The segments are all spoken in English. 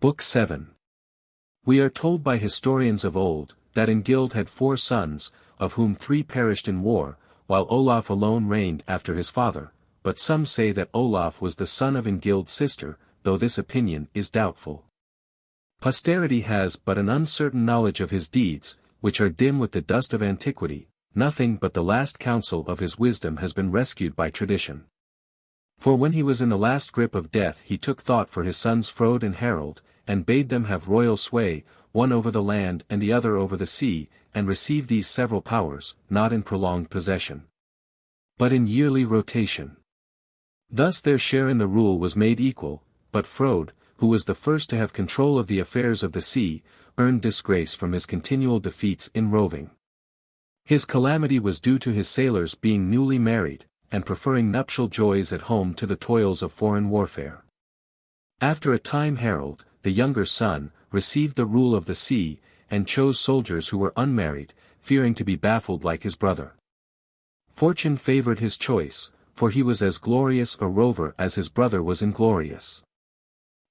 Book 7. We are told by historians of old, that Ingild had 4 sons, of whom 3 perished in war, while Olaf alone reigned after his father, but some say that Olaf was the son of Ingild's sister, though this opinion is doubtful. Posterity has but an uncertain knowledge of his deeds, which are dim with the dust of antiquity. Nothing but the last counsel of his wisdom has been rescued by tradition. For when he was in the last grip of death he took thought for his sons Frode and Harald, and bade them have royal sway, one over the land and the other over the sea, and receive these several powers, not in prolonged possession, but in yearly rotation. Thus their share in the rule was made equal, but Frode, who was the first to have control of the affairs of the sea, earned disgrace from his continual defeats in roving. His calamity was due to his sailors being newly married, and preferring nuptial joys at home to the toils of foreign warfare. After a time Harald, the younger son, received the rule of the sea, and chose soldiers who were unmarried, fearing to be baffled like his brother. Fortune favored his choice, for he was as glorious a rover as his brother was inglorious.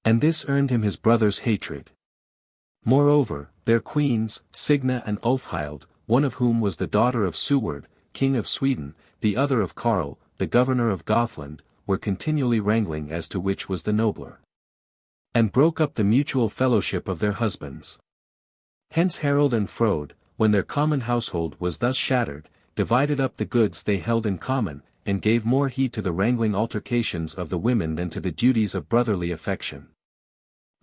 And this earned him his brother's hatred. Moreover, their queens, Signa and Ulfhild, one of whom was the daughter of Suward, king of Sweden, the other of Karl, the governor of Gothland, were continually wrangling as to which was the nobler, and broke up the mutual fellowship of their husbands. Hence Harald and Frode, when their common household was thus shattered, divided up the goods they held in common, and gave more heed to the wrangling altercations of the women than to the duties of brotherly affection.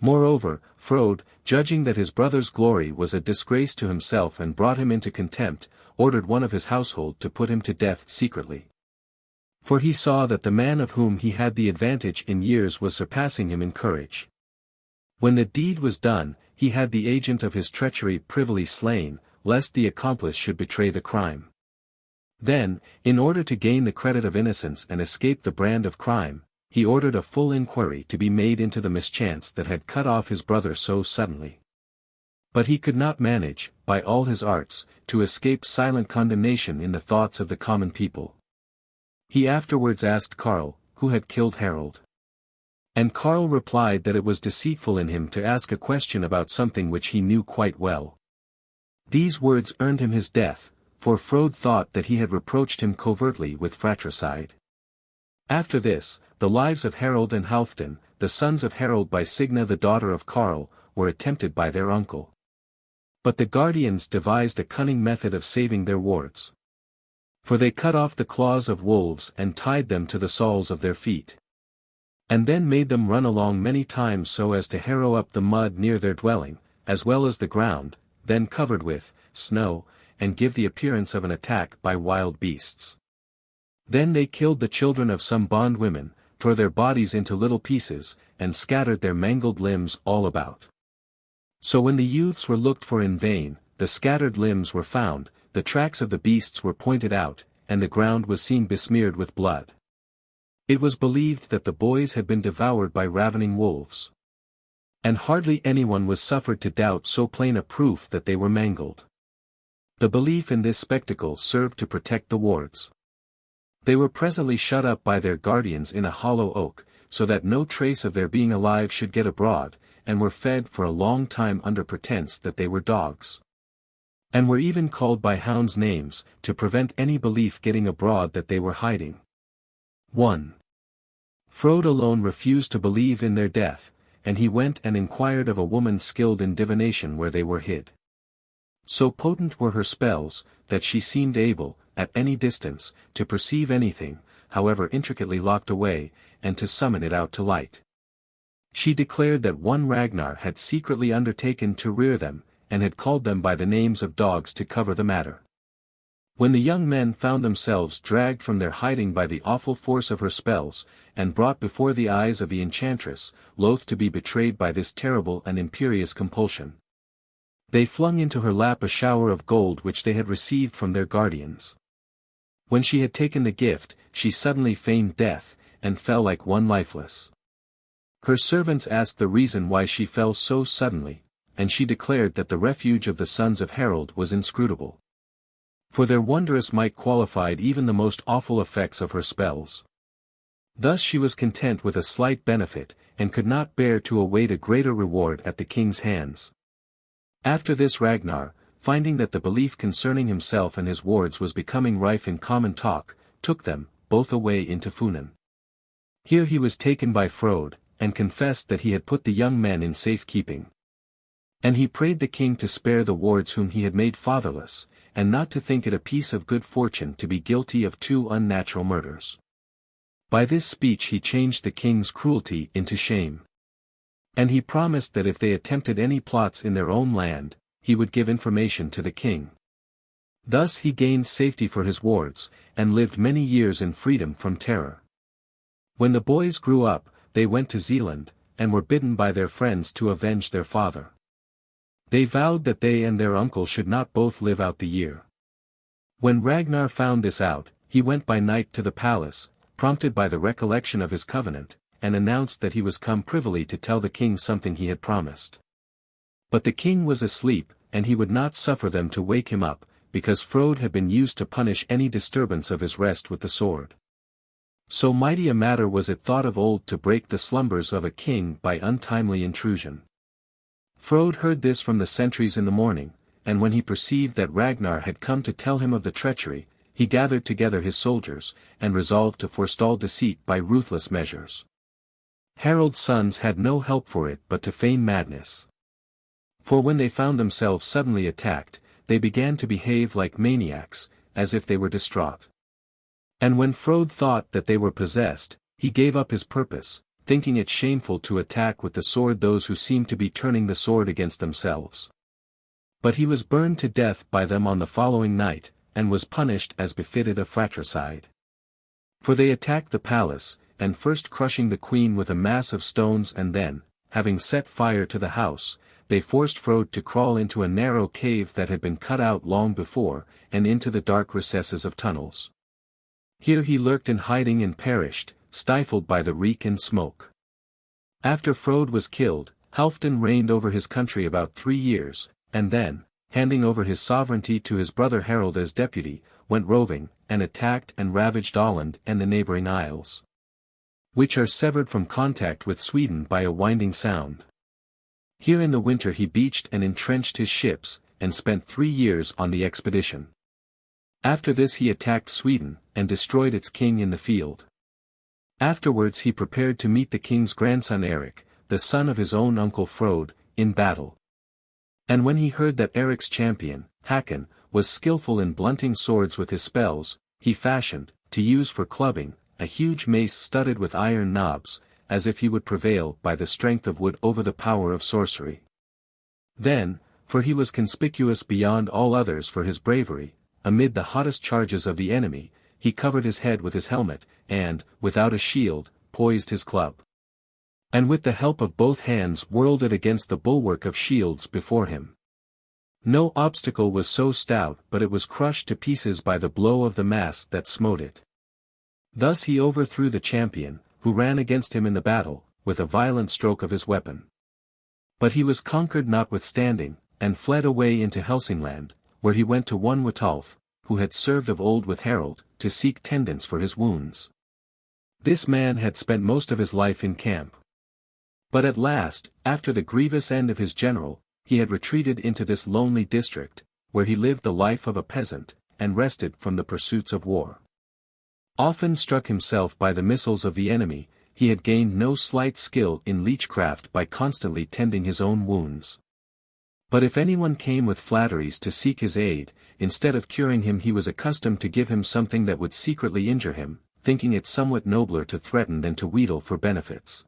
Moreover, Frode, judging that his brother's glory was a disgrace to himself and brought him into contempt, ordered one of his household to put him to death secretly. For he saw that the man of whom he had the advantage in years was surpassing him in courage. When the deed was done, he had the agent of his treachery privily slain, lest the accomplice should betray the crime. Then, in order to gain the credit of innocence and escape the brand of crime, he ordered a full inquiry to be made into the mischance that had cut off his brother so suddenly. But he could not manage, by all his arts, to escape silent condemnation in the thoughts of the common people. He afterwards asked Karl, who had killed Harald. And Karl replied that it was deceitful in him to ask a question about something which he knew quite well. These words earned him his death, for Frode thought that he had reproached him covertly with fratricide. After this, the lives of Harald and Halfdan, the sons of Harald by Signa the daughter of Karl, were attempted by their uncle. But the guardians devised a cunning method of saving their wards. For they cut off the claws of wolves and tied them to the soles of their feet, and then made them run along many times so as to harrow up the mud near their dwelling, as well as the ground, then covered with snow, and give the appearance of an attack by wild beasts. Then they killed the children of some bondwomen, tore their bodies into little pieces, and scattered their mangled limbs all about. So when the youths were looked for in vain, the scattered limbs were found, the tracks of the beasts were pointed out, and the ground was seen besmeared with blood. It was believed that the boys had been devoured by ravening wolves. And hardly anyone was suffered to doubt so plain a proof that they were mangled. The belief in this spectacle served to protect the wards. They were presently shut up by their guardians in a hollow oak, so that no trace of their being alive should get abroad, and were fed for a long time under pretence that they were dogs. And were even called by hounds' names, to prevent any belief getting abroad that they were hiding. 1. Frode alone refused to believe in their death, and he went and inquired of a woman skilled in divination where they were hid. So potent were her spells, that she seemed able, at any distance, to perceive anything, however intricately locked away, and to summon it out to light. She declared that one Ragnar had secretly undertaken to rear them, and had called them by the names of dogs to cover the matter. When the young men found themselves dragged from their hiding by the awful force of her spells, and brought before the eyes of the enchantress, loath to be betrayed by this terrible and imperious compulsion, they flung into her lap a shower of gold which they had received from their guardians. When she had taken the gift, she suddenly feigned death, and fell like one lifeless. Her servants asked the reason why she fell so suddenly, and she declared that the refuge of the sons of Harald was inscrutable. For their wondrous might qualified even the most awful effects of her spells. Thus she was content with a slight benefit, and could not bear to await a greater reward at the king's hands. After this Ragnar, finding that the belief concerning himself and his wards was becoming rife in common talk, took them, both away into Funen. Here he was taken by Frode, and confessed that he had put the young men in safe keeping. And he prayed the king to spare the wards whom he had made fatherless, and not to think it a piece of good fortune to be guilty of 2 unnatural murders. By this speech he changed the king's cruelty into shame. And he promised that if they attempted any plots in their own land, he would give information to the king. Thus he gained safety for his wards, and lived many years in freedom from terror. When the boys grew up, they went to Zealand, and were bidden by their friends to avenge their father. They vowed that they and their uncle should not both live out the year. When Ragnar found this out, he went by night to the palace, prompted by the recollection of his covenant, and announced that he was come privily to tell the king something he had promised. But the king was asleep, and he would not suffer them to wake him up, because Frode had been used to punish any disturbance of his rest with the sword. So mighty a matter was it thought of old to break the slumbers of a king by untimely intrusion. Frode heard this from the sentries in the morning, and when he perceived that Ragnar had come to tell him of the treachery, he gathered together his soldiers, and resolved to forestall deceit by ruthless measures. Harald's sons had no help for it but to feign madness. For when they found themselves suddenly attacked, they began to behave like maniacs, as if they were distraught. And when Frode thought that they were possessed, he gave up his purpose, thinking it shameful to attack with the sword those who seemed to be turning the sword against themselves. But he was burned to death by them on the following night, and was punished as befitted a fratricide. For they attacked the palace, and first crushing the queen with a mass of stones, and then, having set fire to the house, they forced Frode to crawl into a narrow cave that had been cut out long before, and into the dark recesses of tunnels. Here he lurked in hiding and perished, stifled by the reek and smoke. After Frode was killed, Halfdan reigned over his country about 3 years, and then, handing over his sovereignty to his brother Harald as deputy, went roving, and attacked and ravaged Åland and the neighboring isles, which are severed from contact with Sweden by a winding sound. Here in the winter he beached and entrenched his ships, and spent 3 years on the expedition. After this he attacked Sweden, and destroyed its king in the field. Afterwards he prepared to meet the king's grandson Eric, the son of his own uncle Frode, in battle. And when he heard that Eric's champion, Hakon, was skillful in blunting swords with his spells, he fashioned, to use for clubbing, a huge mace studded with iron knobs, as if he would prevail by the strength of wood over the power of sorcery. Then, for he was conspicuous beyond all others for his bravery, amid the hottest charges of the enemy, he covered his head with his helmet, and, without a shield, poised his club. And with the help of both hands whirled it against the bulwark of shields before him. No obstacle was so stout but it was crushed to pieces by the blow of the mass that smote it. Thus he overthrew the champion, who ran against him in the battle, with a violent stroke of his weapon. But he was conquered notwithstanding, and fled away into Helsingland, where he went to one Witalf, who had served of old with Harald, to seek tendance for his wounds. This man had spent most of his life in camp. But at last, after the grievous end of his general, he had retreated into this lonely district, where he lived the life of a peasant, and rested from the pursuits of war. Often struck himself by the missiles of the enemy, he had gained no slight skill in leechcraft by constantly tending his own wounds. But if anyone came with flatteries to seek his aid, instead of curing him he was accustomed to give him something that would secretly injure him, thinking it somewhat nobler to threaten than to wheedle for benefits.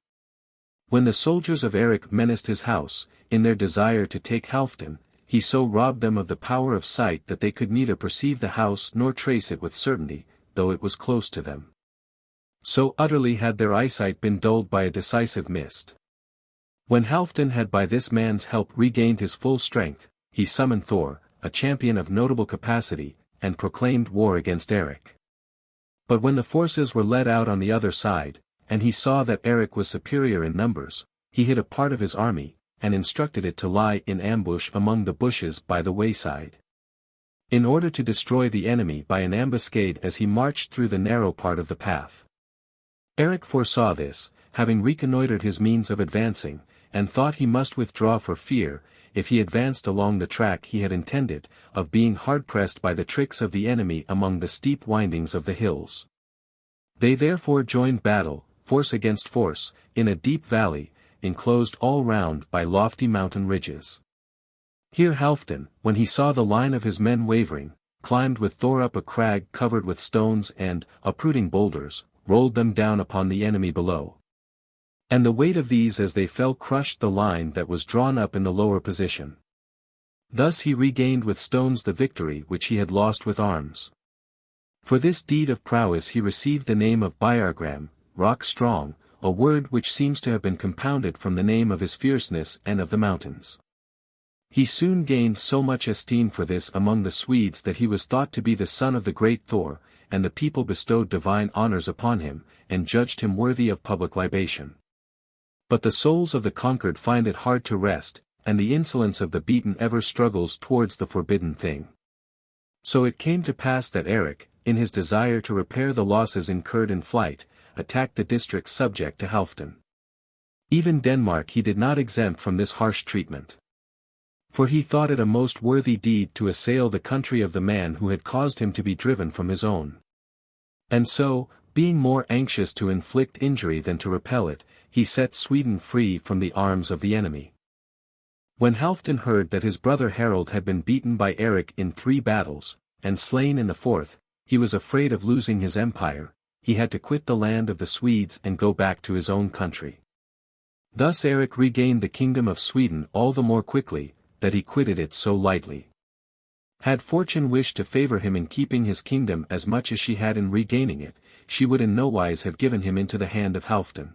When the soldiers of Eric menaced his house, in their desire to take Halfdan, he so robbed them of the power of sight that they could neither perceive the house nor trace it with certainty, though it was close to them. So utterly had their eyesight been dulled by a decisive mist. When Halfdan had by this man's help regained his full strength, he summoned Thor, a champion of notable capacity, and proclaimed war against Eric. But when the forces were led out on the other side, and he saw that Eric was superior in numbers, he hid a part of his army, and instructed it to lie in ambush among the bushes by the wayside, in order to destroy the enemy by an ambuscade as he marched through the narrow part of the path. Eric foresaw this, having reconnoitred his means of advancing, and thought he must withdraw for fear, if he advanced along the track he had intended, of being hard-pressed by the tricks of the enemy among the steep windings of the hills. They therefore joined battle, force against force, in a deep valley, enclosed all round by lofty mountain ridges. Here Halfdan, when he saw the line of his men wavering, climbed with Thor up a crag covered with stones and, uprooting boulders, rolled them down upon the enemy below. And the weight of these as they fell crushed the line that was drawn up in the lower position. Thus he regained with stones the victory which he had lost with arms. For this deed of prowess he received the name of Byargram, rock strong, a word which seems to have been compounded from the name of his fierceness and of the mountains. He soon gained so much esteem for this among the Swedes that he was thought to be the son of the great Thor, and the people bestowed divine honors upon him, and judged him worthy of public libation. But the souls of the conquered find it hard to rest, and the insolence of the beaten ever struggles towards the forbidden thing. So it came to pass that Eric, in his desire to repair the losses incurred in flight, attacked the districts subject to Halfdan. Even Denmark he did not exempt from this harsh treatment. For he thought it a most worthy deed to assail the country of the man who had caused him to be driven from his own. And so, being more anxious to inflict injury than to repel it, he set Sweden free from the arms of the enemy. When Halfdan heard that his brother Harald had been beaten by Eric in 3 battles, and slain in the 4th, he was afraid of losing his empire. He had to quit the land of the Swedes and go back to his own country. Thus Eric regained the kingdom of Sweden all the more quickly, that he quitted it so lightly. Had fortune wished to favor him in keeping his kingdom as much as she had in regaining it, she would in no wise have given him into the hand of Halfdan.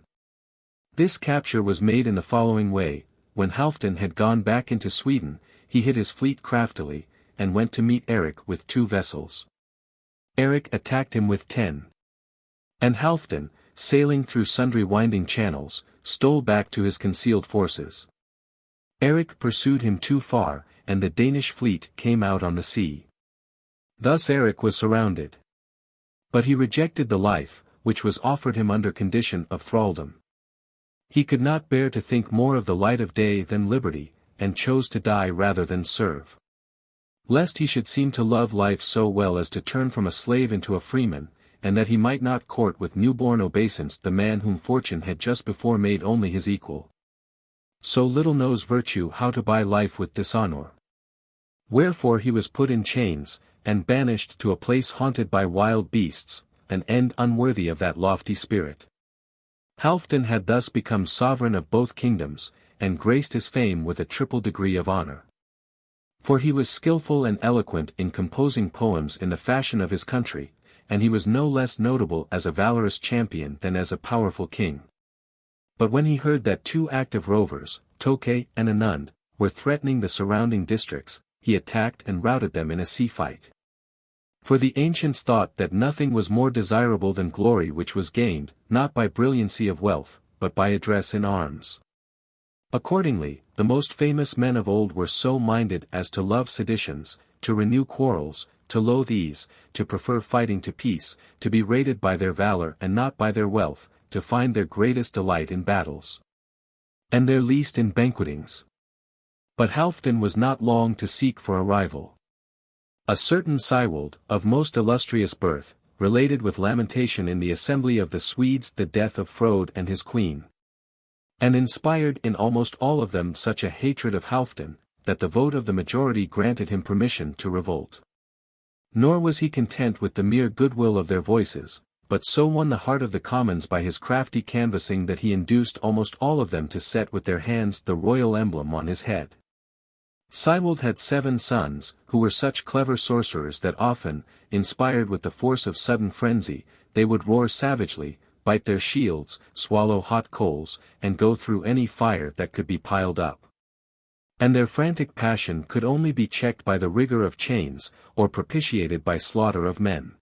This capture was made in the following way: when Halfdan had gone back into Sweden, he hid his fleet craftily, and went to meet Eric with 2 vessels. Eric attacked him with 10. And Halfdan, sailing through sundry winding channels, stole back to his concealed forces. Eric pursued him too far, and the Danish fleet came out on the sea. Thus Eric was surrounded. But he rejected the life, which was offered him under condition of thraldom. He could not bear to think more of the light of day than liberty, and chose to die rather than serve. Lest he should seem to love life so well as to turn from a slave into a freeman, and that he might not court with newborn obeisance the man whom fortune had just before made only his equal. So little knows virtue how to buy life with dishonor. Wherefore he was put in chains, and banished to a place haunted by wild beasts, an end unworthy of that lofty spirit. Halfdan had thus become sovereign of both kingdoms, and graced his fame with a triple degree of honor. For he was skillful and eloquent in composing poems in the fashion of his country, and he was no less notable as a valorous champion than as a powerful king. But when he heard that 2 active rovers, Toke and Anund, were threatening the surrounding districts, he attacked and routed them in a sea fight. For the ancients thought that nothing was more desirable than glory which was gained, not by brilliancy of wealth, but by address in arms. Accordingly, the most famous men of old were so minded as to love seditions, to renew quarrels, to loathe ease, to prefer fighting to peace, to be rated by their valor and not by their wealth, to find their greatest delight in battles, and their least in banquetings. But Halfdan was not long to seek for a rival. A certain Siwald, of most illustrious birth, related with lamentation in the assembly of the Swedes the death of Frode and his queen, and inspired in almost all of them such a hatred of Halfdan, that the vote of the majority granted him permission to revolt. Nor was he content with the mere goodwill of their voices, but so won the heart of the commons by his crafty canvassing that he induced almost all of them to set with their hands the royal emblem on his head. Siwald had 7 sons, who were such clever sorcerers that often, inspired with the force of sudden frenzy, they would roar savagely, bite their shields, swallow hot coals, and go through any fire that could be piled up. And their frantic passion could only be checked by the rigor of chains, or propitiated by slaughter of men.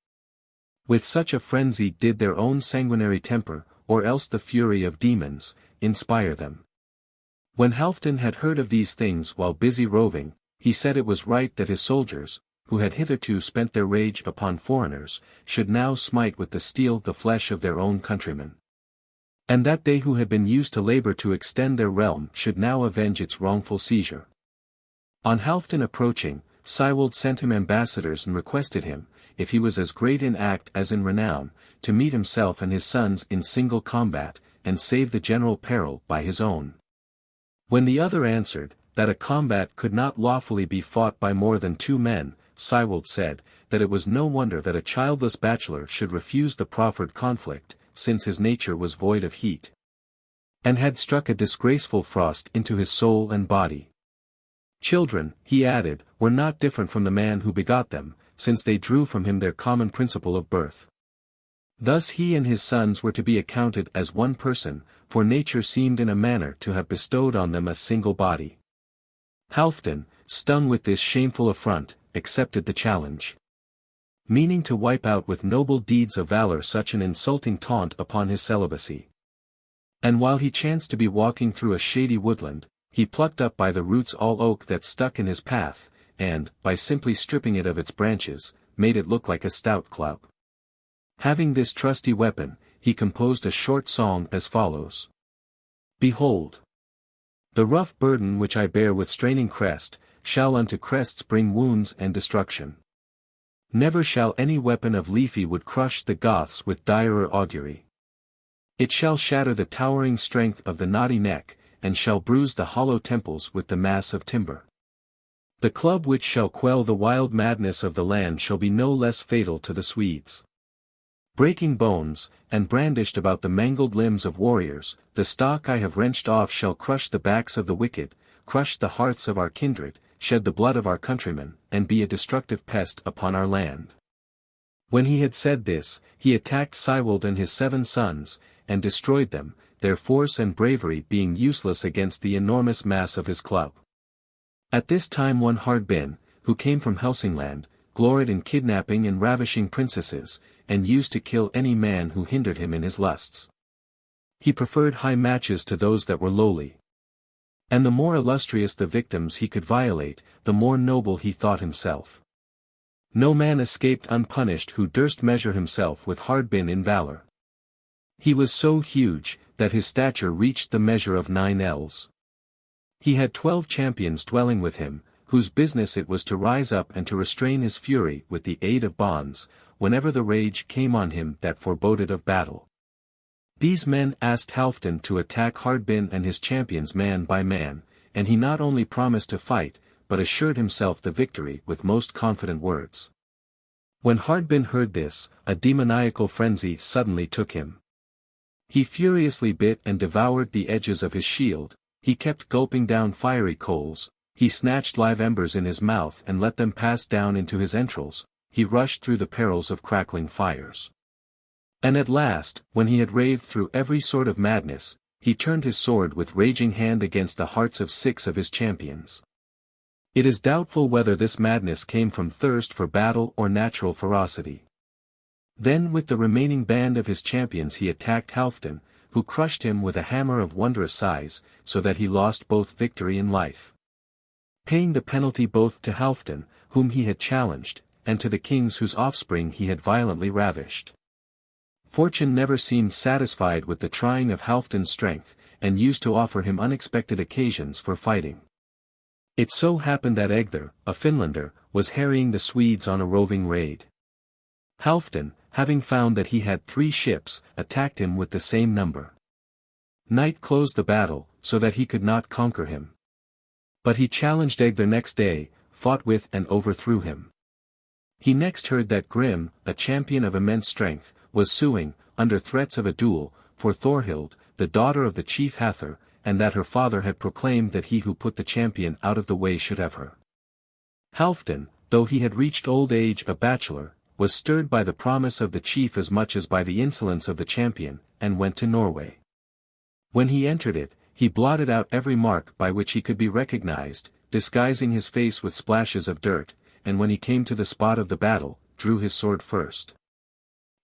With such a frenzy did their own sanguinary temper, or else the fury of demons, inspire them. When Halfdan had heard of these things while busy roving, he said it was right that his soldiers, who had hitherto spent their rage upon foreigners, should now smite with the steel the flesh of their own countrymen. and that they who had been used to labor to extend their realm should now avenge its wrongful seizure. On Halfdan approaching, Siwald sent him ambassadors and requested him, if he was as great in act as in renown, to meet himself and his sons in single combat, and save the general peril by his own. When the other answered, that a combat could not lawfully be fought by more than 2 men, Siwald said, that it was no wonder that a childless bachelor should refuse the proffered conflict, since his nature was void of heat, and had struck a disgraceful frost into his soul and body. Children, he added, were not different from the man who begot them, since they drew from him their common principle of birth. Thus he and his sons were to be accounted as one person, for nature seemed in a manner to have bestowed on them a single body. Halfdan, stung with this shameful affront, accepted the challenge. Meaning to wipe out with noble deeds of valor such an insulting taunt upon his celibacy. And while he chanced to be walking through a shady woodland, he plucked up by the roots all oak that stuck in his path, and, by simply stripping it of its branches, made it look like a stout club. Having this trusty weapon, he composed a short song as follows. Behold! The rough burden which I bear with straining crest, shall unto crests bring wounds and destruction. Never shall any weapon of leafy wood crush the Goths with direr augury. It shall shatter the towering strength of the knotty neck, and shall bruise the hollow temples with the mass of timber. The club which shall quell the wild madness of the land shall be no less fatal to the Swedes. Breaking bones, and brandished about the mangled limbs of warriors, the stock I have wrenched off shall crush the backs of the wicked, crush the hearts of our kindred, shed the blood of our countrymen, and be a destructive pest upon our land. When he had said this, he attacked Siwald and his 7 sons, and destroyed them, their force and bravery being useless against the enormous mass of his club. At this time one Hardbin, who came from Helsingland, gloried in kidnapping and ravishing princesses, and used to kill any man who hindered him in his lusts. He preferred high matches to those that were lowly. And the more illustrious the victims he could violate, the more noble he thought himself. No man escaped unpunished who durst measure himself with Hardbin in valor. He was so huge, that his stature reached the measure of 9 ells. He had 12 champions dwelling with him, whose business it was to rise up and to restrain his fury with the aid of bonds, whenever the rage came on him that foreboded of battle. These men asked Halfdan to attack Hardbin and his champions man by man, and he not only promised to fight, but assured himself the victory with most confident words. When Hardbin heard this, a demoniacal frenzy suddenly took him. He furiously bit and devoured the edges of his shield, he kept gulping down fiery coals, he snatched live embers in his mouth and let them pass down into his entrails, he rushed through the perils of crackling fires. And at last, when he had raved through every sort of madness, he turned his sword with raging hand against the hearts of 6 of his champions. It is doubtful whether this madness came from thirst for battle or natural ferocity. Then with the remaining band of his champions he attacked Halfdan, who crushed him with a hammer of wondrous size, so that he lost both victory and life. Paying the penalty both to Halfdan, whom he had challenged, and to the kings whose offspring he had violently ravished. Fortune never seemed satisfied with the trying of Halfdan's strength, and used to offer him unexpected occasions for fighting. It so happened that Egthar, a Finlander, was harrying the Swedes on a roving raid. Halfdan, having found that he had 3 ships, attacked him with the same number. Night closed the battle, so that he could not conquer him. But he challenged Egthar next day, fought with and overthrew him. He next heard that Grim, a champion of immense strength, was suing, under threats of a duel, for Thorhild, the daughter of the chief Hathor, and that her father had proclaimed that he who put the champion out of the way should have her. Halfdan, though he had reached old age a bachelor, was stirred by the promise of the chief as much as by the insolence of the champion, and went to Norway. When he entered it, he blotted out every mark by which he could be recognized, disguising his face with splashes of dirt, and when he came to the spot of the battle, drew his sword first.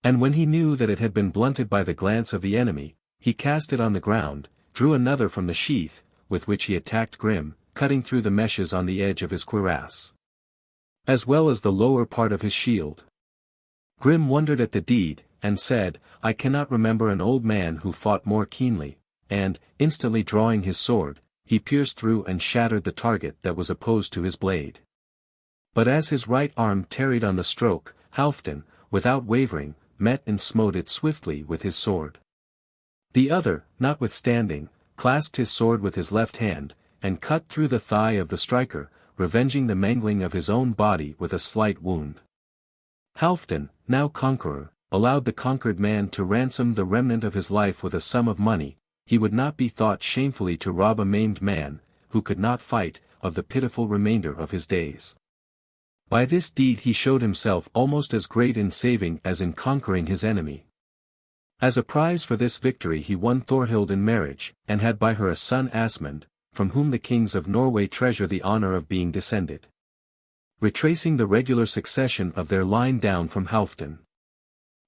And when he knew that it had been blunted by the glance of the enemy, he cast it on the ground, drew another from the sheath, with which he attacked Grim, cutting through the meshes on the edge of his cuirass, as well as the lower part of his shield. Grim wondered at the deed, and said, "I cannot remember an old man who fought more keenly," and, instantly drawing his sword, he pierced through and shattered the target that was opposed to his blade. But as his right arm tarried on the stroke, Halfdan, without wavering, met and smote it swiftly with his sword. The other, notwithstanding, clasped his sword with his left hand, and cut through the thigh of the striker, revenging the mangling of his own body with a slight wound. Halfdan, now conqueror, allowed the conquered man to ransom the remnant of his life with a sum of money. He would not be thought shamefully to rob a maimed man, who could not fight, of the pitiful remainder of his days. By this deed he showed himself almost as great in saving as in conquering his enemy. As a prize for this victory he won Thorhild in marriage, and had by her a son Asmund, from whom the kings of Norway treasure the honor of being descended. Retracing the regular succession of their line down from Halfdan.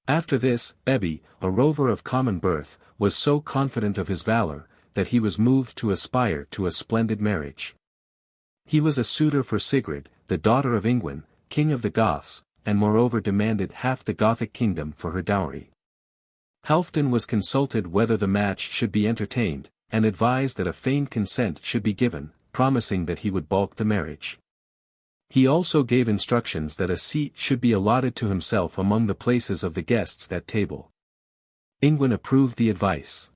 After this, Ebbe, a rover of common birth, was so confident of his valor, that he was moved to aspire to a splendid marriage. He was a suitor for Sigrid, the daughter of Ingwin, king of the Goths, and moreover demanded half the Gothic kingdom for her dowry. Halfdan was consulted whether the match should be entertained, and advised that a feigned consent should be given, promising that he would balk the marriage. He also gave instructions that a seat should be allotted to himself among the places of the guests at table. Ingwin approved the advice.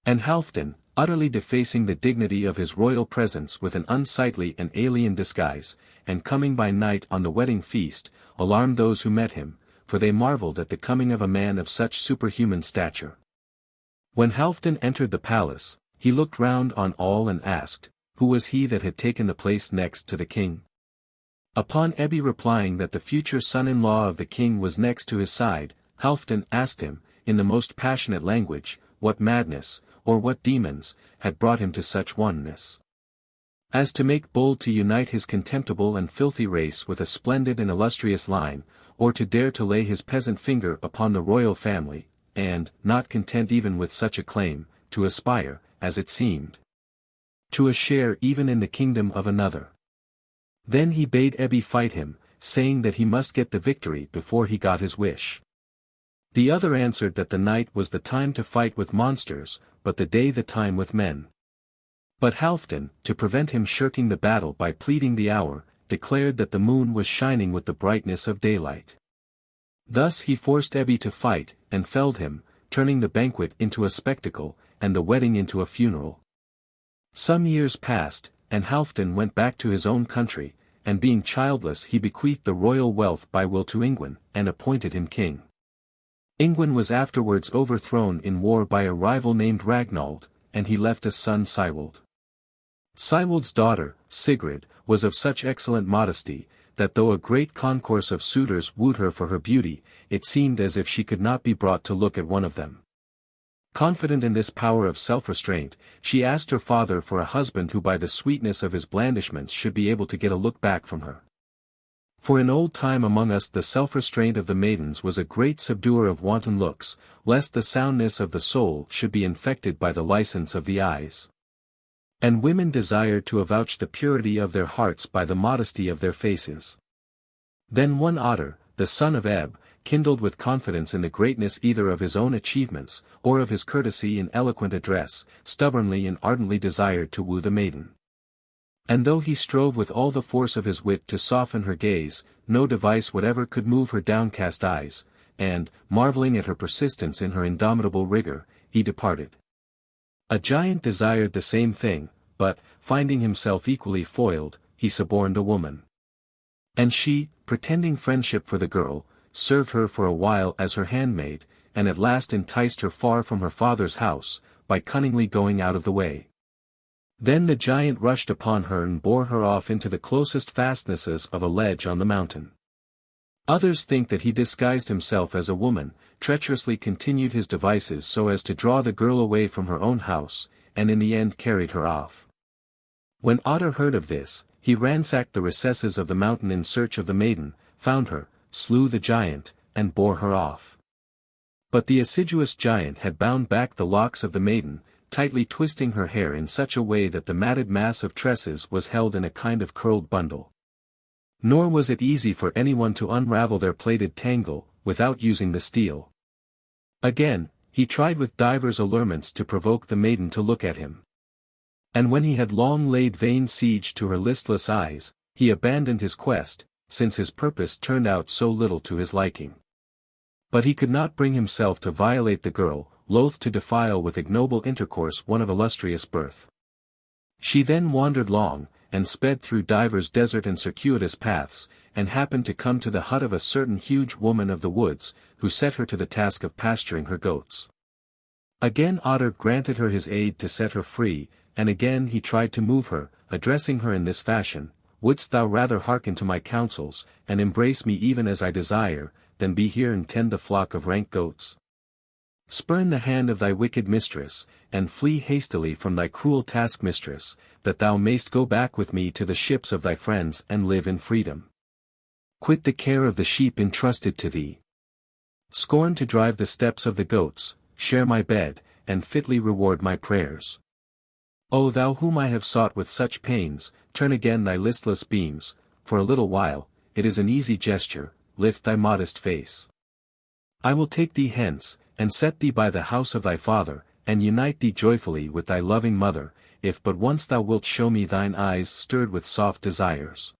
And Halfdan, utterly defacing the dignity of his royal presence with an unsightly and alien disguise, and coming by night on the wedding feast, alarmed those who met him, for they marveled at the coming of a man of such superhuman stature. When Halfdan entered the palace, he looked round on all and asked, who was he that had taken the place next to the king? Upon Ebbe replying that the future son-in-law of the king was next to his side, Halfdan asked him, in the most passionate language, what madness, or what demons, had brought him to such wantonness as to make bold to unite his contemptible and filthy race with a splendid and illustrious line, or to dare to lay his peasant finger upon the royal family, and, not content even with such a claim, to aspire, as it seemed, to a share even in the kingdom of another. Then he bade Ebbe fight him, saying that he must get the victory before he got his wish. The other answered that the night was the time to fight with monsters, but the day the time with men. But Halfdan, to prevent him shirking the battle by pleading the hour, declared that the moon was shining with the brightness of daylight. Thus he forced Ebbe to fight, and felled him, turning the banquet into a spectacle, and the wedding into a funeral. Some years passed, and Halfdan went back to his own country, and being childless he bequeathed the royal wealth by will to Ingwin, and appointed him king. Ingwin was afterwards overthrown in war by a rival named Ragnald, and he left a son Siwald. Siwald's daughter, Sigrid, was of such excellent modesty, that though a great concourse of suitors wooed her for her beauty, it seemed as if she could not be brought to look at one of them. Confident in this power of self-restraint, she asked her father for a husband who by the sweetness of his blandishments should be able to get a look back from her. For in old time among us the self-restraint of the maidens was a great subduer of wanton looks, lest the soundness of the soul should be infected by the license of the eyes. And women desired to avouch the purity of their hearts by the modesty of their faces. Then one Otter, the son of Ebb, kindled with confidence in the greatness either of his own achievements, or of his courtesy and eloquent address, stubbornly and ardently desired to woo the maiden. And though he strove with all the force of his wit to soften her gaze, no device whatever could move her downcast eyes, and, marveling at her persistence in her indomitable rigor, he departed. A giant desired the same thing, but, finding himself equally foiled, he suborned a woman. And she, pretending friendship for the girl, served her for a while as her handmaid, and at last enticed her far from her father's house, by cunningly going out of the way. Then the giant rushed upon her and bore her off into the closest fastnesses of a ledge on the mountain. Others think that he disguised himself as a woman, treacherously continued his devices so as to draw the girl away from her own house, and in the end carried her off. When Otter heard of this, he ransacked the recesses of the mountain in search of the maiden, found her, slew the giant, and bore her off. But the assiduous giant had bound back the locks of the maiden, tightly twisting her hair in such a way that the matted mass of tresses was held in a kind of curled bundle. Nor was it easy for anyone to unravel their plaited tangle, without using the steel. Again, he tried with divers allurements to provoke the maiden to look at him. And when he had long laid vain siege to her listless eyes, he abandoned his quest, since his purpose turned out so little to his liking. But he could not bring himself to violate the girl, loath to defile with ignoble intercourse one of illustrious birth. She then wandered long, and sped through divers desert and circuitous paths, and happened to come to the hut of a certain huge woman of the woods, who set her to the task of pasturing her goats. Again Otter granted her his aid to set her free, and again he tried to move her, addressing her in this fashion: "Wouldst thou rather hearken to my counsels, and embrace me even as I desire, than be here and tend the flock of rank goats? Spurn the hand of thy wicked mistress, and flee hastily from thy cruel taskmistress, that thou mayst go back with me to the ships of thy friends and live in freedom. Quit the care of the sheep entrusted to thee. Scorn to drive the steps of the goats, share my bed, and fitly reward my prayers. O thou whom I have sought with such pains, turn again thy listless beams, for a little while, it is an easy gesture, lift thy modest face. I will take thee hence, and set thee by the house of thy father, and unite thee joyfully with thy loving mother, if but once thou wilt show me thine eyes stirred with soft desires.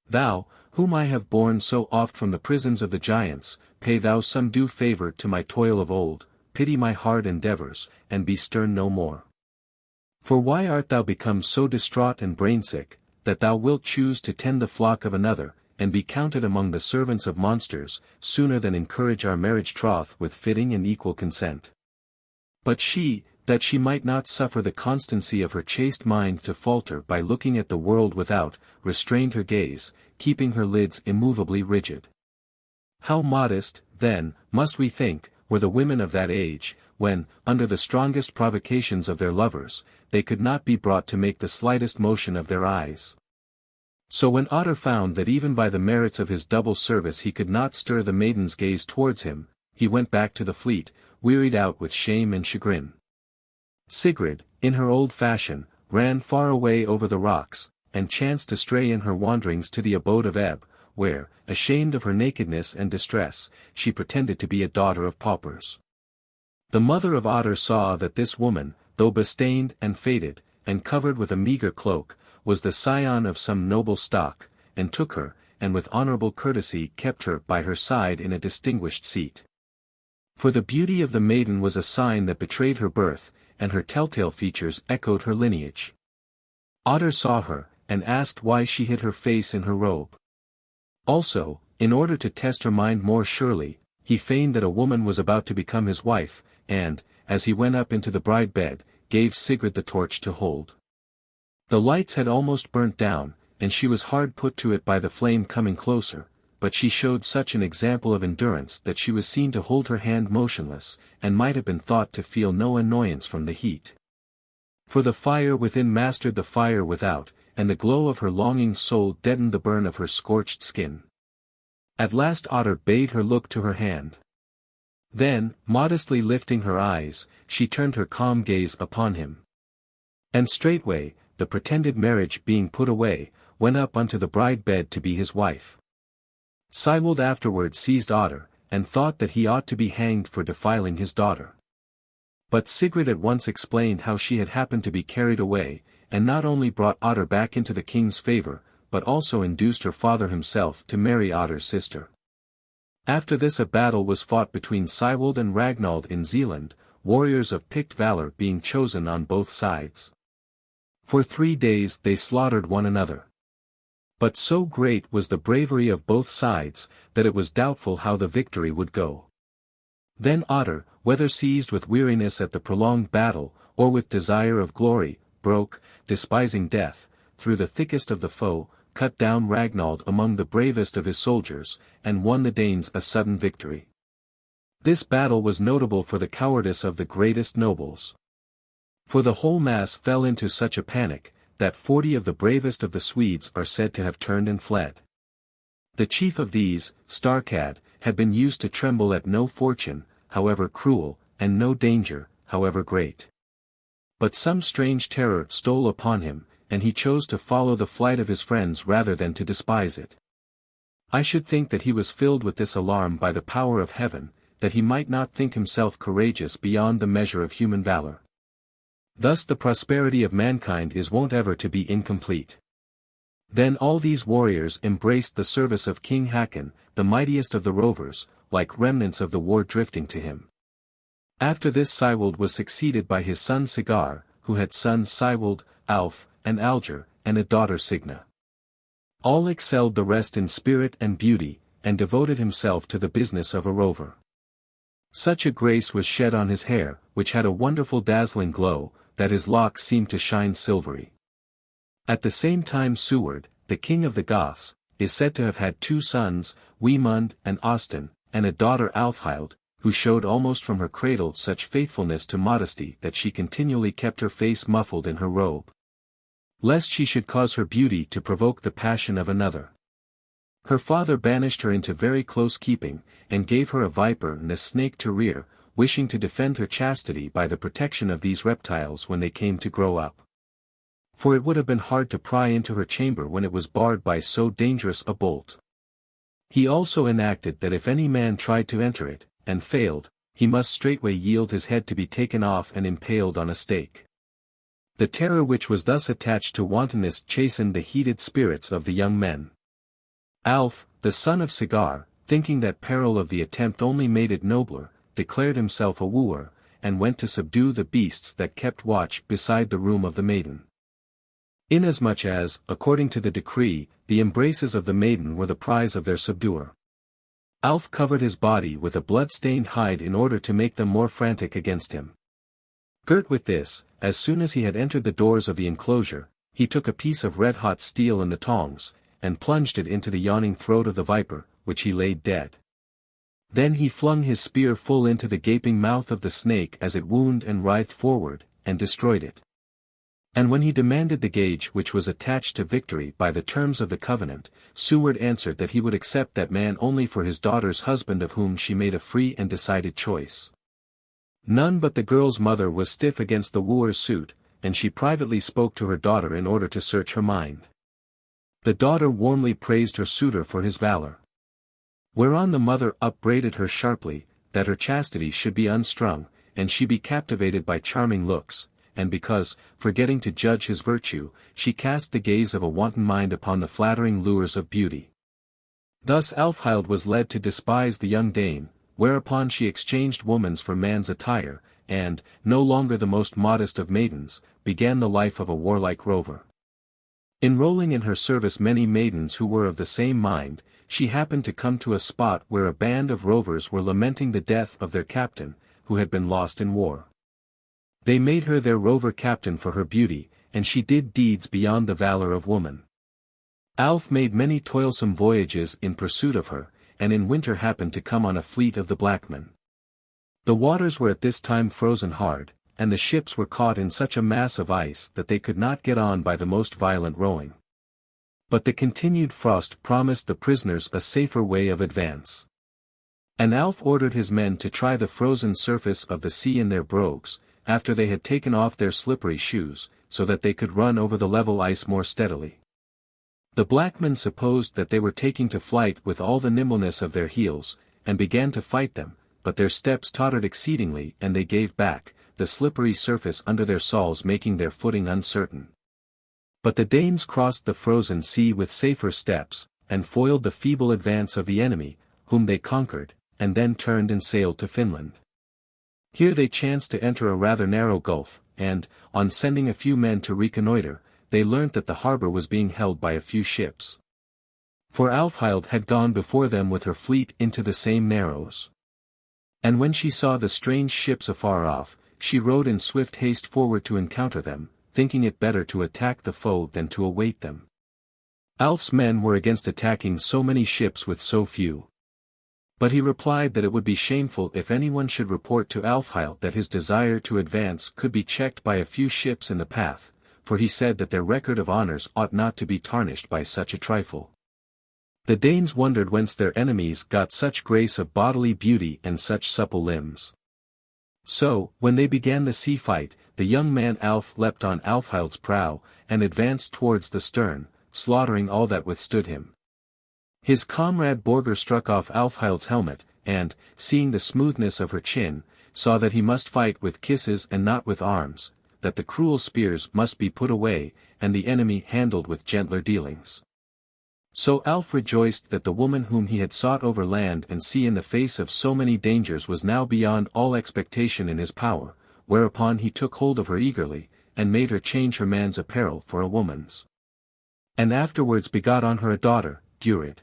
Thou, whom I have borne so oft from the prisons of the giants, pay thou some due favour to my toil of old, pity my hard endeavours, and be stern no more. For why art thou become so distraught and brainsick, that thou wilt choose to tend the flock of another, and be counted among the servants of monsters, sooner than encourage our marriage troth with fitting and equal consent?" But she, that she might not suffer the constancy of her chaste mind to falter by looking at the world without, restrained her gaze, keeping her lids immovably rigid. How modest, then, must we think, were the women of that age, when, under the strongest provocations of their lovers, they could not be brought to make the slightest motion of their eyes. So when Otter found that even by the merits of his double service he could not stir the maiden's gaze towards him, he went back to the fleet, wearied out with shame and chagrin. Sigrid, in her old fashion, ran far away over the rocks, and chanced to stray in her wanderings to the abode of Ebb, where, ashamed of her nakedness and distress, she pretended to be a daughter of paupers. The mother of Otter saw that this woman, though bestained and faded, and covered with a meagre cloak, was the scion of some noble stock, and took her, and with honourable courtesy kept her by her side in a distinguished seat. For the beauty of the maiden was a sign that betrayed her birth, and her telltale features echoed her lineage. Otter saw her, and asked why she hid her face in her robe. Also, in order to test her mind more surely, he feigned that a woman was about to become his wife, and, as he went up into the bride bed, gave Sigrid the torch to hold. The lights had almost burnt down, and she was hard put to it by the flame coming closer, but she showed such an example of endurance that she was seen to hold her hand motionless, and might have been thought to feel no annoyance from the heat. For the fire within mastered the fire without, and the glow of her longing soul deadened the burn of her scorched skin. At last Otter bade her look to her hand. Then, modestly lifting her eyes, she turned her calm gaze upon him. And straightway, the pretended marriage being put away, went up unto the bride bed to be his wife. Sigwald afterward seized Otter, and thought that he ought to be hanged for defiling his daughter. But Sigrid at once explained how she had happened to be carried away, and not only brought Otter back into the king's favour, but also induced her father himself to marry Otter's sister. After this a battle was fought between Sigwald and Ragnald in Zealand, warriors of picked valour being chosen on both sides. For 3 days they slaughtered one another. But so great was the bravery of both sides, that it was doubtful how the victory would go. Then Otter, whether seized with weariness at the prolonged battle, or with desire of glory, broke, despising death, through the thickest of the foe, cut down Ragnald among the bravest of his soldiers, and won the Danes a sudden victory. This battle was notable for the cowardice of the greatest nobles. For the whole mass fell into such a panic, that 40 of the bravest of the Swedes are said to have turned and fled. The chief of these, Starkad, had been used to tremble at no fortune, however cruel, and no danger, however great. But some strange terror stole upon him, and he chose to follow the flight of his friends rather than to despise it. I should think that he was filled with this alarm by the power of heaven, that he might not think himself courageous beyond the measure of human valor. Thus the prosperity of mankind is wont ever to be incomplete. Then all these warriors embraced the service of King Hakon, the mightiest of the rovers, like remnants of the war drifting to him. After this Siwald was succeeded by his son Sigar, who had sons Siwald, Alf, and Alger, and a daughter Signa. All excelled the rest in spirit and beauty, and devoted himself to the business of a rover. Such a grace was shed on his hair, which had a wonderful dazzling glow, that his locks seemed to shine silvery. At the same time Siward, the king of the Goths, is said to have had 2 sons, Weamund and Austin, and a daughter Alfhild, who showed almost from her cradle such faithfulness to modesty that she continually kept her face muffled in her robe, lest she should cause her beauty to provoke the passion of another. Her father banished her into very close keeping, and gave her a viper and a snake to rear, wishing to defend her chastity by the protection of these reptiles when they came to grow up. For it would have been hard to pry into her chamber when it was barred by so dangerous a bolt. He also enacted that if any man tried to enter it, and failed, he must straightway yield his head to be taken off and impaled on a stake. The terror which was thus attached to wantonness chastened the heated spirits of the young men. Alf, the son of Sigar, thinking that peril of the attempt only made it nobler, declared himself a wooer, and went to subdue the beasts that kept watch beside the room of the maiden. Inasmuch as, according to the decree, the embraces of the maiden were the prize of their subduer. Alf covered his body with a blood-stained hide in order to make them more frantic against him. Girt with this, as soon as he had entered the doors of the enclosure, he took a piece of red-hot steel and the tongs, and plunged it into the yawning throat of the viper, which he laid dead. Then he flung his spear full into the gaping mouth of the snake as it wound and writhed forward, and destroyed it. And when he demanded the gage which was attached to victory by the terms of the covenant, Siward answered that he would accept that man only for his daughter's husband, of whom she made a free and decided choice. None but the girl's mother was stiff against the wooer's suit, and she privately spoke to her daughter in order to search her mind. The daughter warmly praised her suitor for his valor. Whereon the mother upbraided her sharply, that her chastity should be unstrung, and she be captivated by charming looks, and because, forgetting to judge his virtue, she cast the gaze of a wanton mind upon the flattering lures of beauty. Thus Alfhild was led to despise the young dame, whereupon she exchanged woman's for man's attire, and, no longer the most modest of maidens, began the life of a warlike rover. Enrolling in her service many maidens who were of the same mind, she happened to come to a spot where a band of rovers were lamenting the death of their captain, who had been lost in war. They made her their rover captain for her beauty, and she did deeds beyond the valor of woman. Alf made many toilsome voyages in pursuit of her, and in winter happened to come on a fleet of the Blackmen. The waters were at this time frozen hard, and the ships were caught in such a mass of ice that they could not get on by the most violent rowing. But the continued frost promised the prisoners a safer way of advance. And Alf ordered his men to try the frozen surface of the sea in their brogues, after they had taken off their slippery shoes, so that they could run over the level ice more steadily. The Blackmen supposed that they were taking to flight with all the nimbleness of their heels, and began to fight them, but their steps tottered exceedingly and they gave back, the slippery surface under their soles making their footing uncertain. But the Danes crossed the frozen sea with safer steps, and foiled the feeble advance of the enemy, whom they conquered, and then turned and sailed to Finland. Here they chanced to enter a rather narrow gulf, and, on sending a few men to reconnoiter, they learnt that the harbor was being held by a few ships. For Alfhild had gone before them with her fleet into the same narrows. And when she saw the strange ships afar off, she rode in swift haste forward to encounter them, thinking it better to attack the foe than to await them. Alf's men were against attacking so many ships with so few. But he replied that it would be shameful if anyone should report to Alfhild that his desire to advance could be checked by a few ships in the path, for he said that their record of honors ought not to be tarnished by such a trifle. The Danes wondered whence their enemies got such grace of bodily beauty and such supple limbs. So, when they began the sea fight, the young man Alf leapt on Alfhild's prow, and advanced towards the stern, slaughtering all that withstood him. His comrade Borger struck off Alfhild's helmet, and, seeing the smoothness of her chin, saw that he must fight with kisses and not with arms, that the cruel spears must be put away, and the enemy handled with gentler dealings. So Alf rejoiced that the woman whom he had sought over land and sea in the face of so many dangers was now beyond all expectation in his power, whereupon he took hold of her eagerly, and made her change her man's apparel for a woman's. And afterwards begot on her a daughter, Gurid.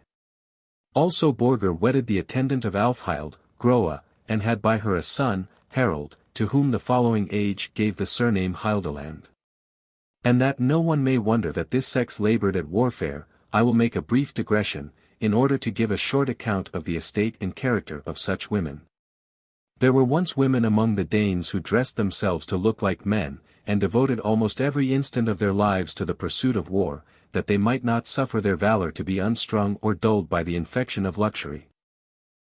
Also Borger wedded the attendant of Alfhild, Groa, and had by her a son, Harold, to whom the following age gave the surname Hildeland. And that no one may wonder that this sex labored at warfare, I will make a brief digression, in order to give a short account of the estate and character of such women. There were once women among the Danes who dressed themselves to look like men, and devoted almost every instant of their lives to the pursuit of war, that they might not suffer their valor to be unstrung or dulled by the infection of luxury.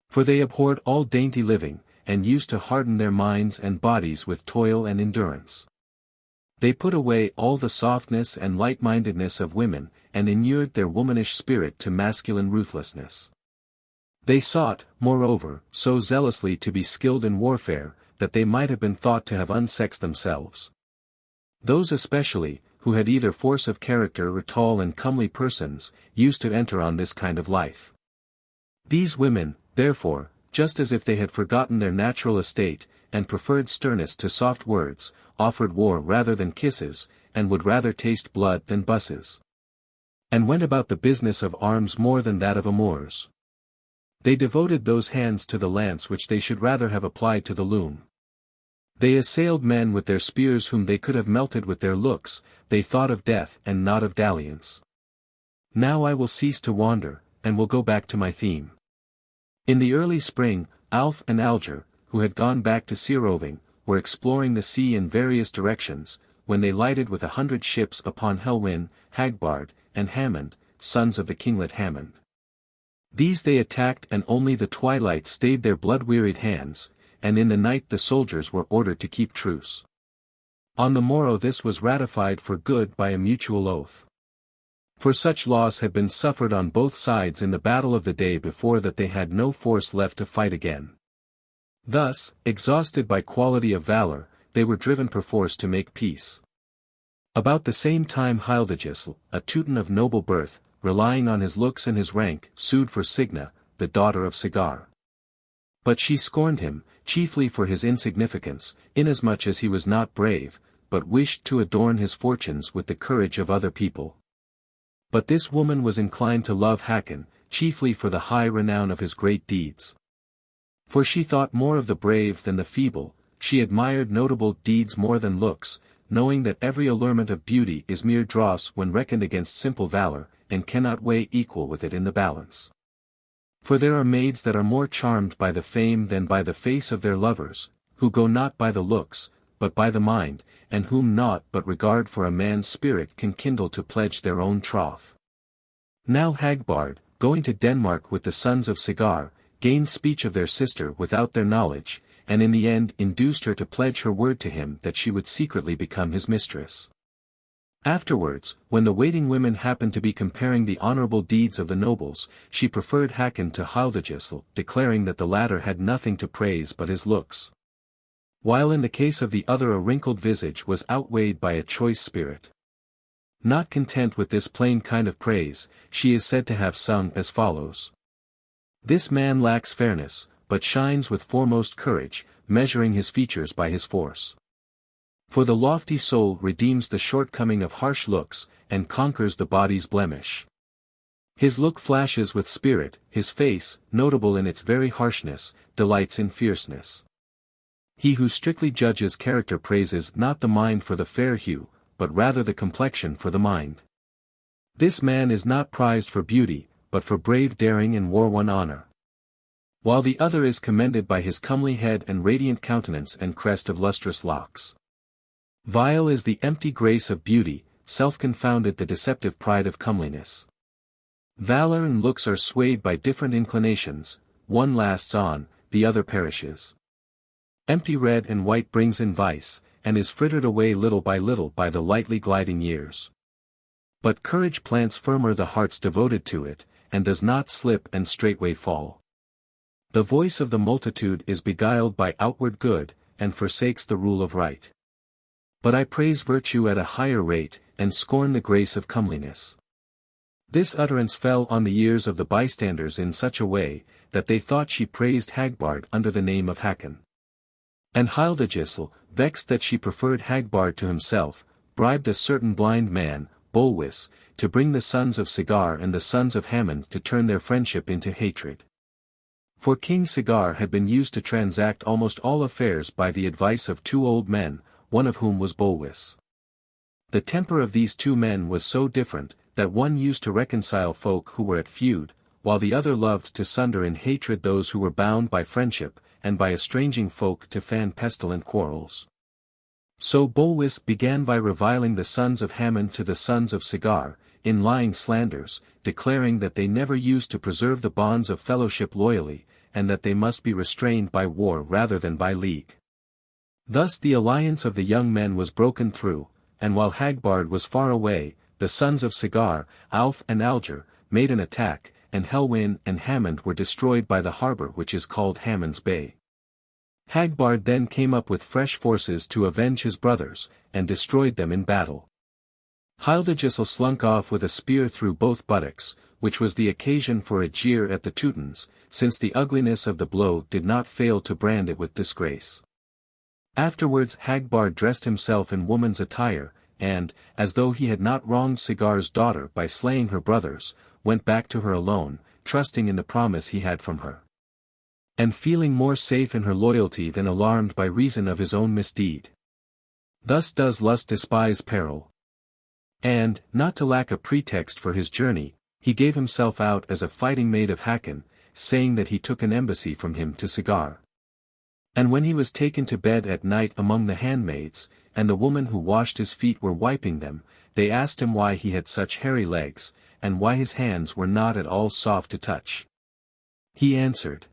For they abhorred all dainty living, and used to harden their minds and bodies with toil and endurance. They put away all the softness and light-mindedness of women, and inured their womanish spirit to masculine ruthlessness. They sought, moreover, so zealously to be skilled in warfare, that they might have been thought to have unsexed themselves. Those especially, who had either force of character or tall and comely persons, used to enter on this kind of life. These women, therefore, just as if they had forgotten their natural estate, and preferred sternness to soft words, offered war rather than kisses, and would rather taste blood than busses. And went about the business of arms more than that of amours. They devoted those hands to the lance which they should rather have applied to the loom. They assailed men with their spears whom they could have melted with their looks, they thought of death and not of dalliance. Now I will cease to wander, and will go back to my theme. In the early spring, Alf and Alger, who had gone back to sea roving, were exploring the sea in various directions, when they lighted with 100 ships upon Helwyn, Hagbard, and Hammond, sons of the kinglet Hammond. These they attacked, and only the twilight stayed their blood-wearied hands, and in the night the soldiers were ordered to keep truce. On the morrow this was ratified for good by a mutual oath. For such loss had been suffered on both sides in the battle of the day before that they had no force left to fight again. Thus, exhausted by quality of valor, they were driven perforce to make peace. About the same time Hildegisl, a Teuton of noble birth, relying on his looks and his rank, sued for Signa, the daughter of Sigar. But she scorned him, chiefly for his insignificance, inasmuch as he was not brave, but wished to adorn his fortunes with the courage of other people. But this woman was inclined to love Hakon, chiefly for the high renown of his great deeds. For she thought more of the brave than the feeble, she admired notable deeds more than looks, knowing that every allurement of beauty is mere dross when reckoned against simple valor, and cannot weigh equal with it in the balance. For there are maids that are more charmed by the fame than by the face of their lovers, who go not by the looks, but by the mind, and whom naught but regard for a man's spirit can kindle to pledge their own troth. Now Hagbard, going to Denmark with the sons of Sigar, gained speech of their sister without their knowledge, and in the end induced her to pledge her word to him that she would secretly become his mistress. Afterwards, when the waiting women happened to be comparing the honorable deeds of the nobles, she preferred Hakon to Hildegisl, declaring that the latter had nothing to praise but his looks. While in the case of the other a wrinkled visage was outweighed by a choice spirit. Not content with this plain kind of praise, she is said to have sung as follows. This man lacks fairness, but shines with foremost courage, measuring his features by his force. For the lofty soul redeems the shortcoming of harsh looks, and conquers the body's blemish. His look flashes with spirit, his face, notable in its very harshness, delights in fierceness. He who strictly judges character praises not the mind for the fair hue, but rather the complexion for the mind. This man is not prized for beauty, but for brave daring and war-won honor. While the other is commended by his comely head and radiant countenance and crest of lustrous locks. Vile is the empty grace of beauty, self-confounded the deceptive pride of comeliness. Valor and looks are swayed by different inclinations, one lasts on, the other perishes. Empty red and white brings in vice, and is frittered away little by the lightly gliding years. But courage plants firmer the hearts devoted to it, and does not slip and straightway fall. The voice of the multitude is beguiled by outward good, and forsakes the rule of right. But I praise virtue at a higher rate, and scorn the grace of comeliness. This utterance fell on the ears of the bystanders in such a way, that they thought she praised Hagbard under the name of Hakon. And Hildegisel, vexed that she preferred Hagbard to himself, bribed a certain blind man, Bolwis, to bring the sons of Sigar and the sons of Hamon to turn their friendship into hatred. For King Sigar had been used to transact almost all affairs by the advice of two old men, one of whom was Bolwis. The temper of these two men was so different, that one used to reconcile folk who were at feud, while the other loved to sunder in hatred those who were bound by friendship, and by estranging folk to fan pestilent quarrels. So Bolwis began by reviling the sons of Hamon to the sons of Sigar, in lying slanders, declaring that they never used to preserve the bonds of fellowship loyally, and that they must be restrained by war rather than by league. Thus the alliance of the young men was broken through, and while Hagbard was far away, the sons of Sigar, Alf and Alger, made an attack, and Helwyn and Hammond were destroyed by the harbor which is called Hammond's Bay. Hagbard then came up with fresh forces to avenge his brothers, and destroyed them in battle. Hildegisel slunk off with a spear through both buttocks, which was the occasion for a jeer at the Teutons, since the ugliness of the blow did not fail to brand it with disgrace. Afterwards Hagbard dressed himself in woman's attire, and, as though he had not wronged Sigar's daughter by slaying her brothers, went back to her alone, trusting in the promise he had from her. And feeling more safe in her loyalty than alarmed by reason of his own misdeed. Thus does lust despise peril. And, not to lack a pretext for his journey, he gave himself out as a fighting maid of Hakon, saying that he took an embassy from him to Sigar. And when he was taken to bed at night among the handmaids, and the woman who washed his feet were wiping them, they asked him why he had such hairy legs, and why his hands were not at all soft to touch. He answered,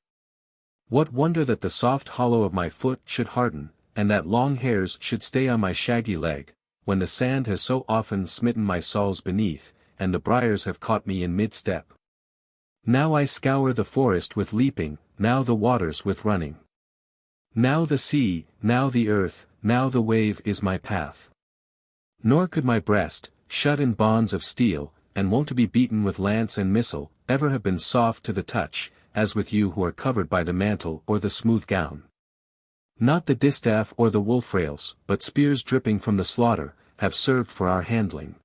"What wonder that the soft hollow of my foot should harden, and that long hairs should stay on my shaggy leg, when the sand has so often smitten my soles beneath, and the briars have caught me in mid-step. Now I scour the forest with leaping, now the waters with running. Now the sea, now the earth, now the wave is my path. Nor could my breast, shut in bonds of steel, and wont to be beaten with lance and missile, ever have been soft to the touch, as with you who are covered by the mantle or the smooth gown. Not the distaff or the wolf-rails, but spears dripping from the slaughter, have served for our handling."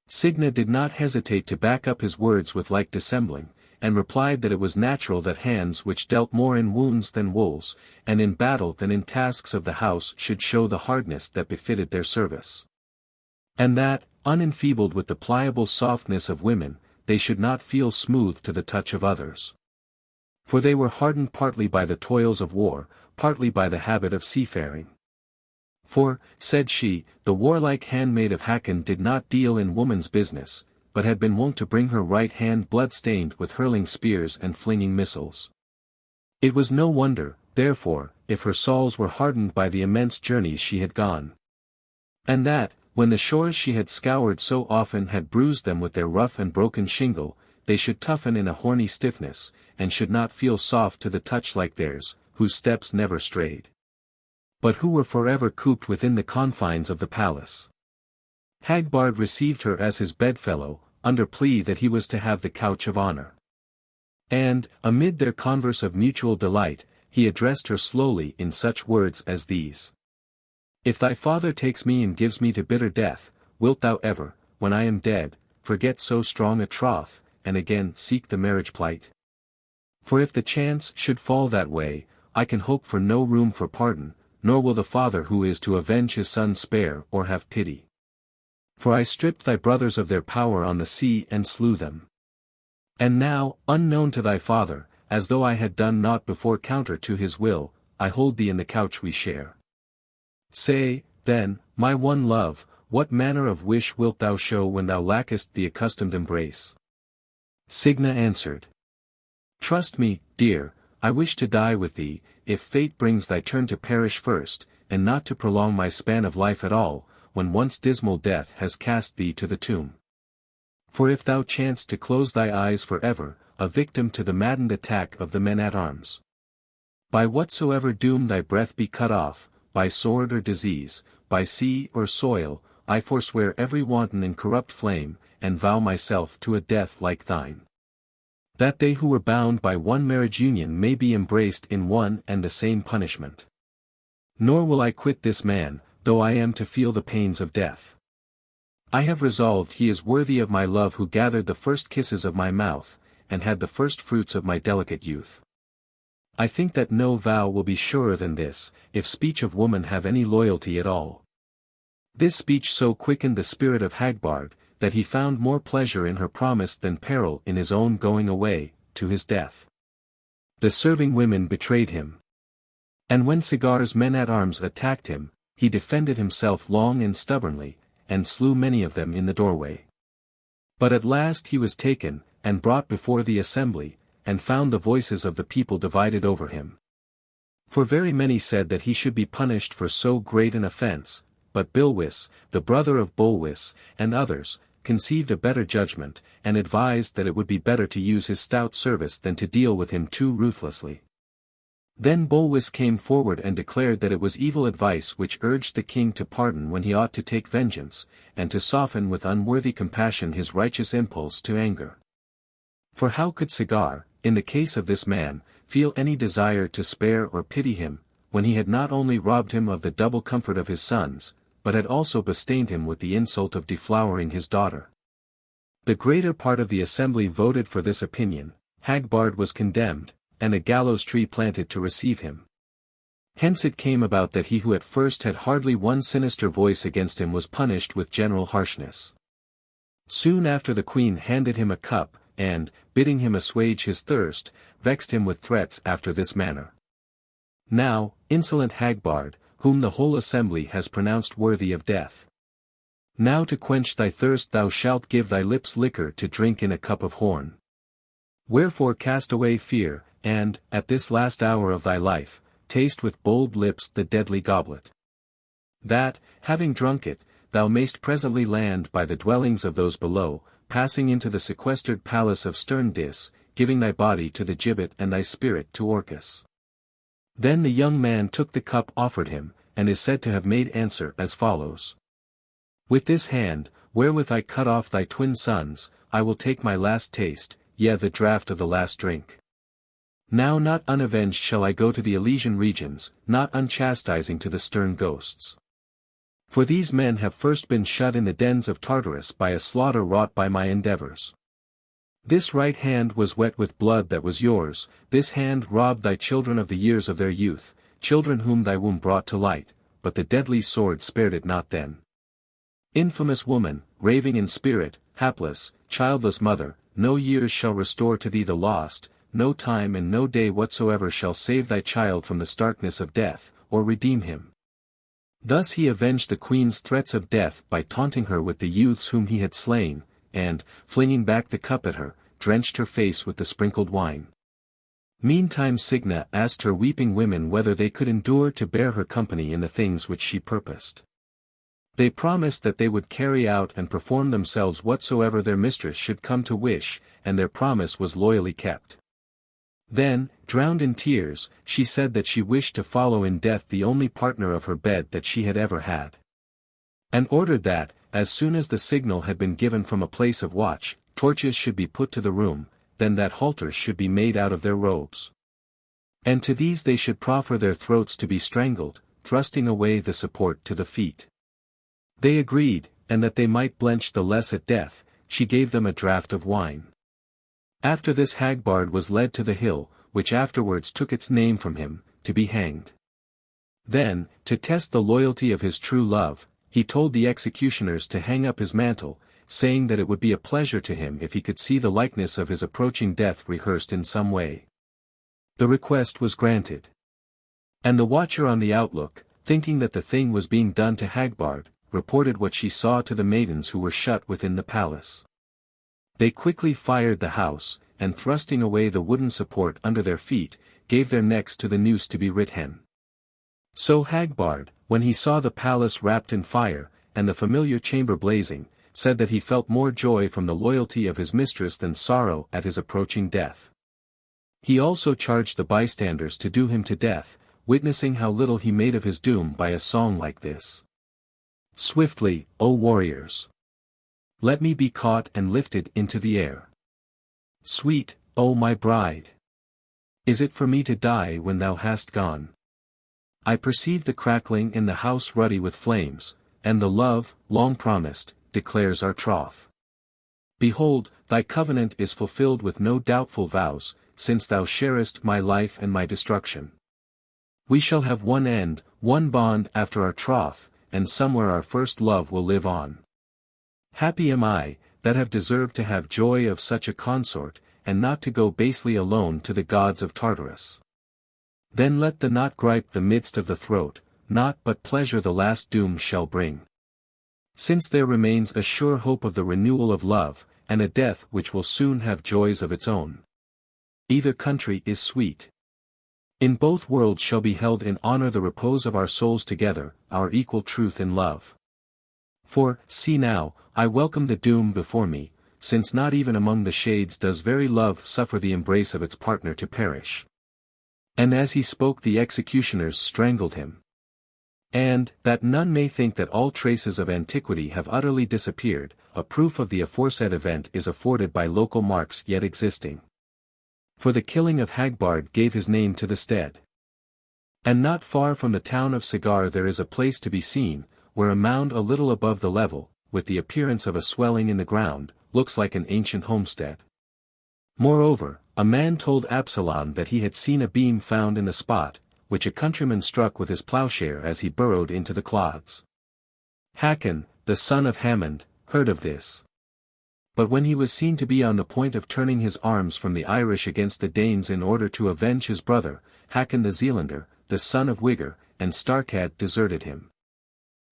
Signa did not hesitate to back up his words with like dissembling, and replied that it was natural that hands which dealt more in wounds than wounds, and in battle than in tasks of the house should show the hardness that befitted their service. And that, unenfeebled with the pliable softness of women, they should not feel smooth to the touch of others. For they were hardened partly by the toils of war, partly by the habit of seafaring. For, said she, the warlike handmaid of Hakon did not deal in woman's business, but had been wont to bring her right hand blood-stained with hurling spears and flinging missiles. It was no wonder, therefore, if her soles were hardened by the immense journeys she had gone. And that, when the shores she had scoured so often had bruised them with their rough and broken shingle, they should toughen in a horny stiffness, and should not feel soft to the touch like theirs, whose steps never strayed, but who were forever cooped within the confines of the palace. Hagbard received her as his bedfellow, under plea that he was to have the couch of honor. And, amid their converse of mutual delight, he addressed her slowly in such words as these. "If thy father takes me and gives me to bitter death, wilt thou ever, when I am dead, forget so strong a troth, and again seek the marriage plight? For if the chance should fall that way, I can hope for no room for pardon, nor will the father who is to avenge his son spare or have pity. For I stripped thy brothers of their power on the sea and slew them. And now, unknown to thy father, as though I had done naught before counter to his will, I hold thee in the couch we share. Say, then, my one love, what manner of wish wilt thou show when thou lackest the accustomed embrace?" Signa answered, "Trust me, dear, I wish to die with thee, if fate brings thy turn to perish first, and not to prolong my span of life at all, when once dismal death has cast thee to the tomb. For if thou chanced to close thy eyes for ever, a victim to the maddened attack of the men-at-arms, by whatsoever doom thy breath be cut off, by sword or disease, by sea or soil, I forswear every wanton and corrupt flame, and vow myself to a death like thine. That they who were bound by one marriage union may be embraced in one and the same punishment. Nor will I quit this man, though I am to feel the pains of death. I have resolved he is worthy of my love who gathered the first kisses of my mouth, and had the first fruits of my delicate youth. I think that no vow will be surer than this, if speech of woman have any loyalty at all. This speech so quickened the spirit of Hagbard, that he found more pleasure in her promise than peril in his own going away, to his death. The serving women betrayed him. And when Sigar's men-at-arms attacked him, he defended himself long and stubbornly, and slew many of them in the doorway. But at last he was taken, and brought before the assembly, and found the voices of the people divided over him. For very many said that he should be punished for so great an offense, but Bilwis, the brother of Bolwis, and others, conceived a better judgment, and advised that it would be better to use his stout service than to deal with him too ruthlessly. Then Bolwis came forward and declared that it was evil advice which urged the king to pardon when he ought to take vengeance, and to soften with unworthy compassion his righteous impulse to anger. For how could Sigar, in the case of this man, feel any desire to spare or pity him, when he had not only robbed him of the double comfort of his sons, but had also bestained him with the insult of deflowering his daughter? The greater part of the assembly voted for this opinion. Hagbard was condemned, and a gallows tree planted to receive him. Hence it came about that he who at first had hardly one sinister voice against him was punished with general harshness. Soon after the queen handed him a cup, and, bidding him assuage his thirst, vexed him with threats after this manner. Now, insolent Hagbard, whom the whole assembly has pronounced worthy of death. Now to quench thy thirst thou shalt give thy lips liquor to drink in a cup of horn. Wherefore cast away fear, and, at this last hour of thy life, taste with bold lips the deadly goblet. That, having drunk it, thou mayst presently land by the dwellings of those below, passing into the sequestered palace of stern Dis, giving thy body to the gibbet and thy spirit to Orcus. Then the young man took the cup offered him, and is said to have made answer as follows. With this hand, wherewith I cut off thy twin sons, I will take my last taste, yea the draught of the last drink. Now not unavenged shall I go to the Elysian regions, not unchastising to the stern ghosts. For these men have first been shut in the dens of Tartarus by a slaughter wrought by my endeavors. This right hand was wet with blood that was yours, this hand robbed thy children of the years of their youth, children whom thy womb brought to light, but the deadly sword spared it not then. Infamous woman, raving in spirit, hapless, childless mother, no years shall restore to thee the lost, no time and no day whatsoever shall save thy child from the starkness of death, or redeem him. Thus he avenged the queen's threats of death by taunting her with the youths whom he had slain, and, flinging back the cup at her, drenched her face with the sprinkled wine. Meantime Signa asked her weeping women whether they could endure to bear her company in the things which she purposed. They promised that they would carry out and perform themselves whatsoever their mistress should come to wish, and their promise was loyally kept. Then, drowned in tears, she said that she wished to follow in death the only partner of her bed that she had ever had. And ordered that, as soon as the signal had been given from a place of watch, torches should be put to the room, then that halters should be made out of their robes. And to these they should proffer their throats to be strangled, thrusting away the support to the feet. They agreed, and that they might blench the less at death, she gave them a draught of wine. After this Hagbard was led to the hill, which afterwards took its name from him, to be hanged. Then, to test the loyalty of his true love, he told the executioners to hang up his mantle, saying that it would be a pleasure to him if he could see the likeness of his approaching death rehearsed in some way. The request was granted. And the watcher on the outlook, thinking that the thing was being done to Hagbard, reported what she saw to the maidens who were shut within the palace. They quickly fired the house, and thrusting away the wooden support under their feet, gave their necks to the noose to be rit hen. So Hagbard, when he saw the palace wrapped in fire, and the familiar chamber blazing, said that he felt more joy from the loyalty of his mistress than sorrow at his approaching death. He also charged the bystanders to do him to death, witnessing how little he made of his doom by a song like this. Swiftly, O warriors! Let me be caught and lifted into the air. Sweet, O my bride! Is it for me to die when thou hast gone? I perceive the crackling in the house ruddy with flames, and the love, long promised, declares our troth. Behold, thy covenant is fulfilled with no doubtful vows, since thou sharest my life and my destruction. We shall have one end, one bond after our troth, and somewhere our first love will live on. Happy am I, that have deserved to have joy of such a consort, and not to go basely alone to the gods of Tartarus. Then let the knot gripe the midst of the throat, naught but pleasure the last doom shall bring. Since there remains a sure hope of the renewal of love, and a death which will soon have joys of its own. Either country is sweet. In both worlds shall be held in honor the repose of our souls together, our equal truth in love. For, see now, I welcome the doom before me, since not even among the shades does very love suffer the embrace of its partner to perish. And as he spoke the executioners strangled him. And, that none may think that all traces of antiquity have utterly disappeared, a proof of the aforesaid event is afforded by local marks yet existing. For the killing of Hagbard gave his name to the stead. And not far from the town of Sagar there is a place to be seen, where a mound a little above the level, with the appearance of a swelling in the ground, looks like an ancient homestead. Moreover, a man told Absalom that he had seen a beam found in the spot, which a countryman struck with his plowshare as he burrowed into the clods. Hakon, the son of Hammond, heard of this. But when he was seen to be on the point of turning his arms from the Irish against the Danes in order to avenge his brother, Hakon the Zealander, the son of Wigger, and Starkad deserted him.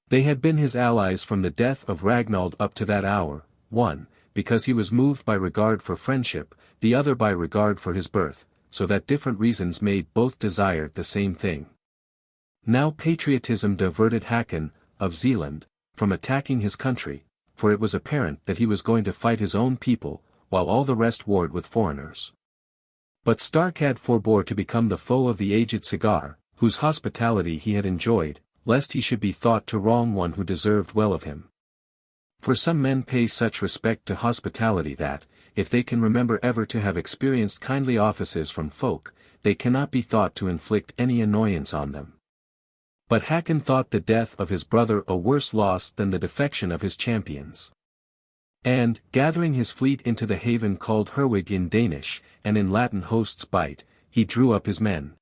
They had been his allies from the death of Ragnald up to that hour, one, because he was moved by regard for friendship, the other by regard for his birth, so that different reasons made both desire the same thing. Now patriotism diverted Hakon, of Zealand, from attacking his country, for it was apparent that he was going to fight his own people, while all the rest warred with foreigners. But Starkad forbore to become the foe of the aged Sagar, whose hospitality he had enjoyed, lest he should be thought to wrong one who deserved well of him. For some men pay such respect to hospitality that, if they can remember ever to have experienced kindly offices from folk, they cannot be thought to inflict any annoyance on them. But Hakon thought the death of his brother a worse loss than the defection of his champions. And, gathering his fleet into the haven called Herwig in Danish, and in Latin hosts bite, he drew up his men.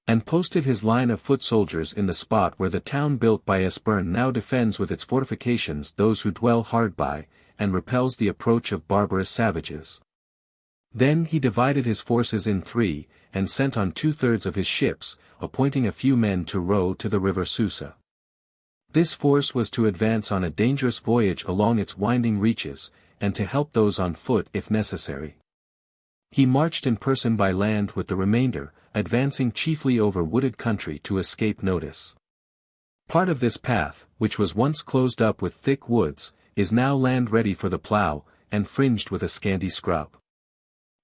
And posted his line of foot soldiers in the spot where the town built by Esbern now defends with its fortifications those who dwell hard by, and repels the approach of barbarous savages. Then he divided his forces in three, and sent on 2/3 of his ships, appointing a few men to row to the river Susa. This force was to advance on a dangerous voyage along its winding reaches, and to help those on foot if necessary. He marched in person by land with the remainder, advancing chiefly over wooded country to escape notice. Part of this path, which was once closed up with thick woods, is now land ready for the plough, and fringed with a scanty scrub.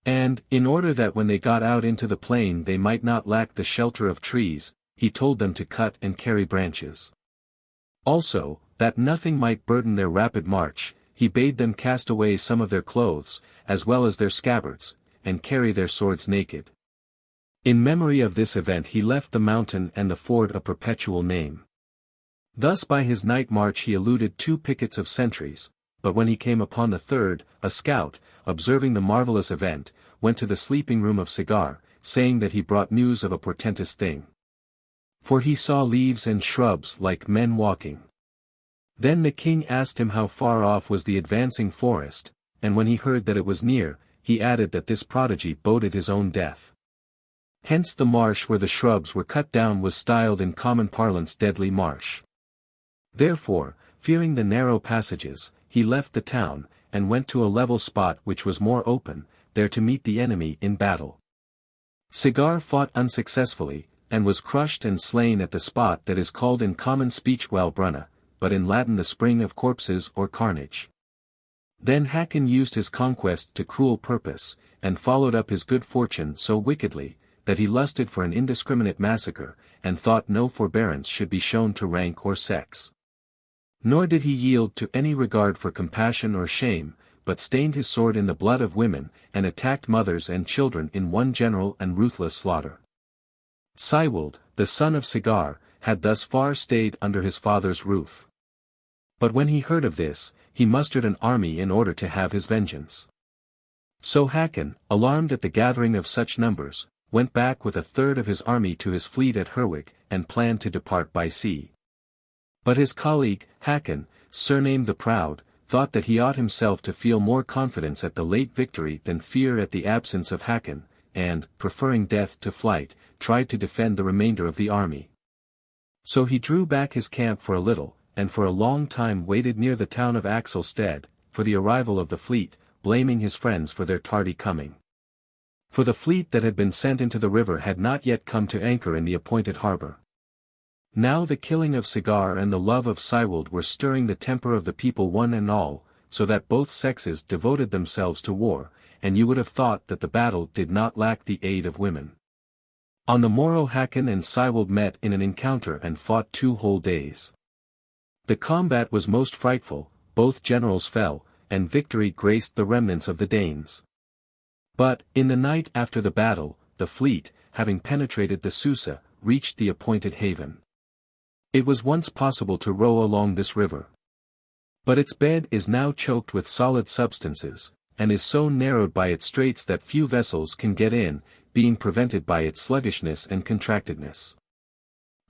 And, in order that when they got out into the plain they might not lack the shelter of trees, he told them to cut and carry branches. Also, that nothing might burden their rapid march, he bade them cast away some of their clothes, as well as their scabbards, and carry their swords naked. In memory of this event he left the mountain and the ford a perpetual name. Thus by his night march he eluded 2 pickets of sentries, but when he came upon the third, a scout, observing the marvelous event, went to the sleeping room of Sagar, saying that he brought news of a portentous thing. For he saw leaves and shrubs like men walking. Then the king asked him how far off was the advancing forest, and when he heard that it was near, he added that this prodigy boded his own death. Hence the marsh where the shrubs were cut down was styled in common parlance Deadly Marsh. Therefore, fearing the narrow passages, he left the town, and went to a level spot which was more open, there to meet the enemy in battle. Sagar fought unsuccessfully, and was crushed and slain at the spot that is called in common speech Walbrunna, but in Latin the spring of corpses or carnage. Then Hakon used his conquest to cruel purpose, and followed up his good fortune so wickedly, that he lusted for an indiscriminate massacre, and thought no forbearance should be shown to rank or sex. Nor did he yield to any regard for compassion or shame, but stained his sword in the blood of women, and attacked mothers and children in one general and ruthless slaughter. Siwald, the son of Sigar, had thus far stayed under his father's roof. But when he heard of this, he mustered an army in order to have his vengeance. So Hakon, alarmed at the gathering of such numbers, went back with a third of his army to his fleet at Herwick, and planned to depart by sea. But his colleague, Hakon, surnamed the Proud, thought that he ought himself to feel more confidence at the late victory than fear at the absence of Hakon, and, preferring death to flight, tried to defend the remainder of the army. So he drew back his camp for a little, and for a long time waited near the town of Axelstead, for the arrival of the fleet, blaming his friends for their tardy coming. For the fleet that had been sent into the river had not yet come to anchor in the appointed harbour. Now the killing of Sigar and the love of Siwald were stirring the temper of the people one and all, so that both sexes devoted themselves to war, and you would have thought that the battle did not lack the aid of women. On the morrow Hakon and Siwald met in an encounter and fought 2 whole days. The combat was most frightful, both generals fell, and victory graced the remnants of the Danes. But, in the night after the battle, the fleet, having penetrated the Susa, reached the appointed haven. It was once possible to row along this river. But its bed is now choked with solid substances, and is so narrowed by its straits that few vessels can get in, being prevented by its sluggishness and contractedness.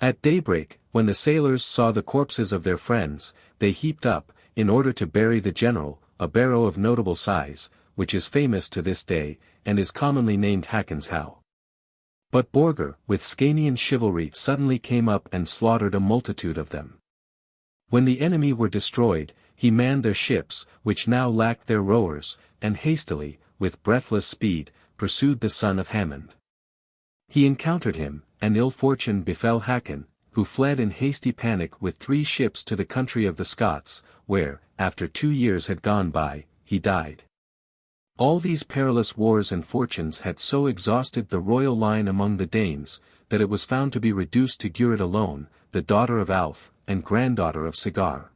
At daybreak, when the sailors saw the corpses of their friends, they heaped up, in order to bury the general, a barrow of notable size, which is famous to this day, and is commonly named Hakon's How. But Borger, with Scanian chivalry, suddenly came up and slaughtered a multitude of them. When the enemy were destroyed, he manned their ships, which now lacked their rowers, and hastily, with breathless speed, pursued the son of Hammond. He encountered him, and ill fortune befell Hakon, who fled in hasty panic with 3 ships to the country of the Scots, where, after 2 years had gone by, he died. All these perilous wars and fortunes had so exhausted the royal line among the Danes, that it was found to be reduced to Gurid alone, the daughter of Alf, and granddaughter of Sigar.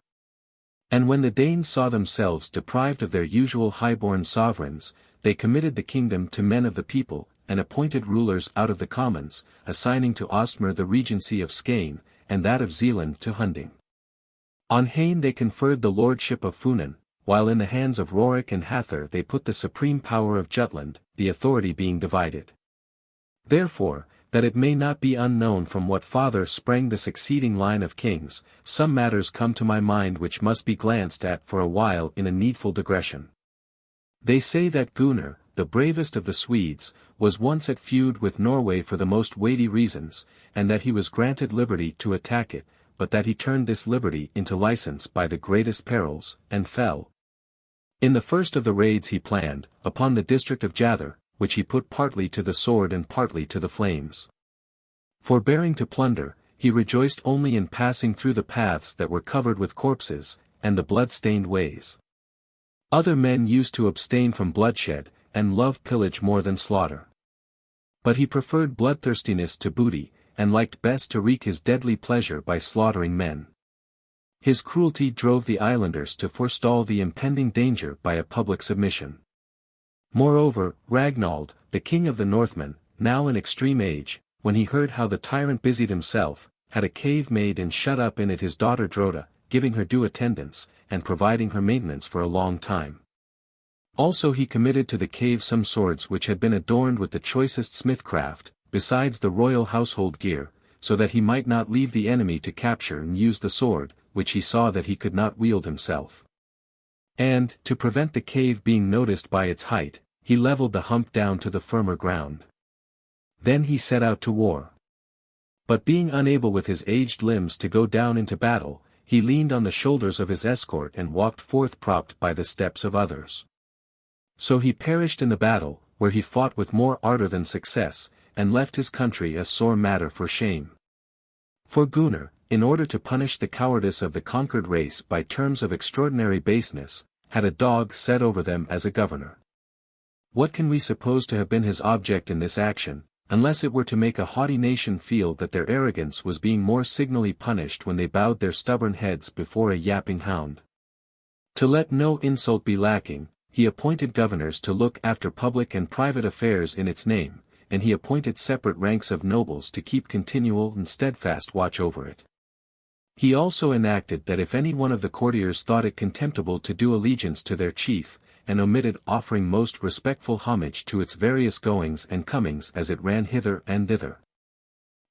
And when the Danes saw themselves deprived of their usual high-born sovereigns, they committed the kingdom to men of the people, and appointed rulers out of the commons, assigning to Ostmer the regency of Skane, and that of Zealand to Hunding. On Hain they conferred the lordship of Funen, while in the hands of Rorik and Hather they put the supreme power of Jutland, the authority being divided. Therefore, that it may not be unknown from what father sprang the succeeding line of kings, some matters come to my mind which must be glanced at for a while in a needful digression. They say that Gunnar, the bravest of the Swedes, was once at feud with Norway for the most weighty reasons, and that he was granted liberty to attack it, but that he turned this liberty into license by the greatest perils, and fell. In the first of the raids he planned, upon the district of Jather, which he put partly to the sword and partly to the flames. Forbearing to plunder, he rejoiced only in passing through the paths that were covered with corpses, and the blood-stained ways. Other men used to abstain from bloodshed, and love pillage more than slaughter. But he preferred bloodthirstiness to booty, and liked best to wreak his deadly pleasure by slaughtering men. His cruelty drove the islanders to forestall the impending danger by a public submission. Moreover, Ragnald, the king of the Northmen, now in extreme age, when he heard how the tyrant busied himself, had a cave made and shut up in it his daughter Droda, giving her due attendance, and providing her maintenance for a long time. Also he committed to the cave some swords which had been adorned with the choicest smithcraft, besides the royal household gear, so that he might not leave the enemy to capture and use the sword, which he saw that he could not wield himself. And, to prevent the cave being noticed by its height, he levelled the hump down to the firmer ground. Then he set out to war. But being unable with his aged limbs to go down into battle, he leaned on the shoulders of his escort and walked forth propped by the steps of others. So he perished in the battle, where he fought with more ardor than success, and left his country a sore matter for shame. For Gunnar, in order to punish the cowardice of the conquered race by terms of extraordinary baseness, had a dog set over them as a governor. What can we suppose to have been his object in this action, unless it were to make a haughty nation feel that their arrogance was being more signally punished when they bowed their stubborn heads before a yapping hound? To let no insult be lacking, he appointed governors to look after public and private affairs in its name, and he appointed separate ranks of nobles to keep continual and steadfast watch over it. He also enacted that if any one of the courtiers thought it contemptible to do allegiance to their chief, and omitted offering most respectful homage to its various goings and comings as it ran hither and thither,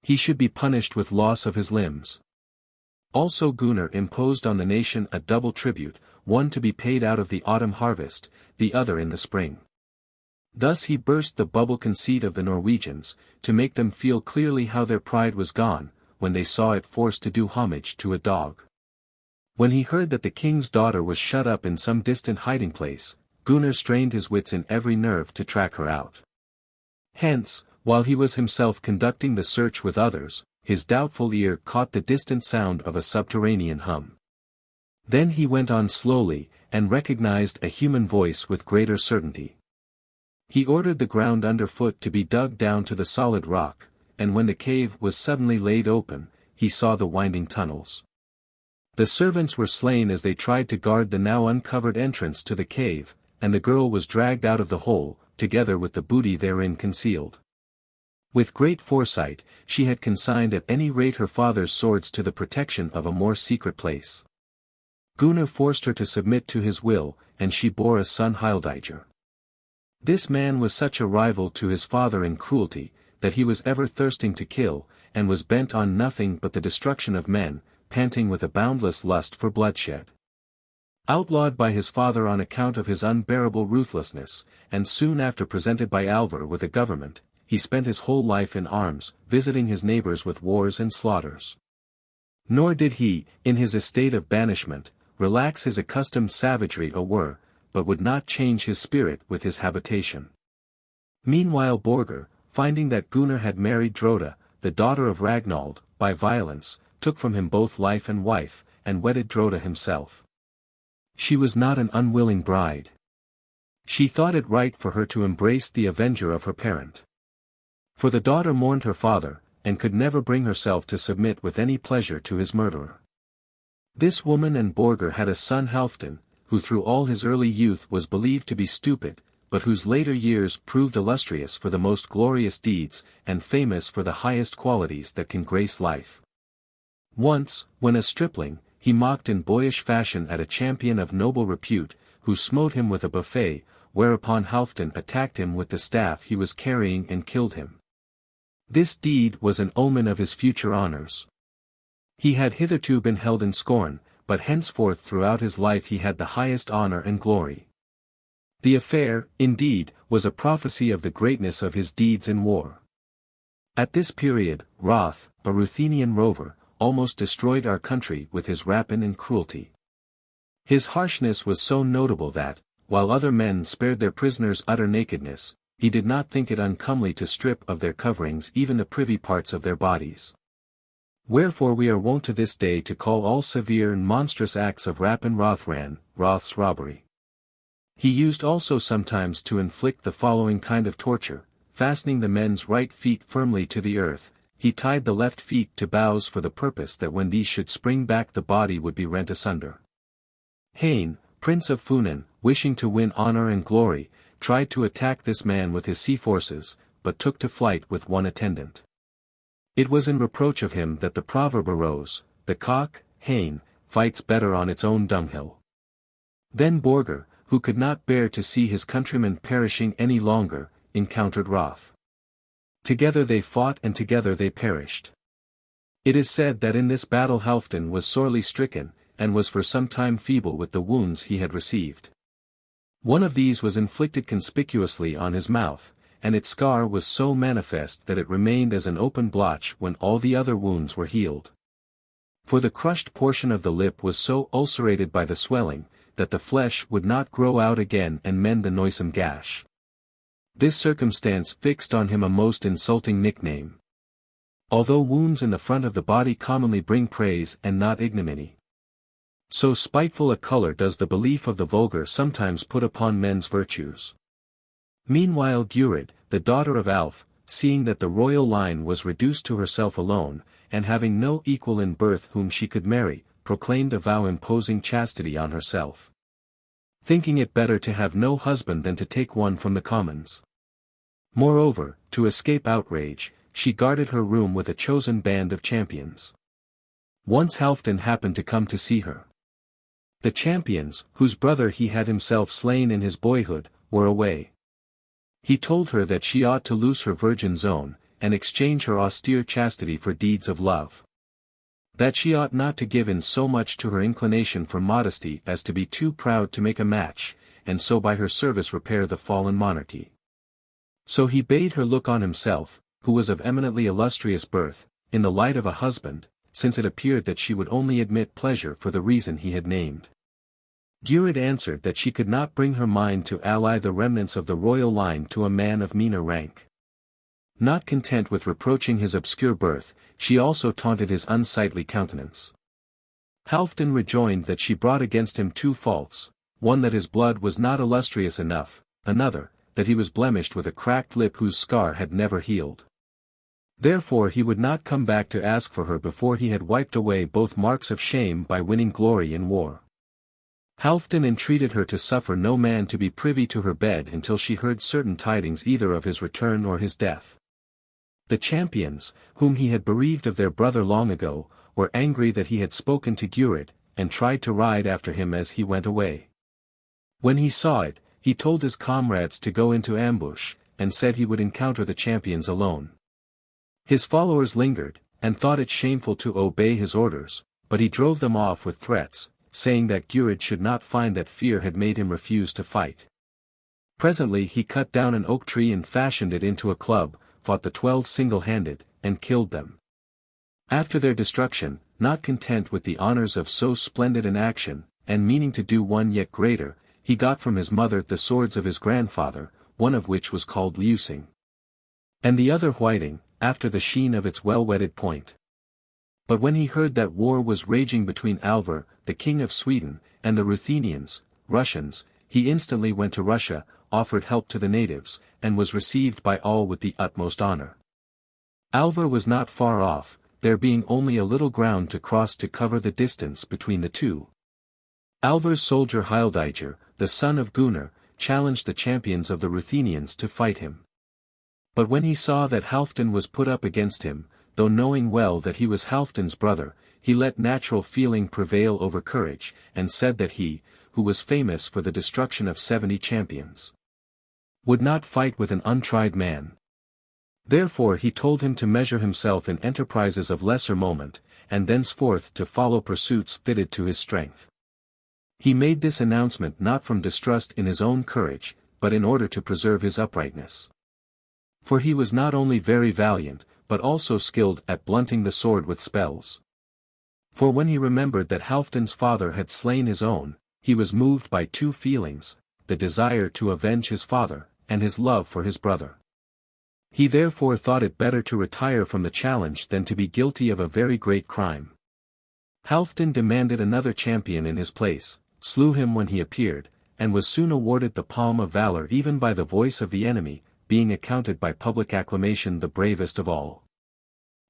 he should be punished with loss of his limbs. Also Gunnar imposed on the nation a double tribute, one to be paid out of the autumn harvest, the other in the spring. Thus he burst the bubble conceit of the Norwegians, to make them feel clearly how their pride was gone, when they saw it forced to do homage to a dog. When he heard that the king's daughter was shut up in some distant hiding place, Gunnar strained his wits in every nerve to track her out. Hence, while he was himself conducting the search with others, his doubtful ear caught the distant sound of a subterranean hum. Then he went on slowly, and recognized a human voice with greater certainty. He ordered the ground underfoot to be dug down to the solid rock, and when the cave was suddenly laid open, he saw the winding tunnels. The servants were slain as they tried to guard the now uncovered entrance to the cave, and the girl was dragged out of the hole, together with the booty therein concealed. With great foresight, she had consigned at any rate her father's swords to the protection of a more secret place. Gunnar forced her to submit to his will, and she bore a son Hildiger. This man was such a rival to his father in cruelty, that he was ever thirsting to kill, and was bent on nothing but the destruction of men, panting with a boundless lust for bloodshed. Outlawed by his father on account of his unbearable ruthlessness, and soon after presented by Alvar with a government, he spent his whole life in arms, visiting his neighbors with wars and slaughters. Nor did he, in his estate of banishment, relax his accustomed savagery but would not change his spirit with his habitation. Meanwhile Borger, finding that Gunnar had married Droda, the daughter of Ragnald, by violence, took from him both life and wife, and wedded Droda himself. She was not an unwilling bride. She thought it right for her to embrace the avenger of her parent. For the daughter mourned her father, and could never bring herself to submit with any pleasure to his murderer. This woman and Borger had a son Halfdan, who through all his early youth was believed to be stupid, but whose later years proved illustrious for the most glorious deeds, and famous for the highest qualities that can grace life. Once, when a stripling, he mocked in boyish fashion at a champion of noble repute, who smote him with a buffet, whereupon Halfdan attacked him with the staff he was carrying and killed him. This deed was an omen of his future honors. He had hitherto been held in scorn, but henceforth throughout his life he had the highest honor and glory. The affair, indeed, was a prophecy of the greatness of his deeds in war. At this period, Hroth, a Ruthenian rover, almost destroyed our country with his rapine and cruelty. His harshness was so notable that, while other men spared their prisoners utter nakedness, he did not think it uncomely to strip of their coverings even the privy parts of their bodies. Wherefore we are wont to this day to call all severe and monstrous acts of rapine Hrothran, Hroth's robbery. He used also sometimes to inflict the following kind of torture: fastening the men's right feet firmly to the earth, he tied the left feet to boughs for the purpose that when these should spring back the body would be rent asunder. Hain, prince of Funen, wishing to win honor and glory, tried to attack this man with his sea forces, but took to flight with one attendant. It was in reproach of him that the proverb arose, "The cock, Hain, fights better on its own dunghill." Then Borger, who could not bear to see his countrymen perishing any longer, encountered Hroth. Together they fought and together they perished. It is said that in this battle Halfdan was sorely stricken, and was for some time feeble with the wounds he had received. One of these was inflicted conspicuously on his mouth, and its scar was so manifest that it remained as an open blotch when all the other wounds were healed. For the crushed portion of the lip was so ulcerated by the swelling, that the flesh would not grow out again and mend the noisome gash. This circumstance fixed on him a most insulting nickname. Although wounds in the front of the body commonly bring praise and not ignominy. So spiteful a color does the belief of the vulgar sometimes put upon men's virtues. Meanwhile Gurid, the daughter of Alf, seeing that the royal line was reduced to herself alone, and having no equal in birth whom she could marry, proclaimed a vow imposing chastity on herself. Thinking it better to have no husband than to take one from the commons. Moreover, to escape outrage, she guarded her room with a chosen band of champions. Once Halfdan happened to come to see her. The champions, whose brother he had himself slain in his boyhood, were away. He told her that she ought to loose her virgin zone, and exchange her austere chastity for deeds of love. That she ought not to give in so much to her inclination for modesty as to be too proud to make a match, and so by her service repair the fallen monarchy. So he bade her look on himself, who was of eminently illustrious birth, in the light of a husband, since it appeared that she would only admit pleasure for the reason he had named. Gurid answered that she could not bring her mind to ally the remnants of the royal line to a man of meaner rank. Not content with reproaching his obscure birth, she also taunted his unsightly countenance. Halfdan rejoined that she brought against him two faults, one that his blood was not illustrious enough, another, that he was blemished with a cracked lip whose scar had never healed. Therefore he would not come back to ask for her before he had wiped away both marks of shame by winning glory in war. Halfdan entreated her to suffer no man to be privy to her bed until she heard certain tidings either of his return or his death. The champions, whom he had bereaved of their brother long ago, were angry that he had spoken to Gurid, and tried to ride after him as he went away. When he saw it, he told his comrades to go into ambush, and said he would encounter the champions alone. His followers lingered, and thought it shameful to obey his orders, but he drove them off with threats, saying that Gurid should not find that fear had made him refuse to fight. Presently he cut down an oak tree and fashioned it into a club, fought the 12 single-handed, and killed them. After their destruction, not content with the honors of so splendid an action, and meaning to do one yet greater, he got from his mother the swords of his grandfather, one of which was called Lusing, and the other Whiting, after the sheen of its well-whetted point. But when he heard that war was raging between Alvar, the king of Sweden, and the Ruthenians, Russians, he instantly went to Russia, offered help to the natives, and was received by all with the utmost honor. Alvar was not far off, there being only a little ground to cross to cover the distance between the two. Alvar's soldier Hildiger, the son of Gunnar, challenged the champions of the Ruthenians to fight him. But when he saw that Halfdan was put up against him, though knowing well that he was Halfdan's brother, he let natural feeling prevail over courage, and said that he, who was famous for the destruction of 70 champions, would not fight with an untried man. Therefore he told him to measure himself in enterprises of lesser moment, and thenceforth to follow pursuits fitted to his strength. He made this announcement not from distrust in his own courage, but in order to preserve his uprightness. For he was not only very valiant, but also skilled at blunting the sword with spells. For when he remembered that Halfdan's father had slain his own, he was moved by two feelings, the desire to avenge his father, and his love for his brother. He therefore thought it better to retire from the challenge than to be guilty of a very great crime. Halfdan demanded another champion in his place, slew him when he appeared, and was soon awarded the palm of valor even by the voice of the enemy, being accounted by public acclamation the bravest of all.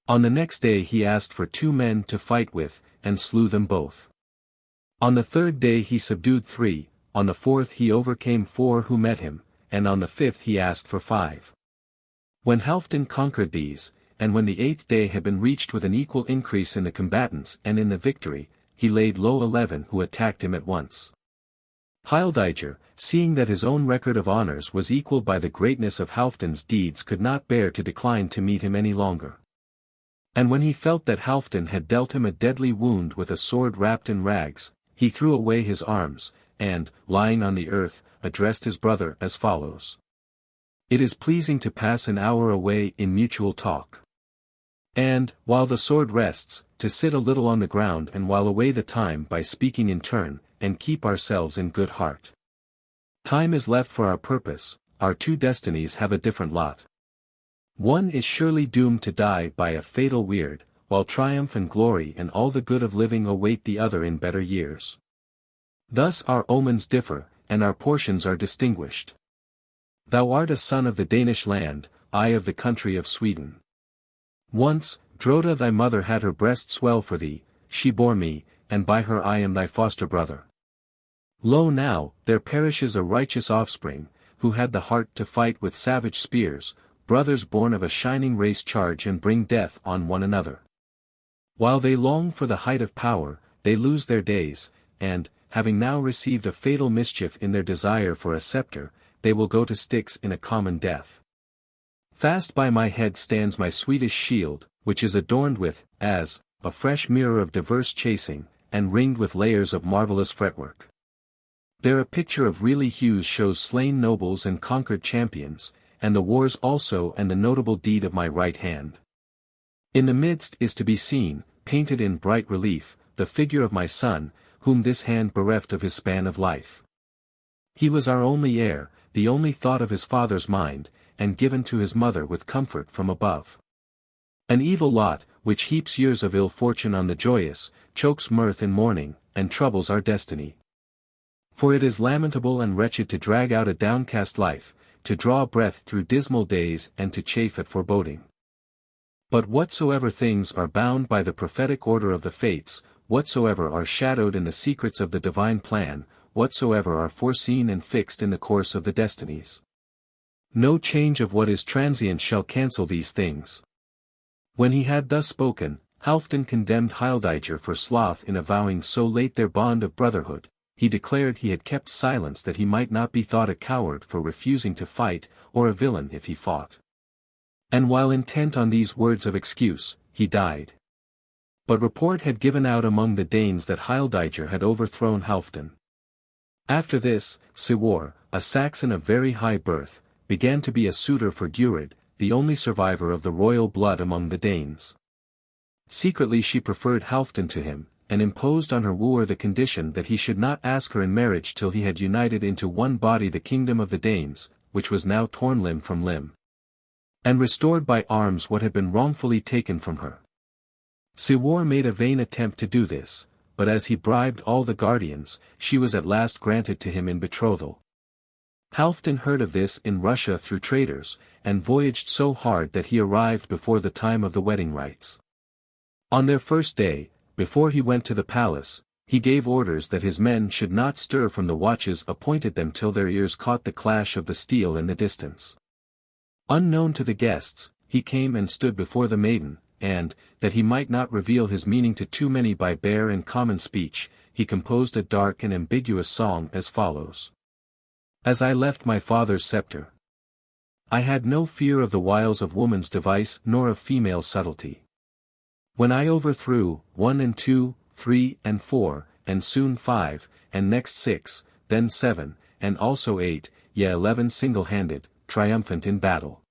On the next day he asked for 2 men to fight with, and slew them both. On the 3rd day he subdued 3, on the 4th he overcame 4 who met him, and on the 5th he asked for 5. When Halfdan conquered these, and when the 8th day had been reached with an equal increase in the combatants and in the victory, he laid low 11 who attacked him at once. Hildiger, seeing that his own record of honors was equalled by the greatness of Halfdan's deeds, could not bear to decline to meet him any longer. And when he felt that Halfdan had dealt him a deadly wound with a sword wrapped in rags, he threw away his arms, and, lying on the earth, addressed his brother as follows. It is pleasing to pass an hour away in mutual talk. And, while the sword rests, to sit a little on the ground and while away the time by speaking in turn, and keep ourselves in good heart. Time is left for our purpose, our 2 destinies have a different lot. One is surely doomed to die by a fatal weird, while triumph and glory and all the good of living await the other in better years. Thus our omens differ, and our portions are distinguished. Thou art a son of the Danish land, I of the country of Sweden. Once, Droda thy mother had her breast swell for thee, she bore me, and by her I am thy foster brother. Lo now, there perishes a righteous offspring, who had the heart to fight with savage spears, brothers born of a shining race charge and bring death on one another. While they long for the height of power, they lose their days, and, having now received a fatal mischief in their desire for a scepter, they will go to Styx in a common death. Fast by my head stands my Swedish shield, which is adorned with, as, a fresh mirror of diverse chasing, and ringed with layers of marvelous fretwork. There a picture of really hues shows slain nobles and conquered champions, and the wars also and the notable deed of my right hand. In the midst is to be seen, painted in bright relief, the figure of my son, whom this hand bereft of his span of life. He was our only heir, the only thought of his father's mind, and given to his mother with comfort from above. An evil lot, which heaps years of ill fortune on the joyous, chokes mirth in mourning, and troubles our destiny. For it is lamentable and wretched to drag out a downcast life, to draw breath through dismal days and to chafe at foreboding. But whatsoever things are bound by the prophetic order of the fates, whatsoever are shadowed in the secrets of the divine plan, whatsoever are foreseen and fixed in the course of the destinies. No change of what is transient shall cancel these things. When he had thus spoken, Halfdan condemned Hildiger for sloth in avowing so late their bond of brotherhood. He declared he had kept silence that he might not be thought a coward for refusing to fight, or a villain if he fought. And while intent on these words of excuse, he died. But report had given out among the Danes that Hildiger had overthrown Halfdan. After this, Siwar, a Saxon of very high birth, began to be a suitor for Gurid, the only survivor of the royal blood among the Danes. Secretly she preferred Halfdan to him, and imposed on her wooer the condition that he should not ask her in marriage till he had united into one body the kingdom of the Danes, which was now torn limb from limb, and restored by arms what had been wrongfully taken from her. Siwar made a vain attempt to do this, but as he bribed all the guardians, she was at last granted to him in betrothal. Halfdan heard of this in Russia through traders, and voyaged so hard that he arrived before the time of the wedding rites. On their first day, before he went to the palace, he gave orders that his men should not stir from the watches appointed them till their ears caught the clash of the steel in the distance. Unknown to the guests, he came and stood before the maiden, and, that he might not reveal his meaning to too many by bare and common speech, he composed a dark and ambiguous song as follows. As I left my father's scepter, I had no fear of the wiles of woman's device nor of female subtlety. When I overthrew 1 and 2, 3 and 4, and soon 5, and next 6, then 7, and also 8, yea 11 single-handed, triumphant in battle.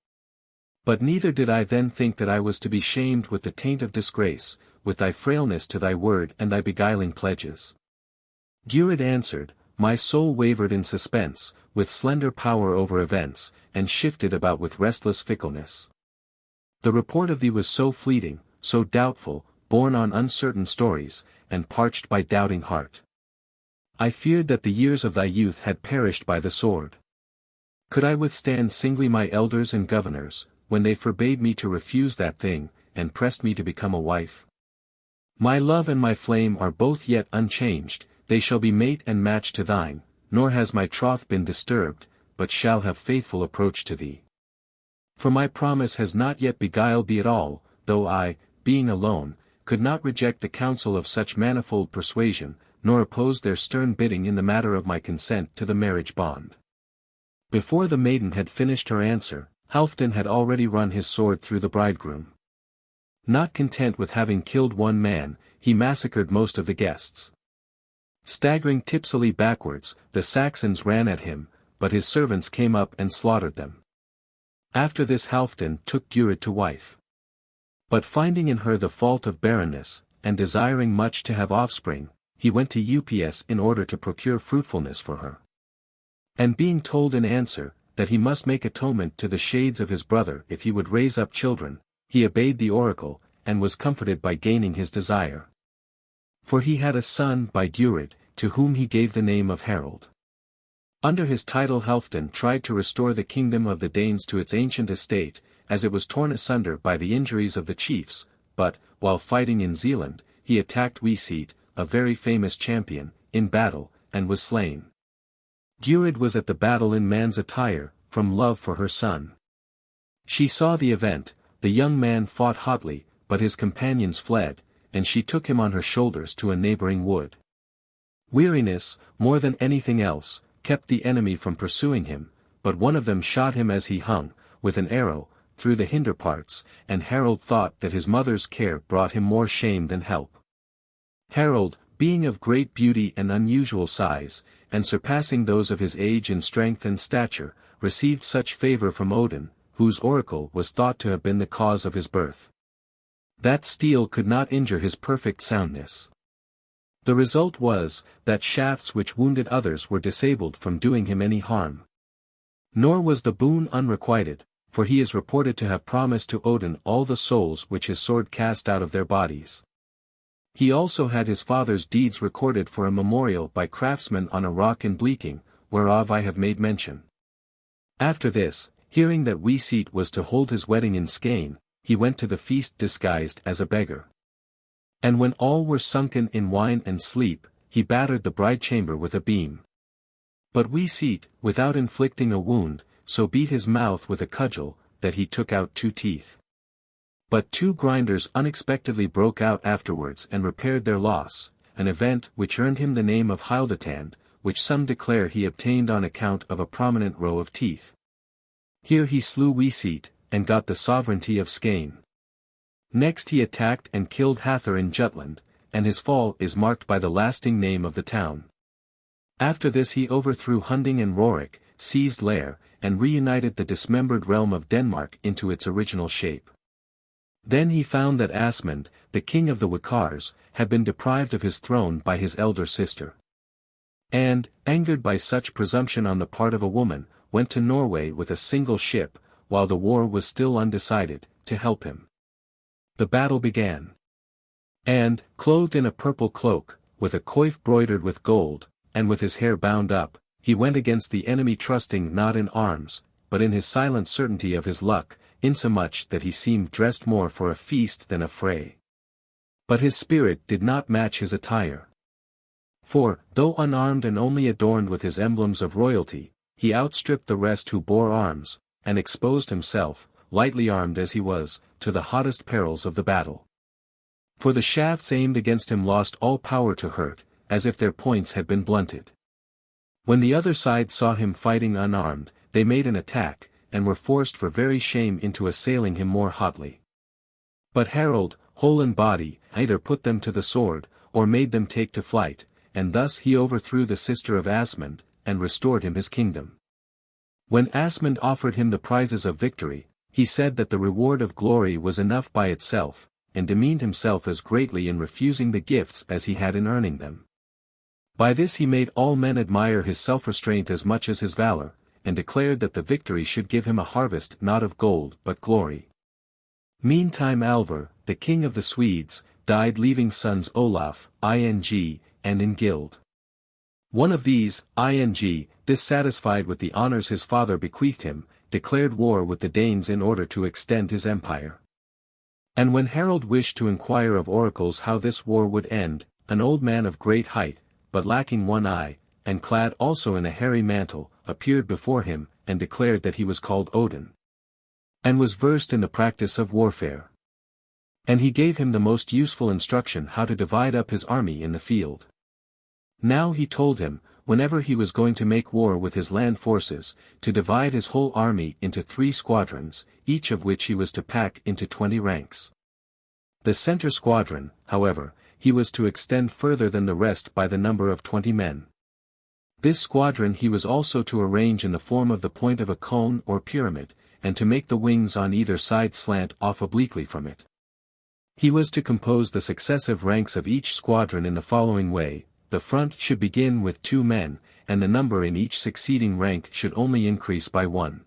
But neither did I then think that I was to be shamed with the taint of disgrace, with thy frailness to thy word and thy beguiling pledges. Gurid answered, my soul wavered in suspense, with slender power over events, and shifted about with restless fickleness. The report of thee was so fleeting, so doubtful, borne on uncertain stories, and parched by doubting heart. I feared that the years of thy youth had perished by the sword. Could I withstand singly my elders and governors, when they forbade me to refuse that thing, and pressed me to become a wife? My love and my flame are both yet unchanged, they shall be mate and match to thine, nor has my troth been disturbed, but shall have faithful approach to thee. For my promise has not yet beguiled thee at all, though I, being alone, could not reject the counsel of such manifold persuasion, nor oppose their stern bidding in the matter of my consent to the marriage bond. Before the maiden had finished her answer, Halfdan had already run his sword through the bridegroom. Not content with having killed one man, he massacred most of the guests. Staggering tipsily backwards, the Saxons ran at him, but his servants came up and slaughtered them. After this Halfdan took Gurid to wife. But finding in her the fault of barrenness, and desiring much to have offspring, he went to Ups in order to procure fruitfulness for her. And being told in answer, that he must make atonement to the shades of his brother if he would raise up children. He obeyed the oracle, and was comforted by gaining his desire. For he had a son by Gurid, to whom he gave the name of Harold. Under his title Halfdan tried to restore the kingdom of the Danes to its ancient estate, as it was torn asunder by the injuries of the chiefs, but, while fighting in Zealand, he attacked Weseat, a very famous champion, in battle, and was slain. Gurid was at the battle in man's attire, from love for her son. She saw the event. The young man fought hotly, but his companions fled, and she took him on her shoulders to a neighboring wood. Weariness, more than anything else, kept the enemy from pursuing him, but one of them shot him as he hung, with an arrow, through the hinder parts, and Harold thought that his mother's care brought him more shame than help. Harold, being of great beauty and unusual size, and surpassing those of his age in strength and stature, received such favor from Odin, whose oracle was thought to have been the cause of his birth. That steel could not injure his perfect soundness. The result was, that shafts which wounded others were disabled from doing him any harm. Nor was the boon unrequited, for he is reported to have promised to Odin all the souls which his sword cast out of their bodies. He also had his father's deeds recorded for a memorial by craftsmen on a rock in Bleaking, whereof I have made mention. After this, hearing that Weseat was to hold his wedding in Skane, he went to the feast disguised as a beggar. And when all were sunken in wine and sleep, he battered the bride chamber with a beam. But Weseat, without inflicting a wound, so beat his mouth with a cudgel, that he took out 2 teeth. But 2 grinders unexpectedly broke out afterwards and repaired their loss, an event which earned him the name of Hildetand, which some declare he obtained on account of a prominent row of teeth. Here he slew Weseat, and got the sovereignty of Skane. Next he attacked and killed Hathor in Jutland, and his fall is marked by the lasting name of the town. After this he overthrew Hunding and Rorik, seized Lair, and reunited the dismembered realm of Denmark into its original shape. Then he found that Asmund, the king of the Wicars, had been deprived of his throne by his elder sister. And, angered by such presumption on the part of a woman, went to Norway with a single ship, while the war was still undecided, to help him. The battle began. And, clothed in a purple cloak, with a coif broidered with gold, and with his hair bound up, he went against the enemy trusting not in arms, but in his silent certainty of his luck, insomuch that he seemed dressed more for a feast than a fray. But his spirit did not match his attire. For, though unarmed and only adorned with his emblems of royalty, he outstripped the rest who bore arms, and exposed himself, lightly armed as he was, to the hottest perils of the battle. For the shafts aimed against him lost all power to hurt, as if their points had been blunted. When the other side saw him fighting unarmed, they made an attack, and were forced for very shame into assailing him more hotly. But Harold, whole in body, either put them to the sword, or made them take to flight, and thus he overthrew the sister of Asmund, and restored him his kingdom. When Asmund offered him the prizes of victory, he said that the reward of glory was enough by itself, and demeaned himself as greatly in refusing the gifts as he had in earning them. By this he made all men admire his self-restraint as much as his valor, and declared that the victory should give him a harvest not of gold but glory. Meantime Alvar, the king of the Swedes, died leaving sons Olaf, ing, and Ingild. One of these, ing, dissatisfied with the honors his father bequeathed him, declared war with the Danes in order to extend his empire. And when Harold wished to inquire of oracles how this war would end, an old man of great height, but lacking one eye, and clad also in a hairy mantle, appeared before him, and declared that he was called Odin, and was versed in the practice of warfare. And he gave him the most useful instruction how to divide up his army in the field. Now he told him, whenever he was going to make war with his land forces, to divide his whole army into 3 squadrons, each of which he was to pack into 20 ranks. The center squadron, however, he was to extend further than the rest by the number of 20 men. This squadron he was also to arrange in the form of the point of a cone or pyramid, and to make the wings on either side slant off obliquely from it. He was to compose the successive ranks of each squadron in the following way: the front should begin with 2 men, and the number in each succeeding rank should only increase by 1.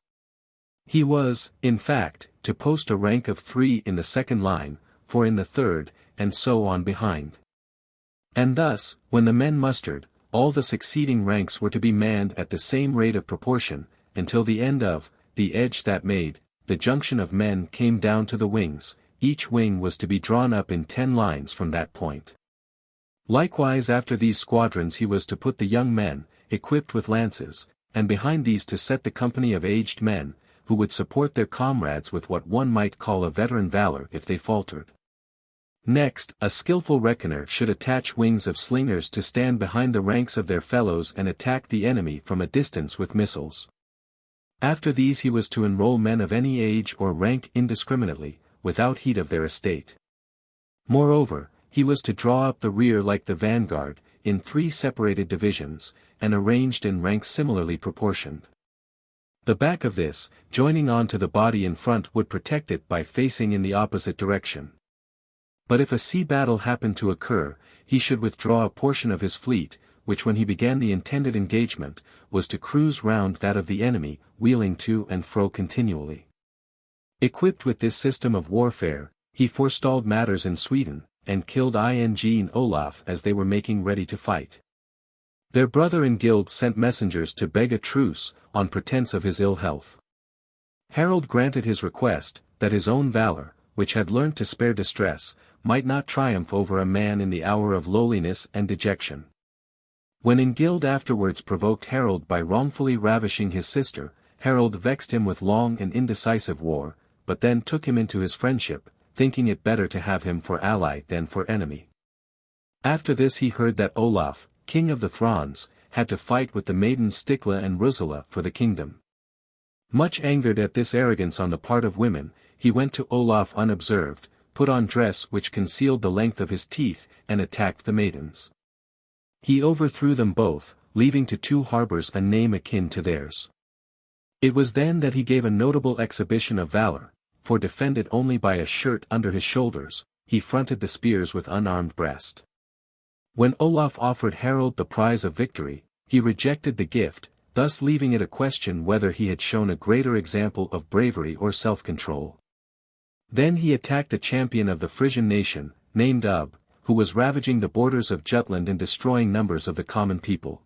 He was, in fact, to post a rank of 3 in the second line, 4 in the third, and so on behind. And thus, when the men mustered, all the succeeding ranks were to be manned at the same rate of proportion, until the end of the edge that made the junction of men came down to the wings. Each wing was to be drawn up in 10 lines from that point. Likewise after these squadrons he was to put the young men, equipped with lances, and behind these to set the company of aged men, who would support their comrades with what one might call a veteran valor if they faltered. Next, a skillful reckoner should attach wings of slingers to stand behind the ranks of their fellows and attack the enemy from a distance with missiles. After these he was to enroll men of any age or rank indiscriminately, without heed of their estate. Moreover, he was to draw up the rear like the vanguard, in 3 separated divisions, and arranged in ranks similarly proportioned. The back of this, joining on to the body in front, would protect it by facing in the opposite direction. But if a sea battle happened to occur, he should withdraw a portion of his fleet, which when he began the intended engagement, was to cruise round that of the enemy, wheeling to and fro continually. Equipped with this system of warfare, he forestalled matters in Sweden, and killed Ing and Olaf as they were making ready to fight. Their brother Ingild sent messengers to beg a truce, on pretence of his ill health. Harold granted his request, that his own valor, which had learnt to spare distress, might not triumph over a man in the hour of lowliness and dejection. When Ingild afterwards provoked Harold by wrongfully ravishing his sister, Harold vexed him with long and indecisive war, but then took him into his friendship, thinking it better to have him for ally than for enemy. After this he heard that Olaf, king of the Thrones, had to fight with the maidens Stikla and Rusula for the kingdom. Much angered at this arrogance on the part of women, he went to Olaf unobserved, put on dress which concealed the length of his teeth, and attacked the maidens. He overthrew them both, leaving to 2 harbors a name akin to theirs. It was then that he gave a notable exhibition of valor, for defended only by a shirt under his shoulders, he fronted the spears with unarmed breast. When Olaf offered Harold the prize of victory, he rejected the gift, thus leaving it a question whether he had shown a greater example of bravery or self-control. Then he attacked a champion of the Frisian nation, named Ub, who was ravaging the borders of Jutland and destroying numbers of the common people.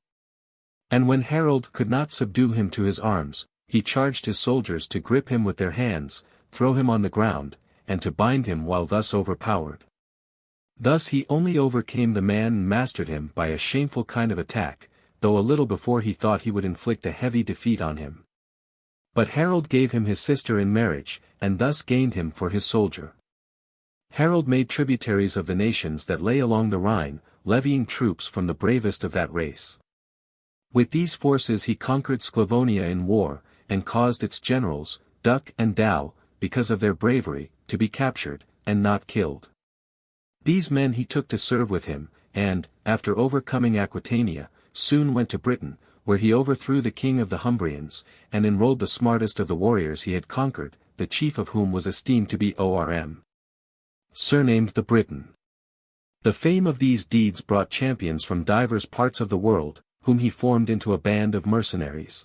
And when Harold could not subdue him to his arms, he charged his soldiers to grip him with their hands, throw him on the ground, and to bind him while thus overpowered. Thus he only overcame the man and mastered him by a shameful kind of attack, though a little before he thought he would inflict a heavy defeat on him. But Harold gave him his sister in marriage, and thus gained him for his soldier. Harold made tributaries of the nations that lay along the Rhine, levying troops from the bravest of that race. With these forces he conquered Sclavonia in war, and caused its generals, Duck and Dow, because of their bravery, to be captured, and not killed. These men he took to serve with him, and, after overcoming Aquitania, soon went to Britain, where he overthrew the king of the Humbrians, and enrolled the smartest of the warriors he had conquered, the chief of whom was esteemed to be Orm, surnamed the Briton. The fame of these deeds brought champions from divers parts of the world, whom he formed into a band of mercenaries.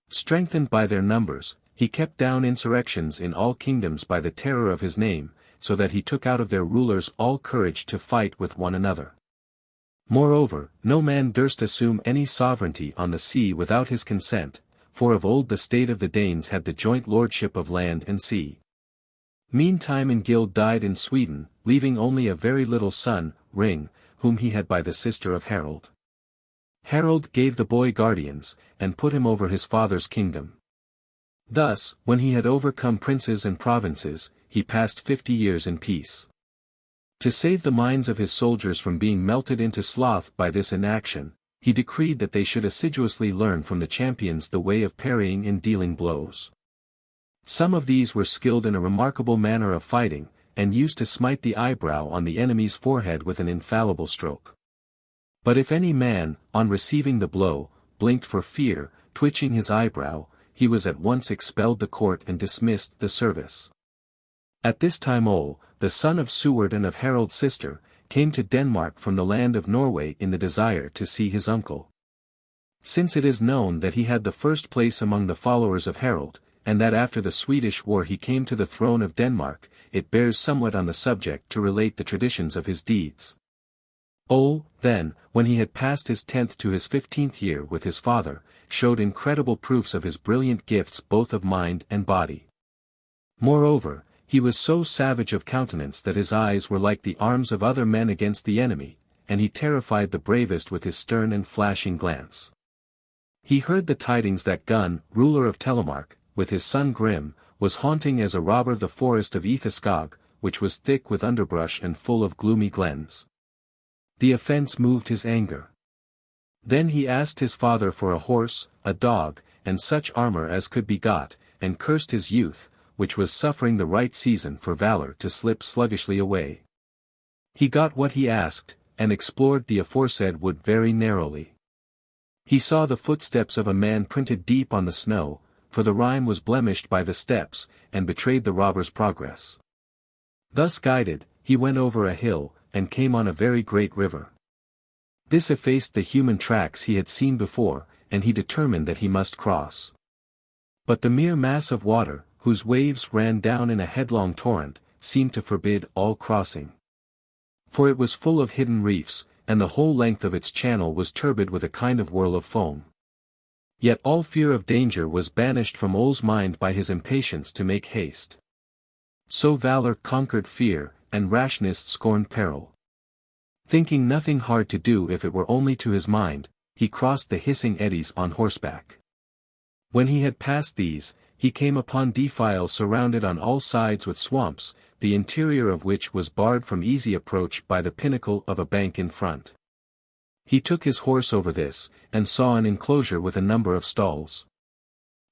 Strengthened by their numbers, he kept down insurrections in all kingdoms by the terror of his name, so that he took out of their rulers all courage to fight with one another. Moreover, no man durst assume any sovereignty on the sea without his consent, for of old the state of the Danes had the joint lordship of land and sea. Meantime Ingild died in Sweden, leaving only a very little son, Ring, whom he had by the sister of Harold. Harold gave the boy guardians, and put him over his father's kingdom. Thus, when he had overcome princes and provinces, he passed 50 years in peace. To save the minds of his soldiers from being melted into sloth by this inaction, he decreed that they should assiduously learn from the champions the way of parrying and dealing blows. Some of these were skilled in a remarkable manner of fighting, and used to smite the eyebrow on the enemy's forehead with an infallible stroke. But if any man, on receiving the blow, blinked for fear, twitching his eyebrow, he was at once expelled the court and dismissed the service. At this time Ole, the son of Seward and of Harold's sister, came to Denmark from the land of Norway in the desire to see his uncle. Since it is known that he had the first place among the followers of Harold, and that after the Swedish war he came to the throne of Denmark, it bears somewhat on the subject to relate the traditions of his deeds. Ole, then, when he had passed his 10th to his 15th year with his father, showed incredible proofs of his brilliant gifts both of mind and body. Moreover, he was so savage of countenance that his eyes were like the arms of other men against the enemy, and he terrified the bravest with his stern and flashing glance. He heard the tidings that Gun, ruler of Telemark, with his son Grim, was haunting as a robber the forest of Itheskog, which was thick with underbrush and full of gloomy glens. The offense moved his anger. Then he asked his father for a horse, a dog, and such armor as could be got, and cursed his youth, which was suffering the right season for valor to slip sluggishly away. He got what he asked, and explored the aforesaid wood very narrowly. He saw the footsteps of a man printed deep on the snow, for the rime was blemished by the steps, and betrayed the robber's progress. Thus guided, he went over a hill, and came on a very great river. This effaced the human tracks he had seen before, and he determined that he must cross. But the mere mass of water, whose waves ran down in a headlong torrent, seemed to forbid all crossing. For it was full of hidden reefs, and the whole length of its channel was turbid with a kind of whirl of foam. Yet all fear of danger was banished from Ole's mind by his impatience to make haste. So valor conquered fear, and rashness scorned peril. Thinking nothing hard to do if it were only to his mind, he crossed the hissing eddies on horseback. When he had passed these, he came upon defiles surrounded on all sides with swamps, the interior of which was barred from easy approach by the pinnacle of a bank in front. He took his horse over this, and saw an enclosure with a number of stalls.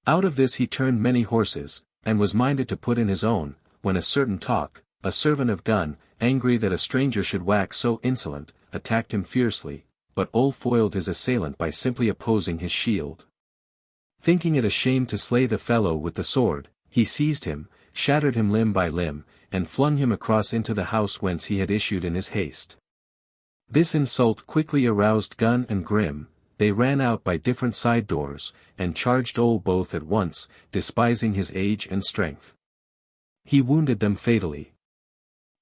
Out of this he turned many horses, and was minded to put in his own, when a certain Talk, a servant of Gun, angry that a stranger should wax so insolent, attacked him fiercely, but Ole foiled his assailant by simply opposing his shield. Thinking it a shame to slay the fellow with the sword, he seized him, shattered him limb by limb, and flung him across into the house whence he had issued in his haste. This insult quickly aroused Gun and Grim. They ran out by different side doors, and charged Ole both at once, despising his age and strength. He wounded them fatally.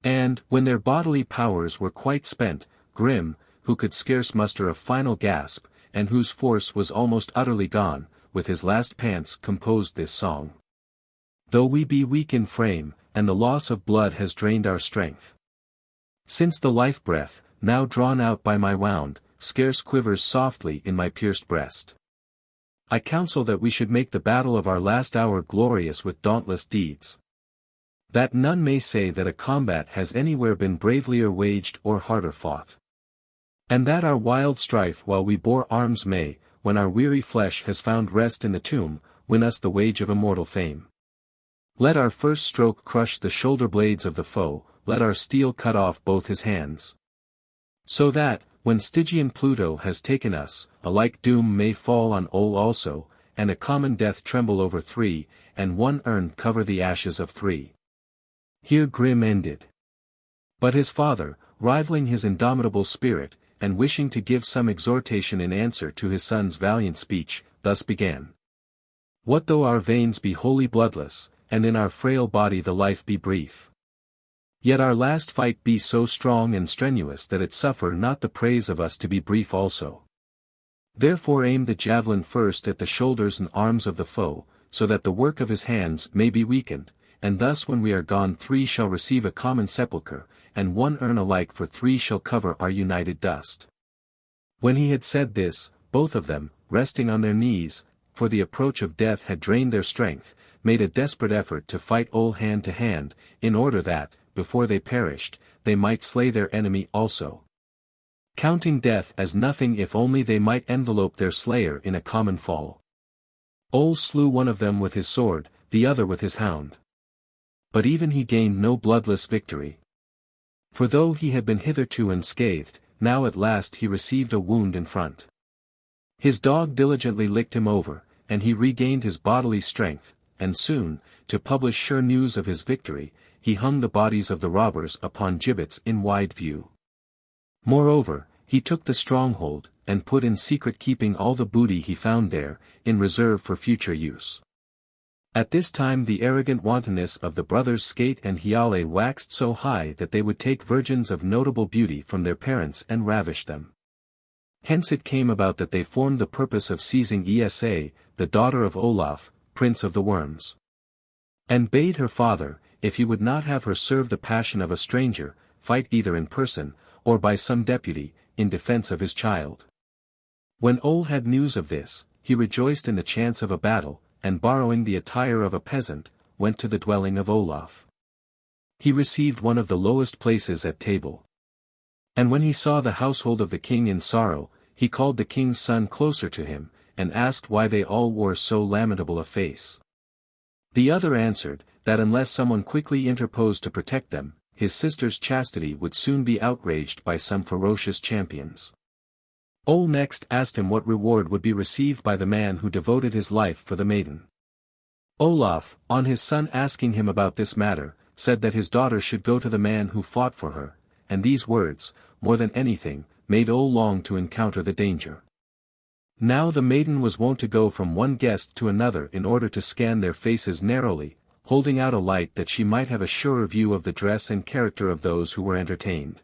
And, when their bodily powers were quite spent, Grim, who could scarce muster a final gasp, and whose force was almost utterly gone, with his last pants composed this song. Though we be weak in frame, and the loss of blood has drained our strength. Since the life-breath, now drawn out by my wound, scarce quivers softly in my pierced breast. I counsel that we should make the battle of our last hour glorious with dauntless deeds. That none may say that a combat has anywhere been bravelier waged or harder fought. And that our wild strife while we bore arms may, when our weary flesh has found rest in the tomb, win us the wage of immortal fame. Let our first stroke crush the shoulder blades of the foe, let our steel cut off both his hands. So that, when Stygian Pluto has taken us, a like doom may fall on Ole also, and a common death tremble over three, and one urn cover the ashes of three. Here Grim ended. But his father, rivaling his indomitable spirit, and wishing to give some exhortation in answer to his son's valiant speech, thus began. What though our veins be wholly bloodless, and in our frail body the life be brief? Yet our last fight be so strong and strenuous that it suffer not the praise of us to be brief also. Therefore aim the javelin first at the shoulders and arms of the foe, so that the work of his hands may be weakened, and thus when we are gone three shall receive a common sepulchre, and one urn alike for three shall cover our united dust. When he had said this, both of them, resting on their knees, for the approach of death had drained their strength, made a desperate effort to fight Ole hand to hand, in order that, before they perished, they might slay their enemy also. Counting death as nothing if only they might envelope their slayer in a common fall. Ole slew one of them with his sword, the other with his hound. But even he gained no bloodless victory. For though he had been hitherto unscathed, now at last he received a wound in front. His dog diligently licked him over, and he regained his bodily strength, and soon, to publish sure news of his victory, he hung the bodies of the robbers upon gibbets in wide view. Moreover, he took the stronghold, and put in secret keeping all the booty he found there, in reserve for future use. At this time the arrogant wantonness of the brothers Skate and Hiale waxed so high that they would take virgins of notable beauty from their parents and ravish them. Hence it came about that they formed the purpose of seizing Esa, the daughter of Olaf, prince of the worms. And bade her father, if he would not have her serve the passion of a stranger, fight either in person, or by some deputy, in defense of his child. When Ole had news of this, he rejoiced in the chance of a battle, and borrowing the attire of a peasant, went to the dwelling of Olaf. He received one of the lowest places at table. And when he saw the household of the king in sorrow, he called the king's son closer to him, and asked why they all wore so lamentable a face. The other answered, that unless someone quickly interposed to protect them, his sister's chastity would soon be outraged by some ferocious champions. Ole next asked him what reward would be received by the man who devoted his life for the maiden. Olaf, on his son asking him about this matter, said that his daughter should go to the man who fought for her, and these words, more than anything, made Ole long to encounter the danger. Now the maiden was wont to go from one guest to another in order to scan their faces narrowly, holding out a light that she might have a surer view of the dress and character of those who were entertained.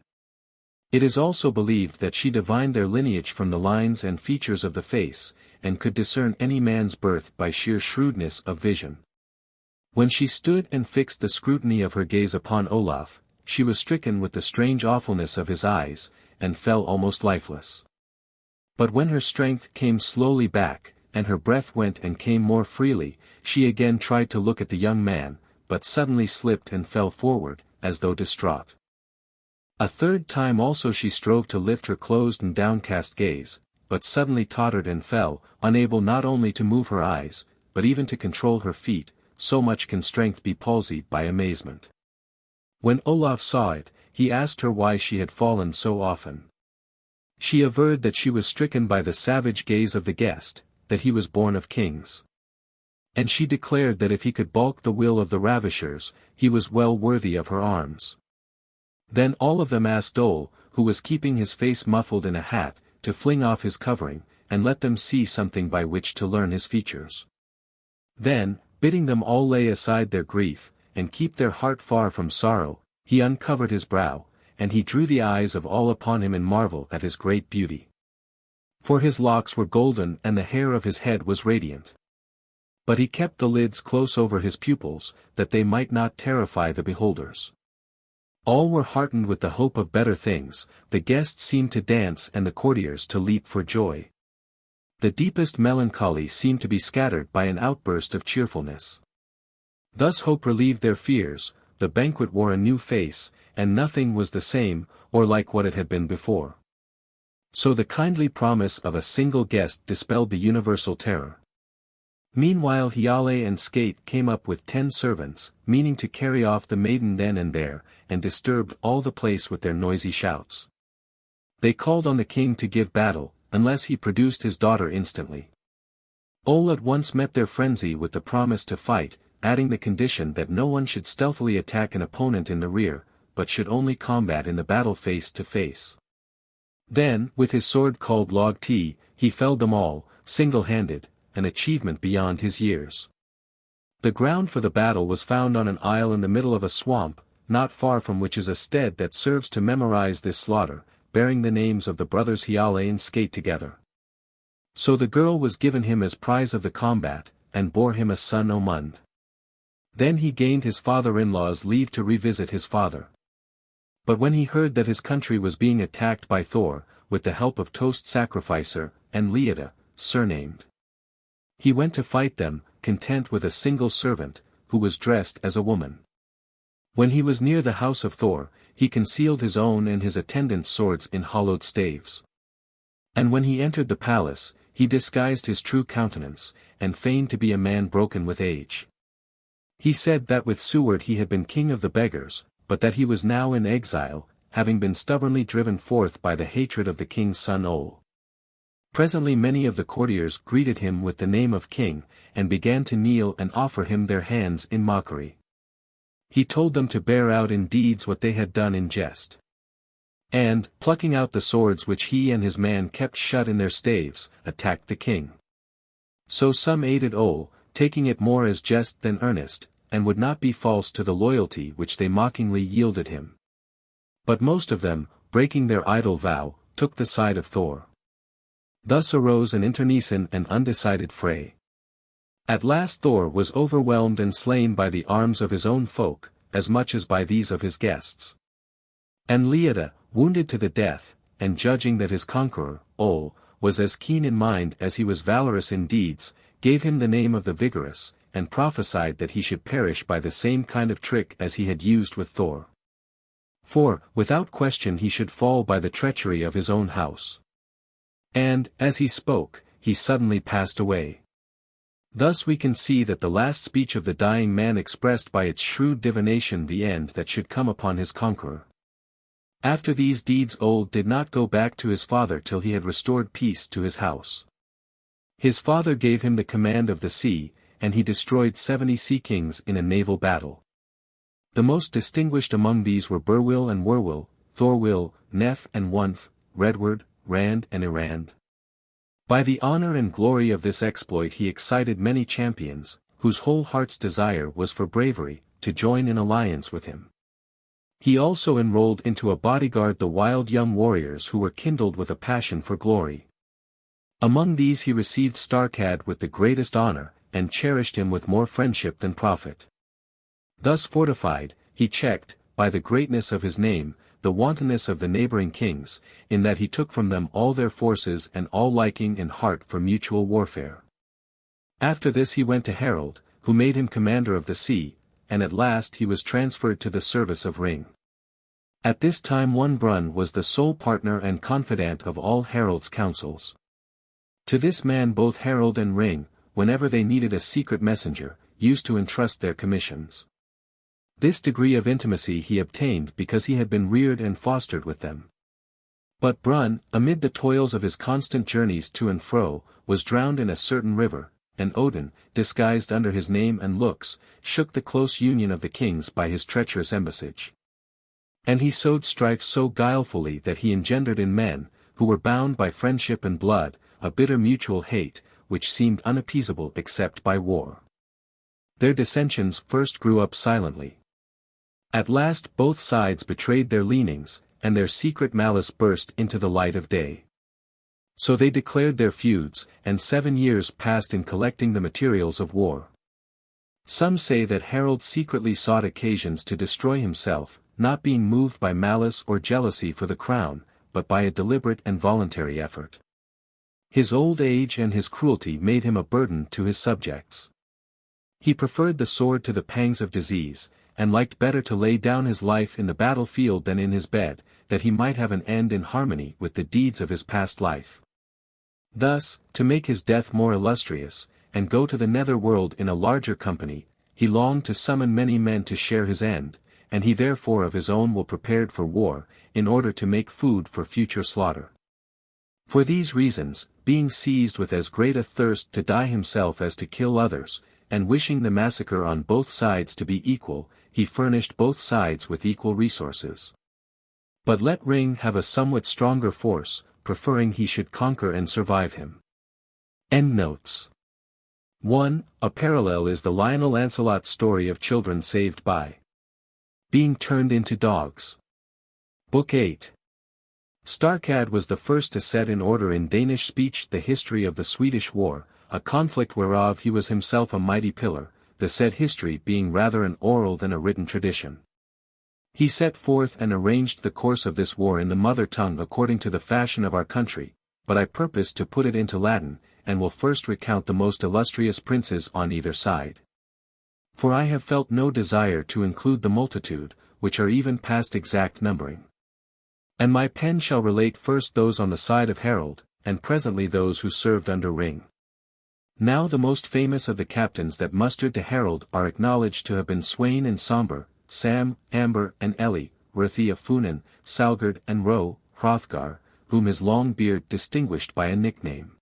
It is also believed that she divined their lineage from the lines and features of the face, and could discern any man's birth by sheer shrewdness of vision. When she stood and fixed the scrutiny of her gaze upon Olaf, she was stricken with the strange awfulness of his eyes, and fell almost lifeless. But when her strength came slowly back, and her breath went and came more freely, she again tried to look at the young man, but suddenly slipped and fell forward, as though distraught. A third time also she strove to lift her closed and downcast gaze, but suddenly tottered and fell, unable not only to move her eyes, but even to control her feet, so much can strength be palsied by amazement. When Olaf saw it, he asked her why she had fallen so often. She averred that she was stricken by the savage gaze of the guest, that he was born of kings. And she declared that if he could balk the will of the ravishers, he was well worthy of her arms. Then all of them asked Ole, who was keeping his face muffled in a hat, to fling off his covering, and let them see something by which to learn his features. Then, bidding them all lay aside their grief, and keep their heart far from sorrow, he uncovered his brow, and he drew the eyes of all upon him in marvel at his great beauty. For his locks were golden and the hair of his head was radiant. But he kept the lids close over his pupils, that they might not terrify the beholders. All were heartened with the hope of better things, the guests seemed to dance and the courtiers to leap for joy. The deepest melancholy seemed to be scattered by an outburst of cheerfulness. Thus hope relieved their fears, the banquet wore a new face, and nothing was the same, or like what it had been before. So the kindly promise of a single guest dispelled the universal terror. Meanwhile Hiale and Skate came up with 10 servants, meaning to carry off the maiden then and there, and disturbed all the place with their noisy shouts. They called on the king to give battle, unless he produced his daughter instantly. Ole at once met their frenzy with the promise to fight, adding the condition that no one should stealthily attack an opponent in the rear, but should only combat in the battle face to face. Then, with his sword called Log T, he felled them all, single-handed, an achievement beyond his years. The ground for the battle was found on an isle in the middle of a swamp, not far from which is a stead that serves to memorize this slaughter, bearing the names of the brothers Hiale and Skate together. So the girl was given him as prize of the combat, and bore him a son Omund. Then he gained his father-in-law's leave to revisit his father. But when he heard that his country was being attacked by Thor, with the help of Toast Sacrificer, and Leota, surnamed, he went to fight them, content with a single servant, who was dressed as a woman. When he was near the house of Thor, he concealed his own and his attendants' swords in hollowed staves. And when he entered the palace, he disguised his true countenance, and feigned to be a man broken with age. He said that with Seward he had been king of the beggars, but that he was now in exile, having been stubbornly driven forth by the hatred of the king's son Ole. Presently many of the courtiers greeted him with the name of king, and began to kneel and offer him their hands in mockery. He told them to bear out in deeds what they had done in jest. and, plucking out the swords which he and his man kept shut in their staves, attacked the king. So some aided Ole, taking it more as jest than earnest, and would not be false to the loyalty which they mockingly yielded him. But most of them, breaking their idle vow, took the side of Thor. Thus arose an internecine and undecided fray. At last Thor was overwhelmed and slain by the arms of his own folk, as much as by these of his guests. And Leota, wounded to the death, and judging that his conqueror, Ole, was as keen in mind as he was valorous in deeds, gave him the name of the Vigorous, and prophesied that he should perish by the same kind of trick as he had used with Thor. For, without question he should fall by the treachery of his own house. And, as he spoke, he suddenly passed away. Thus we can see that the last speech of the dying man expressed by its shrewd divination the end that should come upon his conqueror. After these deeds Ole did not go back to his father till he had restored peace to his house. His father gave him the command of the sea, and he destroyed 70 sea kings in a naval battle. The most distinguished among these were Burwill and Werwill, Thorwill, Nef and Wunf, Redward, Rand and Erand. By the honor and glory of this exploit he excited many champions, whose whole heart's desire was for bravery, to join in alliance with him. He also enrolled into a bodyguard the wild young warriors who were kindled with a passion for glory. Among these he received Starkad with the greatest honor, and cherished him with more friendship than profit. Thus fortified, he checked, by the greatness of his name, the wantonness of the neighboring kings, in that he took from them all their forces and all liking and heart for mutual warfare. After this he went to Harold, who made him commander of the sea, and at last he was transferred to the service of Ring. At this time one Brun was the sole partner and confidant of all Harold's counsels. To this man both Harold and Ring, whenever they needed a secret messenger, used to entrust their commissions. This degree of intimacy he obtained because he had been reared and fostered with them. But Brun, amid the toils of his constant journeys to and fro, was drowned in a certain river, and Odin, disguised under his name and looks, shook the close union of the kings by his treacherous embassage. And he sowed strife so guilefully that he engendered in men, who were bound by friendship and blood, a bitter mutual hate, which seemed unappeasable except by war. Their dissensions first grew up silently. At last both sides betrayed their leanings, and their secret malice burst into the light of day. So they declared their feuds, and 7 years passed in collecting the materials of war. Some say that Harold secretly sought occasions to destroy himself, not being moved by malice or jealousy for the crown, but by a deliberate and voluntary effort. His old age and his cruelty made him a burden to his subjects. He preferred the sword to the pangs of disease, and liked better to lay down his life in the battlefield than in his bed, that he might have an end in harmony with the deeds of his past life. Thus, to make his death more illustrious, and go to the nether world in a larger company, he longed to summon many men to share his end, and he therefore of his own will prepared for war, in order to make food for future slaughter. For these reasons, being seized with as great a thirst to die himself as to kill others, and wishing the massacre on both sides to be equal, he furnished both sides with equal resources. But let Ring have a somewhat stronger force, preferring he should conquer and survive him. Endnotes. 1. A parallel is the Lionel Lancelot story of children saved by being turned into dogs. Book 8. Starkad was the first to set in order in Danish speech the history of the Swedish War, a conflict whereof he was himself a mighty pillar, the said history being rather an oral than a written tradition. He set forth and arranged the course of this war in the mother tongue according to the fashion of our country, but I purpose to put it into Latin, and will first recount the most illustrious princes on either side. For I have felt no desire to include the multitude, which are even past exact numbering. And my pen shall relate first those on the side of Harold, and presently those who served under Ring. Now the most famous of the captains that mustered to Harold are acknowledged to have been Sweyn and Somber, Sam, Amber and Ellie, Ruthia Funen, Salgard and Ro, Hrothgar, whom his long beard distinguished by a nickname.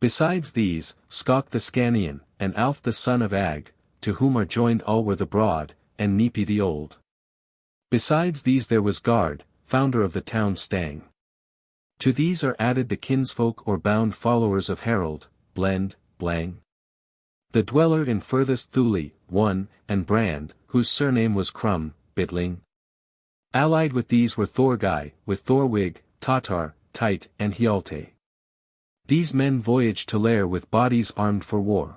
Besides these, Skok the Scanian, and Alf the son of Ag, to whom are joined Ulwer the Broad, and Nepi the Old. Besides these there was Gard, founder of the town Stang. To these are added the kinsfolk or bound followers of Harold, Blend, Blang. The dweller in furthest Thule, One, and Brand, whose surname was Crum, Bitling. Allied with these were Thorgai, with Thorwig, Tatar, Tit, and Hjalte. These men voyaged to Lair with bodies armed for war.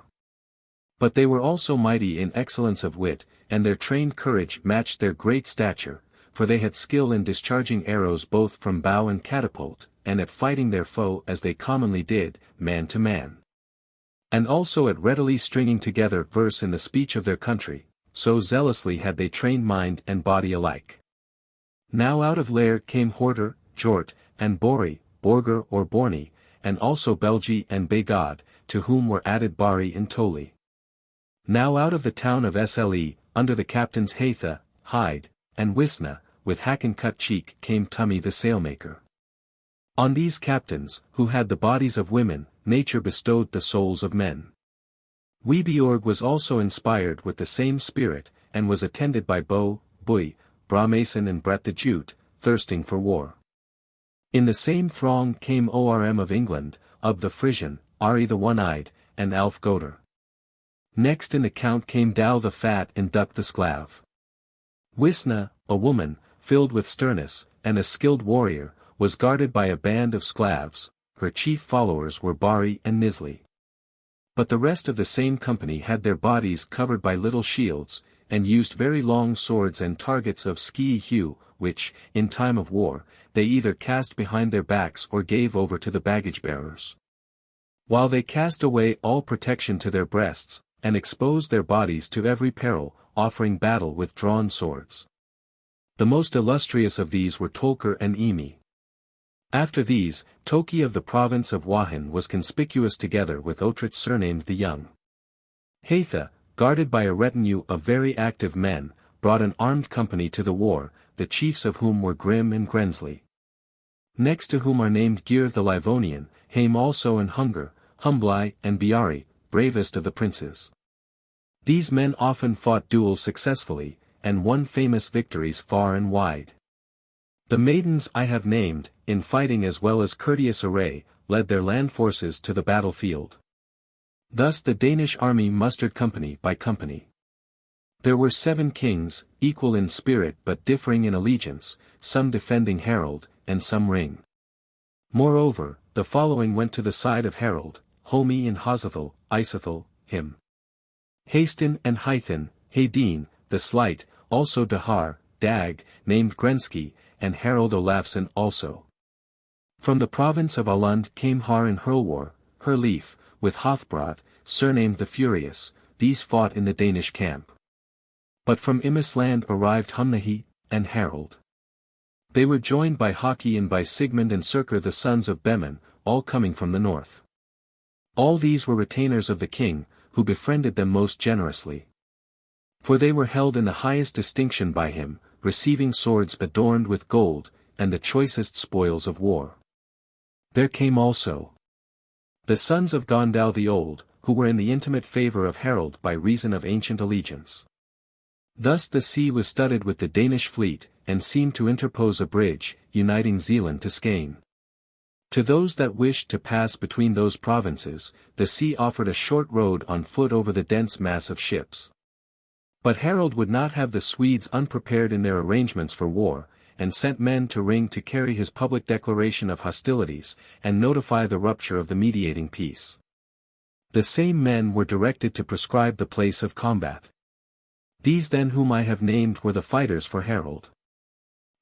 But they were also mighty in excellence of wit, and their trained courage matched their great stature, for they had skill in discharging arrows both from bow and catapult, and at fighting their foe as they commonly did, man to man. And also at readily stringing together verse in the speech of their country, so zealously had they trained mind and body alike. Now out of Lair came Horter, Jort, and Bori, Borger or Borny, and also Belgi and Begod, to whom were added Bari and Toli. Now out of the town of Sle, under the captains Hatha, Hyde, and Wisna, with Hacken cut cheek came Tummy the sailmaker. On these captains, who had the bodies of women, nature bestowed the souls of men. Weebiorg was also inspired with the same spirit, and was attended by Bo, Bui, Bramason and Brett the Jute, thirsting for war. In the same throng came Orm of England, of the Frisian, Ari the One-Eyed, and Alf Goder. Next in the count came Dow the Fat and Duck the Sclav. Wisna, a woman, filled with sternness, and a skilled warrior, was guarded by a band of Sclavs. Her chief followers were Bari and Nisli. But the rest of the same company had their bodies covered by little shields, and used very long swords and targets of ski hue, which, in time of war, they either cast behind their backs or gave over to the baggage-bearers. While they cast away all protection to their breasts, and exposed their bodies to every peril, offering battle with drawn swords. The most illustrious of these were Tolker and Emi. After these, Toki of the province of Wahin was conspicuous together with Otrich surnamed the Young. Hatha, guarded by a retinue of very active men, brought an armed company to the war, the chiefs of whom were Grim and Grensley. Next to whom are named Gir the Livonian, Haim also and Hunger, Humblai and Biari, bravest of the princes. These men often fought duels successfully, and won famous victories far and wide. The maidens I have named, in fighting as well as courteous array, led their land forces to the battlefield. Thus the Danish army mustered company by company. There were 7 kings, equal in spirit but differing in allegiance, some defending Harold, and some Ring. Moreover, the following went to the side of Harold: Homi and Hosethel, Isethel, him. Hastin and Hythin, Hadin, the Slight, also Dahar, Dag, named Grensky, and Harold Olafson also. From the province of Alund came Har and Hurlwar, Herleaf, with Hothbrod, surnamed the Furious. These fought in the Danish camp. But from Imisland arrived Humnahi, and Harold. They were joined by Haki and by Sigmund and Surkr the sons of Beman, all coming from the north. All these were retainers of the king, who befriended them most generously. For they were held in the highest distinction by him, receiving swords adorned with gold, and the choicest spoils of war. There came also the sons of Gondal the Old, who were in the intimate favor of Harold by reason of ancient allegiance. Thus the sea was studded with the Danish fleet, and seemed to interpose a bridge, uniting Zealand to Skane. To those that wished to pass between those provinces, the sea offered a short road on foot over the dense mass of ships. But Harold would not have the Swedes unprepared in their arrangements for war, and sent men to Ring to carry his public declaration of hostilities, and notify the rupture of the mediating peace. The same men were directed to prescribe the place of combat. These then whom I have named were the fighters for Harold.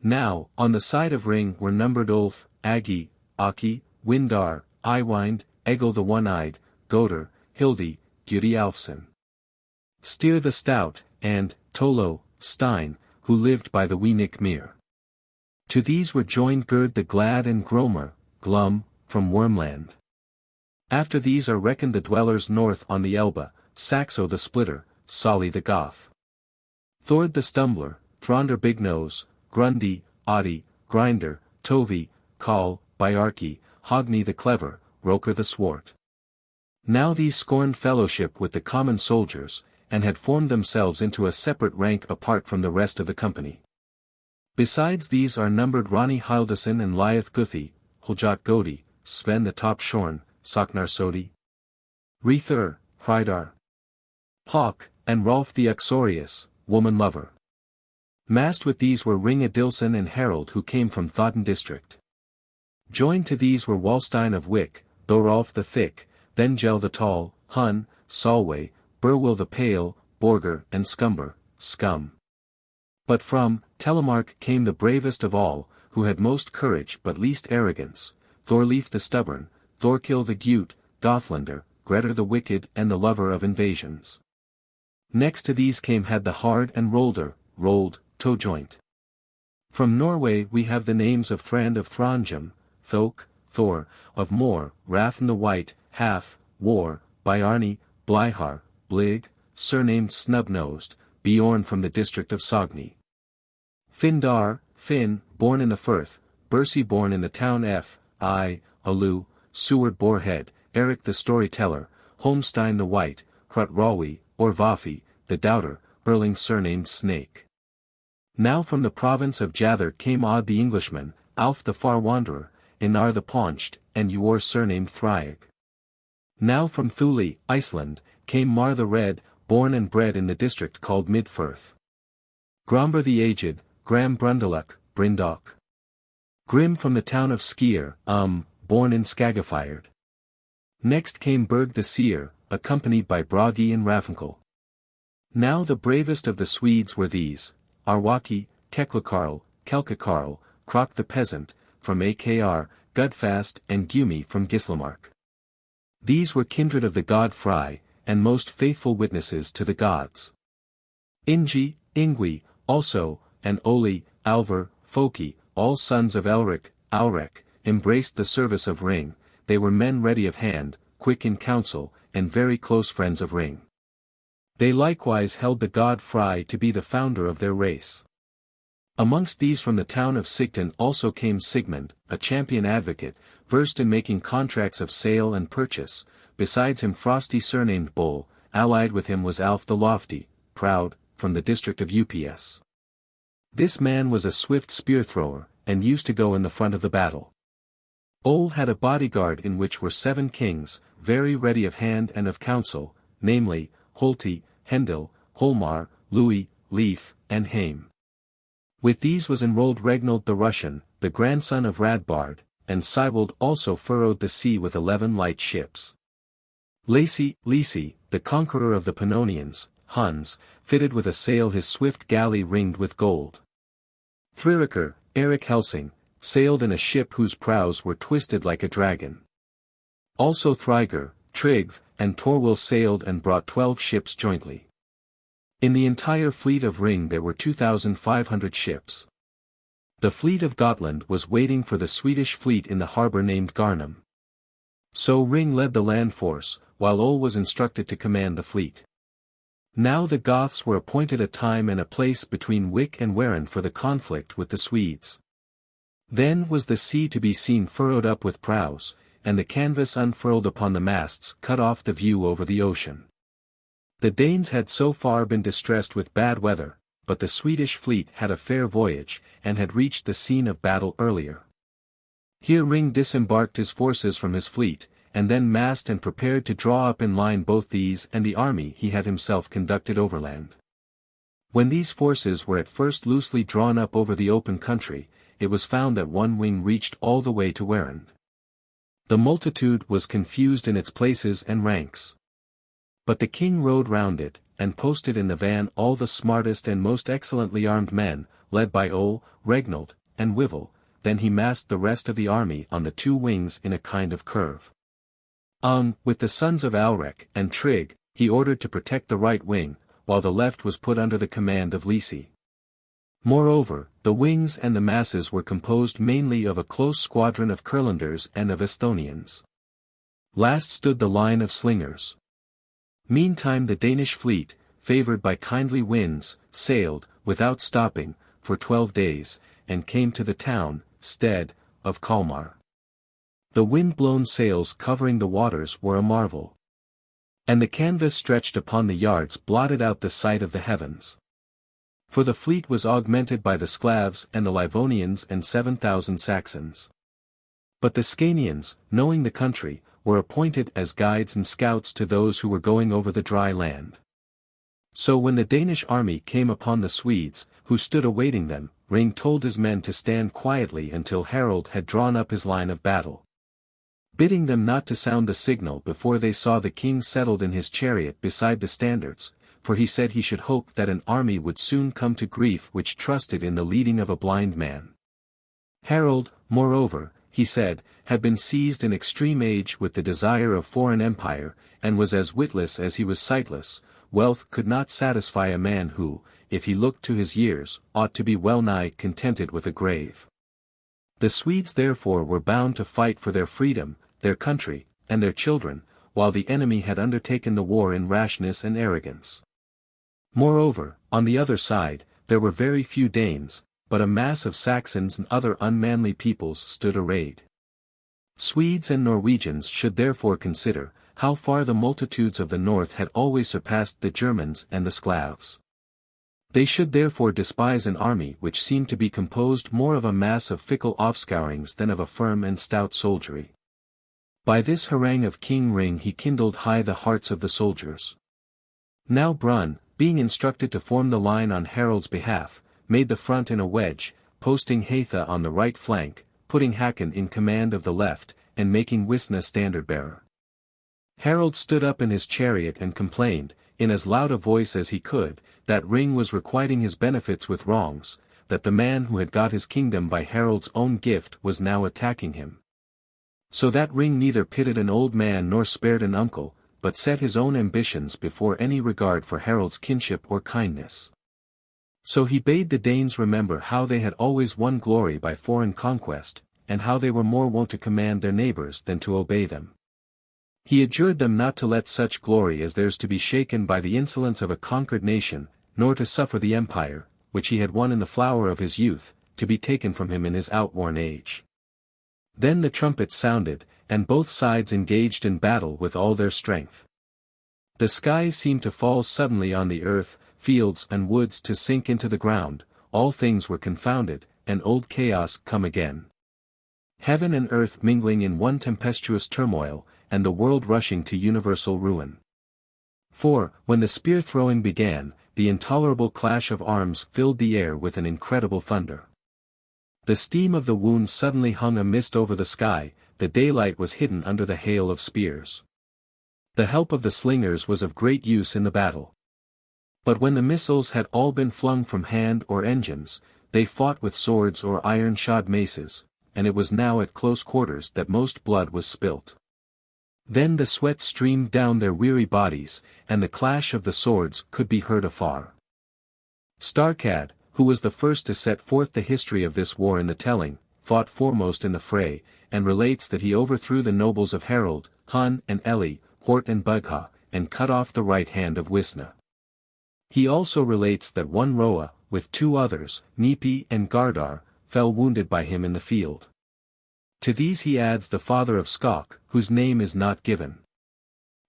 Now, on the side of Ring were numbered Ulf, Agi, Aki, Windar, Eywind, Egil the One-Eyed, Goder, Hildi, Gudrialfsson, Styr the Stout, and Tolo, Stein, who lived by the Weenick Mere. To these were joined Gerd the Glad and Gromer, Glum, from Wormland. After these are reckoned the dwellers north on the Elbe, Saxo the Splitter, Solly the Goth, Thord the Stumbler, Thronder Bignose, Grundy, Adi, Grinder, Tovi, Kall, Byarki, Hogni the Clever, Roker the Swart. Now these scorned fellowship with the common soldiers, and had formed themselves into a separate rank apart from the rest of the company. Besides these are numbered Ronnie Hildeson and Lyeth Guthi, Huljot Godi, Sven the Top Shorn, Saknar Sodi, Rethur, Hridar, Hawk, and Rolf the Uxorius, woman lover. Massed with these were Ring Adilson and Harold who came from Thotten district. Joined to these were Wallstein of Wick, Thorolf the Thick, then Gel the Tall, Hun, Solway, Burwill the Pale, Borger and Scumber, Scum. But from Telemark came the bravest of all, who had most courage but least arrogance, Thorleif the Stubborn, Thorkill the Gute, Gothlander, Grettir the Wicked and the lover of invasions. Next to these came Had the Hard and Rolder, Rolled, Toe Joint. From Norway we have the names of Thrand of Thranjum, Thok, Thor, of Mor, Rafn the White, Half, War, Bjarni, Blihar, Blig, surnamed Snub-Nosed, Bjorn from the district of Sogni. Findar, Finn, born in the Firth, Bersi born in the town F, I, Alu, Seward Boarhead, Eric the Storyteller, Holmstein the White, Hrut Rawi, or Vafi, the Doubter, Erling surnamed Snake. Now from the province of Jather came Odd the Englishman, Alf the Far Wanderer, Inar the Paunched, and Uor surnamed Thryag. Now from Thule, Iceland, came Mar the Red, born and bred in the district called Midfirth. Gromber the Aged, Gram Brundaluk, Brindok. Grim from the town of Skier, born in Skagafjord. Next came Berg the Seer, accompanied by Bragi and Raffenkel. Now the bravest of the Swedes were these, Arwaki, Keklakarl, Kelkakarl, Krok the Peasant, from Akr, Gudfast and Gumi from Gislamark. These were kindred of the god Frey, and most faithful witnesses to the gods. Ingi, Ingwi, also, and Oli, Alvar, Foki, all sons of Elric, Aurek, embraced the service of Ring. They were men ready of hand, quick in counsel, and very close friends of Ring. They likewise held the god Frey to be the founder of their race. Amongst these from the town of Sigtun also came Sigmund, a champion advocate, versed in making contracts of sale and purchase. Besides him Frosty surnamed Bull, allied with him was Alf the Lofty, proud, from the district of Ups. This man was a swift spear-thrower, and used to go in the front of the battle. Ol had a bodyguard in which were 7 kings, very ready of hand and of counsel, namely, Holti, Hendil, Holmar, Louis, Leif, and Haim. With these was enrolled Regnald the Russian, the grandson of Radbard, and Sibold also furrowed the sea with 11 light ships. Lisi, the conqueror of the Pannonians, Huns, fitted with a sail his swift galley ringed with gold. Thririkr, Eric Helsing, sailed in a ship whose prows were twisted like a dragon. Also Thryger, Trigv, and Torwil sailed and brought 12 ships jointly. In the entire fleet of Ring there were 2,500 ships. The fleet of Gotland was waiting for the Swedish fleet in the harbour named Garnum. So Ring led the land force, while Ol was instructed to command the fleet. Now the Goths were appointed a time and a place between Wick and Warren for the conflict with the Swedes. Then was the sea to be seen furrowed up with prows, and the canvas unfurled upon the masts cut off the view over the ocean. The Danes had so far been distressed with bad weather, but the Swedish fleet had a fair voyage, and had reached the scene of battle earlier. Here Ring disembarked his forces from his fleet, and then massed and prepared to draw up in line both these and the army he had himself conducted overland. When these forces were at first loosely drawn up over the open country, it was found that one wing reached all the way to Warren. The multitude was confused in its places and ranks. But the king rode round it, and posted in the van all the smartest and most excellently armed men, led by Ol, Regnald, and Wivel. Then he massed the rest of the army on the 2 wings in a kind of curve. With the sons of Alrek and Trig, he ordered to protect the right wing, while the left was put under the command of Lisi. Moreover, the wings and the masses were composed mainly of a close squadron of Kurlanders and of Esthonians. Last stood the line of slingers. Meantime the Danish fleet, favoured by kindly winds, sailed, without stopping, for 12 days, and came to the town, stead, of Kalmar. The wind-blown sails covering the waters were a marvel. And the canvas stretched upon the yards blotted out the sight of the heavens. For the fleet was augmented by the Sclavs and the Livonians and 7,000 Saxons. But the Scanians, knowing the country, were appointed as guides and scouts to those who were going over the dry land. So when the Danish army came upon the Swedes, who stood awaiting them, Ring told his men to stand quietly until Harold had drawn up his line of battle, bidding them not to sound the signal before they saw the king settled in his chariot beside the standards, for he said he should hope that an army would soon come to grief which trusted in the leading of a blind man. Harold, moreover, he said, had been seized in extreme age with the desire of foreign empire, and was as witless as he was sightless. Wealth could not satisfy a man who, if he looked to his years, ought to be well nigh contented with a grave. The Swedes therefore were bound to fight for their freedom, their country, and their children, while the enemy had undertaken the war in rashness and arrogance. Moreover, on the other side, there were very few Danes, but a mass of Saxons and other unmanly peoples stood arrayed. Swedes and Norwegians should therefore consider, how far the multitudes of the north had always surpassed the Germans and the Sclavs. They should therefore despise an army which seemed to be composed more of a mass of fickle offscourings than of a firm and stout soldiery. By this harangue of King Ring he kindled high the hearts of the soldiers. Now Brun, being instructed to form the line on Harold's behalf, made the front in a wedge, posting Hatha on the right flank, putting Hakon in command of the left, and making Wisna standard-bearer. Harold stood up in his chariot and complained, in as loud a voice as he could, that Ring was requiting his benefits with wrongs, that the man who had got his kingdom by Harold's own gift was now attacking him. So that Ring neither pitied an old man nor spared an uncle, but set his own ambitions before any regard for Harold's kinship or kindness. So he bade the Danes remember how they had always won glory by foreign conquest, and how they were more wont to command their neighbors than to obey them. He adjured them not to let such glory as theirs to be shaken by the insolence of a conquered nation, nor to suffer the empire, which he had won in the flower of his youth, to be taken from him in his outworn age. Then the trumpets sounded, and both sides engaged in battle with all their strength. The skies seemed to fall suddenly on the earth, fields and woods to sink into the ground, all things were confounded, and old chaos come again. Heaven and earth mingling in one tempestuous turmoil, and the world rushing to universal ruin. For, when the spear-throwing began, the intolerable clash of arms filled the air with an incredible thunder. The steam of the wounds suddenly hung a mist over the sky, the daylight was hidden under the hail of spears. The help of the slingers was of great use in the battle. But when the missiles had all been flung from hand or engines, they fought with swords or iron-shod maces, and it was now at close quarters that most blood was spilt. Then the sweat streamed down their weary bodies, and the clash of the swords could be heard afar. Starkad, who was the first to set forth the history of this war in the telling, fought foremost in the fray, and relates that he overthrew the nobles of Harold, Hun and Eli, Hort and Bugha, and cut off the right hand of Wisna. He also relates that one Roa, with two others, Nepi and Gardar, fell wounded by him in the field. To these he adds the father of Skok, whose name is not given.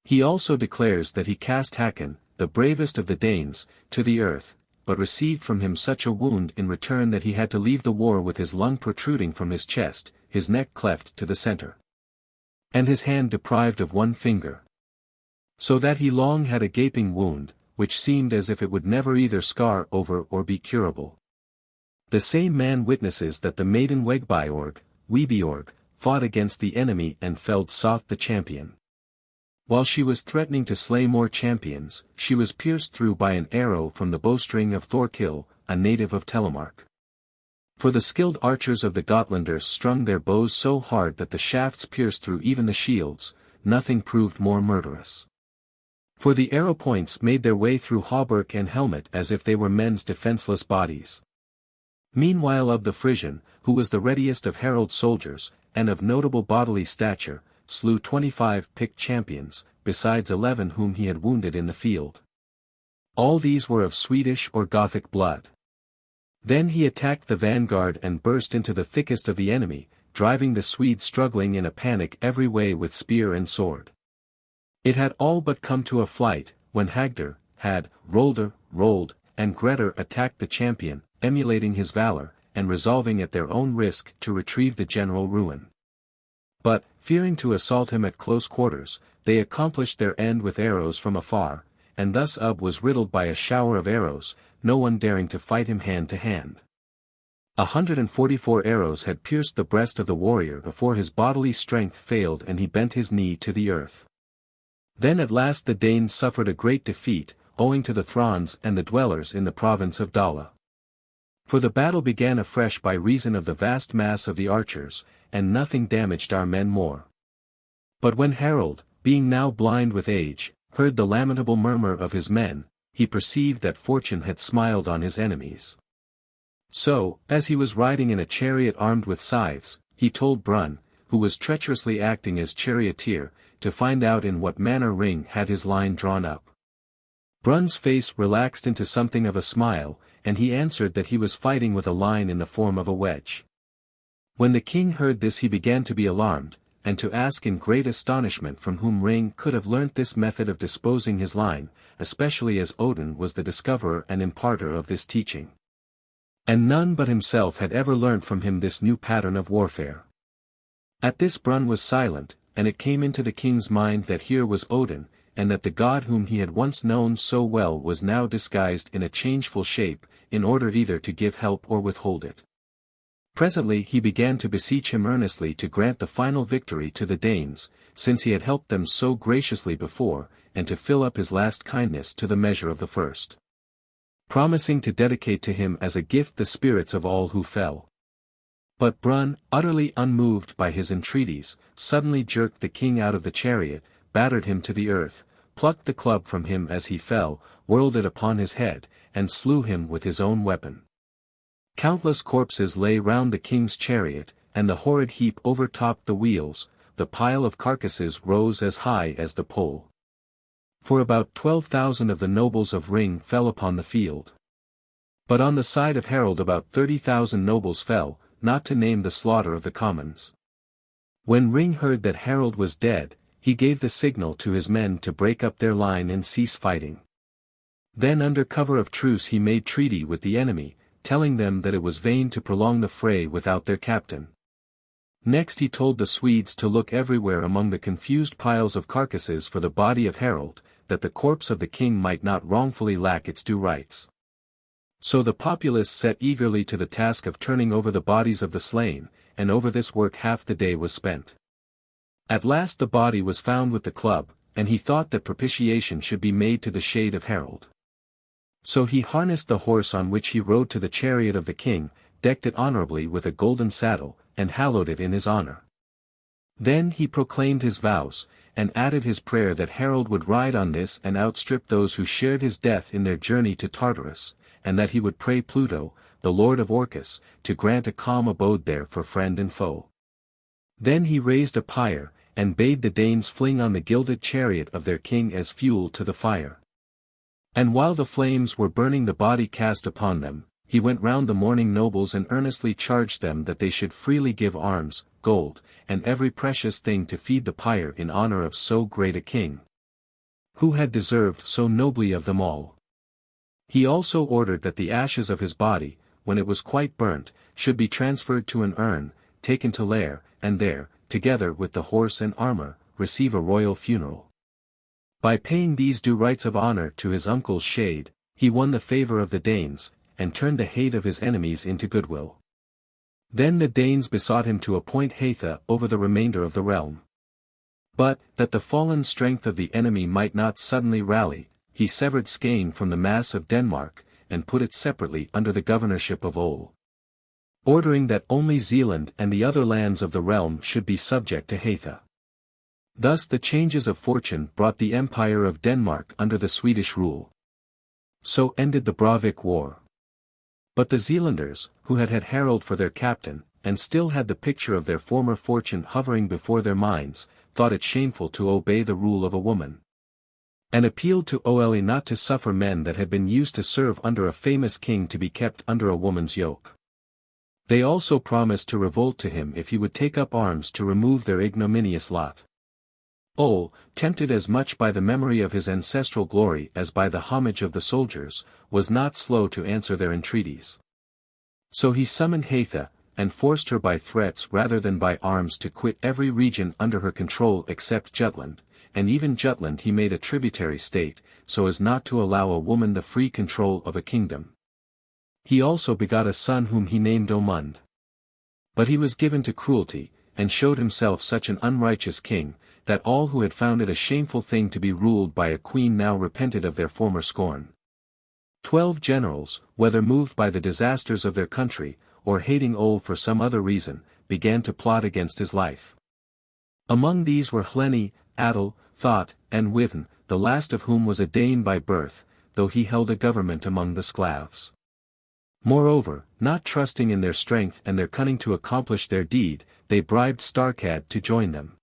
He also declares that he cast Hakon, the bravest of the Danes, to the earth, but received from him such a wound in return that he had to leave the war with his lung protruding from his chest, his neck cleft to the center, and his hand deprived of one finger. So that he long had a gaping wound, which seemed as if it would never either scar over or be curable. The same man witnesses that the maiden Wegbiorg, Webiorg, fought against the enemy and felled Soth the champion. While she was threatening to slay more champions, she was pierced through by an arrow from the bowstring of Thorkill, a native of Telemark. For the skilled archers of the Gotlanders strung their bows so hard that the shafts pierced through even the shields, nothing proved more murderous. For the arrow points made their way through hauberk and helmet as if they were men's defenseless bodies. Meanwhile of the Frisian, who was the readiest of Harold's soldiers, and of notable bodily stature, slew 25 picked champions, besides 11 whom he had wounded in the field. All these were of Swedish or Gothic blood. Then he attacked the vanguard and burst into the thickest of the enemy, driving the Swedes struggling in a panic every way with spear and sword. It had all but come to a flight, when Hagder had rolled and Grettir attacked the champion, emulating his valor, and resolving at their own risk to retrieve the general ruin. But, fearing to assault him at close quarters, they accomplished their end with arrows from afar, and thus Ub was riddled by a shower of arrows, no one daring to fight him hand to hand. 144 arrows had pierced the breast of the warrior before his bodily strength failed and he bent his knee to the earth. Then at last the Danes suffered a great defeat, owing to the Thranes and the dwellers in the province of Dala. For the battle began afresh by reason of the vast mass of the archers, and nothing damaged our men more. But when Harold, being now blind with age, heard the lamentable murmur of his men, he perceived that fortune had smiled on his enemies. So, as he was riding in a chariot armed with scythes, he told Brun, who was treacherously acting as charioteer, to find out in what manner Ring had his line drawn up. Brun's face relaxed into something of a smile, and he answered that he was fighting with a line in the form of a wedge. When the king heard this he began to be alarmed, and to ask in great astonishment from whom Ring could have learnt this method of disposing his line, especially as Odin was the discoverer and imparter of this teaching. And none but himself had ever learnt from him this new pattern of warfare. At this Brun was silent, and it came into the king's mind that here was Odin, and that the god whom he had once known so well was now disguised in a changeful shape, in order either to give help or withhold it. Presently he began to beseech him earnestly to grant the final victory to the Danes, since he had helped them so graciously before, and to fill up his last kindness to the measure of the first, promising to dedicate to him as a gift the spirits of all who fell. But Brun, utterly unmoved by his entreaties, suddenly jerked the king out of the chariot, battered him to the earth, plucked the club from him as he fell, whirled it upon his head, and slew him with his own weapon. Countless corpses lay round the king's chariot, and the horrid heap overtopped the wheels, the pile of carcasses rose as high as the pole. For about 12,000 of the nobles of Ring fell upon the field. But on the side of Harold about 30,000 nobles fell, not to name the slaughter of the commons. When Ring heard that Harold was dead, he gave the signal to his men to break up their line and cease fighting. Then under cover of truce he made treaty with the enemy, telling them that it was vain to prolong the fray without their captain. Next he told the Swedes to look everywhere among the confused piles of carcasses for the body of Harold, that the corpse of the king might not wrongfully lack its due rights. So the populace set eagerly to the task of turning over the bodies of the slain, and over this work half the day was spent. At last the body was found with the club, and he thought that propitiation should be made to the shade of Harold. So he harnessed the horse on which he rode to the chariot of the king, decked it honorably with a golden saddle, and hallowed it in his honor. Then he proclaimed his vows, and added his prayer that Harold would ride on this and outstrip those who shared his death in their journey to Tartarus, and that he would pray Pluto, the lord of Orcus, to grant a calm abode there for friend and foe. Then he raised a pyre, and bade the Danes fling on the gilded chariot of their king as fuel to the fire. And while the flames were burning the body cast upon them, he went round the mourning nobles and earnestly charged them that they should freely give arms, gold, and every precious thing to feed the pyre in honor of so great a king, who had deserved so nobly of them all. He also ordered that the ashes of his body, when it was quite burnt, should be transferred to an urn, taken to Lair, and there, together with the horse and armor, receive a royal funeral. By paying these due rites of honor to his uncle's shade, he won the favor of the Danes, and turned the hate of his enemies into goodwill. Then the Danes besought him to appoint Heitha over the remainder of the realm. But, that the fallen strength of the enemy might not suddenly rally, he severed Skane from the mass of Denmark, and put it separately under the governorship of Ole, ordering that only Zealand and the other lands of the realm should be subject to Heitha. Thus the changes of fortune brought the Empire of Denmark under the Swedish rule. So ended the Bravik War. But the Zealanders, who had had Harold for their captain, and still had the picture of their former fortune hovering before their minds, thought it shameful to obey the rule of a woman, and appealed to Oeli not to suffer men that had been used to serve under a famous king to be kept under a woman's yoke. They also promised to revolt to him if he would take up arms to remove their ignominious lot. Ol, tempted as much by the memory of his ancestral glory as by the homage of the soldiers, was not slow to answer their entreaties. So he summoned Hatha, and forced her by threats rather than by arms to quit every region under her control except Jutland, and even Jutland he made a tributary state, so as not to allow a woman the free control of a kingdom. He also begot a son whom he named Omund. But he was given to cruelty, and showed himself such an unrighteous king, that all who had found it a shameful thing to be ruled by a queen now repented of their former scorn. 12 generals, whether moved by the disasters of their country, or hating Ol for some other reason, began to plot against his life. Among these were Hleni, Adel, Thought, and Withen, the last of whom was a Dane by birth, though he held a government among the Sclavs. Moreover, not trusting in their strength and their cunning to accomplish their deed, they bribed Starkad to join them.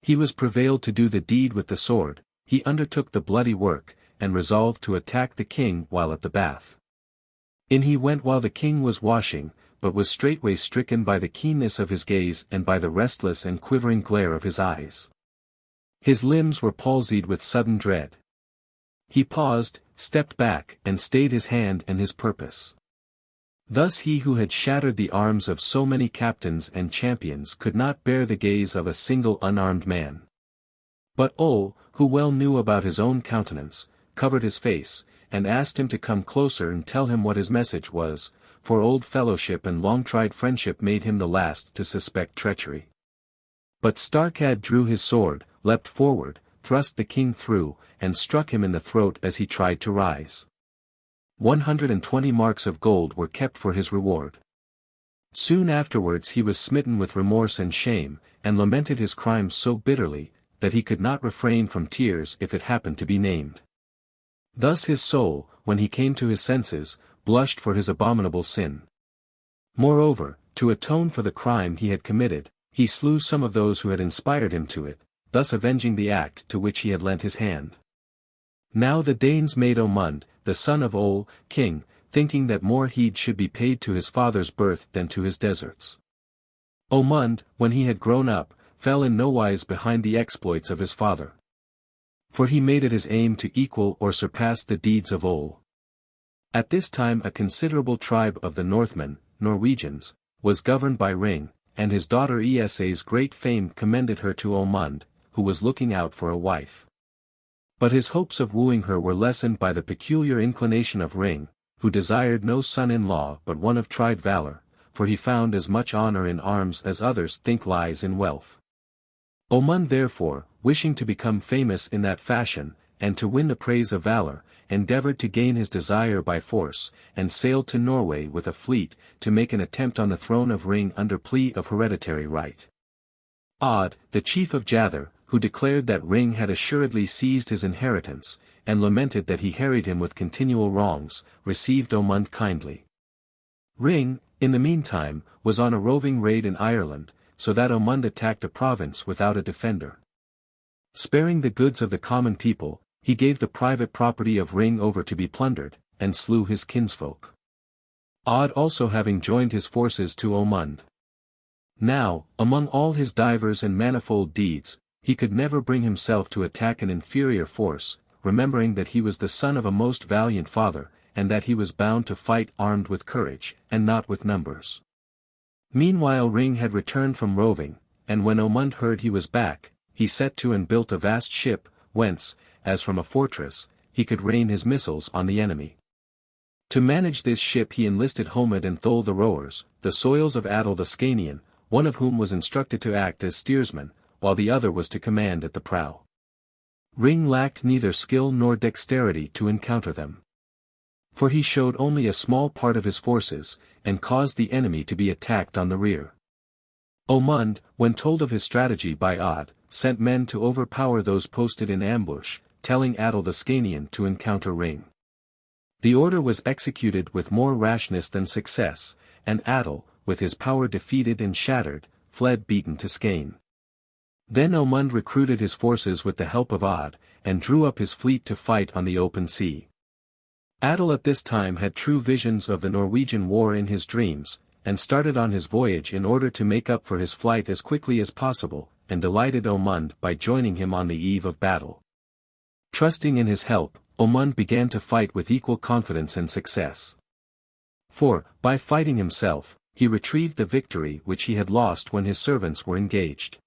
He was prevailed to do the deed with the sword, he undertook the bloody work, and resolved to attack the king while at the bath. In he went while the king was washing, but was straightway stricken by the keenness of his gaze and by the restless and quivering glare of his eyes. His limbs were palsied with sudden dread. He paused, stepped back, and stayed his hand and his purpose. Thus he who had shattered the arms of so many captains and champions could not bear the gaze of a single unarmed man. But Ol, who well knew about his own countenance, covered his face, and asked him to come closer and tell him what his message was, for old fellowship and long-tried friendship made him the last to suspect treachery. But Starkad drew his sword, leapt forward, thrust the king through, and struck him in the throat as he tried to rise. 120 marks of gold were kept for his reward. Soon afterwards he was smitten with remorse and shame, and lamented his crimes so bitterly, that he could not refrain from tears if it happened to be named. Thus his soul, when he came to his senses, blushed for his abominable sin. Moreover, to atone for the crime he had committed, he slew some of those who had inspired him to it, thus avenging the act to which he had lent his hand. Now the Danes made Omund, the son of Ol, king, thinking that more heed should be paid to his father's birth than to his deserts. Omund, when he had grown up, fell in nowise behind the exploits of his father. For he made it his aim to equal or surpass the deeds of Ol. At this time a considerable tribe of the Northmen, Norwegians, was governed by Ring, and his daughter Esa's great fame commended her to Omund, who was looking out for a wife. But his hopes of wooing her were lessened by the peculiar inclination of Ring, who desired no son-in-law but one of tried valor, for he found as much honor in arms as others think lies in wealth. Omund therefore, wishing to become famous in that fashion, and to win the praise of valor, endeavored to gain his desire by force, and sailed to Norway with a fleet, to make an attempt on the throne of Ring under plea of hereditary right. Odd, the chief of Jather, who declared that Ring had assuredly seized his inheritance, and lamented that he harried him with continual wrongs, received Omund kindly. Ring, in the meantime, was on a roving raid in Ireland, so that Omund attacked a province without a defender. Sparing the goods of the common people, he gave the private property of Ring over to be plundered, and slew his kinsfolk. Odd also having joined his forces to Omund. Now, among all his divers and manifold deeds, he could never bring himself to attack an inferior force, remembering that he was the son of a most valiant father, and that he was bound to fight armed with courage, and not with numbers. Meanwhile Ring had returned from roving, and when Omund heard he was back, he set to and built a vast ship, whence, as from a fortress, he could rain his missiles on the enemy. To manage this ship he enlisted Homid and Thol the rowers, the soils of Adel the Scanian, one of whom was instructed to act as steersman, while the other was to command at the prow. Ring lacked neither skill nor dexterity to encounter them. For he showed only a small part of his forces, and caused the enemy to be attacked on the rear. Omund, when told of his strategy by Odd, sent men to overpower those posted in ambush, telling Adel the Scanian to encounter Ring. The order was executed with more rashness than success, and Adel, with his power defeated and shattered, fled beaten to Skane. Then Omund recruited his forces with the help of Odd, and drew up his fleet to fight on the open sea. Adel at this time had true visions of the Norwegian war in his dreams, and started on his voyage in order to make up for his flight as quickly as possible, and delighted Omund by joining him on the eve of battle. Trusting in his help, Omund began to fight with equal confidence and success. For, by fighting himself, he retrieved the victory which he had lost when his servants were engaged.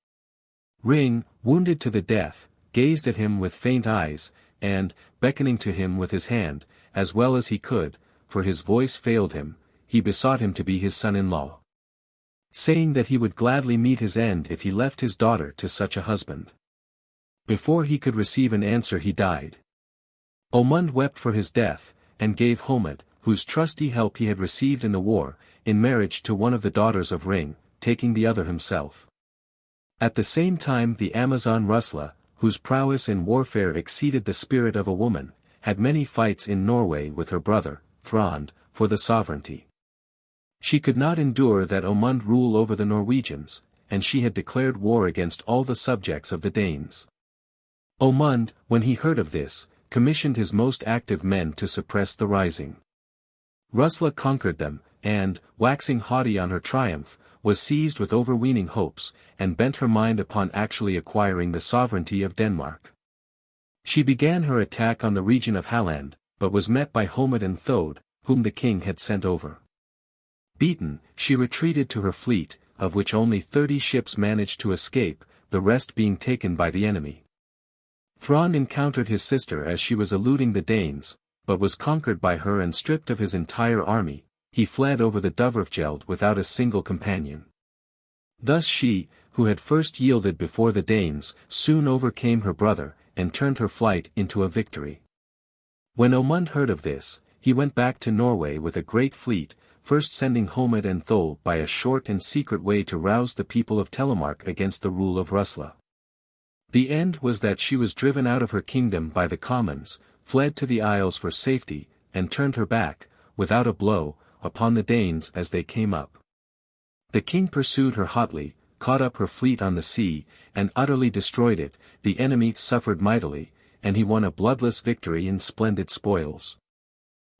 Ring, wounded to the death, gazed at him with faint eyes, and, beckoning to him with his hand, as well as he could, for his voice failed him, he besought him to be his son-in-law, saying that he would gladly meet his end if he left his daughter to such a husband. Before he could receive an answer he died. Omund wept for his death, and gave Homed, whose trusty help he had received in the war, in marriage to one of the daughters of Ring, taking the other himself. At the same time the Amazon Rusla, whose prowess in warfare exceeded the spirit of a woman, had many fights in Norway with her brother, Thrond, for the sovereignty. She could not endure that Omund rule over the Norwegians, and she had declared war against all the subjects of the Danes. Omund, when he heard of this, commissioned his most active men to suppress the rising. Rusla conquered them, and, waxing haughty on her triumph, was seized with overweening hopes, and bent her mind upon actually acquiring the sovereignty of Denmark. She began her attack on the region of Halland, but was met by Homed and Thode, whom the king had sent over. Beaten, she retreated to her fleet, of which only 30 ships managed to escape, the rest being taken by the enemy. Thrond encountered his sister as she was eluding the Danes, but was conquered by her and stripped of his entire army. He fled over the Dovrefjeld without a single companion. Thus she, who had first yielded before the Danes, soon overcame her brother, and turned her flight into a victory. When Omund heard of this, he went back to Norway with a great fleet, first sending Homed and Thole by a short and secret way to rouse the people of Telemark against the rule of Rusla. The end was that she was driven out of her kingdom by the commons, fled to the Isles for safety, and turned her back, without a blow, upon the Danes as they came up. The king pursued her hotly, caught up her fleet on the sea, and utterly destroyed it. The enemy suffered mightily, and he won a bloodless victory in splendid spoils.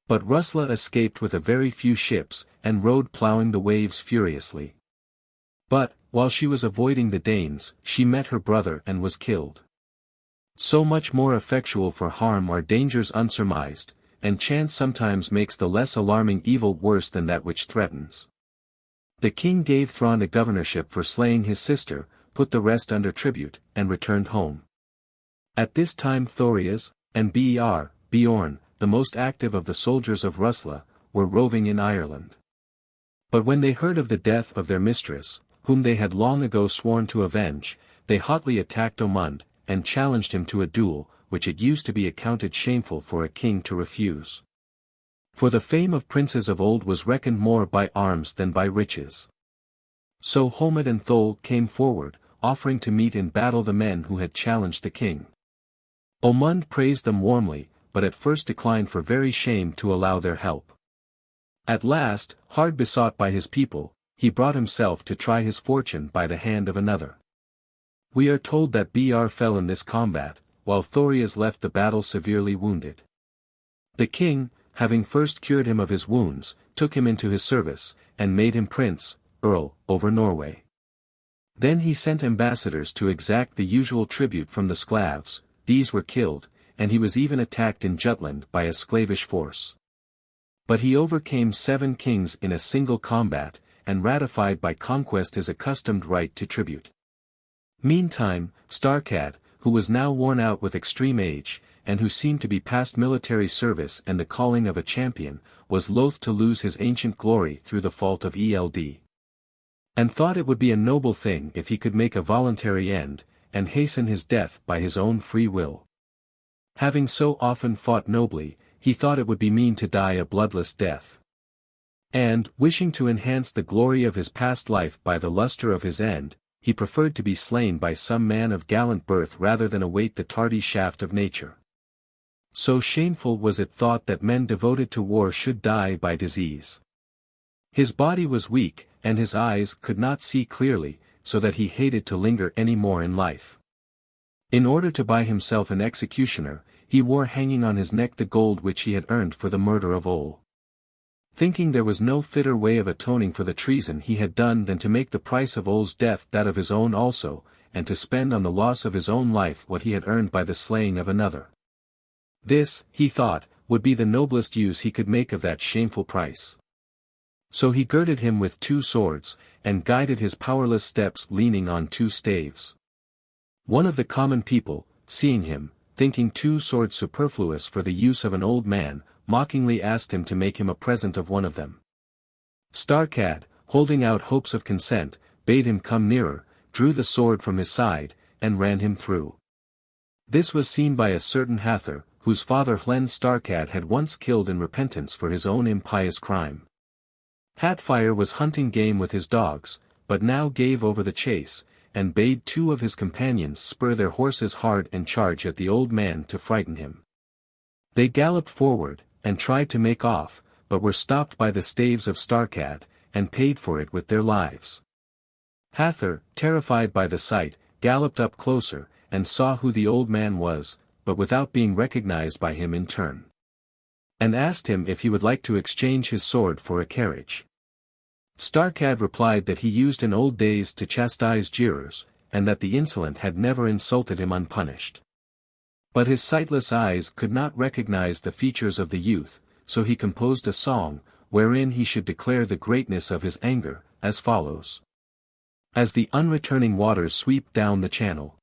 But Rusla escaped with a very few ships, and rode ploughing the waves furiously. But, while she was avoiding the Danes, she met her brother and was killed. So much more effectual for harm are dangers unsurmised, and chance sometimes makes the less alarming evil worse than that which threatens. The king gave Thrond a governorship for slaying his sister, put the rest under tribute, and returned home. At this time Thoreas, and Bjorn, the most active of the soldiers of Rusla, were roving in Ireland. But when they heard of the death of their mistress, whom they had long ago sworn to avenge, they hotly attacked Omund, and challenged him to a duel, which it used to be accounted shameful for a king to refuse. For the fame of princes of old was reckoned more by arms than by riches. So Homed and Thole came forward, offering to meet in battle the men who had challenged the king. Omund praised them warmly, but at first declined for very shame to allow their help. At last, hard besought by his people, he brought himself to try his fortune by the hand of another. We are told that Br fell in this combat, while Thoreas left the battle severely wounded. The king, having first cured him of his wounds, took him into his service, and made him prince, earl, over Norway. Then he sent ambassadors to exact the usual tribute from the Sklavs. These were killed, and he was even attacked in Jutland by a Sclavish force. But he overcame 7 kings in a single combat, and ratified by conquest his accustomed right to tribute. Meantime, Starkad, who was now worn out with extreme age, and who seemed to be past military service and the calling of a champion, was loath to lose his ancient glory through the fault of Eld. And thought it would be a noble thing if he could make a voluntary end, and hasten his death by his own free will. Having so often fought nobly, he thought it would be mean to die a bloodless death. And, wishing to enhance the glory of his past life by the luster of his end, he preferred to be slain by some man of gallant birth rather than await the tardy shaft of nature. So shameful was it thought that men devoted to war should die by disease. His body was weak, and his eyes could not see clearly, so that he hated to linger any more in life. In order to buy himself an executioner, he wore hanging on his neck the gold which he had earned for the murder of Ole. Thinking there was no fitter way of atoning for the treason he had done than to make the price of Ole's death that of his own also, and to spend on the loss of his own life what he had earned by the slaying of another. This, he thought, would be the noblest use he could make of that shameful price. So he girded him with 2 swords, and guided his powerless steps leaning on 2 staves. One of the common people, seeing him, thinking 2 swords superfluous for the use of an old man, mockingly asked him to make him a present of one of them. Starcad, holding out hopes of consent, bade him come nearer, drew the sword from his side, and ran him through. This was seen by a certain Hathor, whose father Hlen Starcad had once killed in repentance for his own impious crime. Hatfire was hunting game with his dogs, but now gave over the chase, and bade 2 of his companions spur their horses hard and charge at the old man to frighten him. They galloped forward, and tried to make off, but were stopped by the staves of Starcad, and paid for it with their lives. Hathor, terrified by the sight, galloped up closer, and saw who the old man was, but without being recognized by him in turn. And asked him if he would like to exchange his sword for a carriage. Starcad replied that he used in old days to chastise jeerers, and that the insolent had never insulted him unpunished. But his sightless eyes could not recognize the features of the youth, so he composed a song, wherein he should declare the greatness of his anger, as follows. As the unreturning waters sweep down the channel,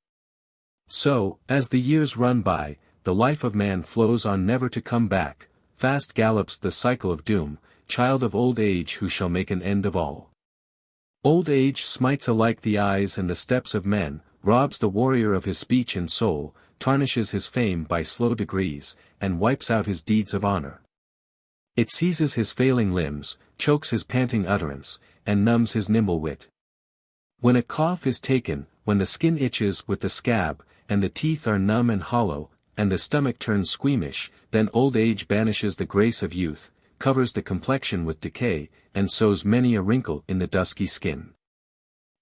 so, as the years run by, the life of man flows on never to come back, fast gallops the cycle of doom, child of old age who shall make an end of all. Old age smites alike the eyes and the steps of men, robs the warrior of his speech and soul, tarnishes his fame by slow degrees, and wipes out his deeds of honor. It seizes his failing limbs, chokes his panting utterance, and numbs his nimble wit. When a cough is taken, when the skin itches with the scab, and the teeth are numb and hollow, and the stomach turns squeamish, then old age banishes the grace of youth, covers the complexion with decay, and sows many a wrinkle in the dusky skin.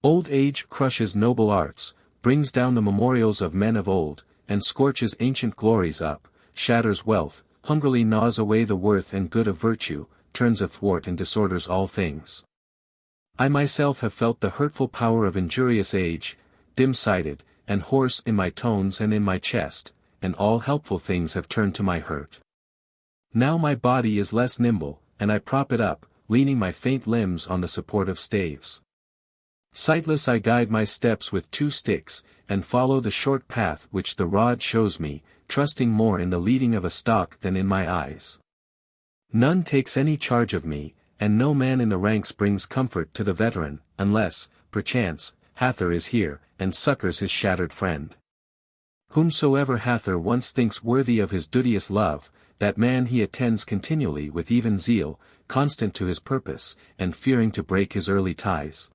Old age crushes noble arts, brings down the memorials of men of old, and scorches ancient glories up, shatters wealth, hungrily gnaws away the worth and good of virtue, turns athwart and disorders all things. I myself have felt the hurtful power of injurious age, dim-sighted, and hoarse in my tones and in my chest, and all helpful things have turned to my hurt. Now my body is less nimble, and I prop it up, leaning my faint limbs on the support of staves. Sightless I guide my steps with 2 sticks, and follow the short path which the rod shows me, trusting more in the leading of a stock than in my eyes. None takes any charge of me, and no man in the ranks brings comfort to the veteran, unless, perchance, Hathor is here, and succors his shattered friend. Whomsoever Hathor once thinks worthy of his duteous love, that man he attends continually with even zeal, constant to his purpose, and fearing to break his early ties.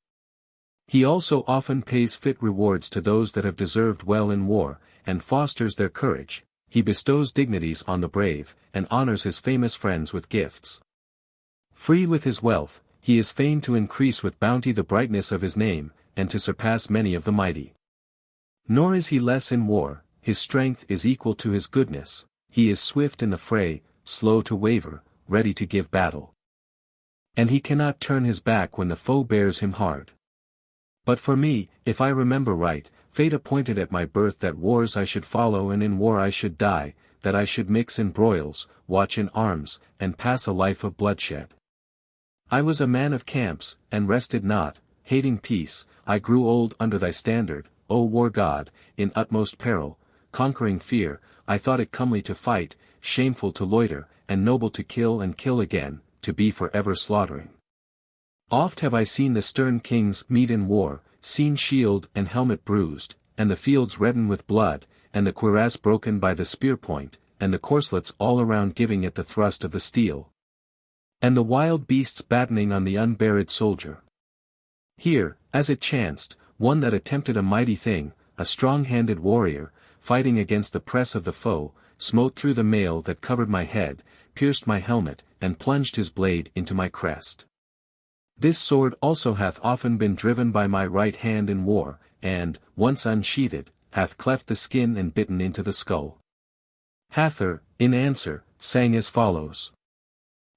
He also often pays fit rewards to those that have deserved well in war, and fosters their courage. He bestows dignities on the brave, and honors his famous friends with gifts. Free with his wealth, he is fain to increase with bounty the brightness of his name, and to surpass many of the mighty. Nor is he less in war, his strength is equal to his goodness, he is swift in the fray, slow to waver, ready to give battle. And he cannot turn his back when the foe bears him hard. But for me, if I remember right, fate appointed at my birth that wars I should follow and in war I should die, that I should mix in broils, watch in arms, and pass a life of bloodshed. I was a man of camps, and rested not, hating peace, I grew old under thy standard, O war god, in utmost peril, conquering fear, I thought it comely to fight, shameful to loiter, and noble to kill and kill again, to be for ever slaughtering. Oft have I seen the stern kings meet in war, seen shield and helmet bruised, and the fields redden with blood, and the cuirass broken by the spear point, and the corslets all around giving it the thrust of the steel. And the wild beasts battening on the unburied soldier. Here, as it chanced, one that attempted a mighty thing, a strong-handed warrior, fighting against the press of the foe, smote through the mail that covered my head, pierced my helmet, and plunged his blade into my crest. This sword also hath often been driven by my right hand in war, and, once unsheathed, hath cleft the skin and bitten into the skull. Hathor, in answer, sang as follows.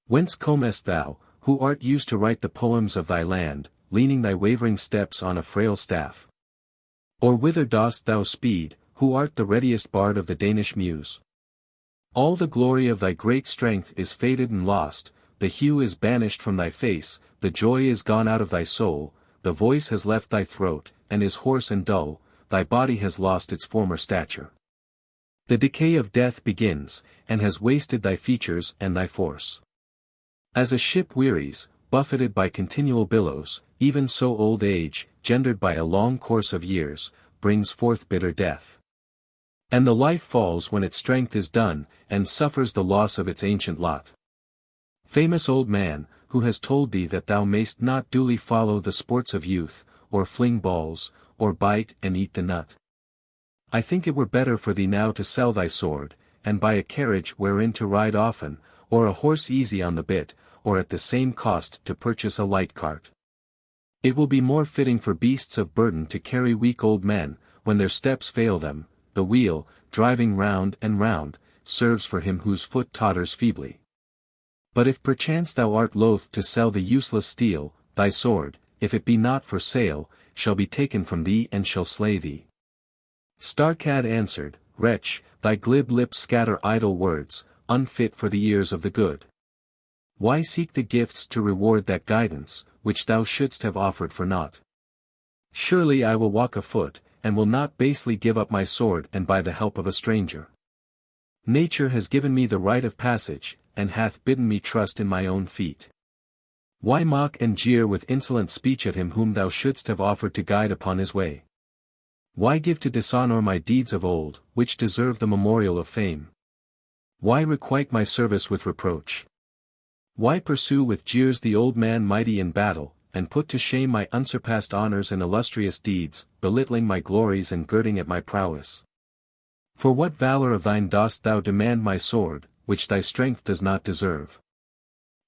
Whence comest thou, who art used to write the poems of thy land, leaning thy wavering steps on a frail staff? Or whither dost thou speed, who art the readiest bard of the Danish muse? All the glory of thy great strength is faded and lost, the hue is banished from thy face, the joy is gone out of thy soul, the voice has left thy throat, and is hoarse and dull, thy body has lost its former stature. The decay of death begins, and has wasted thy features and thy force. As a ship wearies, buffeted by continual billows, even so old age, gendered by a long course of years, brings forth bitter death. And the life falls when its strength is done, and suffers the loss of its ancient lot. Famous old man, who has told thee that thou mayst not duly follow the sports of youth, or fling balls, or bite and eat the nut. I think it were better for thee now to sell thy sword, and buy a carriage wherein to ride often, or a horse easy on the bit, or at the same cost to purchase a light cart. It will be more fitting for beasts of burden to carry weak old men, when their steps fail them. The wheel, driving round and round, serves for him whose foot totters feebly. But if perchance thou art loath to sell the useless steel, thy sword, if it be not for sale, shall be taken from thee and shall slay thee. Starcad answered, Wretch, thy glib lips scatter idle words, unfit for the ears of the good. Why seek the gifts to reward that guidance, which thou shouldst have offered for naught? Surely I will walk afoot, and will not basely give up my sword and by the help of a stranger. Nature has given me the right of passage, and hath bidden me trust in my own feet. Why mock and jeer with insolent speech at him whom thou shouldst have offered to guide upon his way? Why give to dishonor my deeds of old, which deserve the memorial of fame? Why requite my service with reproach? Why pursue with jeers the old man mighty in battle, and put to shame my unsurpassed honors and illustrious deeds, belittling my glories and girding at my prowess? For what valor of thine dost thou demand my sword, which thy strength does not deserve?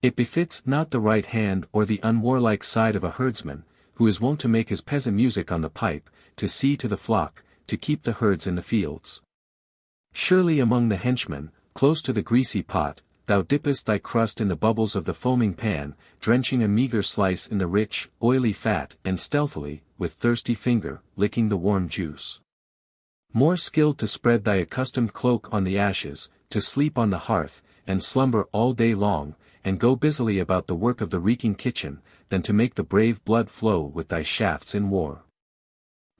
It befits not the right hand or the unwarlike side of a herdsman, who is wont to make his peasant music on the pipe, to see to the flock, to keep the herds in the fields. Surely among the henchmen, close to the greasy pot, thou dippest thy crust in the bubbles of the foaming pan, drenching a meager slice in the rich, oily fat, and stealthily, with thirsty finger, licking the warm juice. More skilled to spread thy accustomed cloak on the ashes, to sleep on the hearth, and slumber all day long, and go busily about the work of the reeking kitchen, than to make the brave blood flow with thy shafts in war.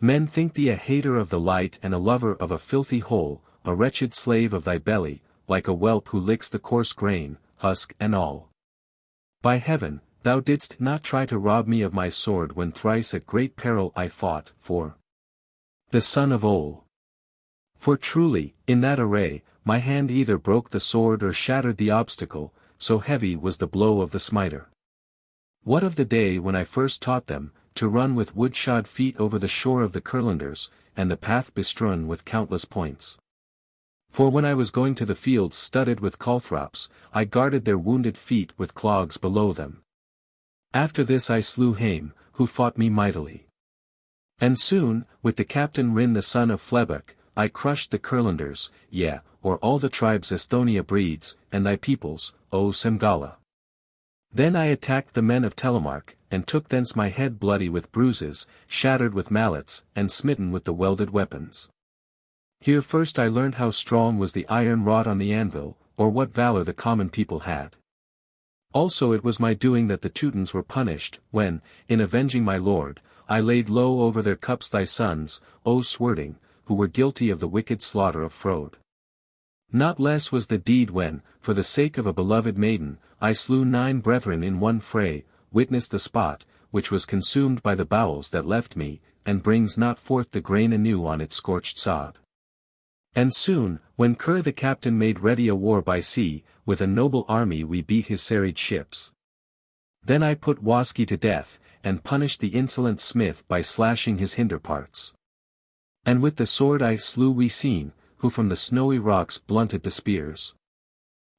Men think thee a hater of the light and a lover of a filthy hole, a wretched slave of thy belly, like a whelp who licks the coarse grain, husk and all. By heaven, thou didst not try to rob me of my sword when thrice at great peril I fought for the son of Ol. For truly, in that array, my hand either broke the sword or shattered the obstacle, so heavy was the blow of the smiter. What of the day when I first taught them, to run with wood-shod feet over the shore of the Curlanders, and the path bestrewn with countless points? For when I was going to the fields studded with calthrops, I guarded their wounded feet with clogs below them. After this I slew Haim, who fought me mightily. And soon, with the captain Rin the son of Flebuck, I crushed the Curlanders, yea, or all the tribes Esthonia breeds, and thy peoples, O Semgala. Then I attacked the men of Telemark, and took thence my head bloody with bruises, shattered with mallets, and smitten with the welded weapons. Here first I learned how strong was the iron wrought on the anvil, or what valor the common people had. Also it was my doing that the Teutons were punished, when, in avenging my lord, I laid low over their cups thy sons, O Swerding, who were guilty of the wicked slaughter of Frode. Not less was the deed when, for the sake of a beloved maiden, I slew 9 brethren in one fray, witness the spot, which was consumed by the bowels that left me, and brings not forth the grain anew on its scorched sod. And soon, when Ker the captain made ready a war by sea, with a noble army we beat his serried ships. Then I put Waski to death, and punished the insolent smith by slashing his hinder parts. And with the sword I slew Weeseen, who from the snowy rocks blunted the spears.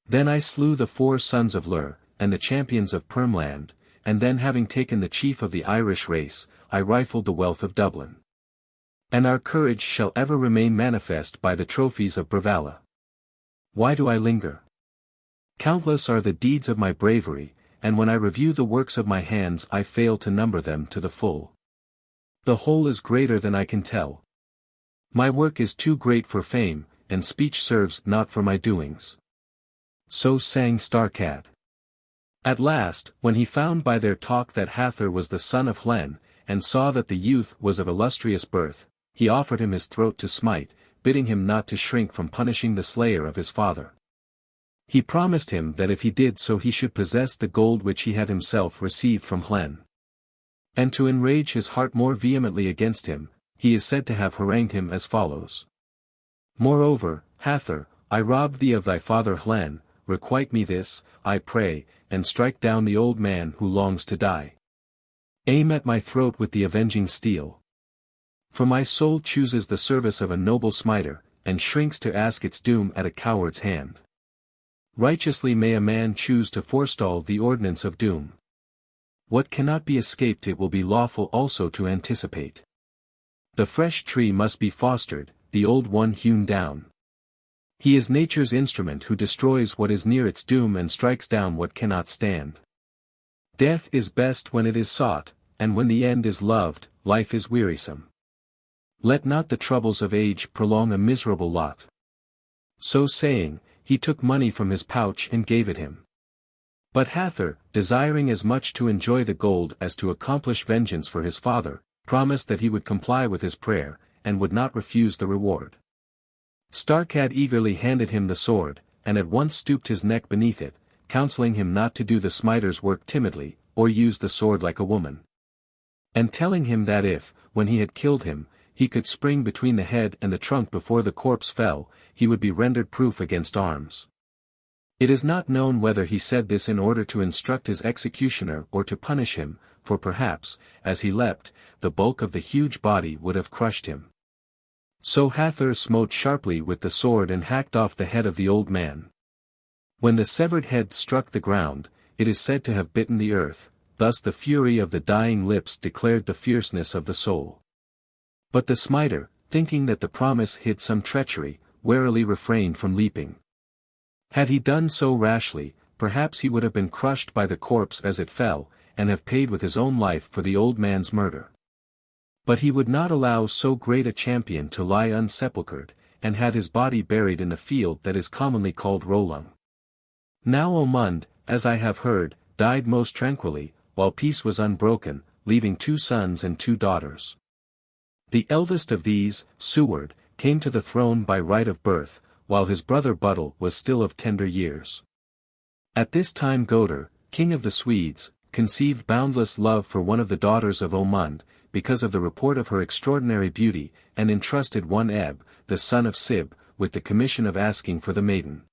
Then I slew the 4 sons of Lur, and the champions of Permland, and then having taken the chief of the Irish race, I rifled the wealth of Dublin. And our courage shall ever remain manifest by the trophies of Bravalla. Why do I linger? Countless are the deeds of my bravery, and when I review the works of my hands I fail to number them to the full. The whole is greater than I can tell. My work is too great for fame, and speech serves not for my doings. So sang Starcad. At last, when he found by their talk that Hathor was the son of Hlen, and saw that the youth was of illustrious birth, he offered him his throat to smite, bidding him not to shrink from punishing the slayer of his father. He promised him that if he did so he should possess the gold which he had himself received from Hlen. And to enrage his heart more vehemently against him, he is said to have harangued him as follows. Moreover, Hathor, I robbed thee of thy father Hlen, requite me this, I pray, and strike down the old man who longs to die. Aim at my throat with the avenging steel. For my soul chooses the service of a noble smiter, and shrinks to ask its doom at a coward's hand. Righteously may a man choose to forestall the ordinance of doom. What cannot be escaped it will be lawful also to anticipate. The fresh tree must be fostered, the old one hewn down. He is nature's instrument who destroys what is near its doom and strikes down what cannot stand. Death is best when it is sought, and when the end is loved, life is wearisome. Let not the troubles of age prolong a miserable lot. So saying, he took money from his pouch and gave it him. But Hathor, desiring as much to enjoy the gold as to accomplish vengeance for his father, promised that he would comply with his prayer, and would not refuse the reward. Starcad eagerly handed him the sword, and at once stooped his neck beneath it, counseling him not to do the smiter's work timidly, or use the sword like a woman. And telling him that if, when he had killed him, he could spring between the head and the trunk before the corpse fell, he would be rendered proof against arms. It is not known whether he said this in order to instruct his executioner or to punish him, for perhaps, as he leapt, the bulk of the huge body would have crushed him. So Hathor smote sharply with the sword and hacked off the head of the old man. When the severed head struck the ground, it is said to have bitten the earth, thus the fury of the dying lips declared the fierceness of the soul. But the smiter, thinking that the promise hid some treachery, warily refrained from leaping. Had he done so rashly, perhaps he would have been crushed by the corpse as it fell, and have paid with his own life for the old man's murder. But he would not allow so great a champion to lie unsepulchred, and had his body buried in a field that is commonly called Rolung. Now Omund, as I have heard, died most tranquilly, while peace was unbroken, leaving 2 sons and 2 daughters. The eldest of these, Seward, came to the throne by right of birth, while his brother Budle was still of tender years. At this time Goder, king of the Swedes, conceived boundless love for one of the daughters of Omund, because of the report of her extraordinary beauty, and entrusted one Ebb, the son of Sib, with the commission of asking for the maiden.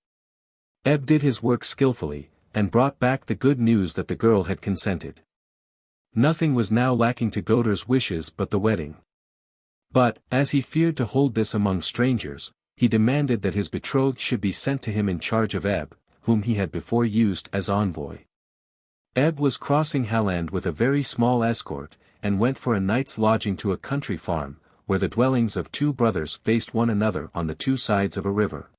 Ebb did his work skillfully, and brought back the good news that the girl had consented. Nothing was now lacking to Goder's wishes but the wedding. But, as he feared to hold this among strangers, he demanded that his betrothed should be sent to him in charge of Ebb, whom he had before used as envoy. Ebb was crossing Halland with a very small escort, and went for a night's lodging to a country farm, where the dwellings of 2 brothers faced one another on the 2 sides of a river.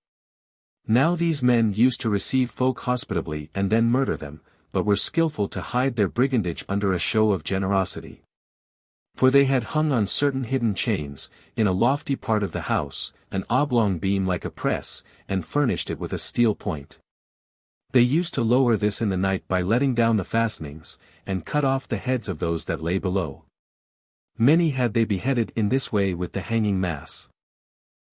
Now these men used to receive folk hospitably and then murder them, but were skillful to hide their brigandage under a show of generosity. For they had hung on certain hidden chains, in a lofty part of the house, an oblong beam like a press, and furnished it with a steel point. They used to lower this in the night by letting down the fastenings, and cut off the heads of those that lay below. Many had they beheaded in this way with the hanging mass.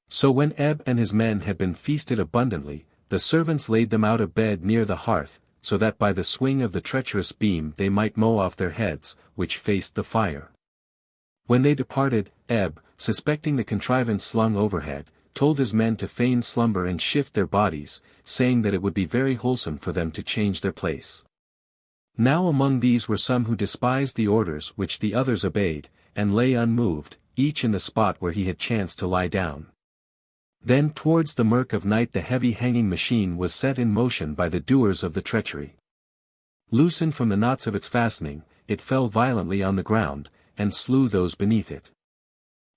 So when Ebb and his men had been feasted abundantly, the servants laid them out a bed near the hearth, so that by the swing of the treacherous beam they might mow off their heads, which faced the fire. When they departed, Ebb, suspecting the contrivance slung overhead, told his men to feign slumber and shift their bodies, saying that it would be very wholesome for them to change their place. Now among these were some who despised the orders which the others obeyed, and lay unmoved, each in the spot where he had chanced to lie down. Then towards the murk of night the heavy hanging machine was set in motion by the doers of the treachery. Loosened from the knots of its fastening, it fell violently on the ground, and slew those beneath it.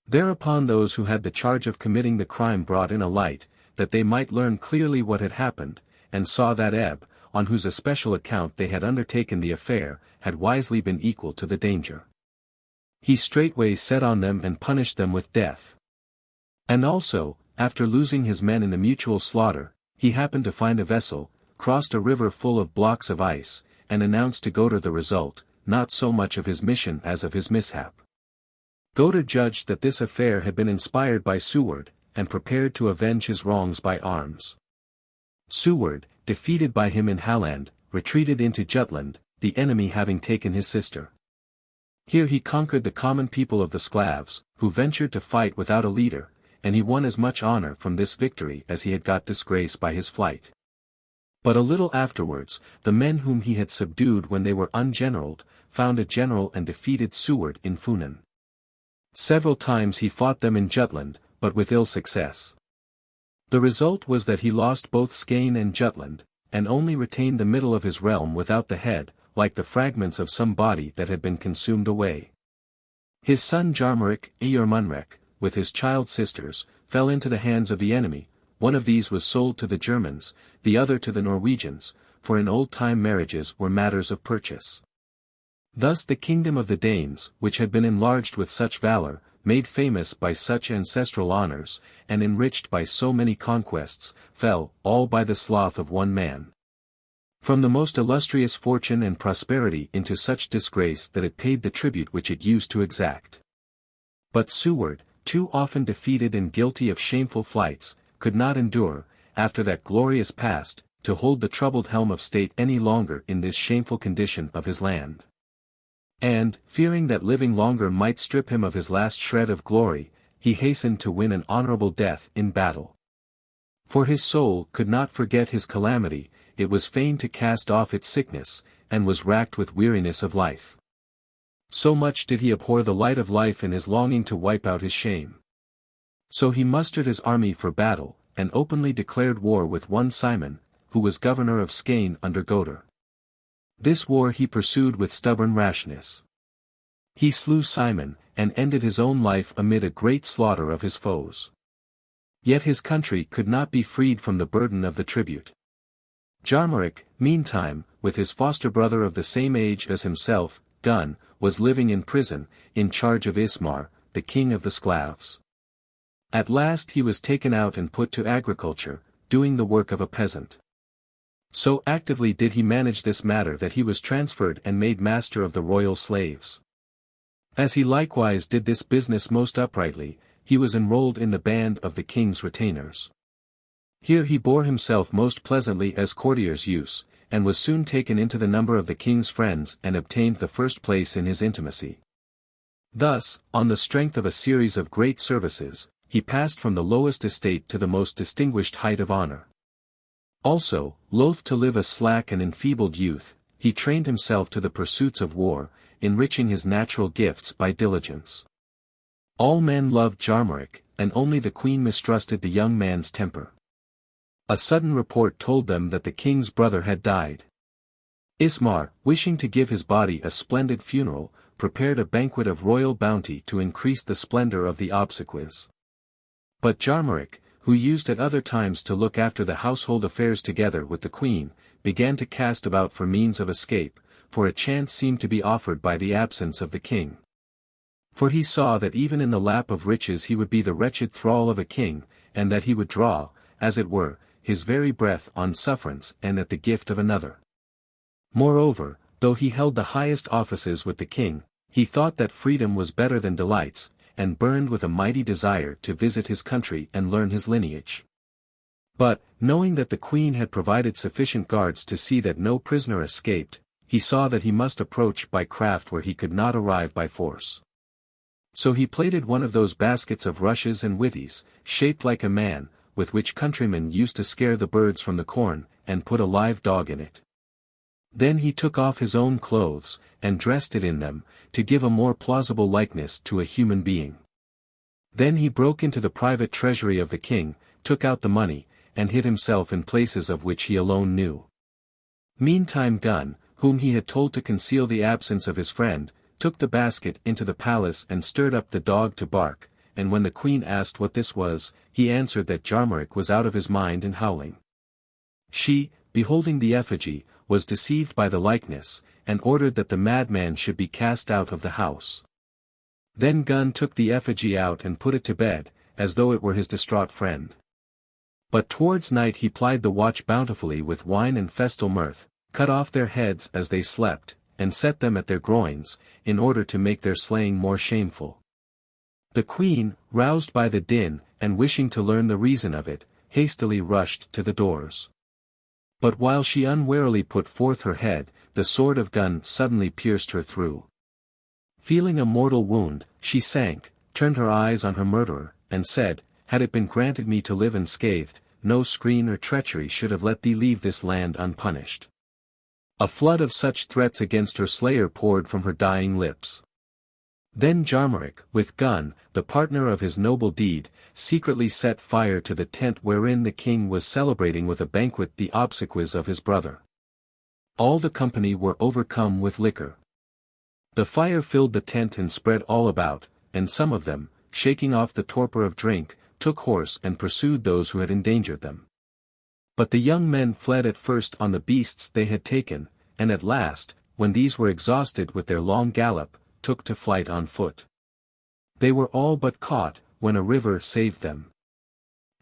Thereupon those who had the charge of committing the crime brought in a light, that they might learn clearly what had happened, and saw that Ebb, on whose especial account they had undertaken the affair, had wisely been equal to the danger. he straightway set on them and punished them with death. And also, after losing his men in the mutual slaughter, he happened to find a vessel, crossed a river full of blocks of ice, and announced to Gota the result, not so much of his mission as of his mishap. Gota judged that this affair had been inspired by Seward, and prepared to avenge his wrongs by arms. Seward, defeated by him in Halland, retreated into Jutland, the enemy having taken his sister. Here he conquered the common people of the Sclavs, who ventured to fight without a leader, and he won as much honor from this victory as he had got disgrace by his flight. But a little afterwards, the men whom he had subdued when they were ungeneraled, found a general and defeated Seward in Funen. Several times he fought them in Jutland, but with ill success. The result was that he lost both Skane and Jutland, and only retained the middle of his realm without the head, like the fragments of some body that had been consumed away. His son Jarmeric, Eormunrek, with his child sisters, fell into the hands of the enemy. One of these was sold to the Germans, the other to the Norwegians, for in old-time marriages were matters of purchase. Thus the kingdom of the Danes, which had been enlarged with such valor, made famous by such ancestral honors, and enriched by so many conquests, fell, all by the sloth of one man. From the most illustrious fortune and prosperity into such disgrace that it paid the tribute which it used to exact. But Seward, too often defeated and guilty of shameful flights, could not endure, after that glorious past, to hold the troubled helm of state any longer in this shameful condition of his land. And, fearing that living longer might strip him of his last shred of glory, he hastened to win an honorable death in battle. For his soul could not forget his calamity, it was fain to cast off its sickness, and was racked with weariness of life. So much did he abhor the light of life in his longing to wipe out his shame. So he mustered his army for battle, and openly declared war with one Simon, who was governor of Skane under Gotr. This war he pursued with stubborn rashness. He slew Simon, and ended his own life amid a great slaughter of his foes. Yet his country could not be freed from the burden of the tribute. Jarmeric, meantime, with his foster brother of the same age as himself, Gun, was living in prison, in charge of Ismar, the king of the Sclavs. At last he was taken out and put to agriculture, doing the work of a peasant. So actively did he manage this matter that he was transferred and made master of the royal slaves. As he likewise did this business most uprightly, he was enrolled in the band of the king's retainers. Here he bore himself most pleasantly as courtiers use, and was soon taken into the number of the king's friends and obtained the first place in his intimacy. Thus, on the strength of a series of great services, he passed from the lowest estate to the most distinguished height of honor. Also, loath to live a slack and enfeebled youth, he trained himself to the pursuits of war, enriching his natural gifts by diligence. All men loved Jarmeric, and only the queen mistrusted the young man's temper. A sudden report told them that the king's brother had died. Ismar, wishing to give his body a splendid funeral, prepared a banquet of royal bounty to increase the splendor of the obsequies. But Jarmeric, who used at other times to look after the household affairs together with the queen, began to cast about for means of escape, for a chance seemed to be offered by the absence of the king. For he saw that even in the lap of riches he would be the wretched thrall of a king, and that he would draw, as it were, his very breath on sufferance and at the gift of another. Moreover, though he held the highest offices with the king, he thought that freedom was better than delights, and burned with a mighty desire to visit his country and learn his lineage. But, knowing that the queen had provided sufficient guards to see that no prisoner escaped, he saw that he must approach by craft where he could not arrive by force. So he plaited one of those baskets of rushes and withies, shaped like a man, with which countrymen used to scare the birds from the corn, and put a live dog in it. Then he took off his own clothes, and dressed it in them, to give a more plausible likeness to a human being. Then he broke into the private treasury of the king, took out the money, and hid himself in places of which he alone knew. Meantime Gun, whom he had told to conceal the absence of his friend, took the basket into the palace and stirred up the dog to bark, and when the queen asked what this was, he answered that Jarmeric was out of his mind and howling. She, beholding the effigy, was deceived by the likeness, and ordered that the madman should be cast out of the house. Then Gun took the effigy out and put it to bed, as though it were his distraught friend. But towards night he plied the watch bountifully with wine and festal mirth, cut off their heads as they slept, and set them at their groins, in order to make their slaying more shameful. The queen, roused by the din, and wishing to learn the reason of it, hastily rushed to the doors. But while she unwarily put forth her head, the sword of Gun suddenly pierced her through. Feeling a mortal wound, she sank, turned her eyes on her murderer, and said, "Had it been granted me to live unscathed, no screen or treachery should have let thee leave this land unpunished." A flood of such threats against her slayer poured from her dying lips. Then Jarmeric, with Gun, the partner of his noble deed, secretly set fire to the tent wherein the king was celebrating with a banquet the obsequies of his brother. All the company were overcome with liquor. The fire filled the tent and spread all about, and some of them, shaking off the torpor of drink, took horse and pursued those who had endangered them. But the young men fled at first on the beasts they had taken, and at last, when these were exhausted with their long gallop, took to flight on foot. They were all but caught, when a river saved them.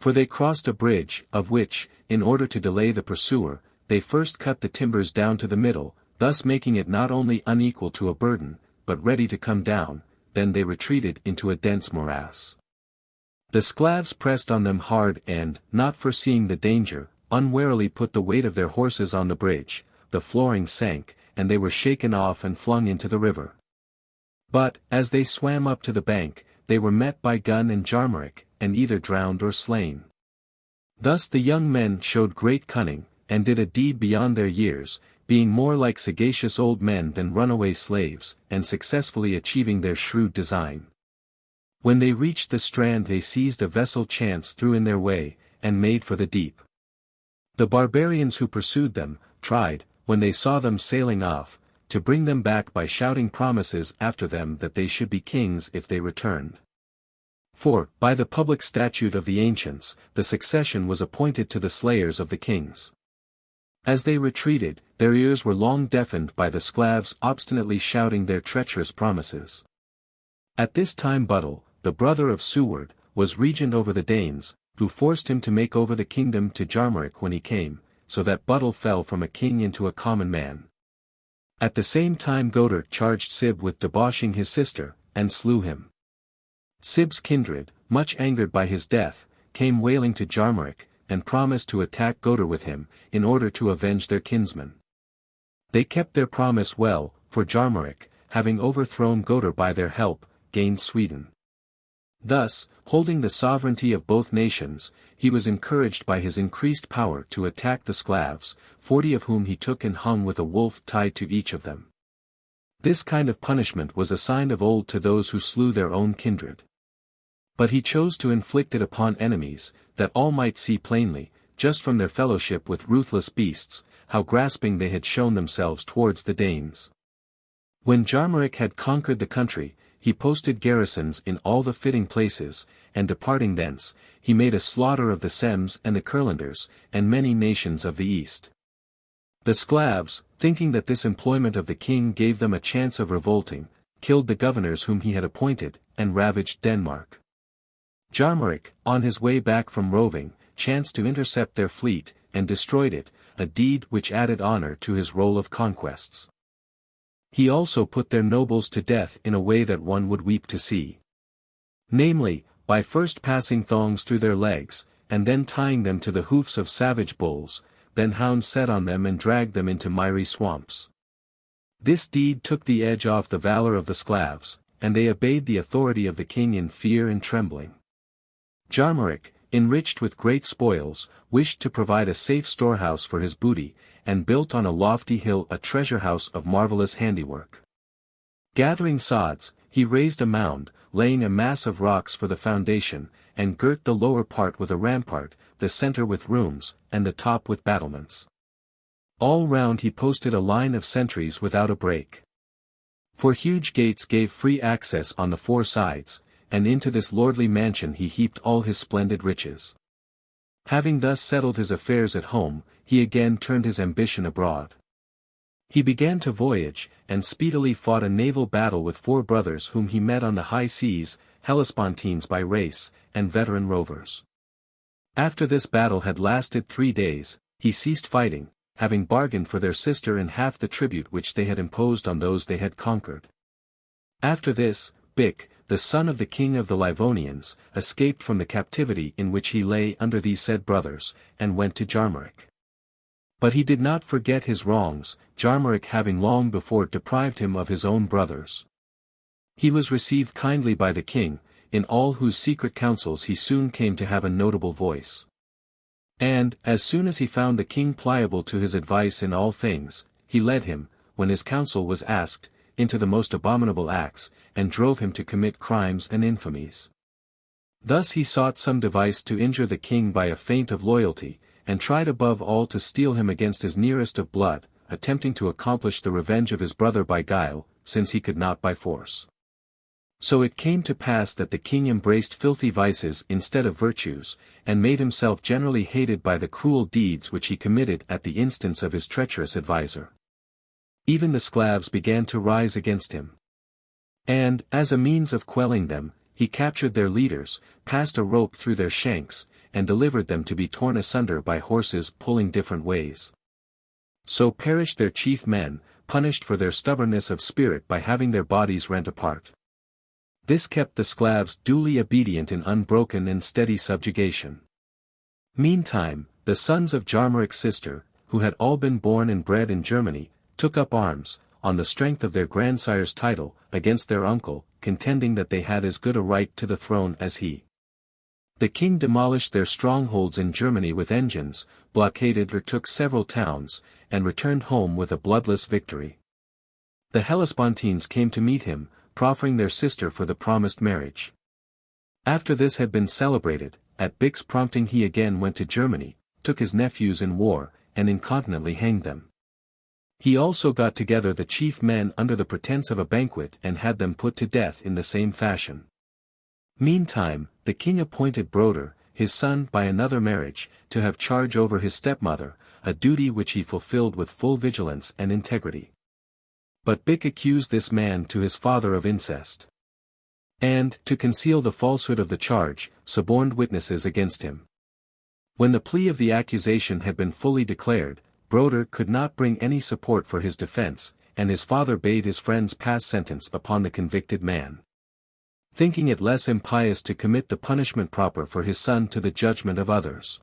For they crossed a bridge, of which, in order to delay the pursuer, they first cut the timbers down to the middle, thus making it not only unequal to a burden, but ready to come down. Then they retreated into a dense morass. The Sclavs pressed on them hard and, not foreseeing the danger, unwarily put the weight of their horses on the bridge, the flooring sank, and they were shaken off and flung into the river. But, as they swam up to the bank, they were met by Gun and Jarmeric, and either drowned or slain. Thus the young men showed great cunning, and did a deed beyond their years, being more like sagacious old men than runaway slaves, and successfully achieving their shrewd design. When they reached the strand they seized a vessel chance threw in their way, and made for the deep. The barbarians who pursued them, tried, when they saw them sailing off, to bring them back by shouting promises after them that they should be kings if they returned. For, by the public statute of the ancients, the succession was appointed to the slayers of the kings. As they retreated, their ears were long deafened by the Sclavs obstinately shouting their treacherous promises. At this time Budle, the brother of Seward, was regent over the Danes, who forced him to make over the kingdom to Jarmeric when he came, so that Budle fell from a king into a common man. At the same time Goder charged Sib with debauching his sister, and slew him. Sib's kindred, much angered by his death, came wailing to Jarmeric, and promised to attack Goder with him, in order to avenge their kinsman. They kept their promise well, for Jarmeric, having overthrown Goder by their help, gained Sweden. Thus, holding the sovereignty of both nations, he was encouraged by his increased power to attack the Sclavs, 40 of whom he took and hung with a wolf tied to each of them. This kind of punishment was assigned of old to those who slew their own kindred. But he chose to inflict it upon enemies, that all might see plainly, just from their fellowship with ruthless beasts, how grasping they had shown themselves towards the Danes. When Jarmeric had conquered the country, he posted garrisons in all the fitting places, and departing thence, he made a slaughter of the Sems and the Curlanders, and many nations of the east. The Sclavs, thinking that this employment of the king gave them a chance of revolting, killed the governors whom he had appointed, and ravaged Denmark. Jarmeric, on his way back from roving, chanced to intercept their fleet, and destroyed it, a deed which added honor to his roll of conquests. He also put their nobles to death in a way that one would weep to see. Namely, by first passing thongs through their legs, and then tying them to the hoofs of savage bulls, then hounds set on them and dragged them into miry swamps. This deed took the edge off the valor of the Sclavs, and they obeyed the authority of the king in fear and trembling. Jarmeric, enriched with great spoils, wished to provide a safe storehouse for his booty, and built on a lofty hill a treasure house of marvelous handiwork. Gathering sods, he raised a mound, laying a mass of rocks for the foundation, and girt the lower part with a rampart, the center with rooms, and the top with battlements. All round he posted a line of sentries without a break. For huge gates gave free access on the four sides, and into this lordly mansion he heaped all his splendid riches. Having thus settled his affairs at home, he again turned his ambition abroad. He began to voyage, and speedily fought a naval battle with 4 brothers whom he met on the high seas, Hellespontines by race, and veteran rovers. After this battle had lasted 3 days, he ceased fighting, having bargained for their sister in half the tribute which they had imposed on those they had conquered. After this, Bic, the son of the king of the Livonians, escaped from the captivity in which he lay under these said brothers, and went to Jarmeric. But he did not forget his wrongs, Jarmeric having long before deprived him of his own brothers. He was received kindly by the king, in all whose secret councils he soon came to have a notable voice. And, as soon as he found the king pliable to his advice in all things, he led him, when his counsel was asked, into the most abominable acts, and drove him to commit crimes and infamies. Thus he sought some device to injure the king by a feint of loyalty, and tried above all to steel him against his nearest of blood, attempting to accomplish the revenge of his brother by guile, since he could not by force. So it came to pass that the king embraced filthy vices instead of virtues, and made himself generally hated by the cruel deeds which he committed at the instance of his treacherous adviser. Even the Sclavs began to rise against him. And, as a means of quelling them, he captured their leaders, passed a rope through their shanks, and delivered them to be torn asunder by horses pulling different ways. So perished their chief men, punished for their stubbornness of spirit by having their bodies rent apart. This kept the Sclavs duly obedient in unbroken and steady subjugation. Meantime, the sons of Jarmeric's sister, who had all been born and bred in Germany, took up arms, on the strength of their grandsire's title, against their uncle, contending that they had as good a right to the throne as he. The king demolished their strongholds in Germany with engines, blockaded or took several towns, and returned home with a bloodless victory. The Hellespontines came to meet him, proffering their sister for the promised marriage. After this had been celebrated, at Bic's prompting he again went to Germany, took his nephews in war, and incontinently hanged them. He also got together the chief men under the pretence of a banquet and had them put to death in the same fashion. Meantime, the king appointed Broder, his son by another marriage, to have charge over his stepmother, a duty which he fulfilled with full vigilance and integrity. But Bic accused this man to his father of incest. And, to conceal the falsehood of the charge, suborned witnesses against him. When the plea of the accusation had been fully declared, Broder could not bring any support for his defense, and his father bade his friends pass sentence upon the convicted man. Thinking it less impious to commit the punishment proper for his son to the judgment of others.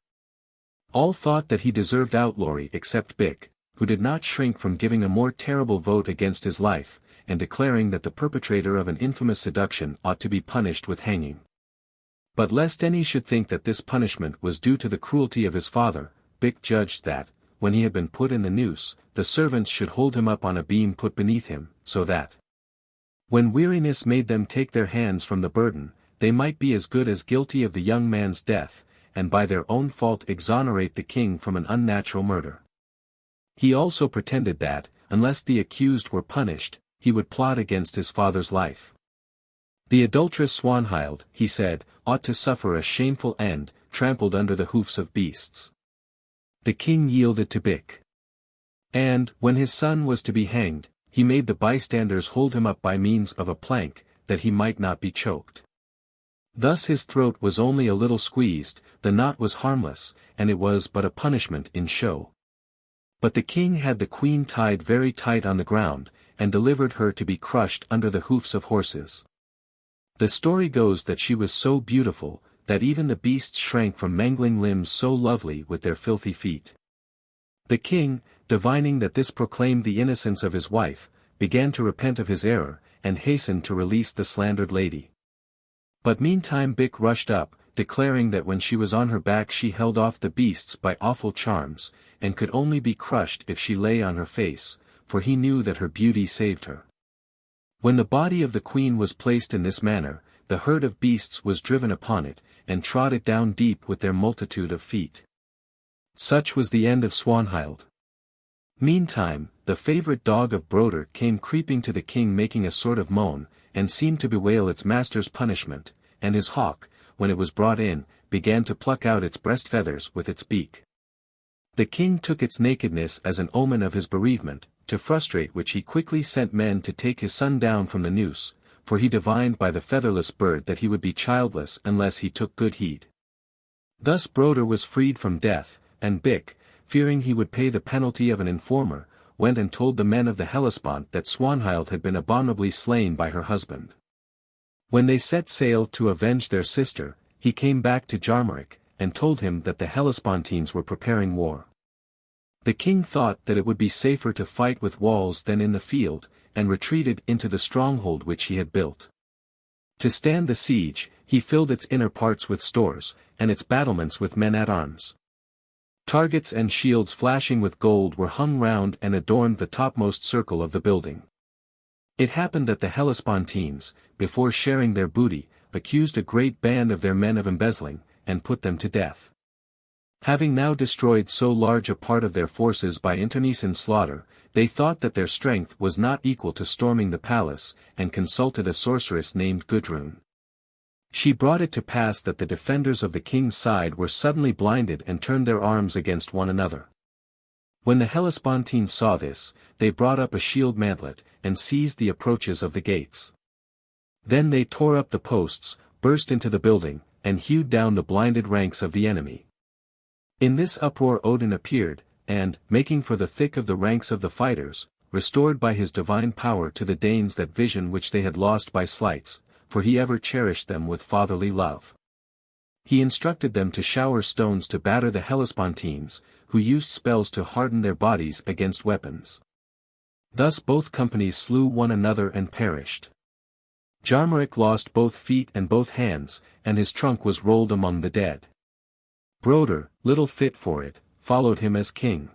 All thought that he deserved outlawry except Bic, who did not shrink from giving a more terrible vote against his life, and declaring that the perpetrator of an infamous seduction ought to be punished with hanging. But lest any should think that this punishment was due to the cruelty of his father, Bic judged that, when he had been put in the noose, the servants should hold him up on a beam put beneath him, so that, when weariness made them take their hands from the burden, they might be as good as guilty of the young man's death, and by their own fault exonerate the king from an unnatural murder. He also pretended that, unless the accused were punished, he would plot against his father's life. The adulterous Swanhild, he said, ought to suffer a shameful end, trampled under the hoofs of beasts. The king yielded to Bic. And, when his son was to be hanged, he made the bystanders hold him up by means of a plank, that he might not be choked. Thus his throat was only a little squeezed, the knot was harmless, and it was but a punishment in show. But the king had the queen tied very tight on the ground, and delivered her to be crushed under the hoofs of horses. The story goes that she was so beautiful, that even the beasts shrank from mangling limbs so lovely with their filthy feet. The king, divining that this proclaimed the innocence of his wife, began to repent of his error, and hastened to release the slandered lady. But meantime Bic rushed up, declaring that when she was on her back she held off the beasts by awful charms, and could only be crushed if she lay on her face, for he knew that her beauty saved her. When the body of the queen was placed in this manner, the herd of beasts was driven upon it, and trod it down deep with their multitude of feet. Such was the end of Swanhild. Meantime, the favorite dog of Broder came creeping to the king making a sort of moan, and seemed to bewail its master's punishment, and his hawk, when it was brought in, began to pluck out its breast feathers with its beak. The king took its nakedness as an omen of his bereavement, to frustrate which he quickly sent men to take his son down from the noose, for he divined by the featherless bird that he would be childless unless he took good heed. Thus Broder was freed from death, and Bick, fearing he would pay the penalty of an informer, went and told the men of the Hellespont that Swanhild had been abominably slain by her husband. When they set sail to avenge their sister, he came back to Jarmeric, and told him that the Hellespontines were preparing war. The king thought that it would be safer to fight with walls than in the field, and retreated into the stronghold which he had built. To stand the siege, he filled its inner parts with stores, and its battlements with men-at-arms. Targets and shields flashing with gold were hung round and adorned the topmost circle of the building. It happened that the Hellespontines, before sharing their booty, accused a great band of their men of embezzling, and put them to death. Having now destroyed so large a part of their forces by internecine slaughter, they thought that their strength was not equal to storming the palace, and consulted a sorceress named Gudrun. She brought it to pass that the defenders of the king's side were suddenly blinded and turned their arms against one another. When the Hellespontines saw this, they brought up a shield mantlet, and seized the approaches of the gates. Then they tore up the posts, burst into the building, and hewed down the blinded ranks of the enemy. In this uproar Odin appeared, and, making for the thick of the ranks of the fighters, restored by his divine power to the Danes that vision which they had lost by slights, for he ever cherished them with fatherly love. He instructed them to shower stones to batter the Hellespontines, who used spells to harden their bodies against weapons. Thus both companies slew one another and perished. Jarmeric lost both feet and both hands, and his trunk was rolled among the dead. Broder, little fit for it, followed him as king.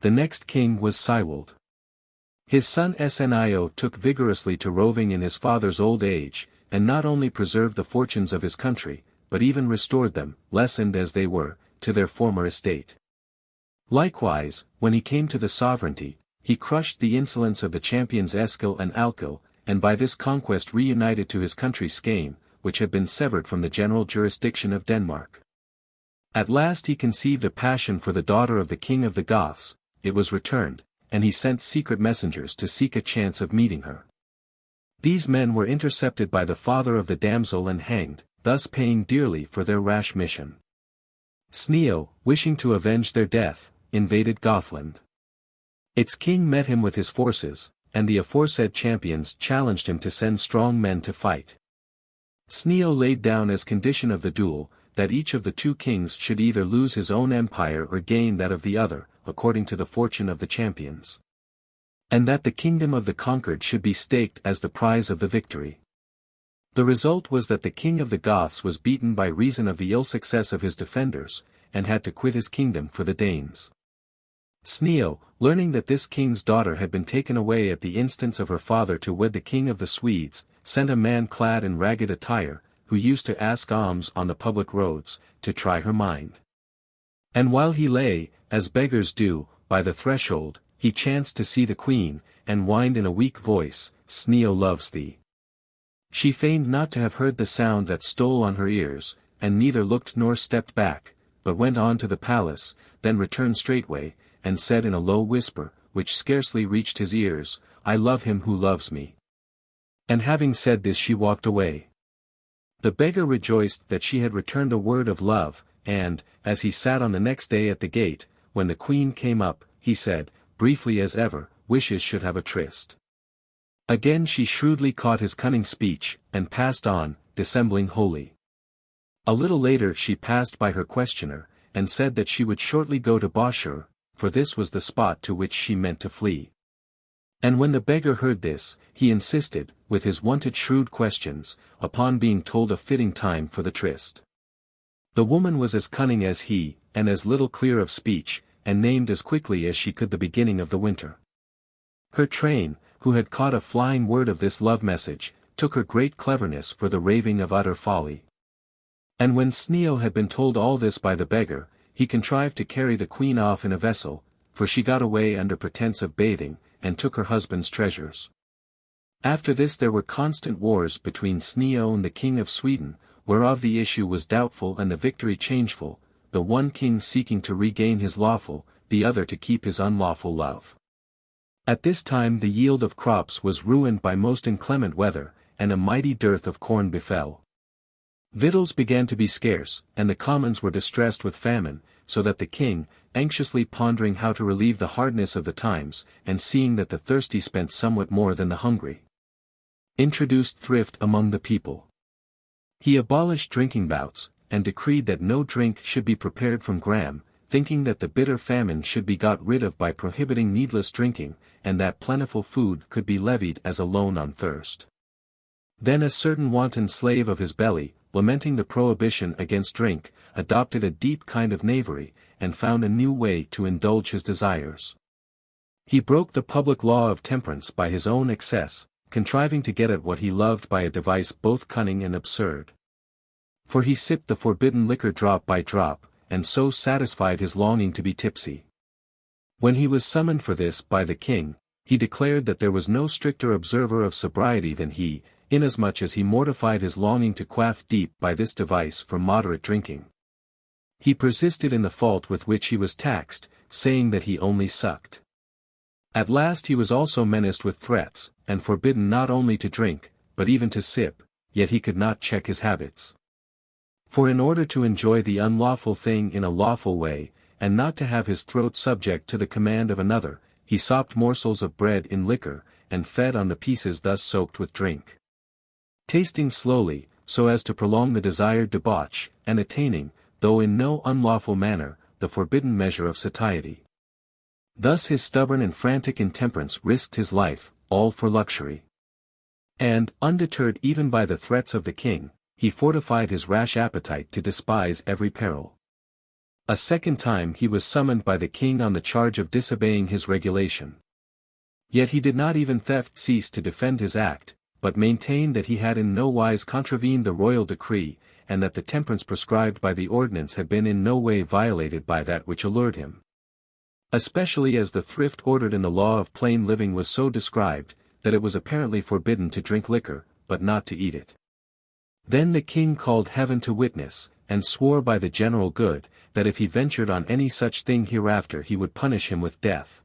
The next king was Siwald. His son Snio took vigorously to roving in his father's old age, and not only preserved the fortunes of his country, but even restored them, lessened as they were, to their former estate. Likewise, when he came to the sovereignty, he crushed the insolence of the champions Eskil and Alkil, and by this conquest reunited to his country Skane, which had been severed from the general jurisdiction of Denmark. At last he conceived a passion for the daughter of the king of the Goths, it was returned, and he sent secret messengers to seek a chance of meeting her. These men were intercepted by the father of the damsel and hanged, thus paying dearly for their rash mission. Sneo, wishing to avenge their death, invaded Gothland. Its king met him with his forces, and the aforesaid champions challenged him to send strong men to fight. Sneo laid down as condition of the duel, that each of the two kings should either lose his own empire or gain that of the other, according to the fortune of the champions. And that the kingdom of the conquered should be staked as the prize of the victory. The result was that the king of the Goths was beaten by reason of the ill success of his defenders, and had to quit his kingdom for the Danes. Sneo, learning that this king's daughter had been taken away at the instance of her father to wed the king of the Swedes, sent a man clad in ragged attire, who used to ask alms on the public roads, to try her mind. And while he lay, as beggars do, by the threshold, he chanced to see the queen, and whined in a weak voice, "Sneo loves thee." She feigned not to have heard the sound that stole on her ears, and neither looked nor stepped back, but went on to the palace, then returned straightway, and said in a low whisper, which scarcely reached his ears, "I love him who loves me." And having said this she walked away. The beggar rejoiced that she had returned a word of love, and, as he sat on the next day at the gate, when the queen came up, he said, briefly as ever, "Wishes should have a tryst." Again she shrewdly caught his cunning speech, and passed on, dissembling wholly. A little later she passed by her questioner, and said that she would shortly go to Boshur, for this was the spot to which she meant to flee. And when the beggar heard this, he insisted, with his wonted shrewd questions, upon being told a fitting time for the tryst. The woman was as cunning as he, and as little clear of speech, and named as quickly as she could the beginning of the winter. Her train, who had caught a flying word of this love message, took her great cleverness for the raving of utter folly. And when Sneo had been told all this by the beggar, he contrived to carry the queen off in a vessel, for she got away under pretence of bathing, and took her husband's treasures. After this there were constant wars between Sneo and the king of Sweden, whereof the issue was doubtful and the victory changeful, the one king seeking to regain his lawful, the other to keep his unlawful love. At this time the yield of crops was ruined by most inclement weather, and a mighty dearth of corn befell. Victuals began to be scarce, and the commons were distressed with famine, so that the king, anxiously pondering how to relieve the hardness of the times, and seeing that the thirsty spent somewhat more than the hungry, introduced thrift among the people. He abolished drinking bouts, and decreed that no drink should be prepared from gram, thinking that the bitter famine should be got rid of by prohibiting needless drinking, and that plentiful food could be levied as a loan on thirst. Then a certain wanton slave of his belly, lamenting the prohibition against drink, adopted a deep kind of knavery, and found a new way to indulge his desires. He broke the public law of temperance by his own excess, contriving to get at what he loved by a device both cunning and absurd. For he sipped the forbidden liquor drop by drop, and so satisfied his longing to be tipsy. When he was summoned for this by the king, he declared that there was no stricter observer of sobriety than he, inasmuch as he mortified his longing to quaff deep by this device for moderate drinking. He persisted in the fault with which he was taxed, saying that he only sucked. At last he was also menaced with threats, and forbidden not only to drink, but even to sip, yet he could not check his habits. For in order to enjoy the unlawful thing in a lawful way, and not to have his throat subject to the command of another, he sopped morsels of bread in liquor, and fed on the pieces thus soaked with drink. Tasting slowly, so as to prolong the desired debauch, and attaining, though in no unlawful manner, the forbidden measure of satiety. Thus his stubborn and frantic intemperance risked his life, all for luxury. And, undeterred even by the threats of the king, he fortified his rash appetite to despise every peril. A second time he was summoned by the king on the charge of disobeying his regulation. Yet he did not even theft cease to defend his act, but maintained that he had in no wise contravened the royal decree, and that the temperance prescribed by the ordinance had been in no way violated by that which allured him. Especially as the thrift ordered in the law of plain living was so described, that it was apparently forbidden to drink liquor, but not to eat it. Then the king called heaven to witness, and swore by the general good, that if he ventured on any such thing hereafter he would punish him with death.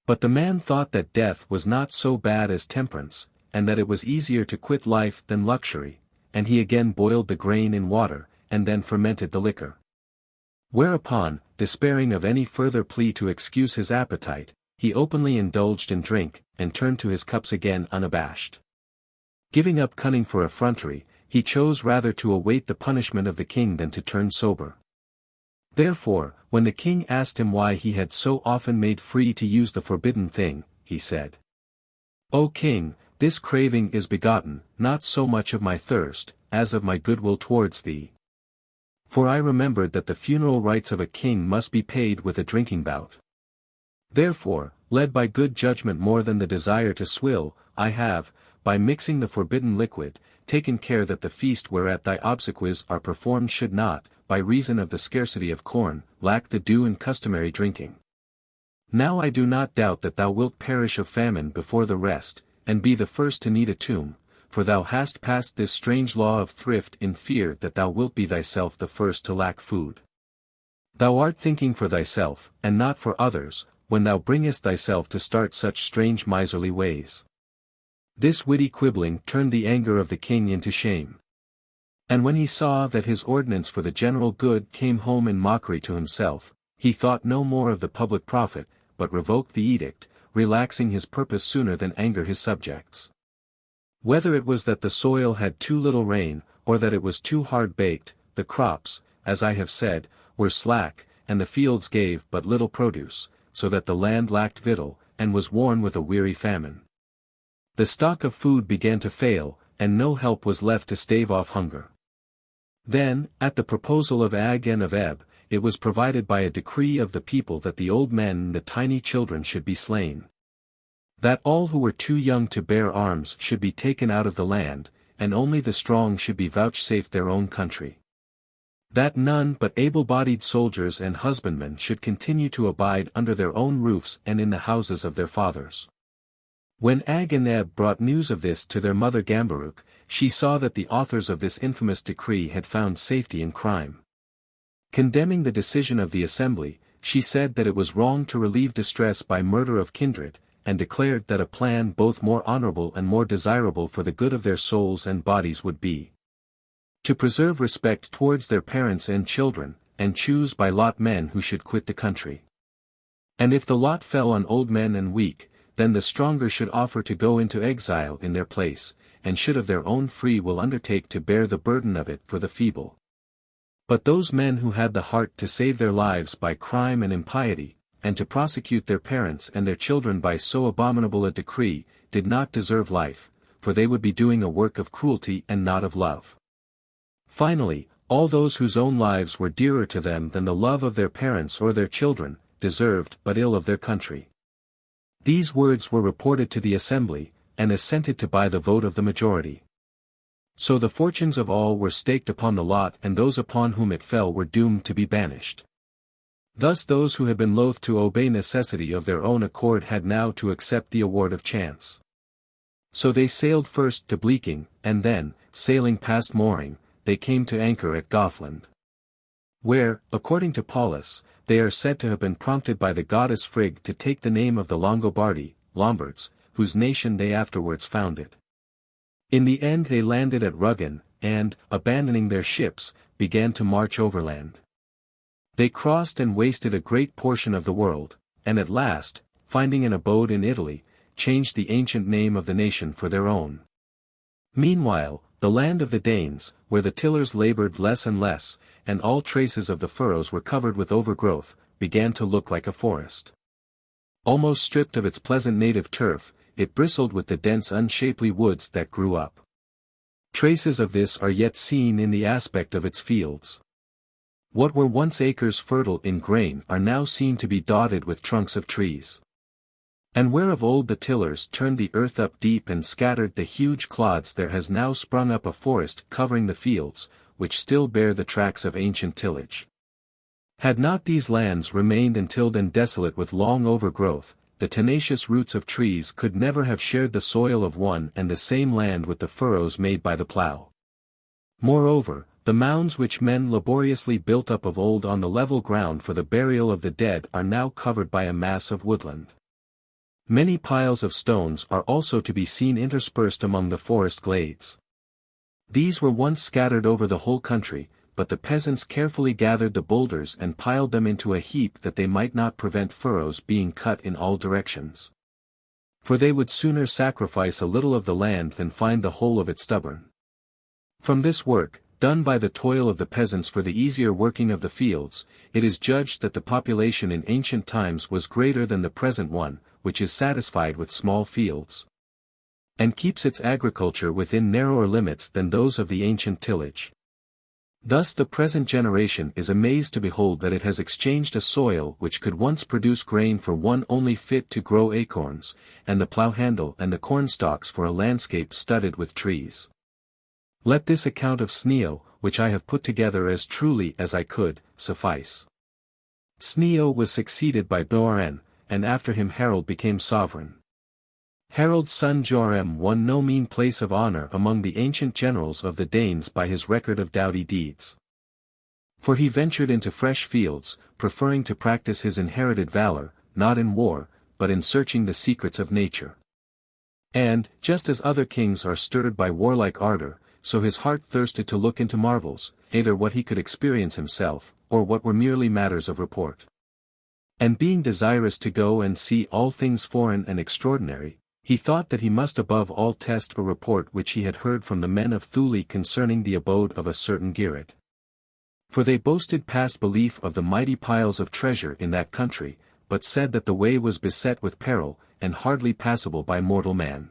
But the man thought that death was not so bad as temperance, and that it was easier to quit life than luxury, and he again boiled the grain in water, and then fermented the liquor. Whereupon, despairing of any further plea to excuse his appetite, he openly indulged in drink, and turned to his cups again unabashed. Giving up cunning for effrontery, he chose rather to await the punishment of the king than to turn sober. Therefore, when the king asked him why he had so often made free to use the forbidden thing, he said, "O king, this craving is begotten, not so much of my thirst, as of my goodwill towards thee. For I remembered that the funeral rites of a king must be paid with a drinking bout. Therefore, led by good judgment more than the desire to swill, I have, by mixing the forbidden liquid, taken care that the feast whereat thy obsequies are performed should not, by reason of the scarcity of corn, lack the due and customary drinking. Now I do not doubt that thou wilt perish of famine before the rest, and be the first to need a tomb, for thou hast passed this strange law of thrift in fear that thou wilt be thyself the first to lack food. Thou art thinking for thyself, and not for others, when thou bringest thyself to start such strange miserly ways." This witty quibbling turned the anger of the king into shame. And when he saw that his ordinance for the general good came home in mockery to himself, he thought no more of the public profit, but revoked the edict, relaxing his purpose sooner than anger his subjects. Whether it was that the soil had too little rain, or that it was too hard baked, the crops, as I have said, were slack, and the fields gave but little produce, so that the land lacked victual, and was worn with a weary famine. The stock of food began to fail, and no help was left to stave off hunger. Then, at the proposal of Ag and of Eb, it was provided by a decree of the people that the old men and the tiny children should be slain. That all who were too young to bear arms should be taken out of the land, and only the strong should be vouchsafed their own country. That none but able-bodied soldiers and husbandmen should continue to abide under their own roofs and in the houses of their fathers. When Ag and Eb brought news of this to their mother Gambaruk, she saw that the authors of this infamous decree had found safety in crime. Condemning the decision of the assembly, she said that it was wrong to relieve distress by murder of kindred, and declared that a plan both more honorable and more desirable for the good of their souls and bodies would be to preserve respect towards their parents and children, and choose by lot men who should quit the country. And if the lot fell on old men and weak, then the stronger should offer to go into exile in their place, and should of their own free will undertake to bear the burden of it for the feeble. But those men who had the heart to save their lives by crime and impiety, and to prosecute their parents and their children by so abominable a decree, did not deserve life, for they would be doing a work of cruelty and not of love. Finally, all those whose own lives were dearer to them than the love of their parents or their children, deserved but ill of their country. These words were reported to the assembly, and assented to by the vote of the majority. So the fortunes of all were staked upon the lot, and those upon whom it fell were doomed to be banished. Thus those who had been loath to obey necessity of their own accord had now to accept the award of chance. So they sailed first to Bleaking, and then, sailing past mooring, they came to anchor at Gothland, where, according to Paulus, they are said to have been prompted by the goddess Frigg to take the name of the Longobardi, Lombards, whose nation they afterwards founded. In the end they landed at Rügen, and, abandoning their ships, began to march overland. They crossed and wasted a great portion of the world, and at last, finding an abode in Italy, changed the ancient name of the nation for their own. Meanwhile, the land of the Danes, where the tillers labored less and less, and all traces of the furrows were covered with overgrowth, began to look like a forest. Almost stripped of its pleasant native turf, it bristled with the dense unshapely woods that grew up. Traces of this are yet seen in the aspect of its fields. What were once acres fertile in grain are now seen to be dotted with trunks of trees. And where of old the tillers turned the earth up deep and scattered the huge clods, there has now sprung up a forest covering the fields, which still bear the tracks of ancient tillage. Had not these lands remained untilled and desolate with long overgrowth, the tenacious roots of trees could never have shared the soil of one and the same land with the furrows made by the plough. Moreover, the mounds which men laboriously built up of old on the level ground for the burial of the dead are now covered by a mass of woodland. Many piles of stones are also to be seen interspersed among the forest glades. These were once scattered over the whole country, but the peasants carefully gathered the boulders and piled them into a heap that they might not prevent furrows being cut in all directions. For they would sooner sacrifice a little of the land than find the whole of it stubborn. From this work, done by the toil of the peasants for the easier working of the fields, it is judged that the population in ancient times was greater than the present one, which is satisfied with small fields, and keeps its agriculture within narrower limits than those of the ancient tillage. Thus the present generation is amazed to behold that it has exchanged a soil which could once produce grain for one only fit to grow acorns, and the plough handle and the cornstalks for a landscape studded with trees. Let this account of Sneo, which I have put together as truly as I could, suffice. Sneo was succeeded by Bjorn, and after him Harold became sovereign. Harold's son Jorem won no mean place of honor among the ancient generals of the Danes by his record of doughty deeds. For he ventured into fresh fields, preferring to practice his inherited valor, not in war, but in searching the secrets of nature. And, just as other kings are stirred by warlike ardor, so his heart thirsted to look into marvels, either what he could experience himself, or what were merely matters of report. And being desirous to go and see all things foreign and extraordinary, he thought that he must above all test a report which he had heard from the men of Thule concerning the abode of a certain Geared. For they boasted past belief of the mighty piles of treasure in that country, but said that the way was beset with peril, and hardly passable by mortal man.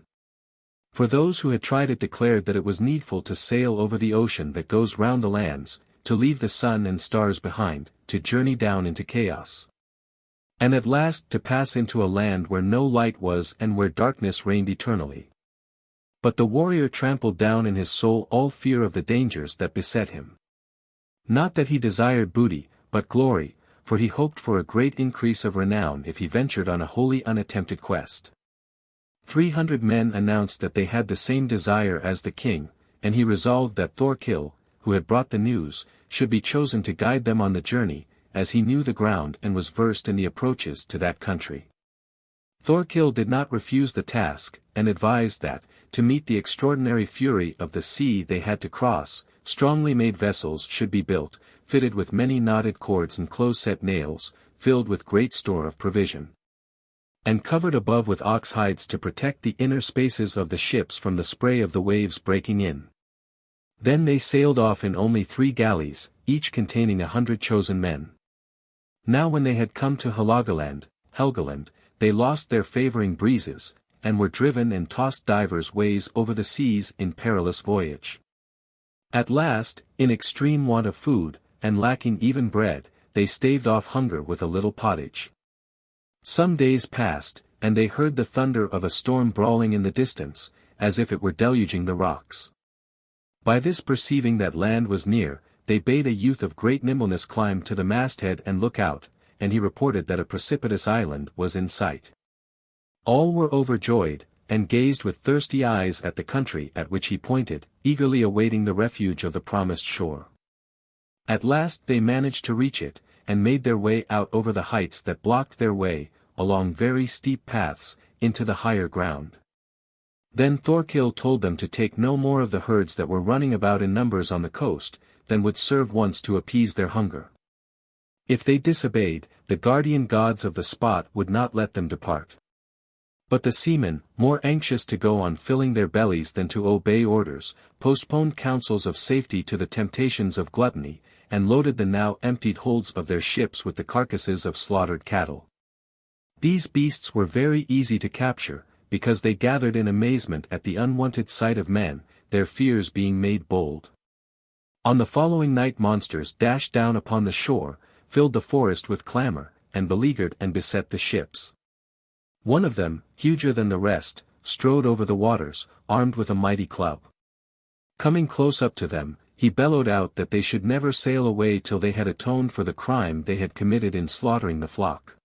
For those who had tried it declared that it was needful to sail over the ocean that goes round the lands, to leave the sun and stars behind, to journey down into chaos, and at last to pass into a land where no light was and where darkness reigned eternally. But the warrior trampled down in his soul all fear of the dangers that beset him. Not that he desired booty, but glory, for he hoped for a great increase of renown if he ventured on a wholly unattempted quest. 300 men announced that they had the same desire as the king, and he resolved that Thorkill, who had brought the news, should be chosen to guide them on the journey, as he knew the ground and was versed in the approaches to that country. Thorkild did not refuse the task, and advised that, to meet the extraordinary fury of the sea they had to cross, strongly made vessels should be built, fitted with many knotted cords and close-set nails, filled with great store of provision, and covered above with ox hides to protect the inner spaces of the ships from the spray of the waves breaking in. Then they sailed off in only 3 galleys, each containing 100 chosen men. Now when they had come to Helgeland, they lost their favoring breezes, and were driven and tossed divers ways over the seas in perilous voyage. At last, in extreme want of food, and lacking even bread, they staved off hunger with a little pottage. Some days passed, and they heard the thunder of a storm brawling in the distance, as if it were deluging the rocks. By this perceiving that land was near, they bade a youth of great nimbleness climb to the masthead and look out, and he reported that a precipitous island was in sight. All were overjoyed, and gazed with thirsty eyes at the country at which he pointed, eagerly awaiting the refuge of the promised shore. At last they managed to reach it, and made their way out over the heights that blocked their way, along very steep paths, into the higher ground. Then Thorkild told them to take no more of the herds that were running about in numbers on the coast, than would serve once to appease their hunger. If they disobeyed, the guardian gods of the spot would not let them depart. But the seamen, more anxious to go on filling their bellies than to obey orders, postponed counsels of safety to the temptations of gluttony, and loaded the now emptied holds of their ships with the carcasses of slaughtered cattle. These beasts were very easy to capture, because they gathered in amazement at the unwonted sight of men, their fears being made bold. On the following night monsters dashed down upon the shore, filled the forest with clamor, and beleaguered and beset the ships. One of them, huger than the rest, strode over the waters, armed with a mighty club. Coming close up to them, he bellowed out that they should never sail away till they had atoned for the crime they had committed in slaughtering the flock,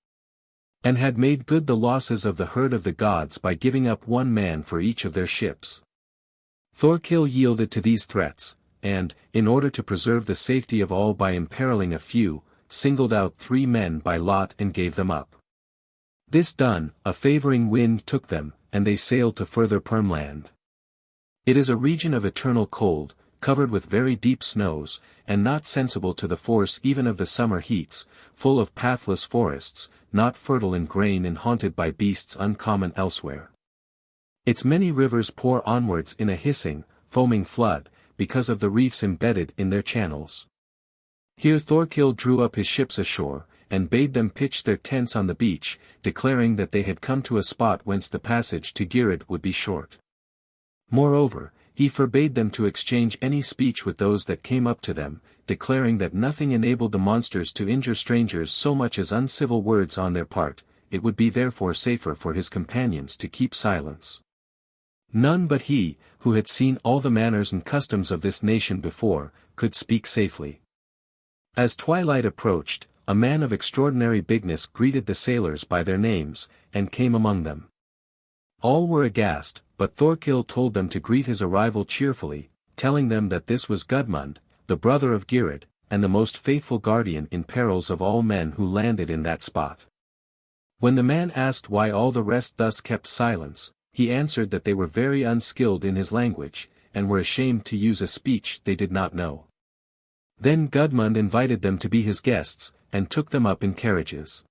and had made good the losses of the herd of the gods by giving up 1 man for each of their ships. Thorkild yielded to these threats, and, in order to preserve the safety of all by imperiling a few, singled out 3 men by lot and gave them up. This done, a favoring wind took them, and they sailed to further Permland. It is a region of eternal cold, covered with very deep snows, and not sensible to the force even of the summer heats, full of pathless forests, not fertile in grain and haunted by beasts uncommon elsewhere. Its many rivers pour onwards in a hissing, foaming flood, because of the reefs embedded in their channels. Here Thorkild drew up his ships ashore, and bade them pitch their tents on the beach, declaring that they had come to a spot whence the passage to Girid would be short. Moreover, he forbade them to exchange any speech with those that came up to them, declaring that nothing enabled the monsters to injure strangers so much as uncivil words on their part. It would be therefore safer for his companions to keep silence. None but he, who had seen all the manners and customs of this nation before, could speak safely. As twilight approached, a man of extraordinary bigness greeted the sailors by their names, and came among them. All were aghast, but Thorkild told them to greet his arrival cheerfully, telling them that this was Gudmund, the brother of Girid, and the most faithful guardian in perils of all men who landed in that spot. When the man asked why all the rest thus kept silence, he answered that they were very unskilled in his language, and were ashamed to use a speech they did not know. Then Gudmund invited them to be his guests, and took them up in carriages.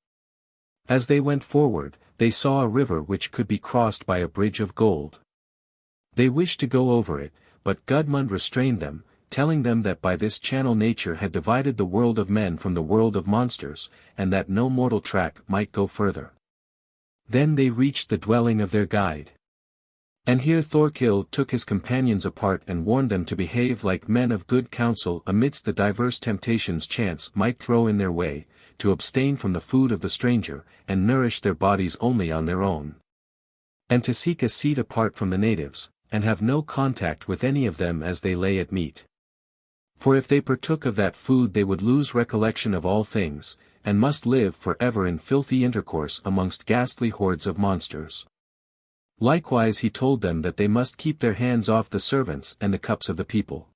As they went forward, they saw a river which could be crossed by a bridge of gold. They wished to go over it, but Gudmund restrained them, telling them that by this channel nature had divided the world of men from the world of monsters, and that no mortal track might go further. Then they reached the dwelling of their guide. And here Thorkild took his companions apart and warned them to behave like men of good counsel amidst the diverse temptations chance might throw in their way, to abstain from the food of the stranger, and nourish their bodies only on their own. And to seek a seat apart from the natives, and have no contact with any of them as they lay at meat. For if they partook of that food they would lose recollection of all things, and must live for ever in filthy intercourse amongst ghastly hordes of monsters. Likewise he told them that they must keep their hands off the servants and the cups of the people.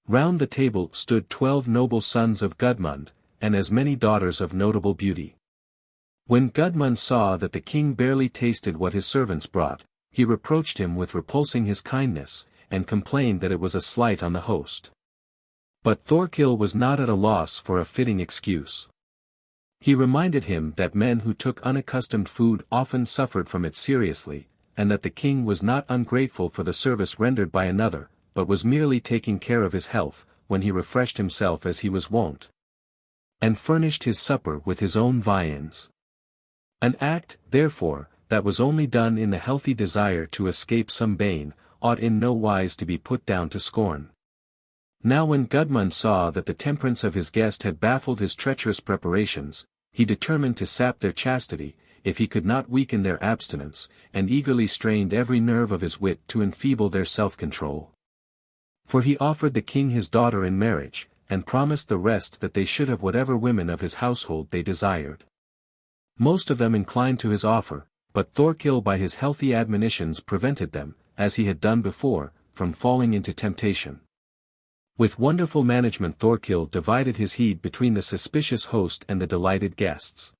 Round the table stood 12 noble sons of Gudmund, and as many daughters of notable beauty. When Gudmund saw that the king barely tasted what his servants brought, he reproached him with repulsing his kindness, and complained that it was a slight on the host. But Thorkill was not at a loss for a fitting excuse. He reminded him that men who took unaccustomed food often suffered from it seriously, and that the king was not ungrateful for the service rendered by another, but was merely taking care of his health, when he refreshed himself as he was wont, and furnished his supper with his own viands. An act, therefore, that was only done in the healthy desire to escape some bane, ought in no wise to be put down to scorn. Now when Gudmund saw that the temperance of his guest had baffled his treacherous preparations, he determined to sap their chastity, if he could not weaken their abstinence, and eagerly strained every nerve of his wit to enfeeble their self-control. For he offered the king his daughter in marriage, and promised the rest that they should have whatever women of his household they desired. Most of them inclined to his offer, but Thorkill by his healthy admonitions prevented them, as he had done before, from falling into temptation. With wonderful management Thorkill divided his heed between the suspicious host and the delighted guests.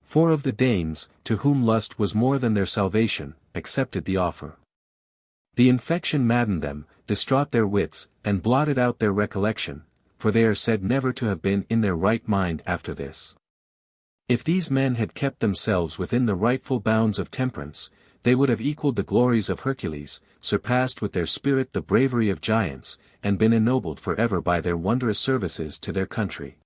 4 of the Danes, to whom lust was more than their salvation, accepted the offer. The infection maddened them, distraught their wits, and blotted out their recollection, for they are said never to have been in their right mind after this. If these men had kept themselves within the rightful bounds of temperance, they would have equalled the glories of Hercules, surpassed with their spirit the bravery of giants, and been ennobled forever by their wondrous services to their country.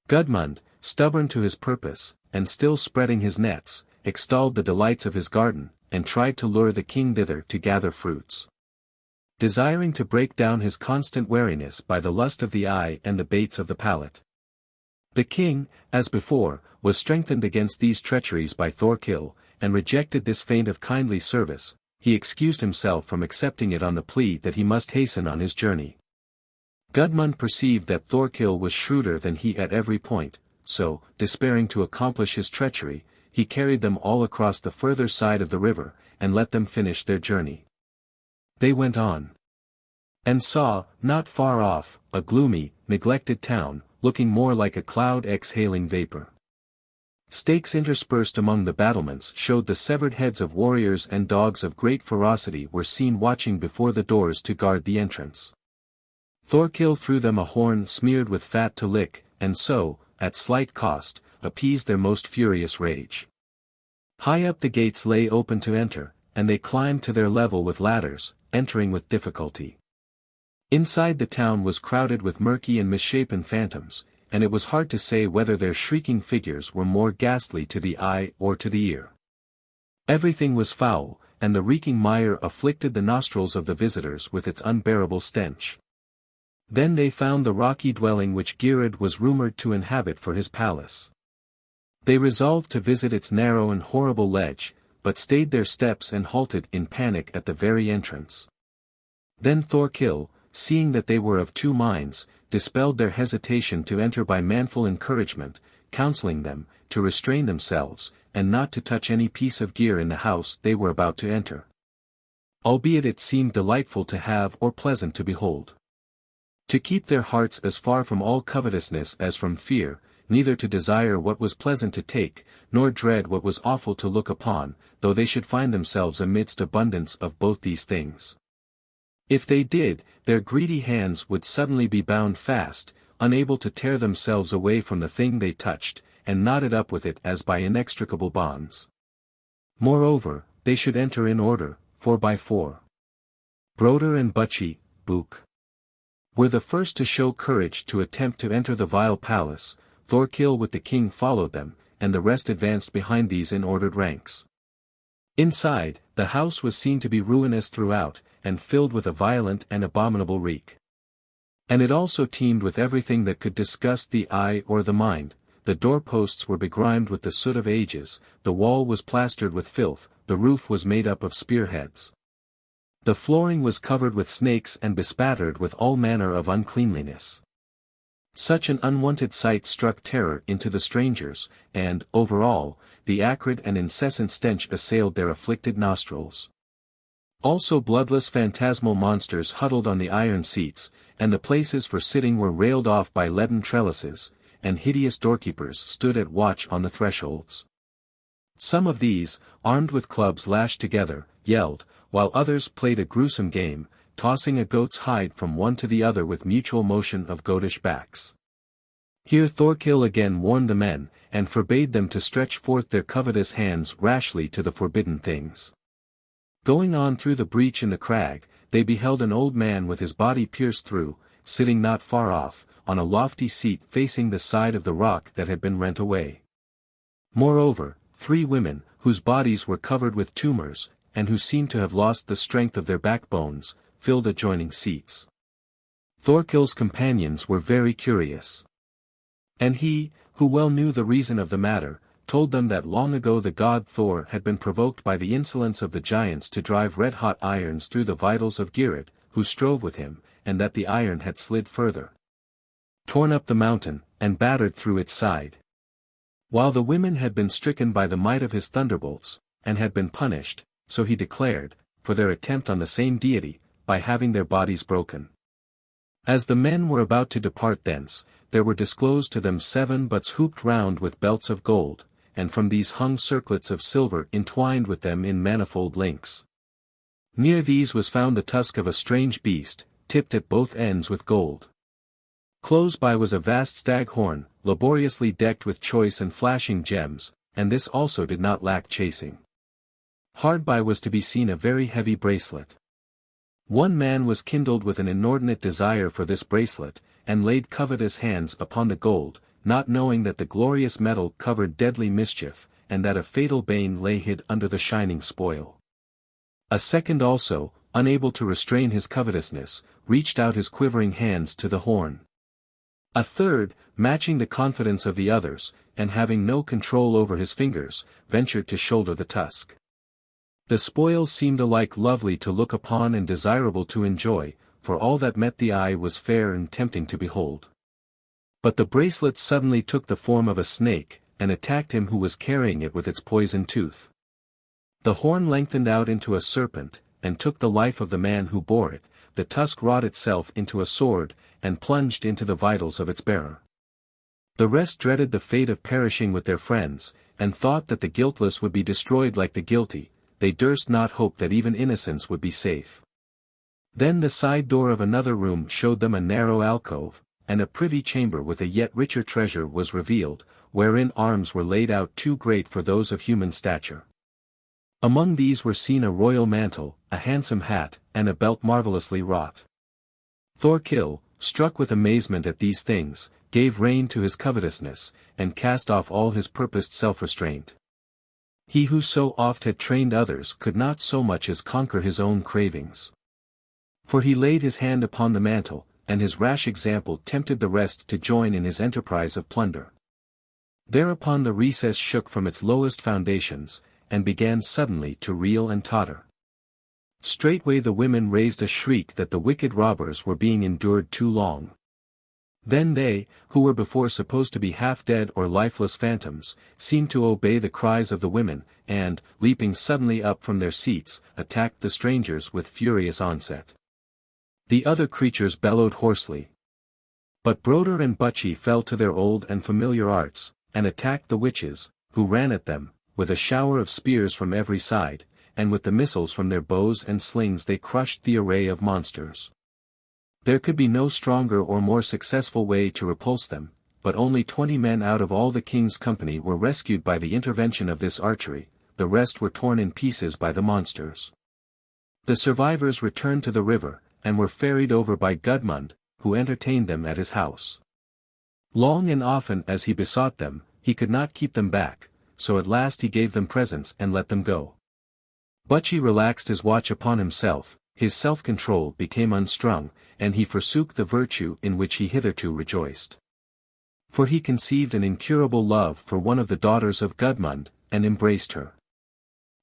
Gudmund, stubborn to his purpose, and still spreading his nets, extolled the delights of his garden, and tried to lure the king thither to gather fruits. Desiring to break down his constant wariness by the lust of the eye and the baits of the palate. The king, as before, was strengthened against these treacheries by Thorkill, and rejected this feint of kindly service. He excused himself from accepting it on the plea that he must hasten on his journey. Gudmund perceived that Thorkill was shrewder than he at every point, so, despairing to accomplish his treachery, he carried them all across the further side of the river, and let them finish their journey. They went on, and saw, not far off, a gloomy, neglected town, looking more like a cloud exhaling vapor. Stakes interspersed among the battlements showed the severed heads of warriors, and dogs of great ferocity were seen watching before the doors to guard the entrance. Thorkill threw them a horn smeared with fat to lick, and so, at slight cost, appeased their most furious rage. High up the gates lay open to enter, and they climbed to their level with ladders, entering with difficulty. Inside the town was crowded with murky and misshapen phantoms, and it was hard to say whether their shrieking figures were more ghastly to the eye or to the ear. Everything was foul, and the reeking mire afflicted the nostrils of the visitors with its unbearable stench. Then they found the rocky dwelling which Geirrod was rumored to inhabit for his palace. They resolved to visit its narrow and horrible ledge, but stayed their steps and halted in panic at the very entrance. Then Thorkill, seeing that they were of 2 minds, dispelled their hesitation to enter by manful encouragement, counseling them to restrain themselves, and not to touch any piece of gear in the house they were about to enter. Albeit it seemed delightful to have or pleasant to behold. To keep their hearts as far from all covetousness as from fear, neither to desire what was pleasant to take, nor dread what was awful to look upon, though they should find themselves amidst abundance of both these things. If they did, their greedy hands would suddenly be bound fast, unable to tear themselves away from the thing they touched, and knotted up with it as by inextricable bonds. Moreover, they should enter in order, 4 by 4. Broder and Butchie, Book, were the first to show courage to attempt to enter the vile palace. Thorkill with the king followed them, and the rest advanced behind these in ordered ranks. Inside, the house was seen to be ruinous throughout, and filled with a violent and abominable reek. And it also teemed with everything that could disgust the eye or the mind. The doorposts were begrimed with the soot of ages, the wall was plastered with filth, the roof was made up of spearheads. The flooring was covered with snakes and bespattered with all manner of uncleanliness. Such an unwonted sight struck terror into the strangers, and, over all, the acrid and incessant stench assailed their afflicted nostrils. Also bloodless phantasmal monsters huddled on the iron seats, and the places for sitting were railed off by leaden trellises, and hideous doorkeepers stood at watch on the thresholds. Some of these, armed with clubs lashed together, yelled, while others played a gruesome game, tossing a goat's hide from one to the other with mutual motion of goatish backs. Here Thorkill again warned the men, and forbade them to stretch forth their covetous hands rashly to the forbidden things. Going on through the breach in the crag, they beheld an old man with his body pierced through, sitting not far off, on a lofty seat facing the side of the rock that had been rent away. Moreover, 3 women, whose bodies were covered with tumors, and who seemed to have lost the strength of their backbones, filled adjoining seats. Thorkill's companions were very curious. And he, who well knew the reason of the matter, told them that long ago the god Thor had been provoked by the insolence of the giants to drive red-hot irons through the vitals of Geirrid, who strove with him, and that the iron had slid further, torn up the mountain, and battered through its side. While the women had been stricken by the might of his thunderbolts, and had been punished, so he declared, for their attempt on the same deity, by having their bodies broken. As the men were about to depart thence, there were disclosed to them 7 butts hooped round with belts of gold, and from these hung circlets of silver entwined with them in manifold links. Near these was found the tusk of a strange beast, tipped at both ends with gold. Close by was a vast stag horn, laboriously decked with choice and flashing gems, and this also did not lack chasing. Hard by was to be seen a very heavy bracelet. One man was kindled with an inordinate desire for this bracelet, and laid covetous hands upon the gold, not knowing that the glorious metal covered deadly mischief, and that a fatal bane lay hid under the shining spoil. A second also, unable to restrain his covetousness, reached out his quivering hands to the horn. A third, matching the confidence of the others, and having no control over his fingers, ventured to shoulder the tusk. The spoil seemed alike lovely to look upon and desirable to enjoy, for all that met the eye was fair and tempting to behold. But the bracelet suddenly took the form of a snake, and attacked him who was carrying it with its poisoned tooth. The horn lengthened out into a serpent, and took the life of the man who bore it. The tusk wrought itself into a sword, and plunged into the vitals of its bearer. The rest dreaded the fate of perishing with their friends, and thought that the guiltless would be destroyed like the guilty. They durst not hope that even innocence would be safe. Then the side door of another room showed them a narrow alcove, and a privy chamber with a yet richer treasure was revealed, wherein arms were laid out too great for those of human stature. Among these were seen a royal mantle, a handsome hat, and a belt marvellously wrought. Thorkill, struck with amazement at these things, gave rein to his covetousness, and cast off all his purposed self-restraint. He who so oft had trained others could not so much as conquer his own cravings. For he laid his hand upon the mantle, and his rash example tempted the rest to join in his enterprise of plunder. Thereupon the recess shook from its lowest foundations, and began suddenly to reel and totter. Straightway the women raised a shriek that the wicked robbers were being endured too long. Then they, who were before supposed to be half dead or lifeless phantoms, seemed to obey the cries of the women, and, leaping suddenly up from their seats, attacked the strangers with furious onset. The other creatures bellowed hoarsely. But Broder and Butchie fell to their old and familiar arts, and attacked the witches, who ran at them, with a shower of spears from every side, and with the missiles from their bows and slings they crushed the array of monsters. There could be no stronger or more successful way to repulse them, but only 20 men out of all the king's company were rescued by the intervention of this archery, the rest were torn in pieces by the monsters. The survivors returned to the river, and were ferried over by Gudmund, who entertained them at his house. Long and often as he besought them, he could not keep them back, so at last he gave them presents and let them go. Butchie relaxed his watch upon himself, his self-control became unstrung, and he forsook the virtue in which he hitherto rejoiced. For he conceived an incurable love for one of the daughters of Gudmund, and embraced her.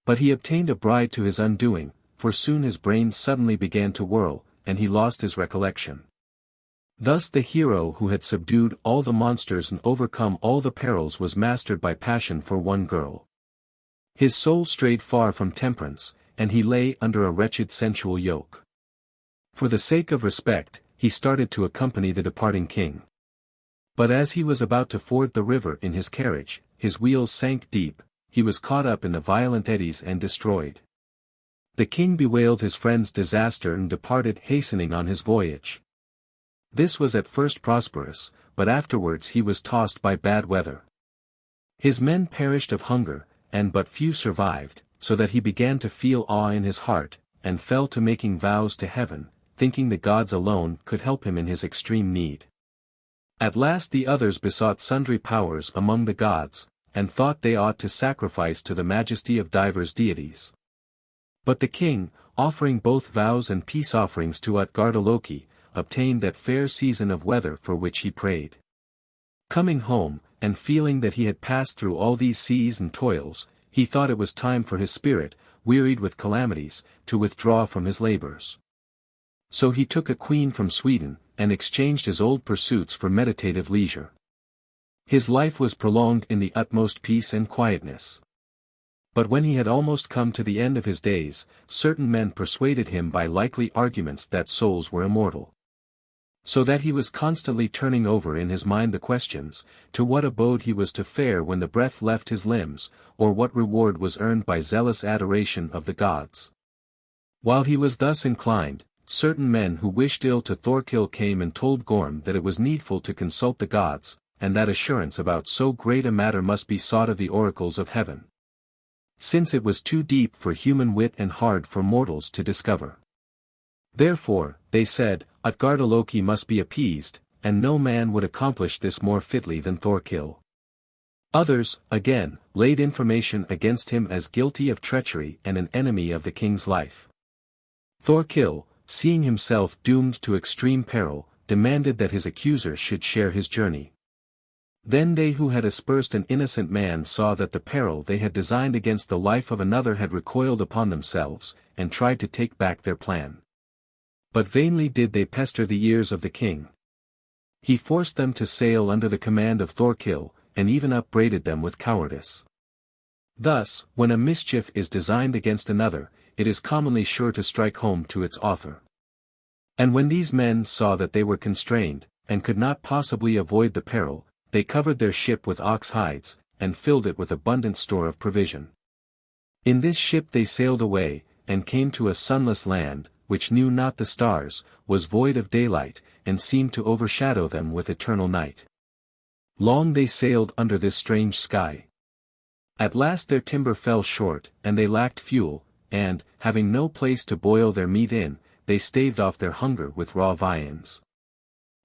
But he obtained a bride to his undoing, for soon his brain suddenly began to whirl, and he lost his recollection. Thus the hero who had subdued all the monsters and overcome all the perils was mastered by passion for one girl. His soul strayed far from temperance, and he lay under a wretched sensual yoke. For the sake of respect, he started to accompany the departing king. But as he was about to ford the river in his carriage, his wheels sank deep, he was caught up in the violent eddies and destroyed. The king bewailed his friend's disaster and departed hastening on his voyage. This was at first prosperous, but afterwards he was tossed by bad weather. His men perished of hunger, and but few survived, so that he began to feel awe in his heart, and fell to making vows to heaven, thinking the gods alone could help him in his extreme need. At last the others besought sundry powers among the gods, and thought they ought to sacrifice to the majesty of divers deities. But the king, offering both vows and peace offerings to Utgardaloki, obtained that fair season of weather for which he prayed. Coming home, and feeling that he had passed through all these seas and toils, he thought it was time for his spirit, wearied with calamities, to withdraw from his labors. So he took a queen from Sweden, and exchanged his old pursuits for meditative leisure. His life was prolonged in the utmost peace and quietness. But when he had almost come to the end of his days, certain men persuaded him by likely arguments that souls were immortal. So that he was constantly turning over in his mind the questions, to what abode he was to fare when the breath left his limbs, or what reward was earned by zealous adoration of the gods. While he was thus inclined, certain men who wished ill to Thorkill came and told Gorm that it was needful to consult the gods, and that assurance about so great a matter must be sought of the oracles of heaven, since it was too deep for human wit and hard for mortals to discover. Therefore, they said, Utgardaloki must be appeased, and no man would accomplish this more fitly than Thorkill. Others, again, laid information against him as guilty of treachery and an enemy of the king's life. Thorkill, seeing himself doomed to extreme peril, demanded that his accusers should share his journey. Then they who had aspersed an innocent man saw that the peril they had designed against the life of another had recoiled upon themselves, and tried to take back their plan. But vainly did they pester the ears of the king. He forced them to sail under the command of Thorkill, and even upbraided them with cowardice. Thus, when a mischief is designed against another, it is commonly sure to strike home to its author. And when these men saw that they were constrained, and could not possibly avoid the peril, they covered their ship with ox hides, and filled it with abundant store of provision. In this ship they sailed away, and came to a sunless land, which knew not the stars, was void of daylight, and seemed to overshadow them with eternal night. Long they sailed under this strange sky. At last their timber fell short, and they lacked fuel, and, having no place to boil their meat in, they staved off their hunger with raw viands.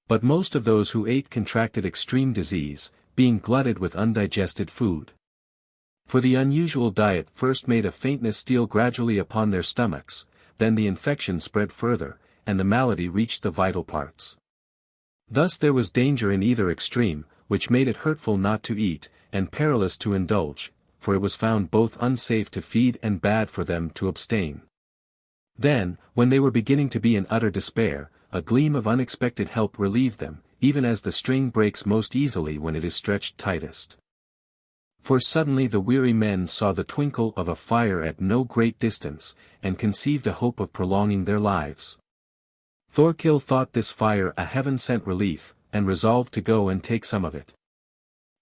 But most of those who ate contracted extreme disease, being glutted with undigested food. For the unusual diet first made a faintness steal gradually upon their stomachs, then the infection spread further, and the malady reached the vital parts. Thus there was danger in either extreme, which made it hurtful not to eat, and perilous to indulge, for it was found both unsafe to feed and bad for them to abstain. Then, when they were beginning to be in utter despair, a gleam of unexpected help relieved them, even as the string breaks most easily when it is stretched tightest. For suddenly the weary men saw the twinkle of a fire at no great distance, and conceived a hope of prolonging their lives. Thorkill thought this fire a heaven-sent relief, and resolved to go and take some of it.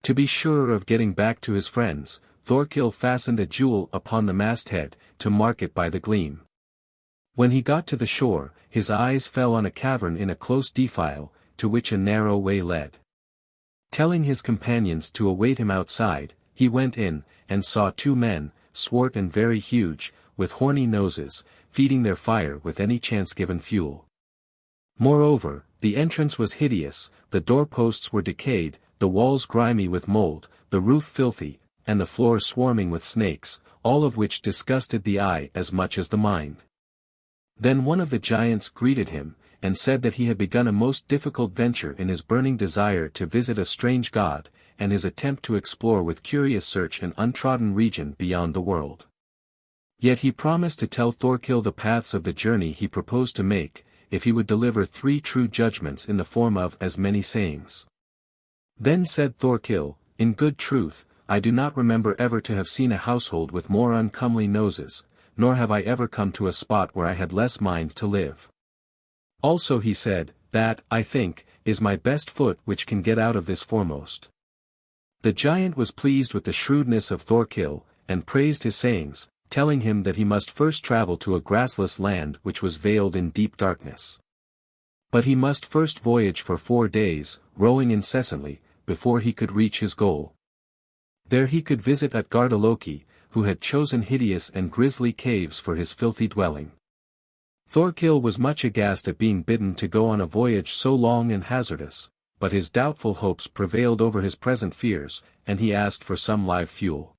To be sure of getting back to his friends, Thorkill fastened a jewel upon the masthead, to mark it by the gleam. When he got to the shore, his eyes fell on a cavern in a close defile, to which a narrow way led. Telling his companions to await him outside, he went in, and saw two men, swart and very huge, with horny noses, feeding their fire with any chance-given fuel. Moreover, the entrance was hideous, the doorposts were decayed, the walls grimy with mold, the roof filthy, and the floor swarming with snakes, all of which disgusted the eye as much as the mind. Then one of the giants greeted him, and said that he had begun a most difficult venture in his burning desire to visit a strange god, and his attempt to explore with curious search an untrodden region beyond the world. Yet he promised to tell Thorkill the paths of the journey he proposed to make, if he would deliver 3 true judgments in the form of as many sayings. Then said Thorkill, "In good truth, I do not remember ever to have seen a household with more uncomely noses, nor have I ever come to a spot where I had less mind to live." Also he said, that, I think, is my best foot which can get out of this foremost. The giant was pleased with the shrewdness of Thorkill, and praised his sayings, telling him that he must first travel to a grassless land which was veiled in deep darkness. But he must first voyage for 4 days, rowing incessantly, before he could reach his goal. There he could visit Utgardaloki, who had chosen hideous and grisly caves for his filthy dwelling. Thorkill was much aghast at being bidden to go on a voyage so long and hazardous, but his doubtful hopes prevailed over his present fears, and he asked for some live fuel.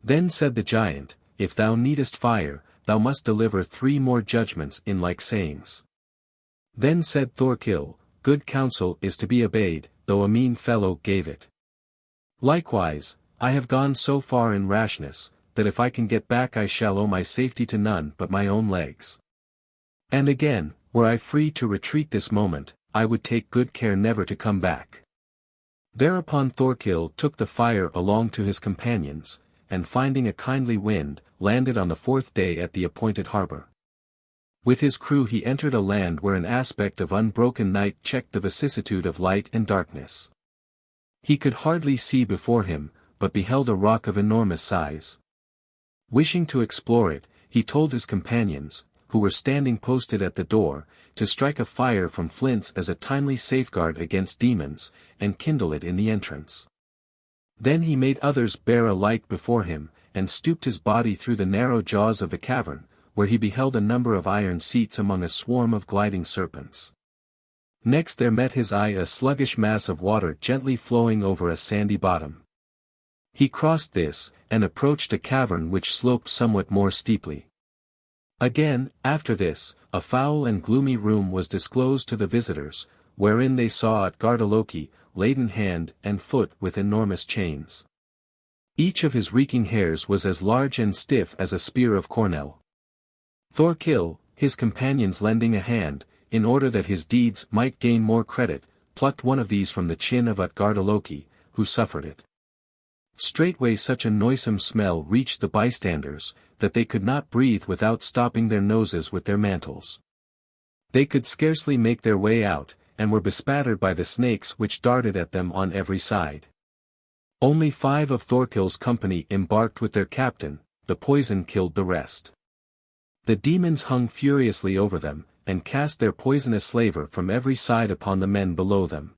Then said the giant, "If thou needest fire, thou must deliver 3 more judgments in like sayings." Then said Thorkill, "Good counsel is to be obeyed, though a mean fellow gave it. Likewise, I have gone so far in rashness, that if I can get back I shall owe my safety to none but my own legs. And again, were I free to retreat this moment, I would take good care never to come back." Thereupon Thorkill took the fire along to his companions, and finding a kindly wind, landed on the 4th day at the appointed harbor. With his crew he entered a land where an aspect of unbroken night checked the vicissitude of light and darkness. He could hardly see before him, but beheld a rock of enormous size. Wishing to explore it, he told his companions, who were standing posted at the door, to strike a fire from flints as a timely safeguard against demons, and kindle it in the entrance. Then he made others bear a light before him, and stooped his body through the narrow jaws of the cavern, where he beheld a number of iron seats among a swarm of gliding serpents. Next there met his eye a sluggish mass of water gently flowing over a sandy bottom. He crossed this, and approached a cavern which sloped somewhat more steeply. Again, after this, a foul and gloomy room was disclosed to the visitors, wherein they saw Utgardaloki, laden hand and foot with enormous chains. Each of his reeking hairs was as large and stiff as a spear of cornel. Thorkill, his companions lending a hand, in order that his deeds might gain more credit, plucked one of these from the chin of Utgardaloki, who suffered it. Straightway such a noisome smell reached the bystanders, that they could not breathe without stopping their noses with their mantles. They could scarcely make their way out, and were bespattered by the snakes which darted at them on every side. Only 5 of Thorkill's company embarked with their captain, the poison killed the rest. The demons hung furiously over them, and cast their poisonous slaver from every side upon the men below them.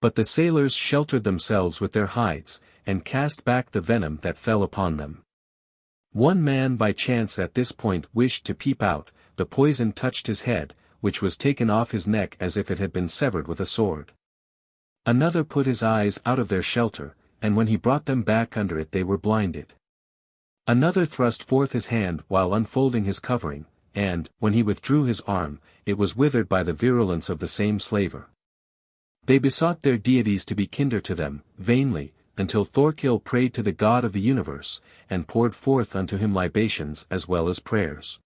But the sailors sheltered themselves with their hides, and cast back the venom that fell upon them. One man by chance at this point wished to peep out, the poison touched his head, which was taken off his neck as if it had been severed with a sword. Another put his eyes out of their shelter, and when he brought them back under it they were blinded. Another thrust forth his hand while unfolding his covering, and, when he withdrew his arm, it was withered by the virulence of the same slaver. They besought their deities to be kinder to them, vainly, until Thorkill prayed to the God of the universe, and poured forth unto him libations as well as prayers.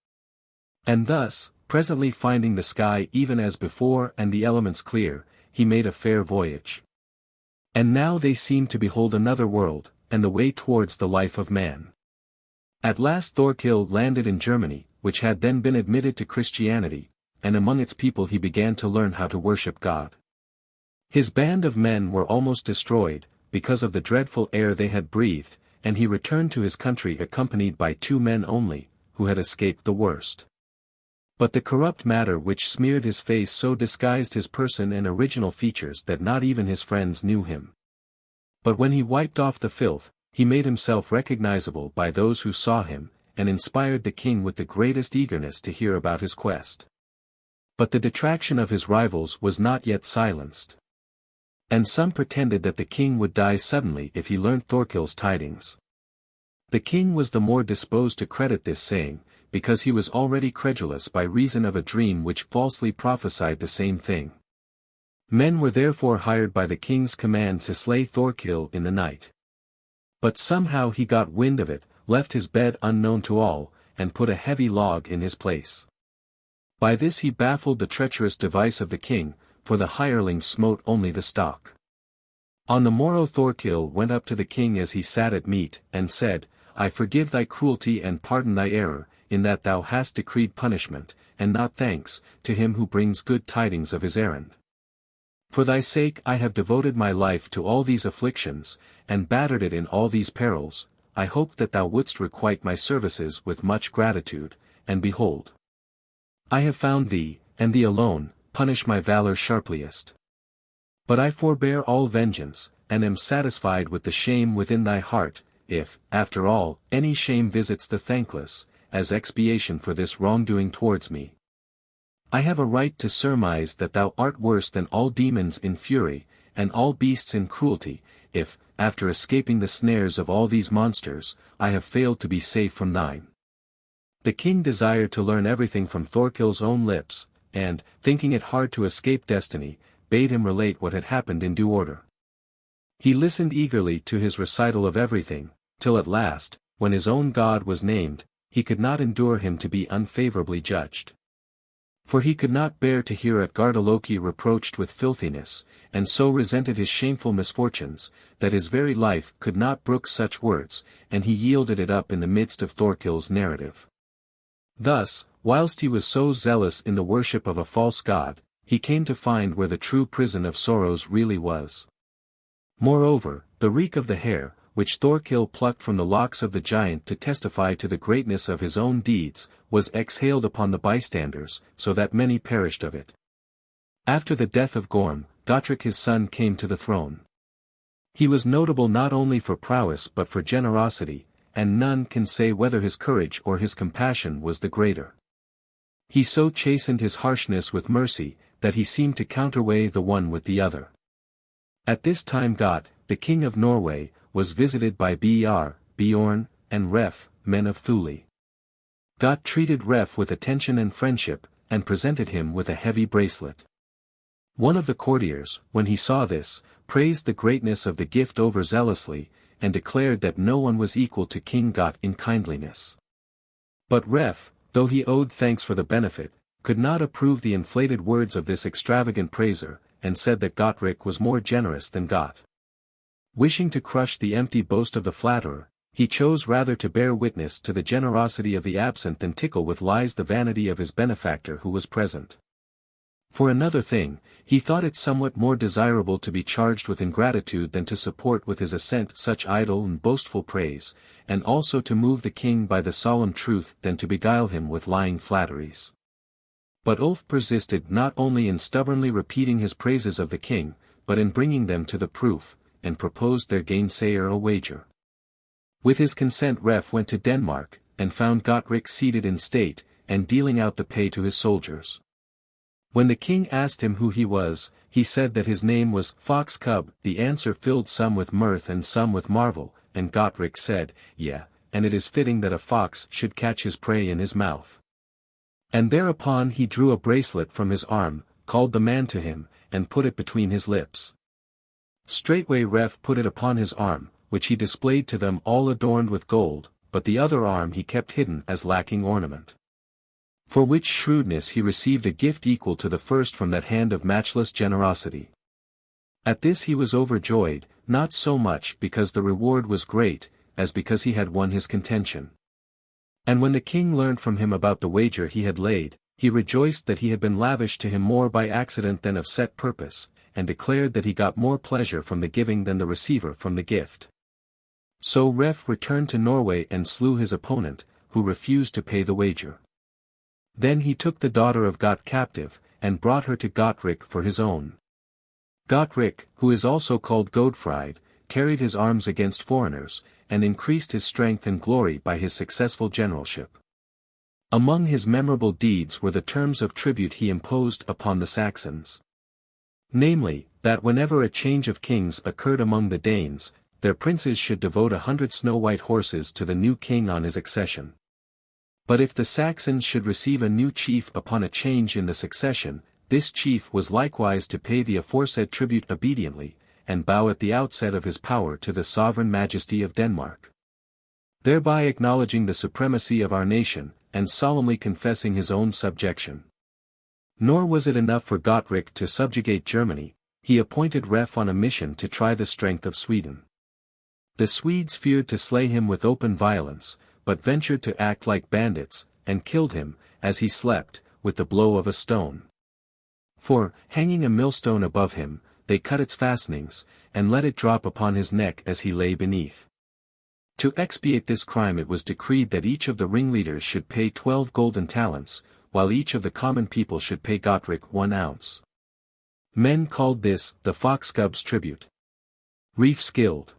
And thus, presently finding the sky even as before and the elements clear, he made a fair voyage. And now they seemed to behold another world, and the way towards the life of man. At last Thorkill landed in Germany, which had then been admitted to Christianity, and among its people he began to learn how to worship God. His band of men were almost destroyed, because of the dreadful air they had breathed, and he returned to his country accompanied by 2 men only, who had escaped the worst. But the corrupt matter which smeared his face so disguised his person and original features that not even his friends knew him. But when he wiped off the filth, he made himself recognizable by those who saw him, and inspired the king with the greatest eagerness to hear about his quest. But the detraction of his rivals was not yet silenced. And some pretended that the king would die suddenly if he learnt Thorkill's tidings. The king was the more disposed to credit this saying, because he was already credulous by reason of a dream which falsely prophesied the same thing. Men were therefore hired by the king's command to slay Thorkill in the night. But somehow he got wind of it, left his bed unknown to all, and put a heavy log in his place. By this he baffled the treacherous device of the king, for the hireling smote only the stock. On the morrow Thorkill went up to the king as he sat at meat, and said, "I forgive thy cruelty and pardon thy error, in that thou hast decreed punishment, and not thanks, to him who brings good tidings of his errand. For thy sake I have devoted my life to all these afflictions, and battered it in all these perils. I hoped that thou wouldst requite my services with much gratitude, and behold, I have found thee, and thee alone, punish my valor sharpliest. But I forbear all vengeance, and am satisfied with the shame within thy heart, if, after all, any shame visits the thankless, as expiation for this wrongdoing towards me. I have a right to surmise that thou art worse than all demons in fury, and all beasts in cruelty, if, after escaping the snares of all these monsters, I have failed to be safe from thine. The king desired to learn everything from Thorkild's own lips, and, thinking it hard to escape destiny, bade him relate what had happened in due order. He listened eagerly to his recital of everything, till at last, when his own god was named, he could not endure him to be unfavorably judged. For he could not bear to hear Utgardaloki reproached with filthiness, and so resented his shameful misfortunes, that his very life could not brook such words, and he yielded it up in the midst of Thorkild's narrative. Thus, whilst he was so zealous in the worship of a false god, he came to find where the true prison of sorrows really was. Moreover, the reek of the hair, which Thorkild plucked from the locks of the giant to testify to the greatness of his own deeds, was exhaled upon the bystanders, so that many perished of it. After the death of Gorm, Gotrek his son came to the throne. He was notable not only for prowess but for generosity, and none can say whether his courage or his compassion was the greater. He so chastened his harshness with mercy, that he seemed to counterweigh the one with the other. At this time Got, the king of Norway, was visited by Bjorn, and Ref, men of Thule. Got treated Ref with attention and friendship, and presented him with a heavy bracelet. One of the courtiers, when he saw this, praised the greatness of the gift overzealously, and declared that no one was equal to King Got in kindliness. But Ref, though he owed thanks for the benefit, could not approve the inflated words of this extravagant praiser, and said that Gotrek was more generous than Got. Wishing to crush the empty boast of the flatterer, he chose rather to bear witness to the generosity of the absent than tickle with lies the vanity of his benefactor who was present. For another thing, he thought it somewhat more desirable to be charged with ingratitude than to support with his assent such idle and boastful praise, and also to move the king by the solemn truth than to beguile him with lying flatteries. But Ulf persisted not only in stubbornly repeating his praises of the king, but in bringing them to the proof, and proposed their gainsayer a wager. With his consent Ref went to Denmark, and found Gotrek seated in state, and dealing out the pay to his soldiers. When the king asked him who he was, he said that his name was Fox Cub. The answer filled some with mirth and some with marvel, and Gotrek said, "Yeah, and it is fitting that a fox should catch his prey in his mouth." And thereupon he drew a bracelet from his arm, called the man to him, and put it between his lips. Straightway Ref put it upon his arm, which he displayed to them all adorned with gold, but the other arm he kept hidden as lacking ornament. For which shrewdness he received a gift equal to the first from that hand of matchless generosity. At this he was overjoyed, not so much because the reward was great, as because he had won his contention. And when the king learned from him about the wager he had laid, he rejoiced that he had been lavished to him more by accident than of set purpose, and declared that he got more pleasure from the giving than the receiver from the gift. So Ref returned to Norway and slew his opponent, who refused to pay the wager. Then he took the daughter of Got captive, and brought her to Gotrek for his own. Gotrek, who is also called Godfried, carried his arms against foreigners, and increased his strength and glory by his successful generalship. Among his memorable deeds were the terms of tribute he imposed upon the Saxons. Namely, that whenever a change of kings occurred among the Danes, their princes should devote 100 snow-white horses to the new king on his accession. But if the Saxons should receive a new chief upon a change in the succession, this chief was likewise to pay the aforesaid tribute obediently, and bow at the outset of his power to the sovereign majesty of Denmark, thereby acknowledging the supremacy of our nation, and solemnly confessing his own subjection. Nor was it enough for Gotrek to subjugate Germany, he appointed Ref on a mission to try the strength of Sweden. The Swedes feared to slay him with open violence, but ventured to act like bandits, and killed him, as he slept, with the blow of a stone. For, hanging a millstone above him, they cut its fastenings, and let it drop upon his neck as he lay beneath. To expiate this crime it was decreed that each of the ringleaders should pay 12 golden talents, while each of the common people should pay Gottric 1 ounce. Men called this the foxcub's tribute. Reef skilled.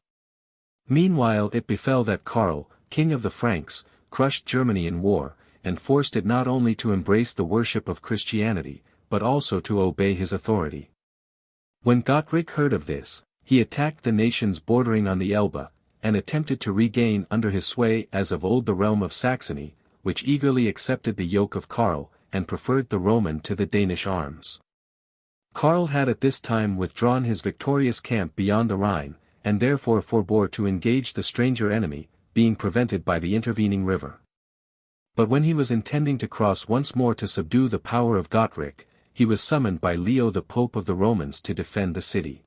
Meanwhile it befell that Karl, king of the Franks, crushed Germany in war, and forced it not only to embrace the worship of Christianity, but also to obey his authority. When Gottric heard of this, he attacked the nations bordering on the Elbe, and attempted to regain under his sway as of old the realm of Saxony, which eagerly accepted the yoke of Karl, and preferred the Roman to the Danish arms. Karl had at this time withdrawn his victorious camp beyond the Rhine, and therefore forbore to engage the stranger enemy, being prevented by the intervening river. But when he was intending to cross once more to subdue the power of Gottric, he was summoned by Leo the Pope of the Romans to defend the city.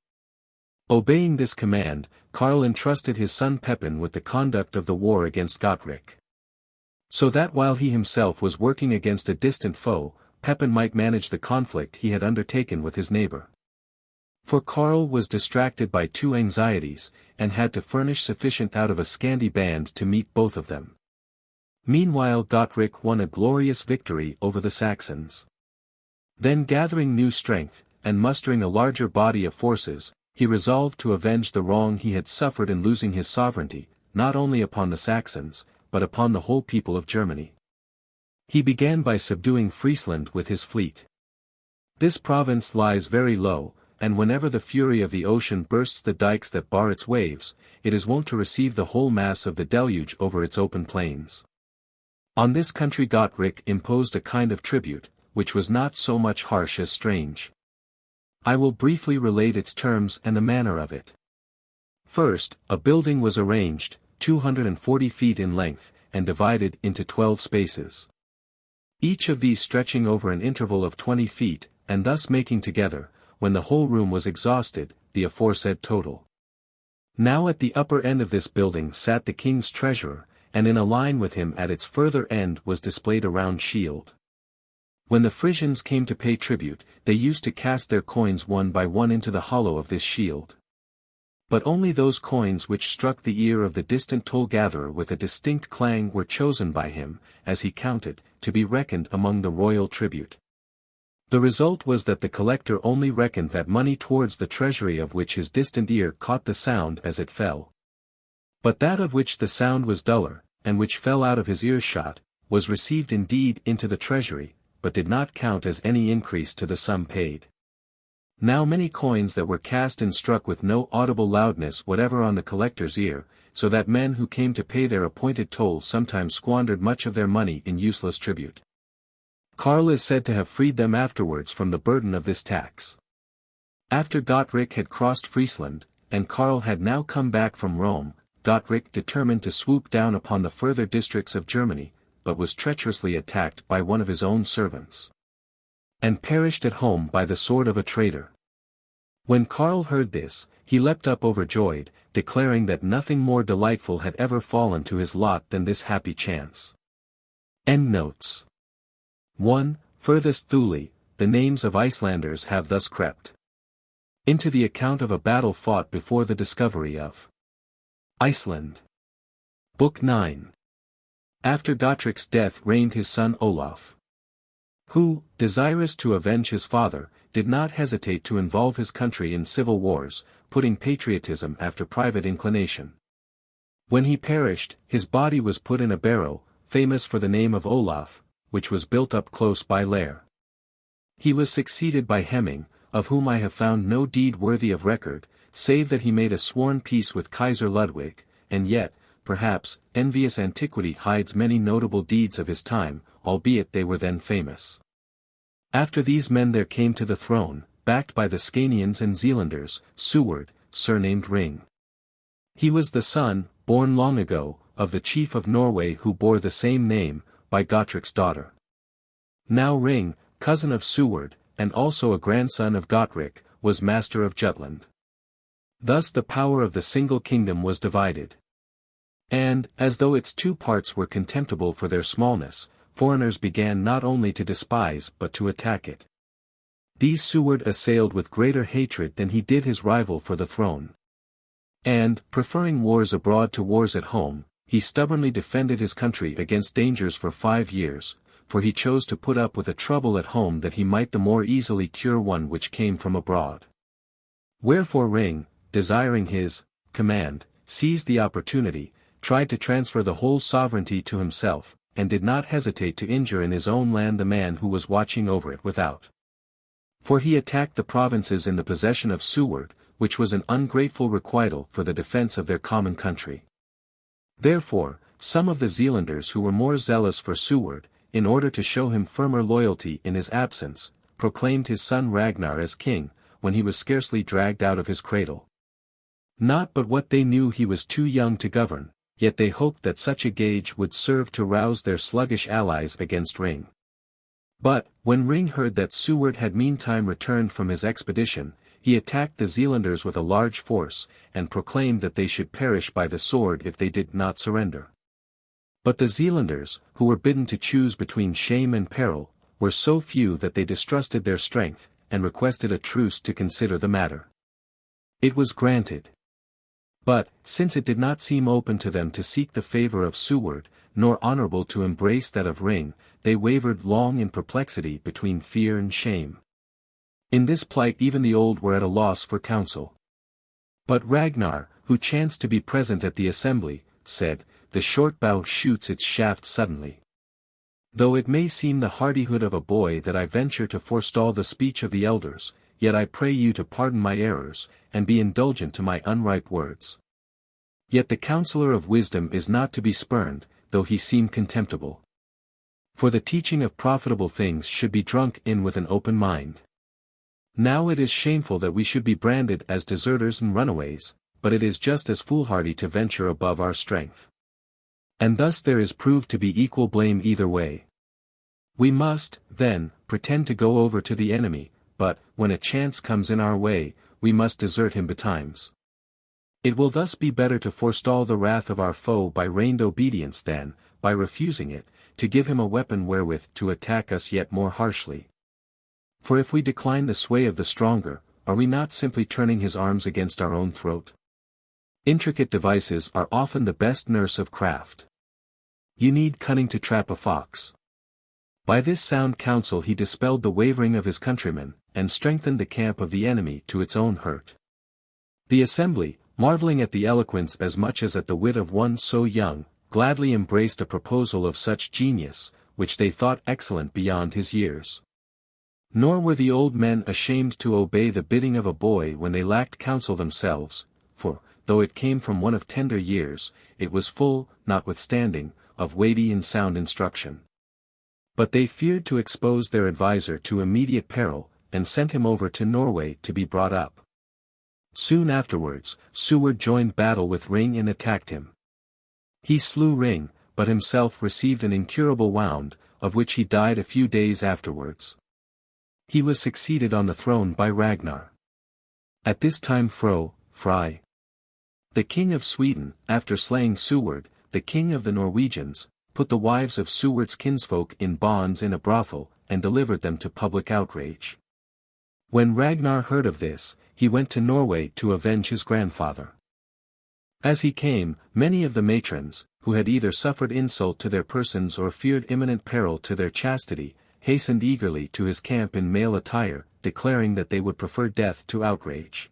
Obeying this command, Karl entrusted his son Pepin with the conduct of the war against Gottric. So that while he himself was working against a distant foe, Pepin might manage the conflict he had undertaken with his neighbor. For Karl was distracted by 2 anxieties, and had to furnish sufficient out of a scanty band to meet both of them. Meanwhile Gottric won a glorious victory over the Saxons. Then gathering new strength, and mustering a larger body of forces, he resolved to avenge the wrong he had suffered in losing his sovereignty, not only upon the Saxons, but upon the whole people of Germany. He began by subduing Friesland with his fleet. This province lies very low, and whenever the fury of the ocean bursts the dikes that bar its waves, it is wont to receive the whole mass of the deluge over its open plains. On this country Gottric imposed a kind of tribute, which was not so much harsh as strange. I will briefly relate its terms and the manner of it. First, a building was arranged, 240 feet in length, and divided into 12 spaces. Each of these stretching over an interval of 20 feet, and thus making together, when the whole room was exhausted, the aforesaid total. Now at the upper end of this building sat the king's treasurer, and in a line with him at its further end was displayed a round shield. When the Frisians came to pay tribute, they used to cast their coins one by one into the hollow of this shield. But only those coins which struck the ear of the distant toll-gatherer with a distinct clang were chosen by him, as he counted, to be reckoned among the royal tribute. The result was that the collector only reckoned that money towards the treasury of which his distant ear caught the sound as it fell. But that of which the sound was duller, and which fell out of his earshot, was received indeed into the treasury, but did not count as any increase to the sum paid. Now many coins that were cast and struck with no audible loudness whatever on the collector's ear, so that men who came to pay their appointed toll sometimes squandered much of their money in useless tribute. Karl is said to have freed them afterwards from the burden of this tax. After Gottric had crossed Friesland, and Karl had now come back from Rome, Gottric determined to swoop down upon the further districts of Germany, but was treacherously attacked by one of his own servants, and perished at home by the sword of a traitor. When Karl heard this, he leapt up overjoyed, declaring that nothing more delightful had ever fallen to his lot than this happy chance. Endnotes. 1. Furthest Thule, the names of Icelanders have thus crept into the account of a battle fought before the discovery of Iceland. Book 9. After Gottric's death reigned his son Olaf, who, desirous to avenge his father, did not hesitate to involve his country in civil wars, putting patriotism after private inclination. When he perished, his body was put in a barrow, famous for the name of Olaf, which was built up close by Lair. He was succeeded by Hemming, of whom I have found no deed worthy of record, save that he made a sworn peace with Kaiser Ludwig, and yet, perhaps, envious antiquity hides many notable deeds of his time, albeit they were then famous. After these men there came to the throne, backed by the Scanians and Zealanders, Seward, surnamed Ring. He was the son, born long ago, of the chief of Norway who bore the same name, by Gottric's daughter. Now Ring, cousin of Seward, and also a grandson of Gottric, was master of Jutland. Thus the power of the single kingdom was divided. And, as though its 2 parts were contemptible for their smallness, foreigners began not only to despise but to attack it. These Seward assailed with greater hatred than he did his rival for the throne. And, preferring wars abroad to wars at home, he stubbornly defended his country against dangers for 5 years, for he chose to put up with a trouble at home that he might the more easily cure one which came from abroad. Wherefore Ring, desiring his command, seized the opportunity, tried to transfer the whole sovereignty to himself, and did not hesitate to injure in his own land the man who was watching over it without. For he attacked the provinces in the possession of Seward, which was an ungrateful requital for the defense of their common country. Therefore, some of the Zealanders who were more zealous for Seward, in order to show him firmer loyalty in his absence, proclaimed his son Ragnar as king, when he was scarcely dragged out of his cradle. Not but what they knew he was too young to govern, yet they hoped that such a gage would serve to rouse their sluggish allies against Ring. But, when Ring heard that Seward had meantime returned from his expedition, he attacked the Zealanders with a large force, and proclaimed that they should perish by the sword if they did not surrender. But the Zealanders, who were bidden to choose between shame and peril, were so few that they distrusted their strength, and requested a truce to consider the matter. It was granted. But, since it did not seem open to them to seek the favor of Seward, nor honorable to embrace that of Ring, they wavered long in perplexity between fear and shame. In this plight even the old were at a loss for counsel. But Ragnar, who chanced to be present at the assembly, said, "The short bow shoots its shaft suddenly. Though it may seem the hardihood of a boy that I venture to forestall the speech of the elders, yet I pray you to pardon my errors, and be indulgent to my unripe words. Yet the counselor of wisdom is not to be spurned, though he seem contemptible. For the teaching of profitable things should be drunk in with an open mind. Now it is shameful that we should be branded as deserters and runaways, but it is just as foolhardy to venture above our strength. And thus there is proved to be equal blame either way. We must, then, pretend to go over to the enemy, but, when a chance comes in our way, we must desert him betimes. It will thus be better to forestall the wrath of our foe by reined obedience than, by refusing it, to give him a weapon wherewith to attack us yet more harshly. For if we decline the sway of the stronger, are we not simply turning his arms against our own throat? Intricate devices are often the best nurse of craft. You need cunning to trap a fox." By this sound counsel he dispelled the wavering of his countrymen, and strengthened the camp of the enemy to its own hurt. The assembly, marveling at the eloquence as much as at the wit of one so young, gladly embraced a proposal of such genius, which they thought excellent beyond his years. Nor were the old men ashamed to obey the bidding of a boy when they lacked counsel themselves, for, though it came from one of tender years, it was full, notwithstanding, of weighty and sound instruction. But they feared to expose their adviser to immediate peril, and sent him over to Norway to be brought up. Soon afterwards, Seward joined battle with Ring and attacked him. He slew Ring, but himself received an incurable wound, of which he died a few days afterwards. He was succeeded on the throne by Ragnar. At this time Frey, the king of Sweden, after slaying Seward, the king of the Norwegians, put the wives of Seward's kinsfolk in bonds in a brothel, and delivered them to public outrage. When Ragnar heard of this, he went to Norway to avenge his grandfather. As he came, many of the matrons, who had either suffered insult to their persons or feared imminent peril to their chastity, hastened eagerly to his camp in male attire, declaring that they would prefer death to outrage.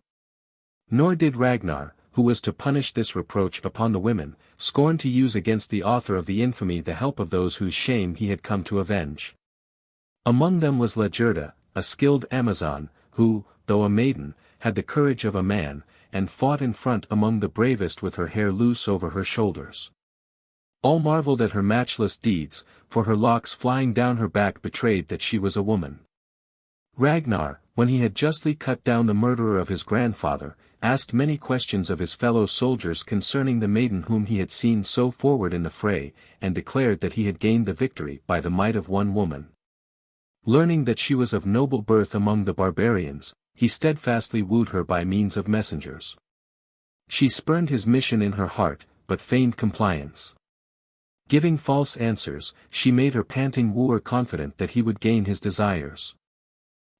Nor did Ragnar, who was to punish this reproach upon the women, scorn to use against the author of the infamy the help of those whose shame he had come to avenge. Among them was Legerda, a skilled Amazon, who, though a maiden, had the courage of a man, and fought in front among the bravest with her hair loose over her shoulders. All marveled at her matchless deeds, for her locks flying down her back betrayed that she was a woman. Ragnar, when he had justly cut down the murderer of his grandfather, asked many questions of his fellow soldiers concerning the maiden whom he had seen so forward in the fray, and declared that he had gained the victory by the might of one woman. Learning that she was of noble birth among the barbarians, he steadfastly wooed her by means of messengers. She spurned his mission in her heart, but feigned compliance. Giving false answers, she made her panting wooer confident that he would gain his desires.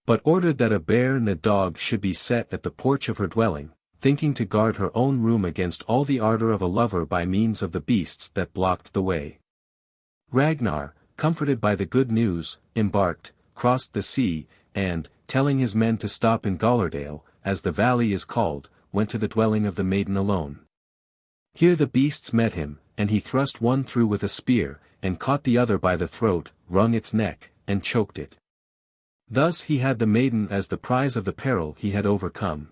but ordered that a bear and a dog should be set at the porch of her dwelling, thinking to guard her own room against all the ardor of a lover by means of the beasts that blocked the way. Ragnar, comforted by the good news, embarked, crossed the sea, and, telling his men to stop in Gallardale, as the valley is called, went to the dwelling of the maiden alone. Here the beasts met him, and he thrust one through with a spear, and caught the other by the throat, wrung its neck, and choked it. Thus he had the maiden as the prize of the peril he had overcome.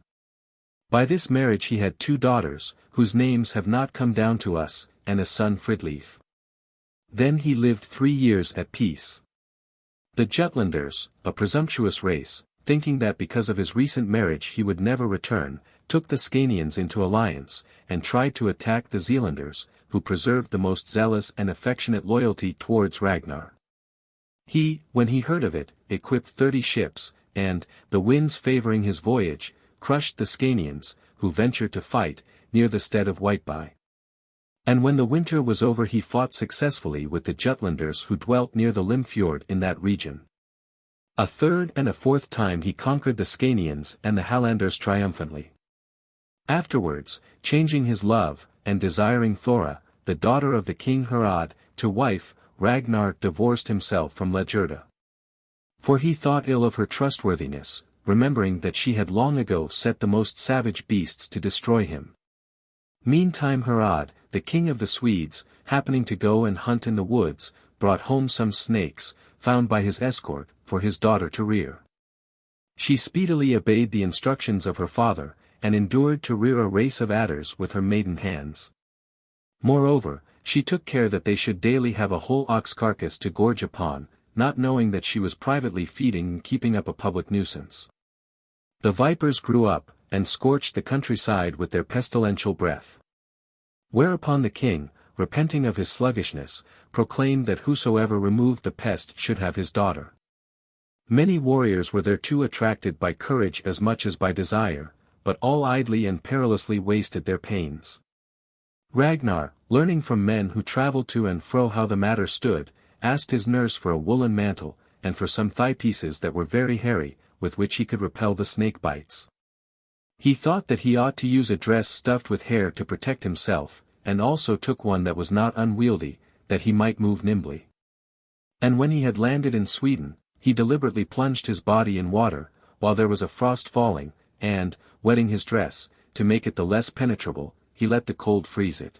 By this marriage he had 2 daughters, whose names have not come down to us, and a son Fridleif. Then he lived 3 years at peace. The Jutlanders, a presumptuous race, thinking that because of his recent marriage he would never return, took the Scanians into alliance, and tried to attack the Zealanders, who preserved the most zealous and affectionate loyalty towards Ragnar. He, when he heard of it, equipped 30 ships, and, the winds favoring his voyage, crushed the Scanians, who ventured to fight, near the stead of Whiteby. And when the winter was over he fought successfully with the Jutlanders who dwelt near the Limfjord in that region. A 3rd and a 4th time he conquered the Scanians and the Hallanders triumphantly. Afterwards, changing his love, and desiring Thora, the daughter of the king Harald, to wife, Ragnar divorced himself from Legerda. For he thought ill of her trustworthiness, remembering that she had long ago set the most savage beasts to destroy him. Meantime Harald, the king of the Swedes, happening to go and hunt in the woods, brought home some snakes, found by his escort, for his daughter to rear. She speedily obeyed the instructions of her father, and endured to rear a race of adders with her maiden hands. Moreover, she took care that they should daily have a whole ox carcass to gorge upon, not knowing that she was privately feeding and keeping up a public nuisance. The vipers grew up, and scorched the countryside with their pestilential breath. Whereupon the king, repenting of his sluggishness, proclaimed that whosoever removed the pest should have his daughter. Many warriors were thereto attracted by courage as much as by desire, but all idly and perilously wasted their pains. Ragnar, learning from men who travelled to and fro how the matter stood, asked his nurse for a woolen mantle, and for some thigh pieces that were very hairy, with which he could repel the snake bites. He thought that he ought to use a dress stuffed with hair to protect himself, and also took one that was not unwieldy, that he might move nimbly. And when he had landed in Sweden, he deliberately plunged his body in water, while there was a frost falling, and, wetting his dress, to make it the less penetrable, he let the cold freeze it.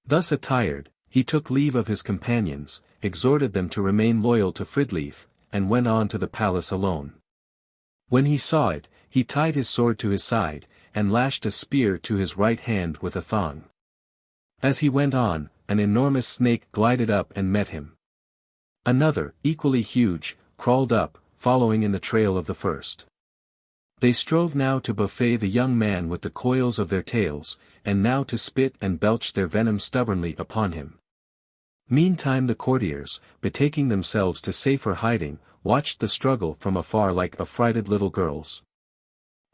Thus attired, he took leave of his companions, exhorted them to remain loyal to Fridleif, and went on to the palace alone. When he saw it, he tied his sword to his side, and lashed a spear to his right hand with a thong. As he went on, an enormous snake glided up and met him. Another, equally huge, crawled up, following in the trail of the first. They strove now to buffet the young man with the coils of their tails, and now to spit and belch their venom stubbornly upon him. Meantime the courtiers, betaking themselves to safer hiding, watched the struggle from afar like affrighted little girls.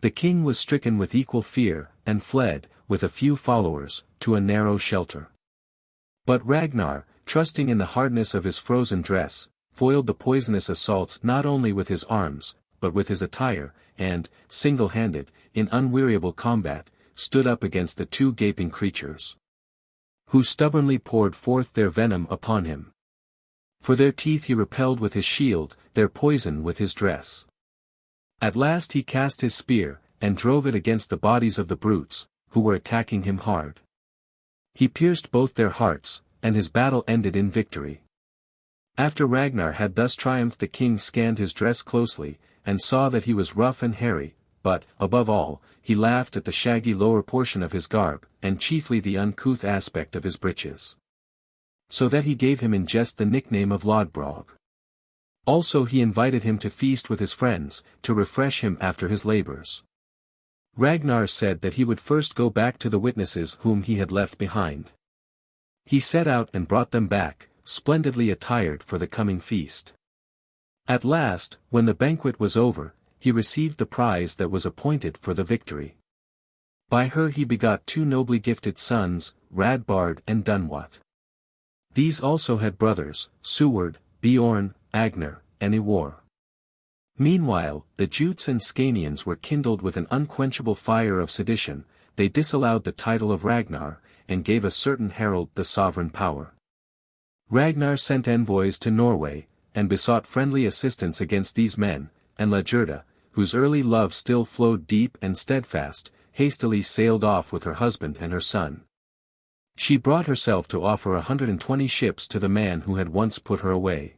The king was stricken with equal fear, and fled, with a few followers, to a narrow shelter. But Ragnar, trusting in the hardness of his frozen dress, foiled the poisonous assaults not only with his arms, but with his attire, and, single-handed, in unweariable combat, stood up against the 2 gaping creatures, who stubbornly poured forth their venom upon him. For their teeth he repelled with his shield, their poison with his dress. At last he cast his spear, and drove it against the bodies of the brutes, who were attacking him hard. He pierced both their hearts, and his battle ended in victory. After Ragnar had thus triumphed the king scanned his dress closely, and saw that he was rough and hairy, but, above all, he laughed at the shaggy lower portion of his garb, and chiefly the uncouth aspect of his breeches. So that he gave him in jest the nickname of Lodbrog. Also he invited him to feast with his friends, to refresh him after his labors. Ragnar said that he would first go back to the witnesses whom he had left behind. He set out and brought them back, splendidly attired for the coming feast. At last, when the banquet was over, he received the prize that was appointed for the victory. By her he begot 2 nobly gifted sons, Radbard and Dunwat. These also had brothers, Seward, Bjorn, Agner, and Iwar. Meanwhile, the Jutes and Scanians were kindled with an unquenchable fire of sedition. They disallowed the title of Ragnar, and gave a certain herald the sovereign power. Ragnar sent envoys to Norway, and besought friendly assistance against these men, and Lagerda, whose early love still flowed deep and steadfast, hastily sailed off with her husband and her son. She brought herself to offer 120 ships to the man who had once put her away.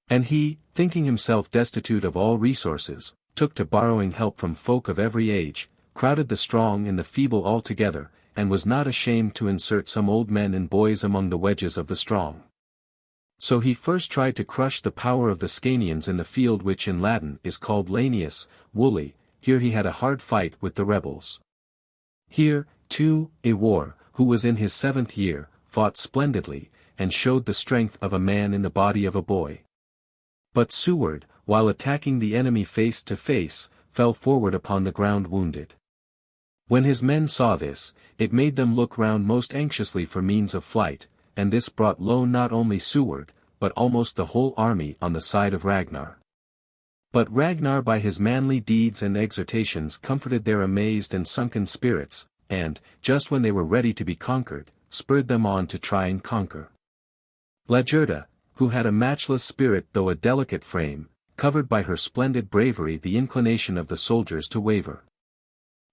And he, thinking himself destitute of all resources, took to borrowing help from folk of every age, crowded the strong and the feeble all together, and was not ashamed to insert some old men and boys among the wedges of the strong. So he first tried to crush the power of the Scanians in the field which in Latin is called Lanius, Woolly. Here he had a hard fight with the rebels. Here, too, Eowar, who was in his 7th year, fought splendidly, and showed the strength of a man in the body of a boy. But Seward, while attacking the enemy face to face, fell forward upon the ground wounded. When his men saw this, it made them look round most anxiously for means of flight, and this brought low not only Seward, but almost the whole army on the side of Ragnar. But Ragnar by his manly deeds and exhortations comforted their amazed and sunken spirits, and, just when they were ready to be conquered, spurred them on to try and conquer. Lagerda, who had a matchless spirit though a delicate frame, covered by her splendid bravery the inclination of the soldiers to waver.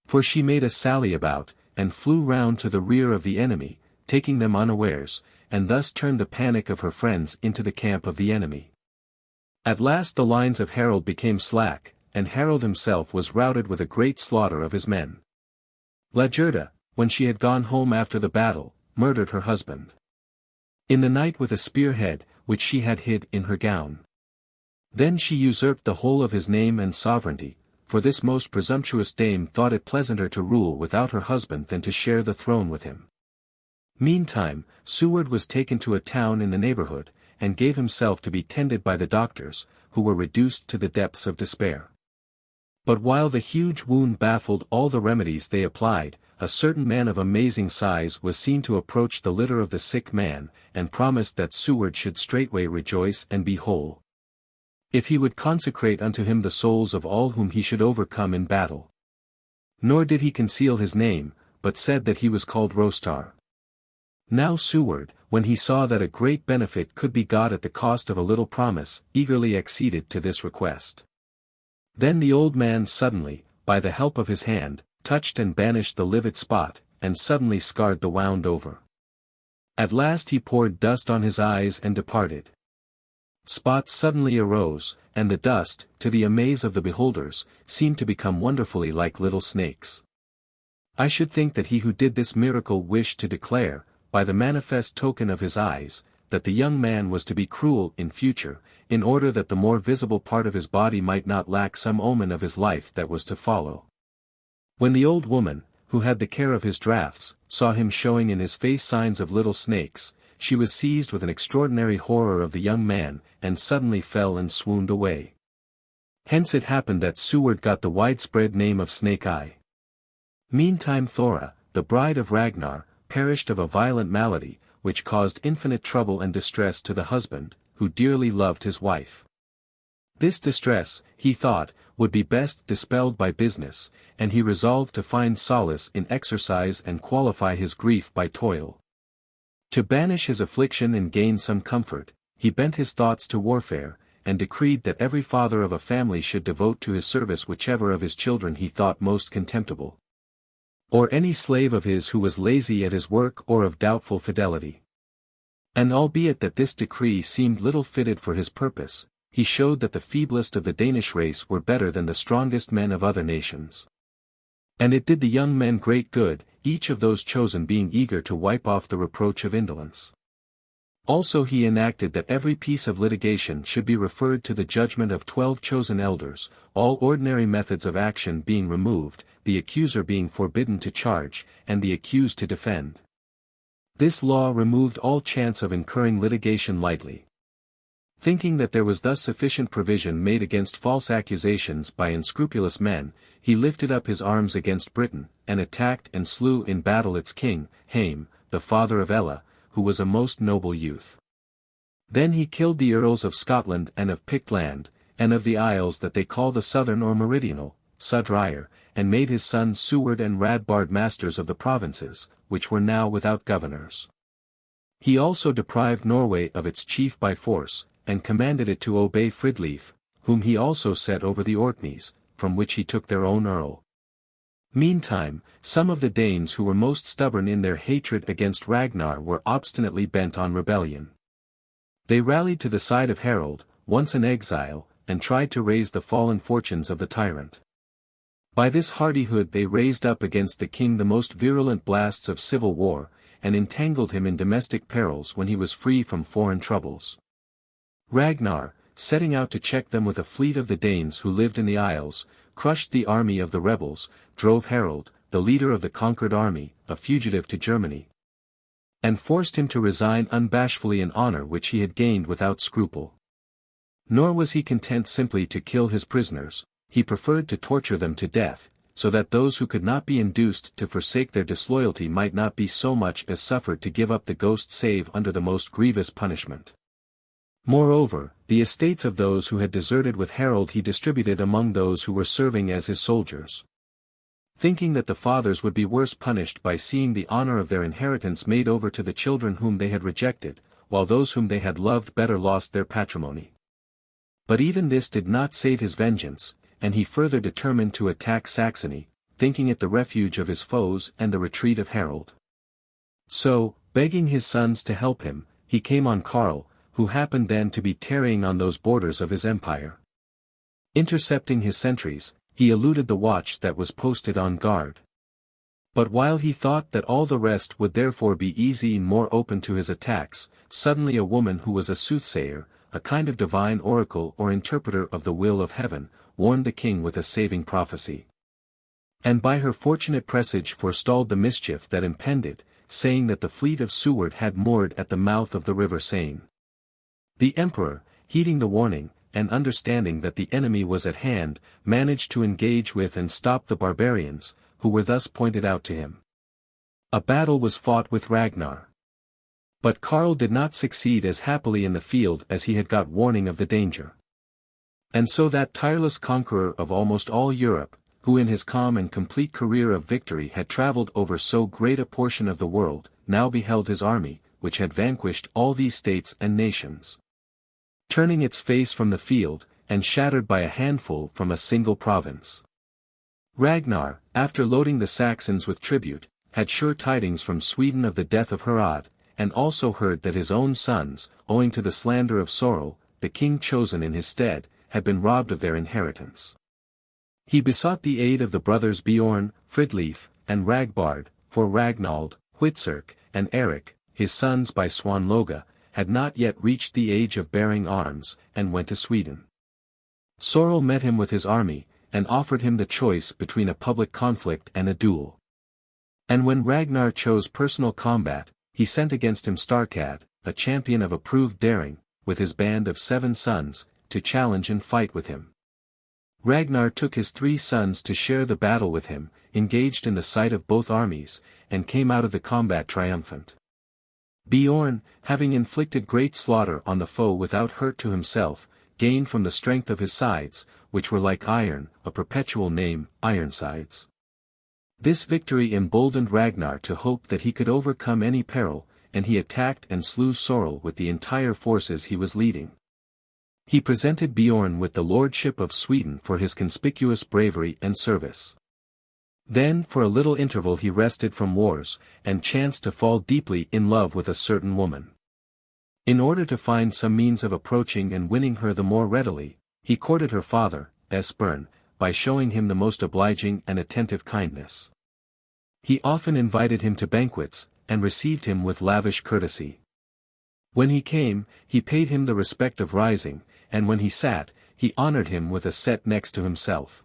For she made a sally about, and flew round to the rear of the enemy, taking them unawares, and thus turned the panic of her friends into the camp of the enemy. At last the lines of Harold became slack, and Harold himself was routed with a great slaughter of his men. Lagerda, when she had gone home after the battle, murdered her husband in the night with a spearhead, which she had hid in her gown. Then she usurped the whole of his name and sovereignty, for this most presumptuous dame thought it pleasanter to rule without her husband than to share the throne with him. Meantime, Seward was taken to a town in the neighborhood, and gave himself to be tended by the doctors, who were reduced to the depths of despair. But while the huge wound baffled all the remedies they applied, a certain man of amazing size was seen to approach the litter of the sick man, and promised that Seward should straightway rejoice and be whole, if he would consecrate unto him the souls of all whom he should overcome in battle. Nor did he conceal his name, but said that he was called Rostar. Now Seward, when he saw that a great benefit could be got at the cost of a little promise, eagerly acceded to this request. Then the old man suddenly, by the help of his hand, touched and banished the livid spot, and suddenly scarred the wound over. At last he poured dust on his eyes and departed. Spot suddenly arose, and the dust, to the amaze of the beholders, seemed to become wonderfully like little snakes. I should think that he who did this miracle wished to declare, by the manifest token of his eyes, that the young man was to be cruel in future, in order that the more visible part of his body might not lack some omen of his life that was to follow. When the old woman, who had the care of his draughts, saw him showing in his face signs of little snakes, she was seized with an extraordinary horror of the young man, and suddenly fell and swooned away. Hence it happened that Seward got the widespread name of Snake Eye. Meantime Thora, the bride of Ragnar, perished of a violent malady, which caused infinite trouble and distress to the husband, who dearly loved his wife. This distress, he thought, would be best dispelled by business, and he resolved to find solace in exercise and qualify his grief by toil. To banish his affliction and gain some comfort, he bent his thoughts to warfare, and decreed that every father of a family should devote to his service whichever of his children he thought most contemptible, or any slave of his who was lazy at his work or of doubtful fidelity. And albeit that this decree seemed little fitted for his purpose, he showed that the feeblest of the Danish race were better than the strongest men of other nations. And it did the young men great good, each of those chosen being eager to wipe off the reproach of indolence. Also he enacted that every piece of litigation should be referred to the judgment of 12 chosen elders, all ordinary methods of action being removed, the accuser being forbidden to charge, and the accused to defend. This law removed all chance of incurring litigation lightly. Thinking that there was thus sufficient provision made against false accusations by unscrupulous men, he lifted up his arms against Britain, and attacked and slew in battle its king, Haim, the father of Ella, who was a most noble youth. Then he killed the earls of Scotland and of Pictland, and of the isles that they call the southern or meridional, Sudryer, and made his sons Seward and Radbard masters of the provinces, which were now without governors. He also deprived Norway of its chief by force, and commanded it to obey Fridleif, whom he also set over the Orkneys, from which he took their own earl. Meantime, some of the Danes who were most stubborn in their hatred against Ragnar were obstinately bent on rebellion. They rallied to the side of Harold, once an exile, and tried to raise the fallen fortunes of the tyrant. By this hardihood they raised up against the king the most virulent blasts of civil war, and entangled him in domestic perils when he was free from foreign troubles. Ragnar, setting out to check them with a fleet of the Danes who lived in the isles, crushed the army of the rebels, drove Harold, the leader of the conquered army, a fugitive to Germany, and forced him to resign unbashfully an honor which he had gained without scruple. Nor was he content simply to kill his prisoners, he preferred to torture them to death, so that those who could not be induced to forsake their disloyalty might not be so much as suffered to give up the ghost save under the most grievous punishment. Moreover, the estates of those who had deserted with Harold he distributed among those who were serving as his soldiers. Thinking that the fathers would be worse punished by seeing the honor of their inheritance made over to the children whom they had rejected, while those whom they had loved better lost their patrimony. But even this did not save his vengeance, and he further determined to attack Saxony, thinking it the refuge of his foes and the retreat of Harold. So, begging his sons to help him, he came on Karl, who happened then to be tarrying on those borders of his empire. Intercepting his sentries, he eluded the watch that was posted on guard. But while he thought that all the rest would therefore be easy and more open to his attacks, suddenly a woman who was a soothsayer, a kind of divine oracle or interpreter of the will of heaven, warned the king with a saving prophecy. And by her fortunate presage forestalled the mischief that impended, saying that the fleet of Seward had moored at the mouth of the river Seine. The emperor, heeding the warning, and understanding that the enemy was at hand, managed to engage with and stop the barbarians, who were thus pointed out to him. A battle was fought with Ragnar. But Karl did not succeed as happily in the field as he had got warning of the danger. And so that tireless conqueror of almost all Europe, who in his calm and complete career of victory had travelled over so great a portion of the world, now beheld his army, which had vanquished all these states and nations, turning its face from the field, and shattered by a handful from a single province. Ragnar, after loading the Saxons with tribute, had sure tidings from Sweden of the death of Herod, and also heard that his own sons, owing to the slander of Sorel, the king chosen in his stead, had been robbed of their inheritance. He besought the aid of the brothers Bjorn, Fridleif, and Ragbard, for Ragnald, Hvitserk, and Eric, his sons by Swanloga, had not yet reached the age of bearing arms, and went to Sweden. Sorel met him with his army, and offered him the choice between a public conflict and a duel. And when Ragnar chose personal combat, he sent against him Starkad, a champion of approved daring, with his band of 7 sons, to challenge and fight with him. Ragnar took his 3 sons to share the battle with him, engaged in the sight of both armies, and came out of the combat triumphant. Bjorn, having inflicted great slaughter on the foe without hurt to himself, gained from the strength of his sides, which were like iron, a perpetual name, Ironsides. This victory emboldened Ragnar to hope that he could overcome any peril, and he attacked and slew Sorel with the entire forces he was leading. He presented Bjorn with the lordship of Sweden for his conspicuous bravery and service. Then for a little interval he rested from wars, and chanced to fall deeply in love with a certain woman. In order to find some means of approaching and winning her the more readily, he courted her father, Esbern, by showing him the most obliging and attentive kindness. He often invited him to banquets, and received him with lavish courtesy. When he came, he paid him the respect of rising, and when he sat, he honored him with a set next to himself.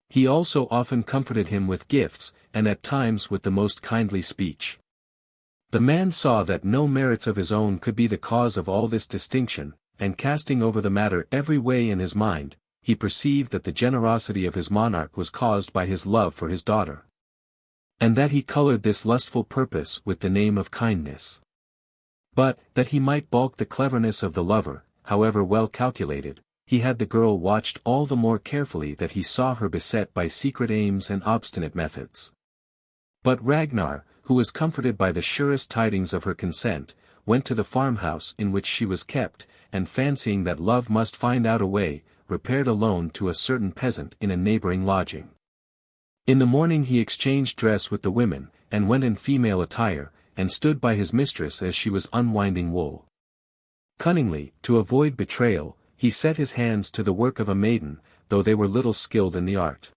He also often comforted him with gifts, and at times with the most kindly speech. The man saw that no merits of his own could be the cause of all this distinction, and casting over the matter every way in his mind, he perceived that the generosity of his monarch was caused by his love for his daughter, and that he colored this lustful purpose with the name of kindness. But, that he might balk the cleverness of the lover, however well calculated, he had the girl watched all the more carefully that he saw her beset by secret aims and obstinate methods. But Ragnar, who was comforted by the surest tidings of her consent, went to the farmhouse in which she was kept, and fancying that love must find out a way, repaired alone to a certain peasant in a neighboring lodging. In the morning he exchanged dress with the women, and went in female attire, and stood by his mistress as she was unwinding wool. Cunningly, to avoid betrayal, he set his hands to the work of a maiden, though they were little skilled in the art.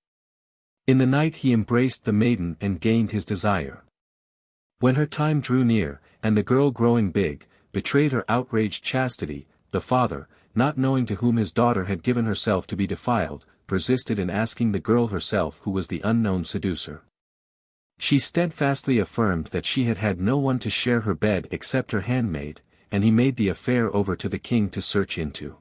In the night he embraced the maiden and gained his desire. When her time drew near, and the girl growing big, betrayed her outraged chastity, the father, not knowing to whom his daughter had given herself to be defiled, persisted in asking the girl herself who was the unknown seducer. She steadfastly affirmed that she had had no one to share her bed except her handmaid, and he made the affair over to the king to search into.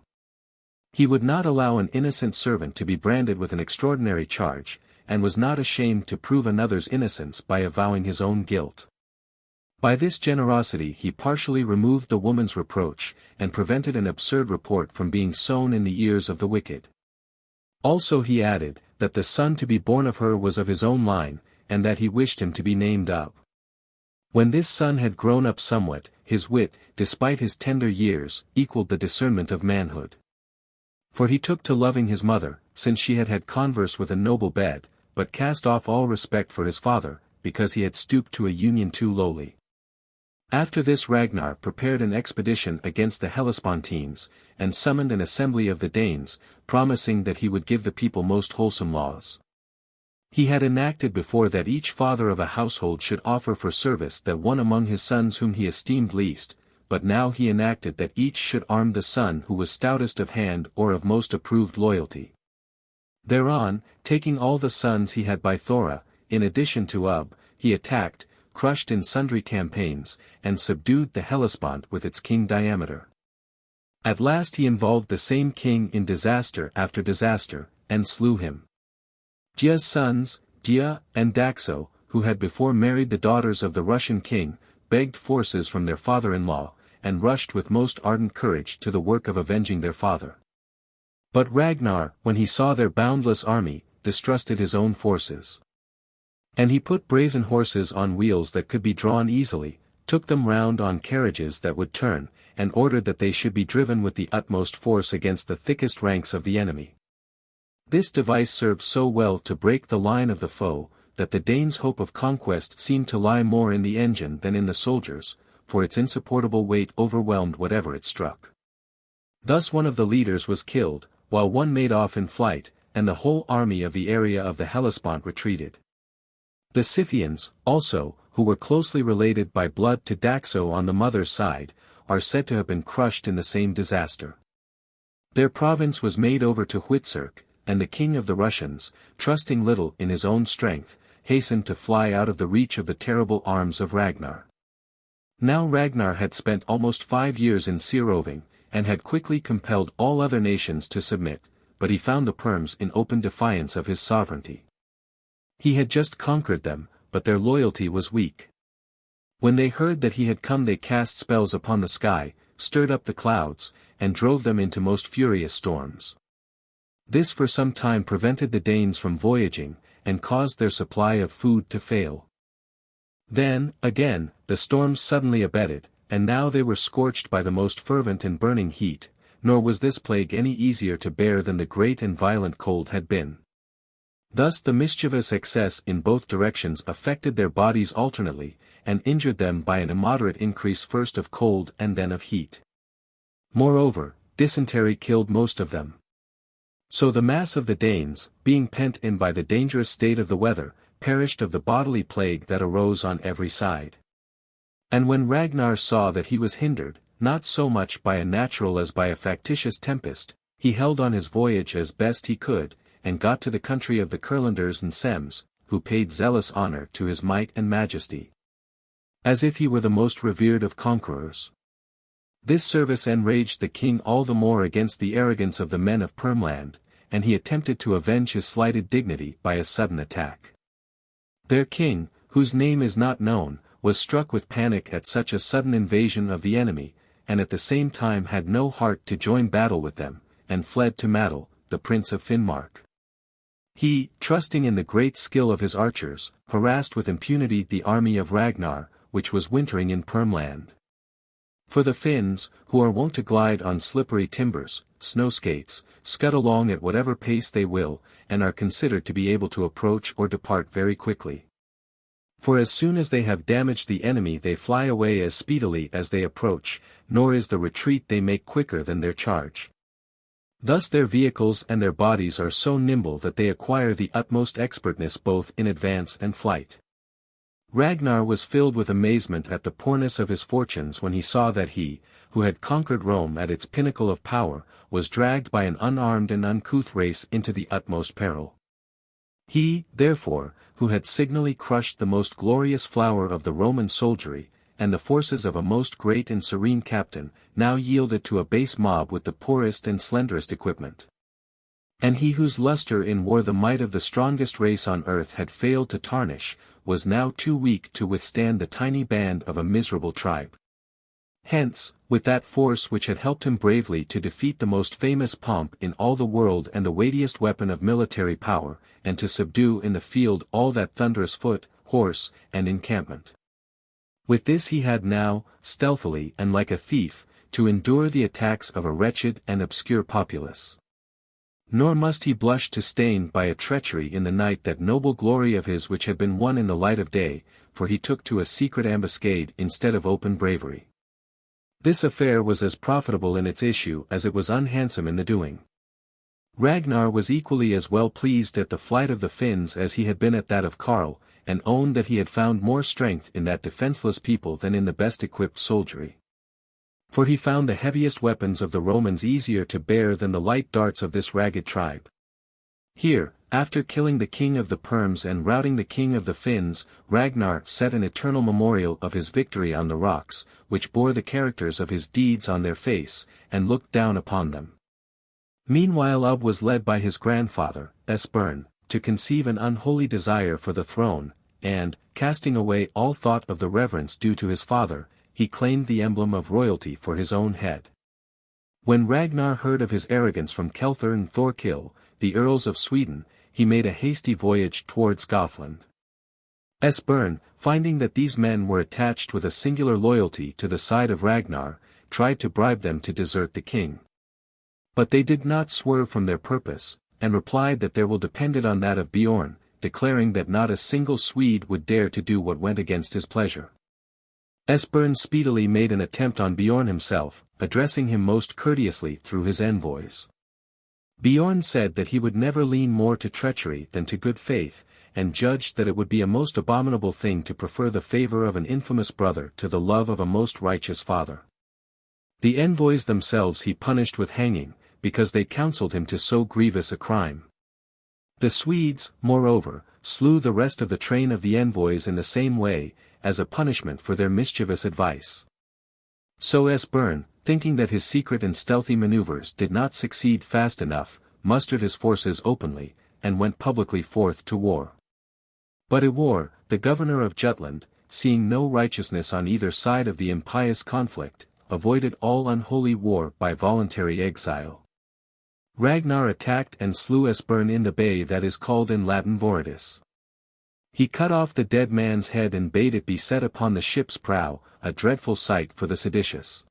He would not allow an innocent servant to be branded with an extraordinary charge, and was not ashamed to prove another's innocence by avowing his own guilt. By this generosity he partially removed the woman's reproach, and prevented an absurd report from being sown in the ears of the wicked. Also he added, that the son to be born of her was of his own line, and that he wished him to be named Ub. When this son had grown up somewhat, his wit, despite his tender years, equalled the discernment of manhood. For he took to loving his mother, since she had had converse with a noble bed, but cast off all respect for his father, because he had stooped to a union too lowly. After this Ragnar prepared an expedition against the Hellespontines, and summoned an assembly of the Danes, promising that he would give the people most wholesome laws. He had enacted before that each father of a household should offer for service that one among his sons whom he esteemed least, but now he enacted that each should arm the son who was stoutest of hand or of most approved loyalty. Thereon, taking all the sons he had by Thora, in addition to Ub, he attacked, crushed in sundry campaigns, and subdued the Hellespont with its king Diameter. At last he involved the same king in disaster after disaster, and slew him. Gia's sons, Gia and Daxo, who had before married the daughters of the Russian king, begged forces from their father-in-law, and rushed with most ardent courage to the work of avenging their father. But Ragnar, when he saw their boundless army, distrusted his own forces. And he put brazen horses on wheels that could be drawn easily, took them round on carriages that would turn, and ordered that they should be driven with the utmost force against the thickest ranks of the enemy. This device served so well to break the line of the foe, that the Danes' hope of conquest seemed to lie more in the engine than in the soldiers, for its insupportable weight overwhelmed whatever it struck. Thus one of the leaders was killed, while one made off in flight, and the whole army of the area of the Hellespont retreated. The Scythians, also, who were closely related by blood to Daxo on the mother's side, are said to have been crushed in the same disaster. Their province was made over to Huitzerk, and the king of the Russians, trusting little in his own strength, hastened to fly out of the reach of the terrible arms of Ragnar. Now Ragnar had spent almost 5 years in sea roving, and had quickly compelled all other nations to submit, but he found the Perms in open defiance of his sovereignty. He had just conquered them, but their loyalty was weak. When they heard that he had come they cast spells upon the sky, stirred up the clouds, and drove them into most furious storms. This for some time prevented the Danes from voyaging, and caused their supply of food to fail. Then, again, the storms suddenly abated, and now they were scorched by the most fervent and burning heat, nor was this plague any easier to bear than the great and violent cold had been. Thus the mischievous excess in both directions affected their bodies alternately, and injured them by an immoderate increase first of cold and then of heat. Moreover, dysentery killed most of them. So the mass of the Danes, being pent in by the dangerous state of the weather, perished of the bodily plague that arose on every side. And when Ragnar saw that he was hindered, not so much by a natural as by a factitious tempest, he held on his voyage as best he could, and got to the country of the Kurlanders and Sems, who paid zealous honor to his might and majesty, as if he were the most revered of conquerors. This service enraged the king all the more against the arrogance of the men of Permland, and he attempted to avenge his slighted dignity by a sudden attack. Their king, whose name is not known, was struck with panic at such a sudden invasion of the enemy, and at the same time had no heart to join battle with them, and fled to Maddel, the prince of Finnmark. He, trusting in the great skill of his archers, harassed with impunity the army of Ragnar, which was wintering in Permland. For the Finns, who are wont to glide on slippery timbers, snow skates, scud along at whatever pace they will, and are considered to be able to approach or depart very quickly. For as soon as they have damaged the enemy they fly away as speedily as they approach, nor is the retreat they make quicker than their charge. Thus their vehicles and their bodies are so nimble that they acquire the utmost expertness both in advance and flight. Ragnar was filled with amazement at the poorness of his fortunes when he saw that he, who had conquered Rome at its pinnacle of power, was dragged by an unarmed and uncouth race into the utmost peril. He, therefore, who had signally crushed the most glorious flower of the Roman soldiery, and the forces of a most great and serene captain, now yielded to a base mob with the poorest and slenderest equipment. And he whose luster in war the might of the strongest race on earth had failed to tarnish, was now too weak to withstand the tiny band of a miserable tribe. Hence, with that force which had helped him bravely to defeat the most famous pomp in all the world and the weightiest weapon of military power, and to subdue in the field all that thunderous foot, horse, and encampment. With this he had now, stealthily and like a thief, to endure the attacks of a wretched and obscure populace. Nor must he blush to stain by a treachery in the night that noble glory of his which had been won in the light of day, for he took to a secret ambuscade instead of open bravery. This affair was as profitable in its issue as it was unhandsome in the doing. Ragnar was equally as well pleased at the flight of the Finns as he had been at that of Karl, and owned that he had found more strength in that defenseless people than in the best equipped soldiery. For he found the heaviest weapons of the Romans easier to bear than the light darts of this ragged tribe. Here, after killing the king of the Perms and routing the king of the Finns, Ragnar set an eternal memorial of his victory on the rocks, which bore the characters of his deeds on their face, and looked down upon them. Meanwhile Ub was led by his grandfather, Esbern, to conceive an unholy desire for the throne, and, casting away all thought of the reverence due to his father, he claimed the emblem of royalty for his own head. When Ragnar heard of his arrogance from Kelthur and Thorkill, the earls of Sweden, he made a hasty voyage towards Gothland. Esbern, finding that these men were attached with a singular loyalty to the side of Ragnar, tried to bribe them to desert the king. But they did not swerve from their purpose, and replied that their will depended on that of Bjorn, declaring that not a single Swede would dare to do what went against his pleasure. Esbern speedily made an attempt on Bjorn himself, addressing him most courteously through his envoys. Bjorn said that he would never lean more to treachery than to good faith, and judged that it would be a most abominable thing to prefer the favor of an infamous brother to the love of a most righteous father. The envoys themselves he punished with hanging, because they counseled him to so grievous a crime. The Swedes, moreover, slew the rest of the train of the envoys in the same way, as a punishment for their mischievous advice. So Esbern, thinking that his secret and stealthy maneuvers did not succeed fast enough, mustered his forces openly, and went publicly forth to war. But Ivar, the governor of Jutland, seeing no righteousness on either side of the impious conflict, avoided all unholy war by voluntary exile. Ragnar attacked and slew Esbern in the bay that is called in Latin Voridus. He cut off the dead man's head and bade it be set upon the ship's prow, a dreadful sight for the seditious.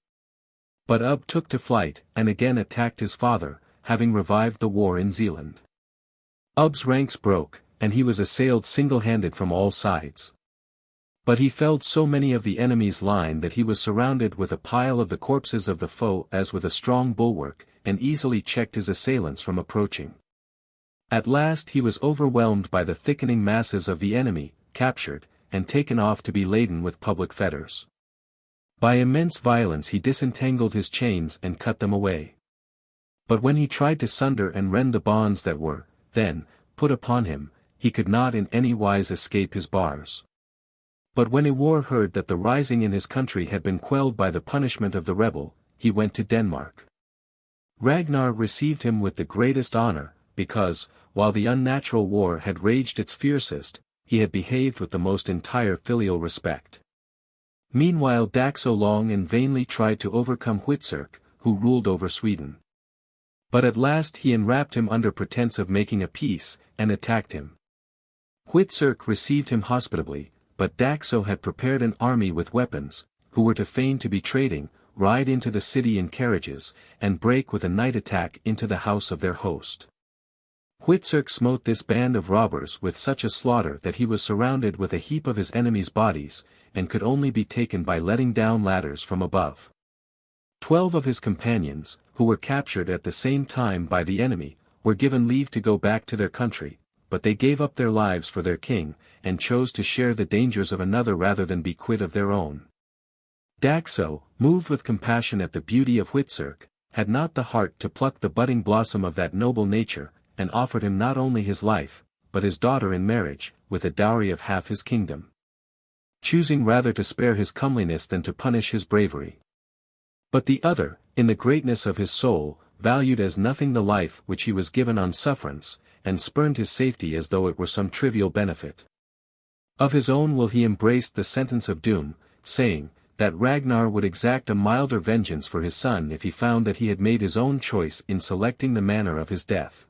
But Ub took to flight, and again attacked his father, having revived the war in Zealand. Ub's ranks broke, and he was assailed single-handed from all sides. But he felled so many of the enemy's line that he was surrounded with a pile of the corpses of the foe as with a strong bulwark, and easily checked his assailants from approaching. At last he was overwhelmed by the thickening masses of the enemy, captured, and taken off to be laden with public fetters. By immense violence he disentangled his chains and cut them away. But when he tried to sunder and rend the bonds that were, then, put upon him, he could not in any wise escape his bars. But when Ivar heard that the rising in his country had been quelled by the punishment of the rebel, he went to Denmark. Ragnar received him with the greatest honor, because, while the unnatural war had raged its fiercest, he had behaved with the most entire filial respect. Meanwhile Daxo long and vainly tried to overcome Huitserk, who ruled over Sweden. But at last he enwrapped him under pretense of making a peace, and attacked him. Huitzerk received him hospitably, but Daxo had prepared an army with weapons, who were to feign to be trading, ride into the city in carriages, and break with a night attack into the house of their host. Huitzerk smote this band of robbers with such a slaughter that he was surrounded with a heap of his enemies' bodies, and could only be taken by letting down ladders from above. 12 of his companions, who were captured at the same time by the enemy, were given leave to go back to their country, but they gave up their lives for their king, and chose to share the dangers of another rather than be quit of their own. Daxo, moved with compassion at the beauty of Huitzerk, had not the heart to pluck the budding blossom of that noble nature, and offered him not only his life, but his daughter in marriage, with a dowry of half his kingdom. Choosing rather to spare his comeliness than to punish his bravery. But the other, in the greatness of his soul, valued as nothing the life which he was given on sufferance, and spurned his safety as though it were some trivial benefit. Of his own will he embraced the sentence of doom, saying, that Ragnar would exact a milder vengeance for his son if he found that he had made his own choice in selecting the manner of his death.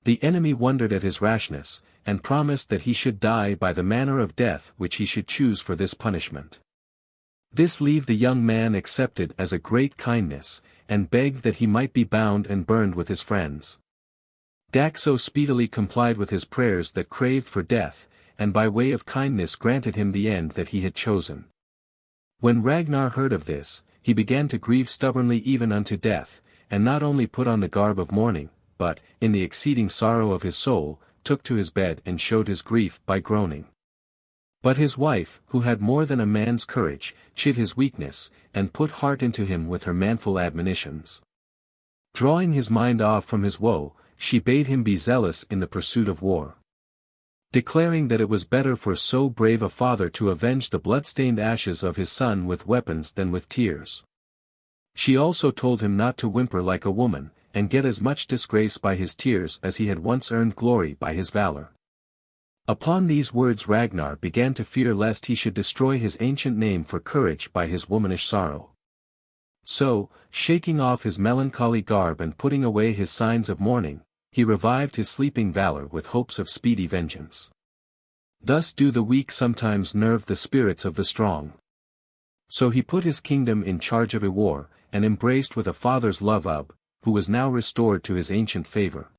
The enemy wondered at his rashness, and promised that he should die by the manner of death which he should choose for this punishment. This leave the young man accepted as a great kindness, and begged that he might be bound and burned with his friends. Daxo speedily complied with his prayers that craved for death, and by way of kindness granted him the end that he had chosen. When Ragnar heard of this, he began to grieve stubbornly even unto death, and not only put on the garb of mourning, but, in the exceeding sorrow of his soul, took to his bed and showed his grief by groaning. But his wife, who had more than a man's courage, chid his weakness, and put heart into him with her manful admonitions. Drawing his mind off from his woe, she bade him be zealous in the pursuit of war. Declaring that it was better for so brave a father to avenge the blood-stained ashes of his son with weapons than with tears. She also told him not to whimper like a woman, and get as much disgrace by his tears as he had once earned glory by his valor. Upon these words Ragnar began to fear lest he should destroy his ancient name for courage by his womanish sorrow. So, shaking off his melancholy garb and putting away his signs of mourning, he revived his sleeping valor with hopes of speedy vengeance. Thus do the weak sometimes nerve the spirits of the strong. So he put his kingdom in charge of Iwar, and embraced with a father's love Ub, who was now restored to his ancient favor.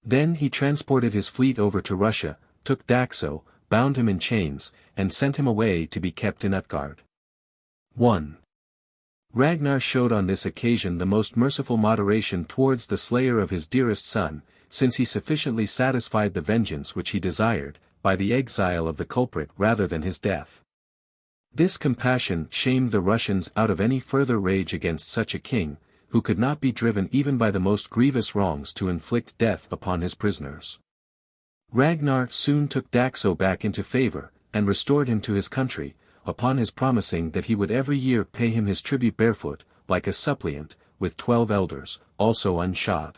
Then he transported his fleet over to Russia, took Daxo, bound him in chains, and sent him away to be kept in Utgard. 1. Ragnar showed on this occasion the most merciful moderation towards the slayer of his dearest son, since he sufficiently satisfied the vengeance which he desired, by the exile of the culprit rather than his death. This compassion shamed the Russians out of any further rage against such a king, who could not be driven even by the most grievous wrongs to inflict death upon his prisoners. Ragnar soon took Daxo back into favor, and restored him to his country, upon his promising that he would every year pay him his tribute barefoot, like a suppliant, with 12 elders, also unshod.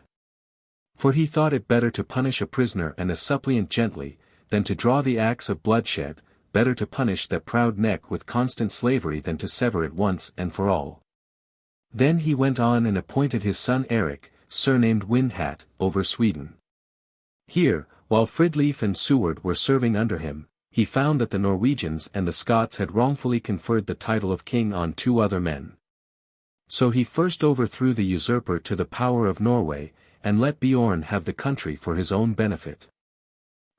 For he thought it better to punish a prisoner and a suppliant gently, than to draw the axe of bloodshed, better to punish that proud neck with constant slavery than to sever it once and for all. Then he went on and appointed his son Eric, surnamed Windhat, over Sweden. Here, while Fridleif and Seward were serving under him, he found that the Norwegians and the Scots had wrongfully conferred the title of king on 2 other men. So he first overthrew the usurper to the power of Norway, and let Bjorn have the country for his own benefit.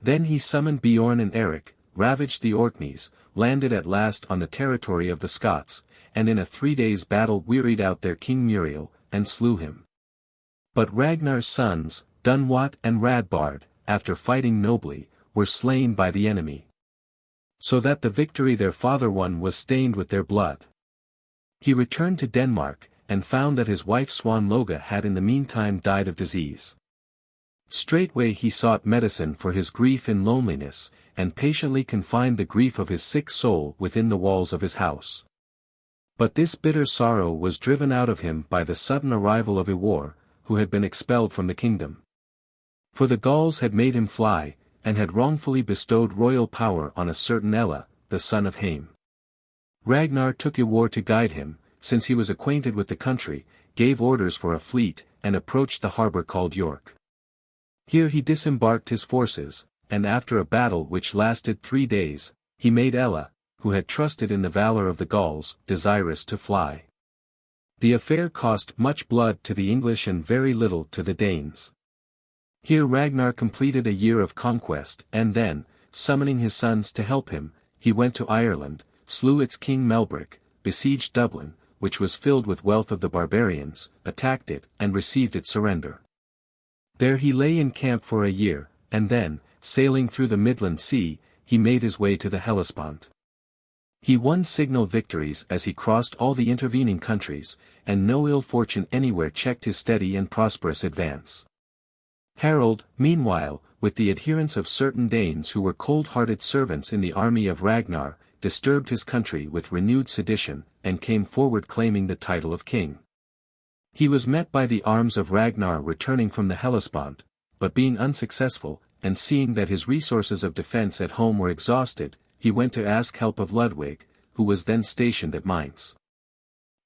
Then he summoned Bjorn and Eric, ravaged the Orkneys, landed at last on the territory of the Scots, and in a 3 days' battle wearied out their king Muriel, and slew him. But Ragnar's sons, Dunwat and Radbard, after fighting nobly, were slain by the enemy. So that the victory their father won was stained with their blood. He returned to Denmark, and found that his wife Swanloga had in the meantime died of disease. Straightway he sought medicine for his grief in loneliness, and patiently confined the grief of his sick soul within the walls of his house. But this bitter sorrow was driven out of him by the sudden arrival of Iwar, who had been expelled from the kingdom. For the Gauls had made him fly, and had wrongfully bestowed royal power on a certain Ella, the son of Haim. Ragnar took Iwar to guide him, since he was acquainted with the country, gave orders for a fleet, and approached the harbor called York. Here he disembarked his forces, and after a battle which lasted 3 days, he made Ella, who had trusted in the valor of the Gauls, desirous to fly. The affair cost much blood to the English and very little to the Danes. Here Ragnar completed a year of conquest, and then, summoning his sons to help him, he went to Ireland, slew its king Melbrick, besieged Dublin, which was filled with wealth of the barbarians, attacked it, and received its surrender. There he lay in camp for a year, and then, sailing through the Midland Sea, he made his way to the Hellespont. He won signal victories as he crossed all the intervening countries, and no ill fortune anywhere checked his steady and prosperous advance. Harold, meanwhile, with the adherence of certain Danes who were cold-hearted servants in the army of Ragnar, disturbed his country with renewed sedition, and came forward claiming the title of king. He was met by the arms of Ragnar returning from the Hellespont, but being unsuccessful, and seeing that his resources of defense at home were exhausted, he went to ask help of Ludwig, who was then stationed at Mainz.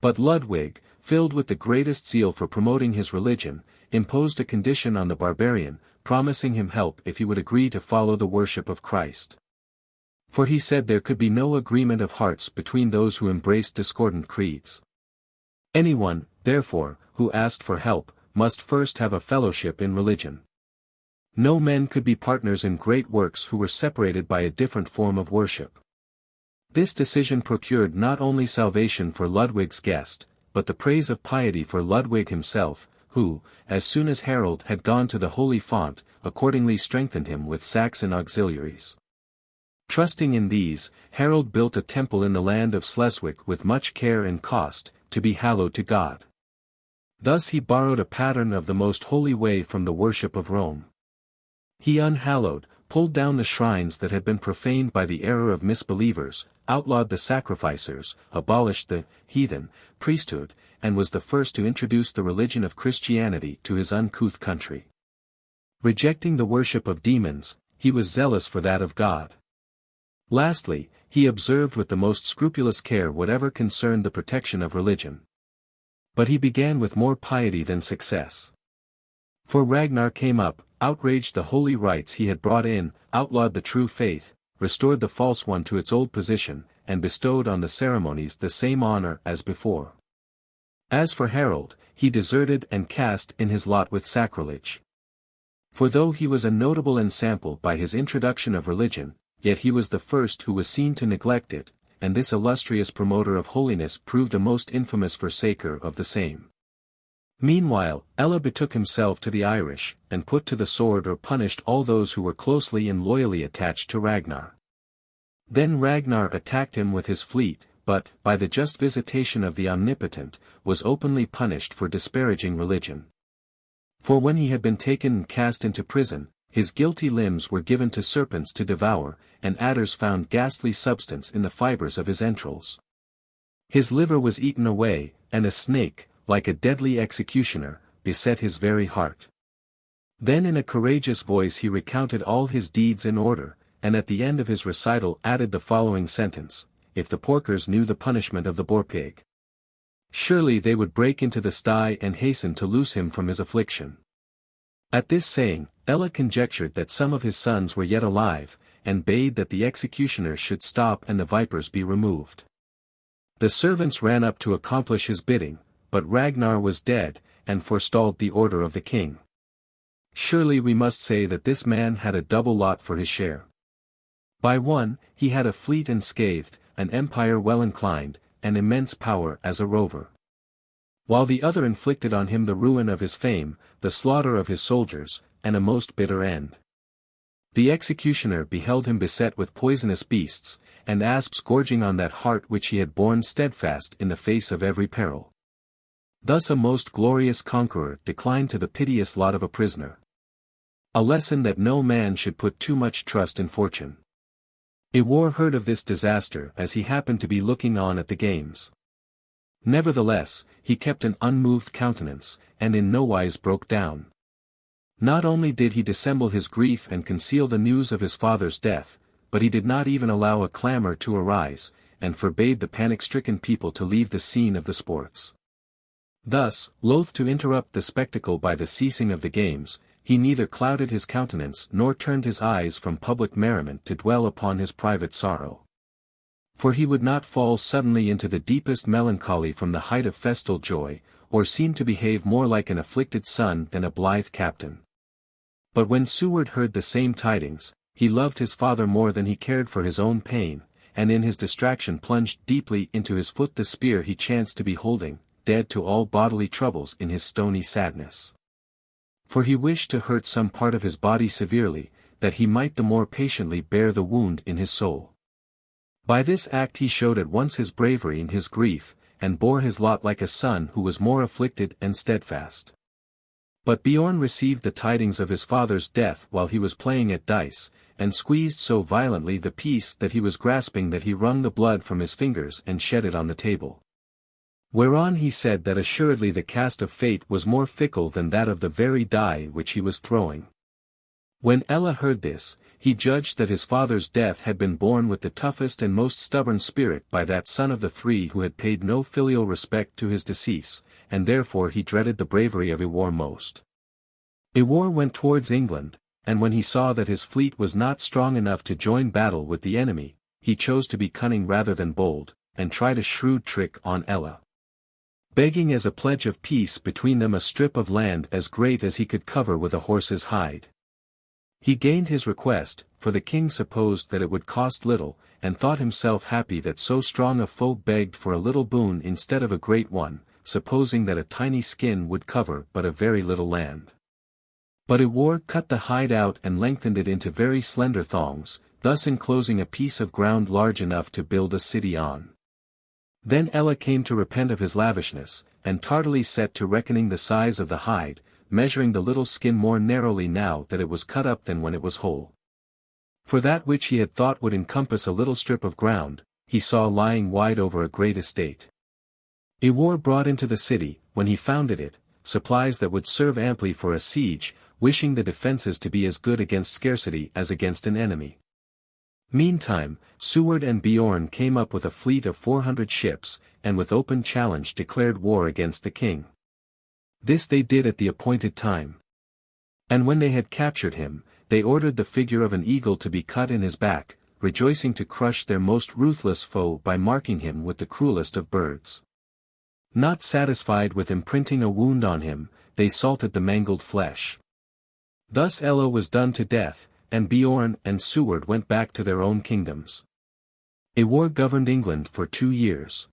But Ludwig, filled with the greatest zeal for promoting his religion, imposed a condition on the barbarian, promising him help if he would agree to follow the worship of Christ. For he said there could be no agreement of hearts between those who embraced discordant creeds. Anyone, therefore, who asked for help, must first have a fellowship in religion. No men could be partners in great works who were separated by a different form of worship. This decision procured not only salvation for Ludwig's guest, but the praise of piety for Ludwig himself, who, as soon as Harold had gone to the holy font, accordingly strengthened him with Saxon auxiliaries. Trusting in these, Harold built a temple in the land of Schleswig with much care and cost, to be hallowed to God. Thus he borrowed a pattern of the most holy way from the worship of Rome. He unhallowed, pulled down the shrines that had been profaned by the error of misbelievers, outlawed the sacrificers, abolished the heathen priesthood, and was the first to introduce the religion of Christianity to his uncouth country. Rejecting the worship of demons, he was zealous for that of God. Lastly, he observed with the most scrupulous care whatever concerned the protection of religion. But he began with more piety than success. For Ragnar came up, outraged the holy rites he had brought in, outlawed the true faith, restored the false one to its old position, and bestowed on the ceremonies the same honor as before. As for Harold, he deserted and cast in his lot with sacrilege. For though he was a notable ensample by his introduction of religion, yet he was the first who was seen to neglect it, and this illustrious promoter of holiness proved a most infamous forsaker of the same. Meanwhile, Ella betook himself to the Irish, and put to the sword or punished all those who were closely and loyally attached to Ragnar. Then Ragnar attacked him with his fleet, but, by the just visitation of the Omnipotent, was openly punished for disparaging religion. For when he had been taken and cast into prison, his guilty limbs were given to serpents to devour, and adders found ghastly substance in the fibers of his entrails. His liver was eaten away, and a snake, like a deadly executioner, beset his very heart. Then in a courageous voice he recounted all his deeds in order, and at the end of his recital added the following sentence: if the porkers knew the punishment of the boar-pig, surely they would break into the sty and hasten to loose him from his affliction. At this saying, Ella conjectured that some of his sons were yet alive, and bade that the executioners should stop and the vipers be removed. The servants ran up to accomplish his bidding, but Ragnar was dead, and forestalled the order of the king. Surely we must say that this man had a double lot for his share. By one, he had a fleet unscathed, an empire well inclined, and immense power as a rover. While the other inflicted on him the ruin of his fame, the slaughter of his soldiers, and a most bitter end. The executioner beheld him beset with poisonous beasts, and asps gorging on that heart which he had borne steadfast in the face of every peril. Thus a most glorious conqueror declined to the piteous lot of a prisoner. A lesson that no man should put too much trust in fortune. Iwar heard of this disaster as he happened to be looking on at the games. Nevertheless, he kept an unmoved countenance, and in nowise broke down. Not only did he dissemble his grief and conceal the news of his father's death, but he did not even allow a clamor to arise, and forbade the panic-stricken people to leave the scene of the sports. Thus, loath to interrupt the spectacle by the ceasing of the games, he neither clouded his countenance nor turned his eyes from public merriment to dwell upon his private sorrow. For he would not fall suddenly into the deepest melancholy from the height of festal joy, or seem to behave more like an afflicted son than a blithe captain. But when Seward heard the same tidings, he loved his father more than he cared for his own pain, and in his distraction plunged deeply into his foot the spear he chanced to be holding, dead to all bodily troubles in his stony sadness. For he wished to hurt some part of his body severely, that he might the more patiently bear the wound in his soul. By this act he showed at once his bravery and his grief, and bore his lot like a son who was more afflicted and steadfast. But Bjorn received the tidings of his father's death while he was playing at dice, and squeezed so violently the piece that he was grasping that he wrung the blood from his fingers and shed it on the table. Whereon he said that assuredly the cast of fate was more fickle than that of the very die which he was throwing. When Ella heard this, he judged that his father's death had been borne with the toughest and most stubborn spirit by that son of the three who had paid no filial respect to his decease, and therefore he dreaded the bravery of Iwar most. Iwar went towards England, and when he saw that his fleet was not strong enough to join battle with the enemy, he chose to be cunning rather than bold, and tried a shrewd trick on Ella. Begging as a pledge of peace between them a strip of land as great as he could cover with a horse's hide. He gained his request, for the king supposed that it would cost little, and thought himself happy that so strong a foe begged for a little boon instead of a great one, supposing that a tiny skin would cover but a very little land. But Iwar cut the hide out and lengthened it into very slender thongs, thus enclosing a piece of ground large enough to build a city on. Then Ella came to repent of his lavishness, and tardily set to reckoning the size of the hide, measuring the little skin more narrowly now that it was cut up than when it was whole. For that which he had thought would encompass a little strip of ground, he saw lying wide over a great estate. Iwar brought into the city, when he founded it, supplies that would serve amply for a siege, wishing the defences to be as good against scarcity as against an enemy. Meantime, Seward and Bjorn came up with a fleet of 400 ships, and with open challenge declared war against the king. This they did at the appointed time. And when they had captured him, they ordered the figure of an eagle to be cut in his back, rejoicing to crush their most ruthless foe by marking him with the cruelest of birds. Not satisfied with imprinting a wound on him, they salted the mangled flesh. Thus Ella was done to death, and Bjorn and Seward went back to their own kingdoms. Iwar governed England for 2 years.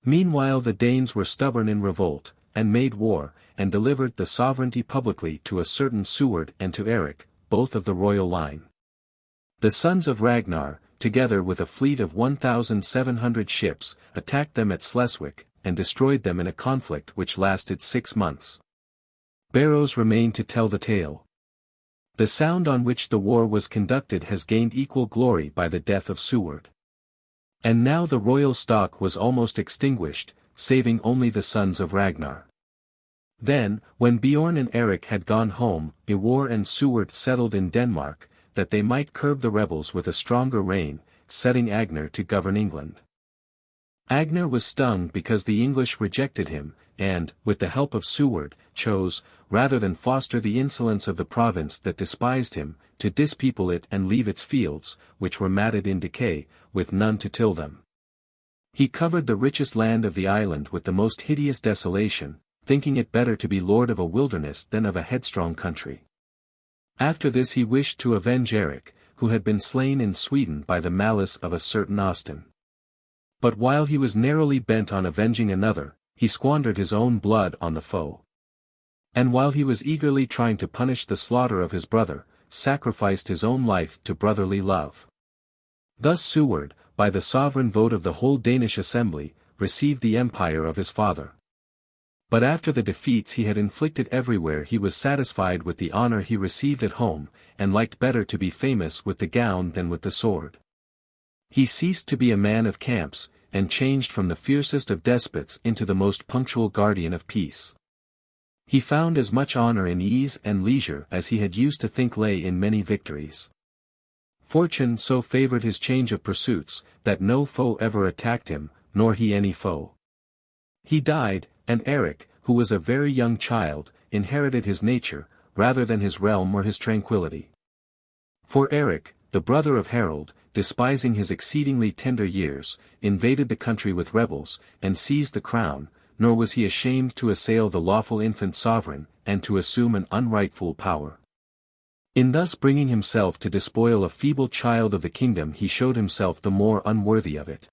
Meanwhile the Danes were stubborn in revolt, and made war, and delivered the sovereignty publicly to a certain Seward and to Eric, both of the royal line. The sons of Ragnar, together with a fleet of 1,700 ships, attacked them at Sleswick, and destroyed them in a conflict which lasted 6 months. Barrows remained to tell the tale. The sound on which the war was conducted has gained equal glory by the death of Seward. And now the royal stock was almost extinguished, saving only the sons of Ragnar. Then, when Bjorn and Eric had gone home, Iwar and Seward settled in Denmark, that they might curb the rebels with a stronger reign, setting Agner to govern England. Agner was stung because the English rejected him, and, with the help of Seward, chose, rather than foster the insolence of the province that despised him, to dispeople it and leave its fields, which were matted in decay, with none to till them. He covered the richest land of the island with the most hideous desolation, thinking it better to be lord of a wilderness than of a headstrong country. After this he wished to avenge Eric, who had been slain in Sweden by the malice of a certain Austin. But while he was narrowly bent on avenging another, he squandered his own blood on the foe. And while he was eagerly trying to punish the slaughter of his brother, sacrificed his own life to brotherly love. Thus Seward, by the sovereign vote of the whole Danish assembly, received the empire of his father. But after the defeats he had inflicted everywhere he was satisfied with the honor he received at home, and liked better to be famous with the gown than with the sword. He ceased to be a man of camps, and changed from the fiercest of despots into the most punctual guardian of peace. He found as much honor in ease and leisure as he had used to think lay in many victories. Fortune so favored his change of pursuits, that no foe ever attacked him, nor he any foe. He died, and Eric, who was a very young child, inherited his nature, rather than his realm or his tranquility. For Eric, the brother of Harold, despising his exceedingly tender years, invaded the country with rebels, and seized the crown, nor was he ashamed to assail the lawful infant sovereign, and to assume an unrightful power. In thus bringing himself to despoil a feeble child of the kingdom, he showed himself the more unworthy of it.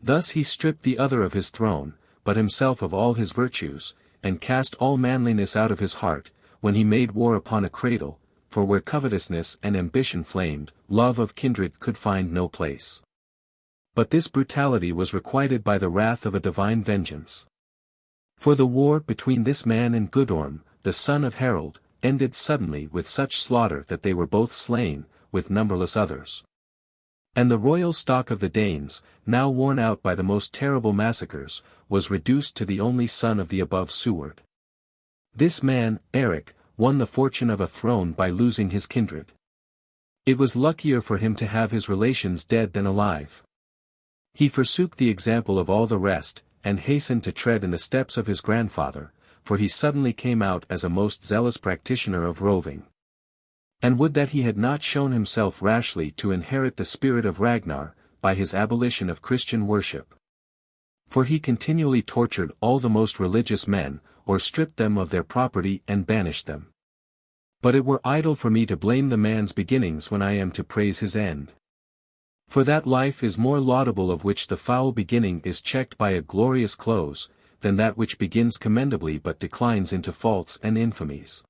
Thus he stripped the other of his throne, but himself of all his virtues, and cast all manliness out of his heart, when he made war upon a cradle, for where covetousness and ambition flamed, love of kindred could find no place. But this brutality was requited by the wrath of a divine vengeance. For the war between this man and Gudorm, the son of Harold, ended suddenly with such slaughter that they were both slain, with numberless others. And the royal stock of the Danes, now worn out by the most terrible massacres, was reduced to the only son of the above Seward. This man, Eric, won the fortune of a throne by losing his kindred. It was luckier for him to have his relations dead than alive. He forsook the example of all the rest, and hastened to tread in the steps of his grandfather, for he suddenly came out as a most zealous practitioner of roving. And would that he had not shown himself rashly to inherit the spirit of Ragnar, by his abolition of Christian worship. For he continually tortured all the most religious men, or stripped them of their property and banished them. But it were idle for me to blame the man's beginnings when I am to praise his end. For that life is more laudable of which the foul beginning is checked by a glorious close, than that which begins commendably but declines into faults and infamies.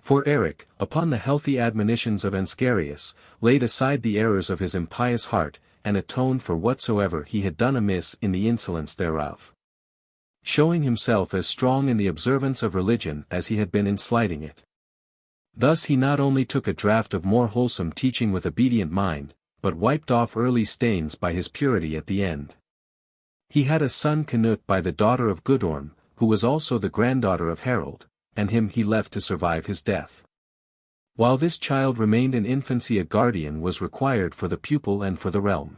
For Eric, upon the healthy admonitions of Ansgarius, laid aside the errors of his impious heart, and atoned for whatsoever he had done amiss in the insolence thereof. Showing himself as strong in the observance of religion as he had been in slighting it. Thus he not only took a draught of more wholesome teaching with obedient mind, but wiped off early stains by his purity at the end. He had a son Canute by the daughter of Gudorm, who was also the granddaughter of Harold, and him he left to survive his death. While this child remained in infancy, a guardian was required for the pupil and for the realm.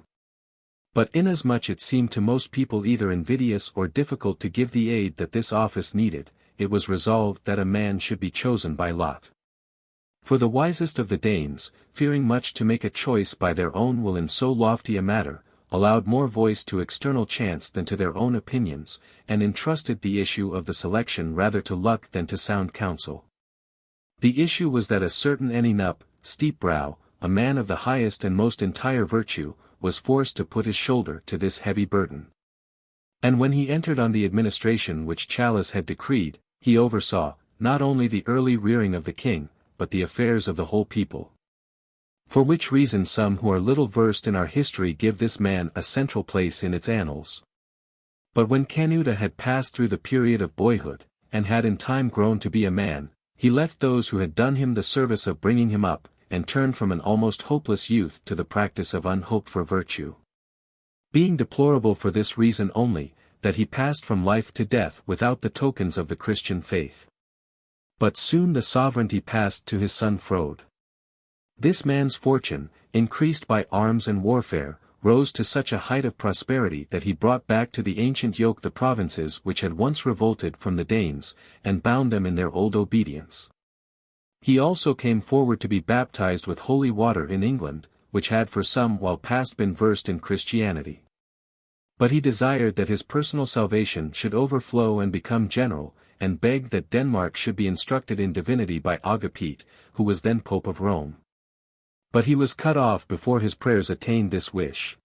But inasmuch it seemed to most people either invidious or difficult to give the aid that this office needed, it was resolved that a man should be chosen by lot. For the wisest of the Danes, fearing much to make a choice by their own will in so lofty a matter, allowed more voice to external chance than to their own opinions, and entrusted the issue of the selection rather to luck than to sound counsel. The issue was that a certain Eninup, Steepbrow, a man of the highest and most entire virtue, was forced to put his shoulder to this heavy burden. And when he entered on the administration which Chalice had decreed, he oversaw, not only the early rearing of the king, but the affairs of the whole people. For which reason some who are little versed in our history give this man a central place in its annals. But when Canute had passed through the period of boyhood, and had in time grown to be a man, he left those who had done him the service of bringing him up, and turned from an almost hopeless youth to the practice of unhoped-for virtue. Being deplorable for this reason only, that he passed from life to death without the tokens of the Christian faith. But soon the sovereignty passed to his son Frode. This man's fortune, increased by arms and warfare, rose to such a height of prosperity that he brought back to the ancient yoke the provinces which had once revolted from the Danes, and bound them in their old obedience. He also came forward to be baptized with holy water in England, which had for some while past been versed in Christianity. But he desired that his personal salvation should overflow and become general, and begged that Denmark should be instructed in divinity by Agapit, who was then Pope of Rome. But he was cut off before his prayers attained this wish.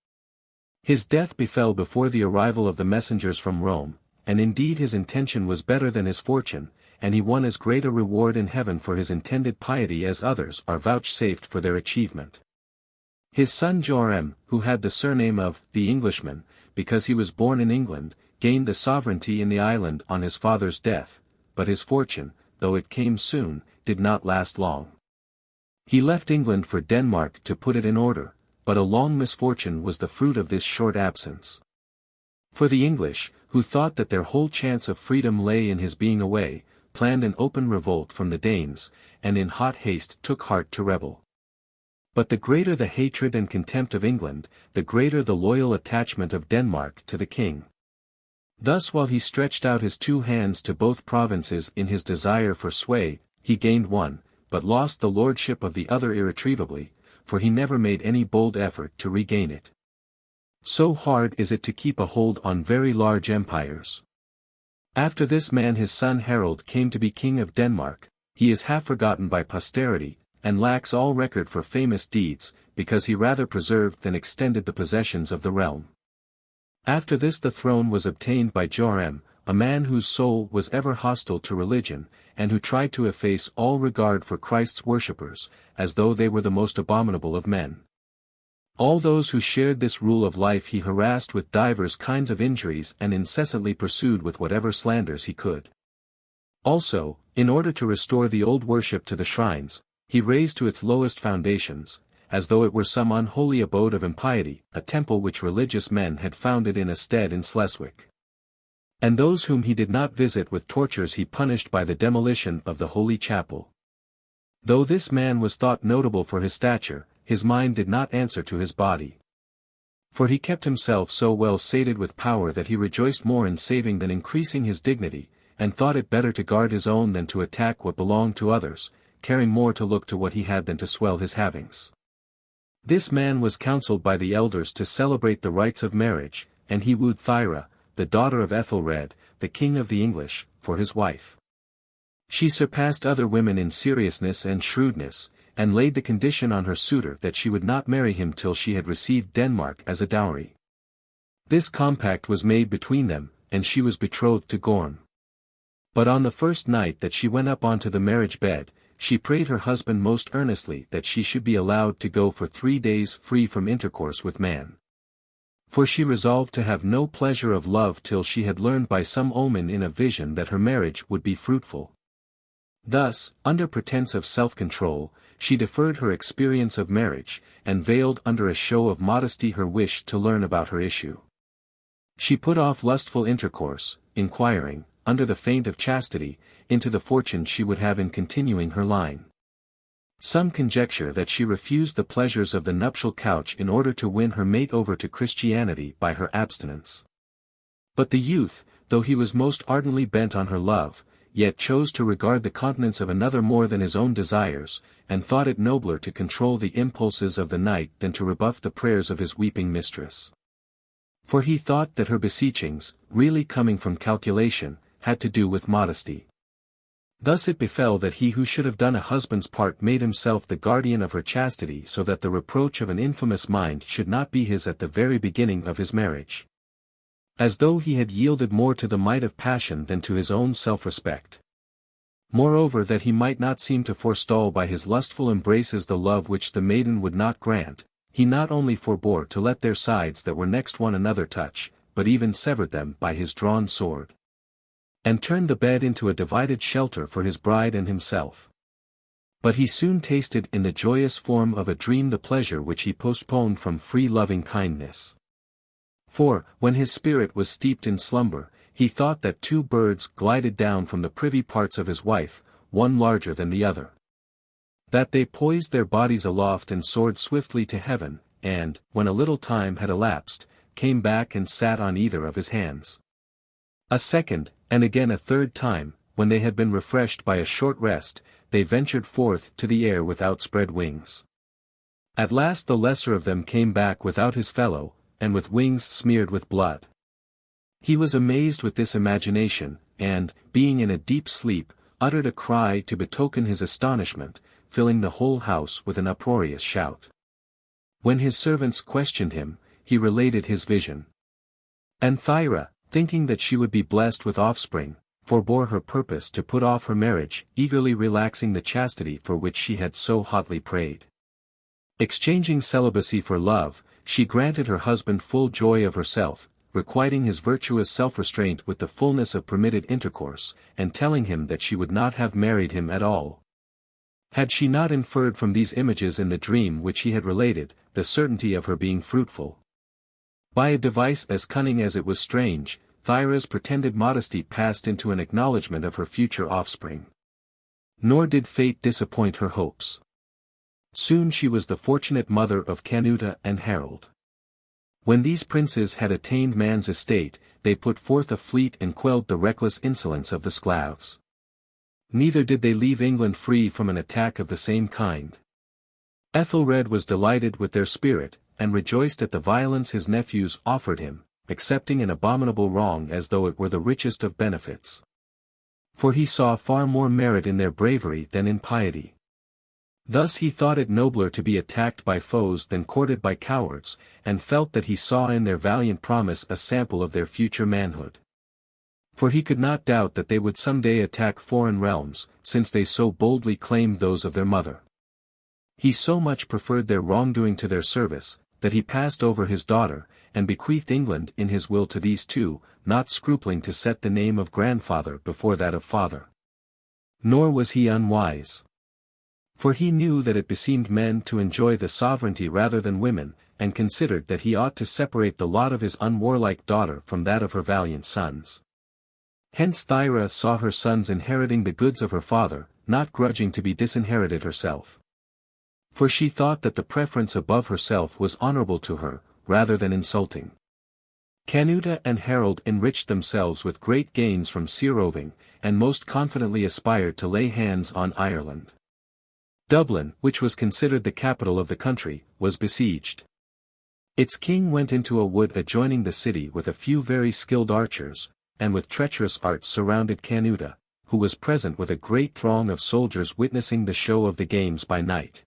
His death befell before the arrival of the messengers from Rome, and indeed his intention was better than his fortune, and he won as great a reward in heaven for his intended piety as others are vouchsafed for their achievement. His son Joram, who had the surname of the Englishman, because he was born in England, gained the sovereignty in the island on his father's death, but his fortune, though it came soon, did not last long. He left England for Denmark to put it in order, but a long misfortune was the fruit of this short absence. For the English, who thought that their whole chance of freedom lay in his being away, planned an open revolt from the Danes, and in hot haste took heart to rebel. But the greater the hatred and contempt of England, the greater the loyal attachment of Denmark to the king. Thus while he stretched out his two hands to both provinces in his desire for sway, he gained one, but lost the lordship of the other irretrievably, for he never made any bold effort to regain it. So hard is it to keep a hold on very large empires. After this man his son Harold came to be king of Denmark. He is half forgotten by posterity, and lacks all record for famous deeds, because he rather preserved than extended the possessions of the realm. After this the throne was obtained by Joram, a man whose soul was ever hostile to religion, and who tried to efface all regard for Christ's worshippers, as though they were the most abominable of men. All those who shared this rule of life he harassed with divers kinds of injuries and incessantly pursued with whatever slanders he could. Also, in order to restore the old worship to the shrines, he razed to its lowest foundations, as though it were some unholy abode of impiety, a temple which religious men had founded in a stead in Schleswig. And those whom he did not visit with tortures he punished by the demolition of the holy chapel. Though this man was thought notable for his stature, his mind did not answer to his body. For he kept himself so well sated with power that he rejoiced more in saving than increasing his dignity, and thought it better to guard his own than to attack what belonged to others, caring more to look to what he had than to swell his havings. This man was counseled by the elders to celebrate the rites of marriage, and he wooed Thyra, the daughter of Ethelred, the king of the English, for his wife. She surpassed other women in seriousness and shrewdness, and laid the condition on her suitor that she would not marry him till she had received Denmark as a dowry. This compact was made between them, and she was betrothed to Gorm. But on the first night that she went up onto the marriage bed, she prayed her husband most earnestly that she should be allowed to go for 3 days free from intercourse with man. For she resolved to have no pleasure of love till she had learned by some omen in a vision that her marriage would be fruitful. Thus, under pretense of self-control, she deferred her experience of marriage, and veiled under a show of modesty her wish to learn about her issue. She put off lustful intercourse, inquiring, under the feint of chastity, into the fortune she would have in continuing her line. Some conjecture that she refused the pleasures of the nuptial couch in order to win her mate over to Christianity by her abstinence. But the youth, though he was most ardently bent on her love, yet chose to regard the continence of another more than his own desires, and thought it nobler to control the impulses of the night than to rebuff the prayers of his weeping mistress. For he thought that her beseechings, really coming from calculation, had to do with modesty. Thus it befell that he who should have done a husband's part made himself the guardian of her chastity so that the reproach of an infamous mind should not be his at the very beginning of his marriage. As though he had yielded more to the might of passion than to his own self-respect. Moreover, that he might not seem to forestall by his lustful embraces the love which the maiden would not grant, he not only forbore to let their sides that were next one another touch, but even severed them by his drawn sword. And turned the bed into a divided shelter for his bride and himself. But he soon tasted in the joyous form of a dream the pleasure which he postponed from free loving kindness. For, when his spirit was steeped in slumber, he thought that 2 birds glided down from the privy parts of his wife, one larger than the other. That they poised their bodies aloft and soared swiftly to heaven, and, when a little time had elapsed, came back and sat on either of his hands. A second, and again a third time, when they had been refreshed by a short rest, they ventured forth to the air with outspread wings. At last the lesser of them came back without his fellow, and with wings smeared with blood. He was amazed with this imagination, and, being in a deep sleep, uttered a cry to betoken his astonishment, filling the whole house with an uproarious shout. When his servants questioned him, he related his vision. And Thyra, thinking that she would be blessed with offspring, forbore her purpose to put off her marriage, eagerly relaxing the chastity for which she had so hotly prayed. Exchanging celibacy for love, she granted her husband full joy of herself, requiting his virtuous self-restraint with the fullness of permitted intercourse, and telling him that she would not have married him at all, had she not inferred from these images in the dream which he had related, the certainty of her being fruitful. By a device as cunning as it was strange, Thyra's pretended modesty passed into an acknowledgment of her future offspring. Nor did fate disappoint her hopes. Soon she was the fortunate mother of Canuta and Harold. When these princes had attained man's estate, they put forth a fleet and quelled the reckless insolence of the Sclavs. Neither did they leave England free from an attack of the same kind. Ethelred was delighted with their spirit, and rejoiced at the violence his nephews offered him, accepting an abominable wrong as though it were the richest of benefits. For he saw far more merit in their bravery than in piety. Thus he thought it nobler to be attacked by foes than courted by cowards, and felt that he saw in their valiant promise a sample of their future manhood. For he could not doubt that they would some day attack foreign realms, since they so boldly claimed those of their mother. He so much preferred their wrongdoing to their service, that he passed over his daughter, and bequeathed England in his will to these two, not scrupling to set the name of grandfather before that of father. Nor was he unwise. For he knew that it beseemed men to enjoy the sovereignty rather than women, and considered that he ought to separate the lot of his unwarlike daughter from that of her valiant sons. Hence Thyra saw her sons inheriting the goods of her father, not grudging to be disinherited herself. For she thought that the preference above herself was honorable to her, rather than insulting. Canuta and Harold enriched themselves with great gains from sea-roving, and most confidently aspired to lay hands on Ireland. Dublin, which was considered the capital of the country, was besieged. Its king went into a wood adjoining the city with a few very skilled archers, and with treacherous arts surrounded Canuta, who was present with a great throng of soldiers witnessing the show of the games by night.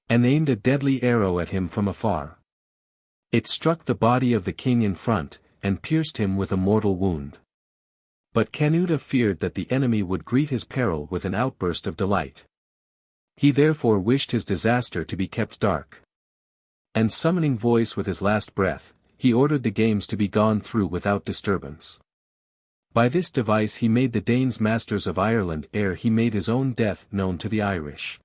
And aimed a deadly arrow at him from afar. It struck the body of the king in front, and pierced him with a mortal wound. But Canuta feared that the enemy would greet his peril with an outburst of delight. He therefore wished his disaster to be kept dark. And summoning voice with his last breath, he ordered the games to be gone through without disturbance. By this device he made the Danes masters of Ireland ere he made his own death known to the Irish.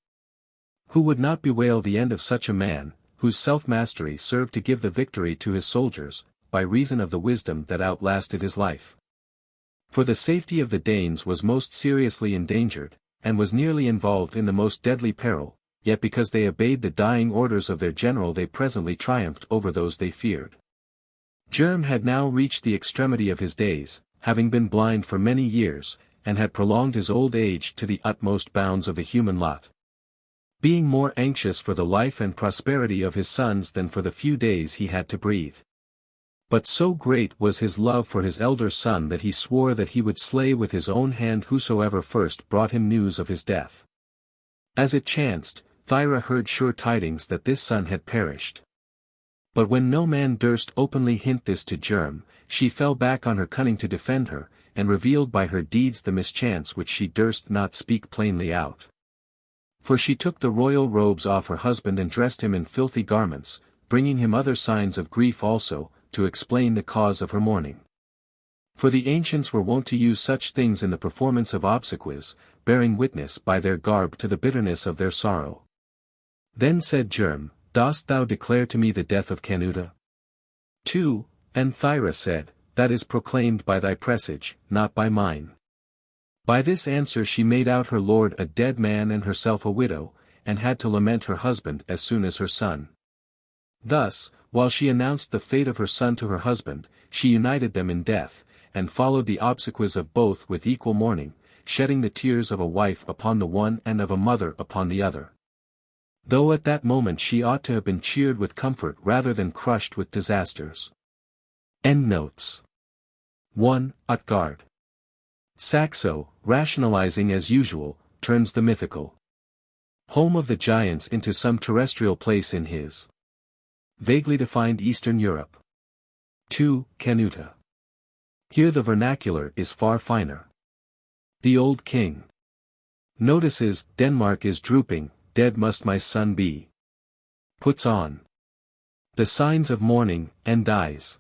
Who would not bewail the end of such a man, whose self-mastery served to give the victory to his soldiers, by reason of the wisdom that outlasted his life? For the safety of the Danes was most seriously endangered, and was nearly involved in the most deadly peril, yet because they obeyed the dying orders of their general they presently triumphed over those they feared. Germ had now reached the extremity of his days, having been blind for many years, and had prolonged his old age to the utmost bounds of the human lot. Being more anxious for the life and prosperity of his sons than for the few days he had to breathe. But so great was his love for his elder son that he swore that he would slay with his own hand whosoever first brought him news of his death. As it chanced, Thyra heard sure tidings that this son had perished. But when no man durst openly hint this to Germ, she fell back on her cunning to defend her, and revealed by her deeds the mischance which she durst not speak plainly out. For she took the royal robes off her husband and dressed him in filthy garments, bringing him other signs of grief also, to explain the cause of her mourning. For the ancients were wont to use such things in the performance of obsequies, bearing witness by their garb to the bitterness of their sorrow. Then said Germ, "Dost thou declare to me the death of Canuta?" 2. And Thyra said, "That is proclaimed by thy presage, not by mine." By this answer she made out her lord a dead man and herself a widow, and had to lament her husband as soon as her son. Thus, while she announced the fate of her son to her husband, she united them in death, and followed the obsequies of both with equal mourning, shedding the tears of a wife upon the one and of a mother upon the other. Though at that moment she ought to have been cheered with comfort rather than crushed with disasters. Endnotes. 1. Utgard. Saxo, rationalizing as usual, turns the mythical home of the giants into some terrestrial place in his vaguely defined Eastern Europe. 2. Canuta. Here the vernacular is far finer. The old king notices Denmark is drooping, dead must my son be. Puts on the signs of mourning, and dies.